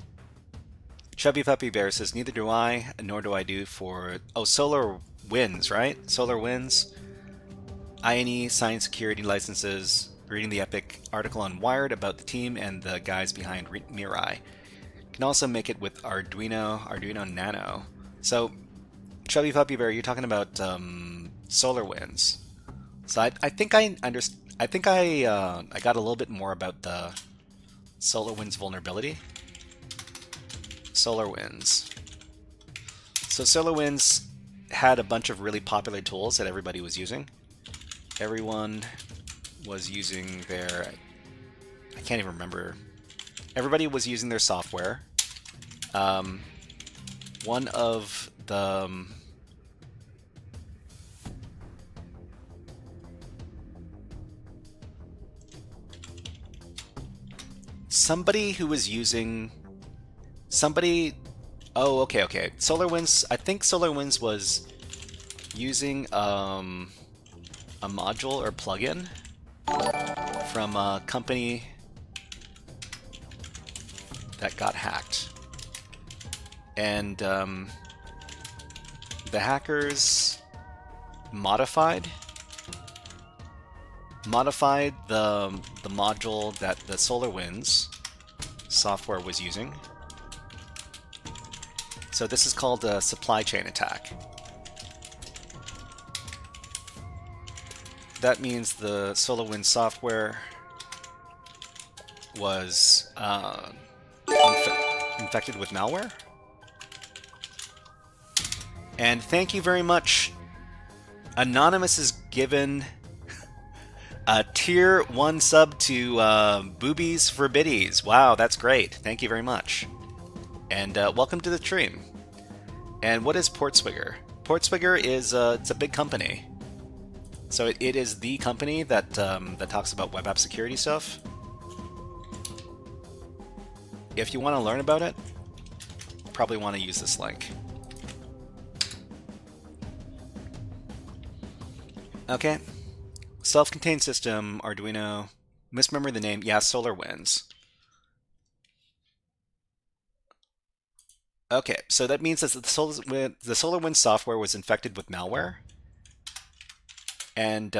[SPEAKER 3] Chubby Puppy Bear says neither do I, nor do I do for SolarWinds, right? SolarWinds. INE Science Security licenses. Reading the epic article on Wired about the team and the guys behind Mirai. Can also make it with Arduino Nano. So, Chubby Puppy Bear, you're talking about SolarWinds. So I think I got a little bit more about the SolarWinds vulnerability. SolarWinds. So SolarWinds had a bunch of really popular tools that everybody was using. Everyone was using their, I can't even remember. Everybody was using their software. One of the somebody who was using okay. SolarWinds, I think SolarWinds was using a module or plugin from a company that got hacked. And the hackers modified the module that the SolarWinds software was using. So this is called a supply chain attack. That means the SolarWinds software was infected with malware. And thank you very much. Anonymous is given a tier 1 sub to Boobies for Biddies. Wow, that's great. Thank you very much. And welcome to the stream. And what is PortSwigger? PortSwigger is it's a big company. So it is the company that that talks about web app security stuff. If you want to learn about it, probably want to use this link. Okay. Self-contained system, Arduino. Misremember the name. Yeah, SolarWinds. Okay, so that means that the SolarWinds software was infected with malware. And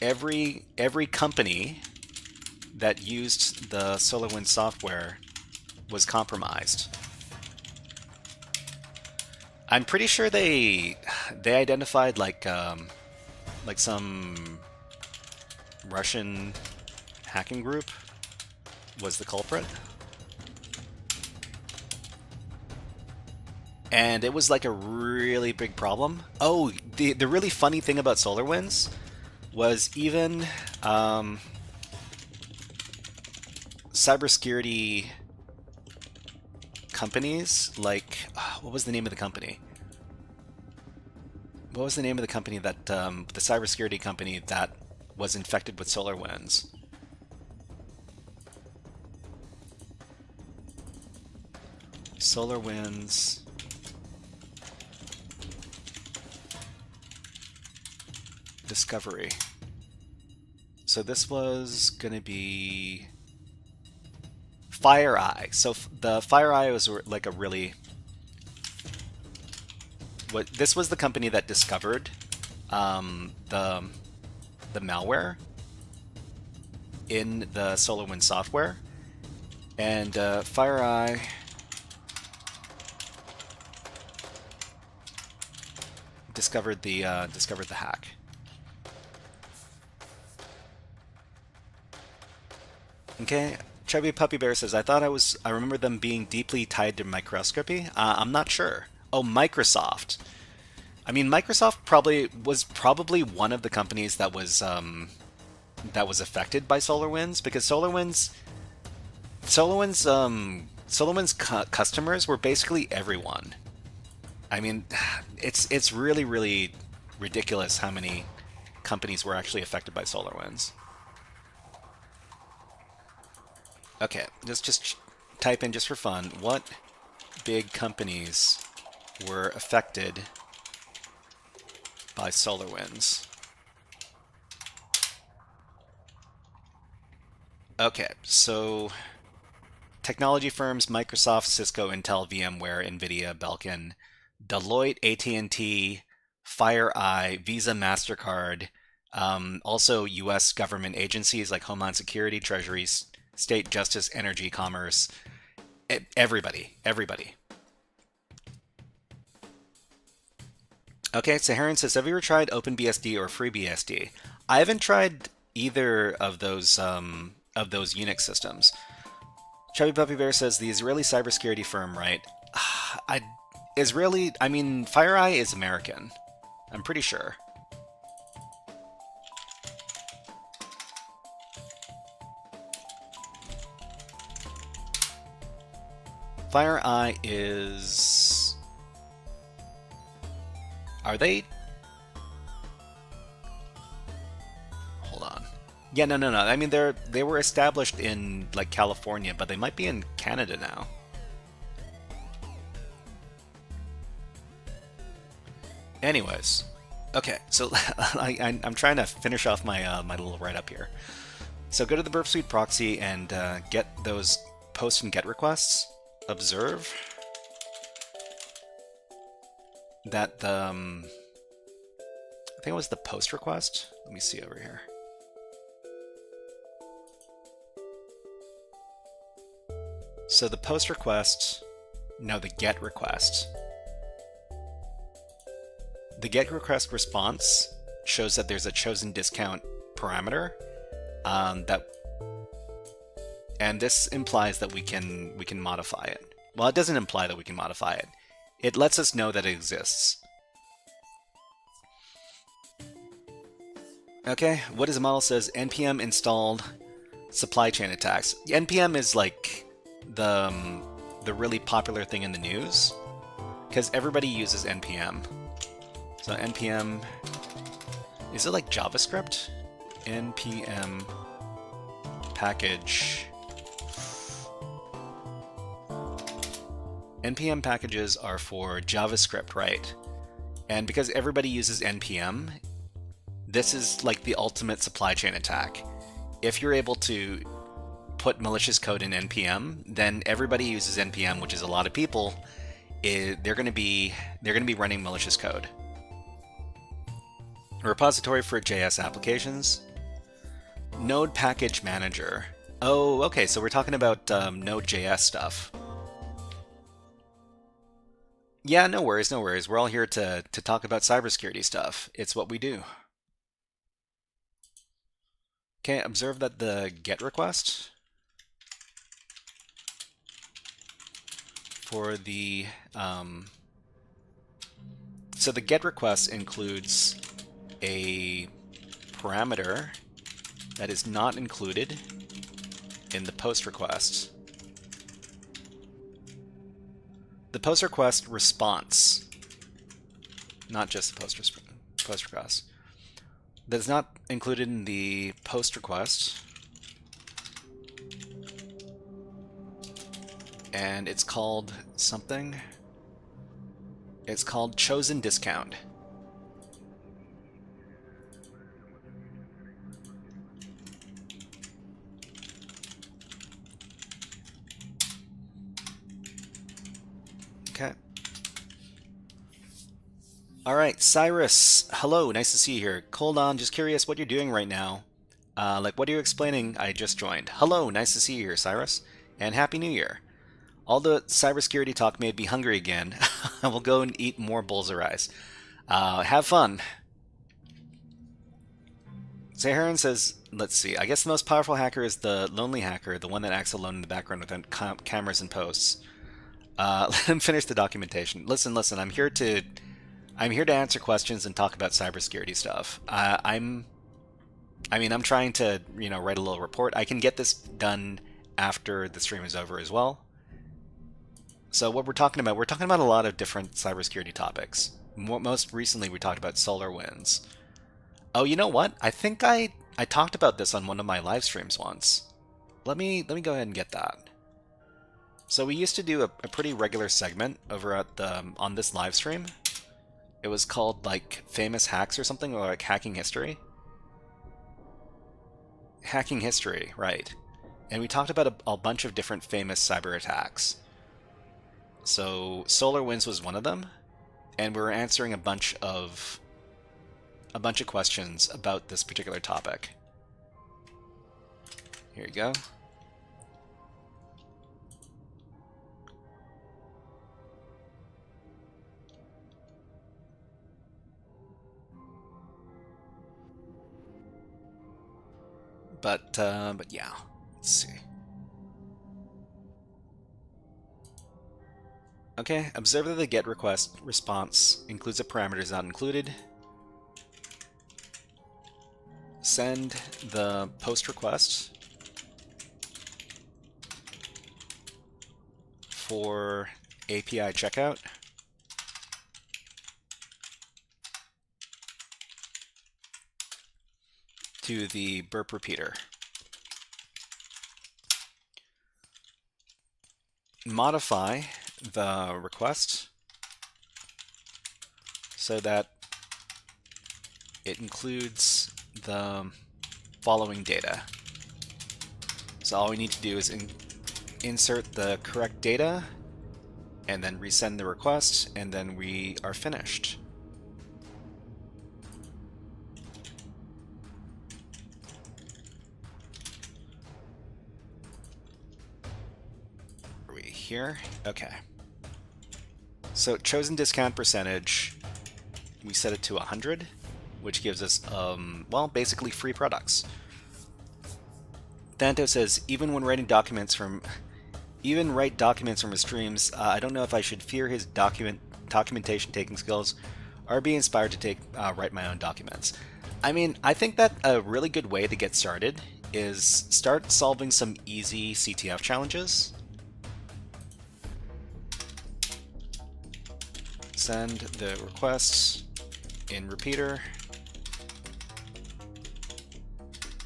[SPEAKER 3] every company that used the SolarWinds software was compromised. I'm pretty sure they identified like some Russian hacking group was the culprit. And it was like a really big problem. Oh, the really funny thing about SolarWinds was even cybersecurity companies like, what was the name of the company? What was the name of the company that, the cybersecurity company that was infected with SolarWinds? SolarWinds. Discovery. So this was going to be FireEye. So the FireEye was like a really... This was the company that discovered the malware in the SolarWinds software, and FireEye discovered the hack. Okay, Chubby Puppy Bear says, I remember them being deeply tied to microscopy. I'm not sure. Oh, Microsoft. I mean, Microsoft was probably one of the companies that was affected by SolarWinds, because SolarWinds customers were basically everyone. I mean, it's really, really ridiculous how many companies were actually affected by SolarWinds. Okay, just type in, just for fun, what big companies were affected by SolarWinds. Okay, so technology firms: Microsoft, Cisco, Intel, VMware, NVIDIA, Belkin, Deloitte, AT&T, FireEye, Visa, MasterCard, also U.S. government agencies like Homeland Security, Treasury, State, Justice, Energy, Commerce, everybody. Okay, Saharan says, have you ever tried OpenBSD or FreeBSD? I haven't tried either of those Unix systems. Chubby Puppy Bear says, the Israeli cybersecurity firm, right? I mean, FireEye is American. I'm pretty sure. FireEye is... Are they... Hold on. Yeah, no. I mean, they were established in, like, California, but they might be in Canada now. Anyways, okay, so I'm trying to finish off my my little write-up here. So go to the Burp Suite proxy and get those post and get requests. Observe that the I think it was the post request. Let me see over here. So the post request, no, the get request. The get request response shows that there's a chosen discount parameter and this implies that we can modify it. Well, it doesn't imply that we can modify it. It lets us know that it exists. Okay, what is the model says? NPM installed supply chain attacks. NPM is like the really popular thing in the news because everybody uses NPM. So NPM, is it like JavaScript? NPM package. NPM packages are for JavaScript, right? And because everybody uses NPM, this is like the ultimate supply chain attack. If you're able to put malicious code in NPM, then everybody uses NPM, which is a lot of people. They're going to be running malicious code. A repository for JS applications. Node Package Manager. Oh, okay, so we're talking about Node.js stuff. Yeah, no worries. We're all here to talk about cybersecurity stuff. It's what we do. Okay, observe that the GET request for the... so the GET request includes a parameter that is not included in the POST request. The POST request response, not just the POST request, that is not included in the POST request, and it's called something. It's called chosen discount. Okay. All right, Cyrus. Hello, nice to see you here. Hold on, just curious what you're doing right now. Like, what are you explaining? I just joined. Hello, nice to see you here, Cyrus. And Happy New Year. All the cybersecurity talk made me hungry again. I will go and eat more bowls of rice. Have fun. Zaharan says, let's see, I guess the most powerful hacker is the lonely hacker, the one that acts alone in the background without cameras and posts. Let him finish the documentation. Listen, I'm here to answer questions and talk about cybersecurity stuff. I'm trying to, write a little report. I can get this done after the stream is over as well. So what we're talking about a lot of different cybersecurity topics. Most recently, we talked about SolarWinds. Oh, you know what? I think I talked about this on one of my live streams once. Let me go ahead and get that. So we used to do a pretty regular segment over at on this live stream. It was called like Famous Hacks or something, or like Hacking History. Hacking History, right. And we talked about a bunch of different famous cyber attacks. So SolarWinds was one of them, and we were answering a bunch of questions about this particular topic. Here you go. But yeah, let's see. Okay, observe that the GET request response includes a parameters not included. Send the post request for API checkout. To the burp repeater. Modify the request so that it includes the following data. So all we need to do is insert the correct data and then resend the request, and then we are finished. Are we here? Okay. So chosen discount percentage, we set it to 100, which gives us, well, basically free products. Thanto says, even write documents from his streams, I don't know if I should fear his documentation taking skills or be inspired to write my own documents. I mean, I think that a really good way to get started is start solving some easy CTF challenges. Send the requests in repeater.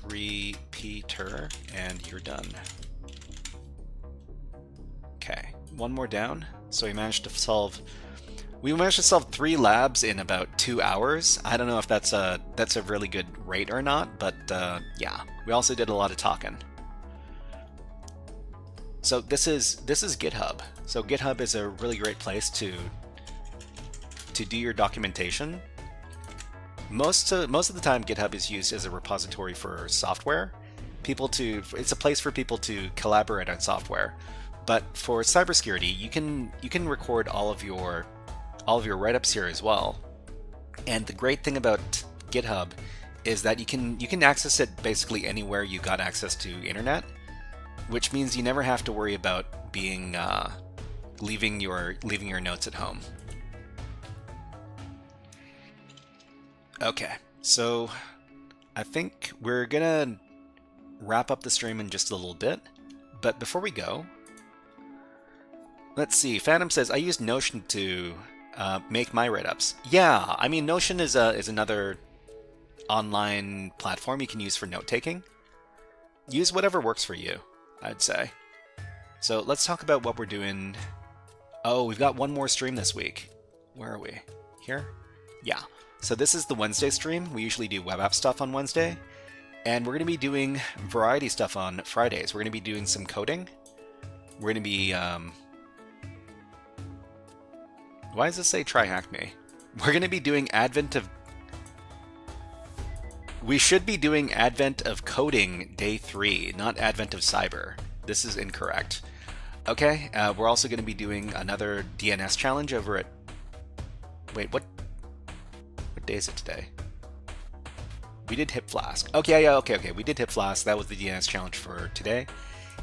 [SPEAKER 3] Repeater, and you're done. Okay, one more down. So we managed to solve 3 labs in about 2 hours. I don't know if that's a really good rate or not, but yeah, we also did a lot of talking. So this is GitHub. So GitHub is a really great place to do your documentation. Most of the time, GitHub is used as a repository for software. It's a place for people to collaborate on software. But for cybersecurity, you can record all of your write-ups here as well. And the great thing about GitHub is that you can access it basically anywhere you got access to internet, which means you never have to worry about leaving your notes at home. Okay, so I think we're gonna wrap up the stream in just a little bit, but before we go, let's see. Phantom says, I use Notion to make my write-ups. Yeah, I mean, Notion is another online platform you can use for note-taking. Use whatever works for you, I'd say. So let's talk about what we're doing. Oh, we've got one more stream this week. Where are we? Here? Yeah. So this is the Wednesday stream. We usually do web app stuff on Wednesday. And we're going to be doing variety stuff on Fridays. We're going to be doing some coding. We're going to be... why does this say TryHackMe? We're going to be doing We should be doing Advent of Coding Day 3, not Advent of Cyber. This is incorrect. Okay, we're also going to be doing another DNS challenge over at... Wait, what day is it today? We did hit Flask. Okay, okay. We did hit Flask. That was the DNS challenge for today.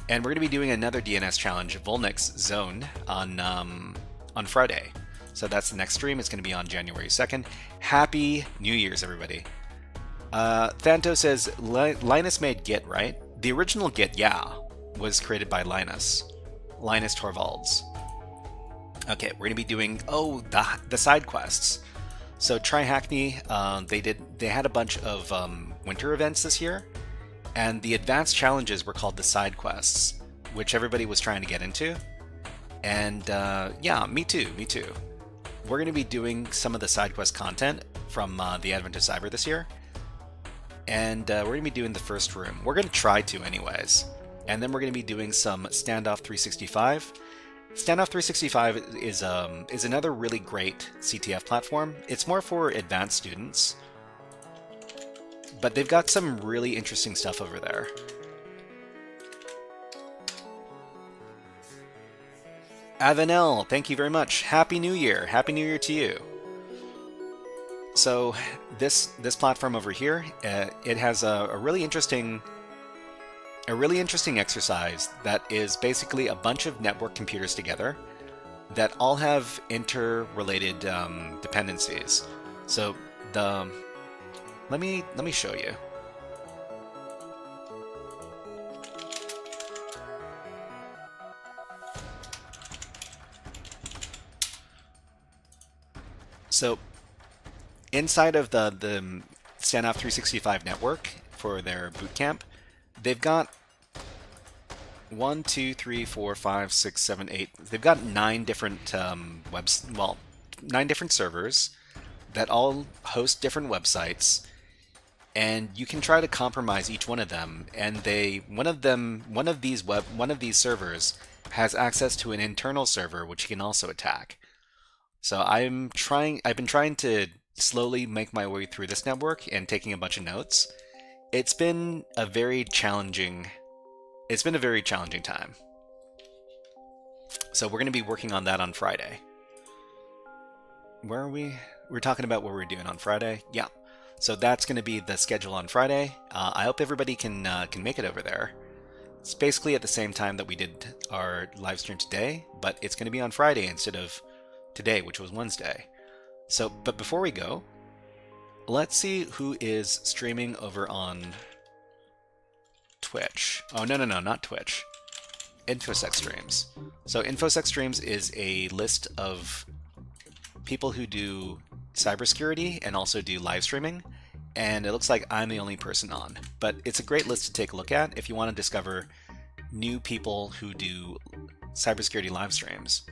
[SPEAKER 3] And we're going to be doing another DNS challenge, Vulnyx Zone, on Friday. So that's the next stream. It's going to be on January 2nd. Happy New Year's, everybody. Thanto says, Linus made Git, right? The original Git, yeah, was created by Linus Torvalds. Okay, we're going to be doing, the side quests. So TryHackMe, they had a bunch of winter events this year, and the advanced challenges were called the side quests, which everybody was trying to get into. And yeah, me too. We're going to be doing some of the side quest content from the Advent of Cyber this year. And we're going to be doing the first room. We're going to try to anyways. And then we're going to be doing some Standoff 365. Standoff 365 is another really great CTF platform. It's more for advanced students, but they've got some really interesting stuff over there. Avanel, thank you very much. Happy New Year. Happy New Year to you. So this platform over here, it has a really interesting exercise that is basically a bunch of network computers together that all have interrelated dependencies. So let me show you. So inside of the Standoff 365 network for their bootcamp, they've got 1, 2, 3, 4, 5, 6, 7, 8. They've got 9 different 9 different servers that all host different websites, and you can try to compromise each one of them. And one of these servers has access to an internal server which you can also attack. So I've been trying to slowly make my way through this network and taking a bunch of notes. It's been a very challenging time. So we're going to be working on that on Friday. Where are we? We're talking about what we're doing on Friday. Yeah. So that's going to be the schedule on Friday. I hope everybody can make it over there. It's basically at the same time that we did our live stream today, but it's going to be on Friday instead of today, which was Wednesday. So, but before we go, let's see who is streaming over on Twitch. Oh, no, not Twitch. InfoSec Streams. So InfoSec Streams is a list of people who do cybersecurity and also do live streaming, and it looks like I'm the only person on. But it's a great list to take a look at if you want to discover new people who do cybersecurity live streams.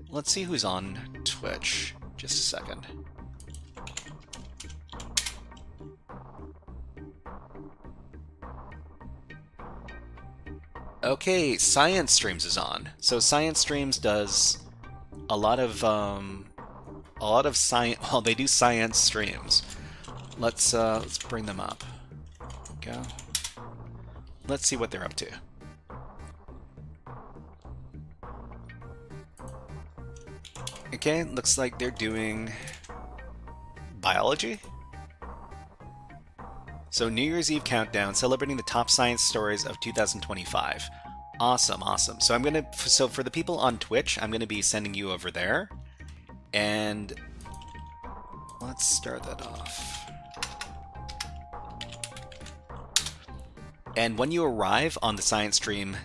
[SPEAKER 3] Let's see who's on Twitch. Just a second. Okay, Science Streams is on. So Science Streams does a lot of science. Well, they do science streams. Let's bring them up. There we go. Let's see what they're up to. Okay, looks like they're doing biology. So New Year's Eve countdown, celebrating the top science stories of 2025. Awesome. So for the people on Twitch, I'm gonna be sending you over there, and let's start that off. And when you arrive on the Science Stream,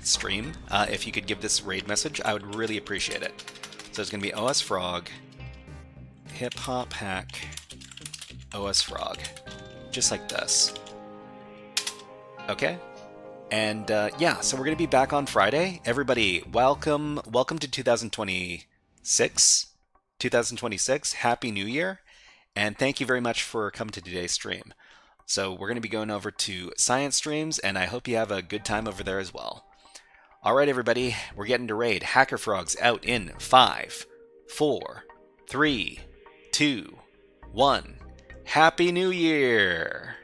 [SPEAKER 3] if you could give this raid message, I would really appreciate it. So it's going to be OS Frog, Hip Hop Hack, OS Frog, just like this. Okay? And yeah, so we're going to be back on Friday. Everybody, welcome to 2026. Happy New Year, and thank you very much for coming to today's stream. So we're going to be going over to Science Streams, and I hope you have a good time over there as well. All right, everybody, we're getting to raid. HackerFrogs out in 5, 4, 3, 2, 1. Happy New Year!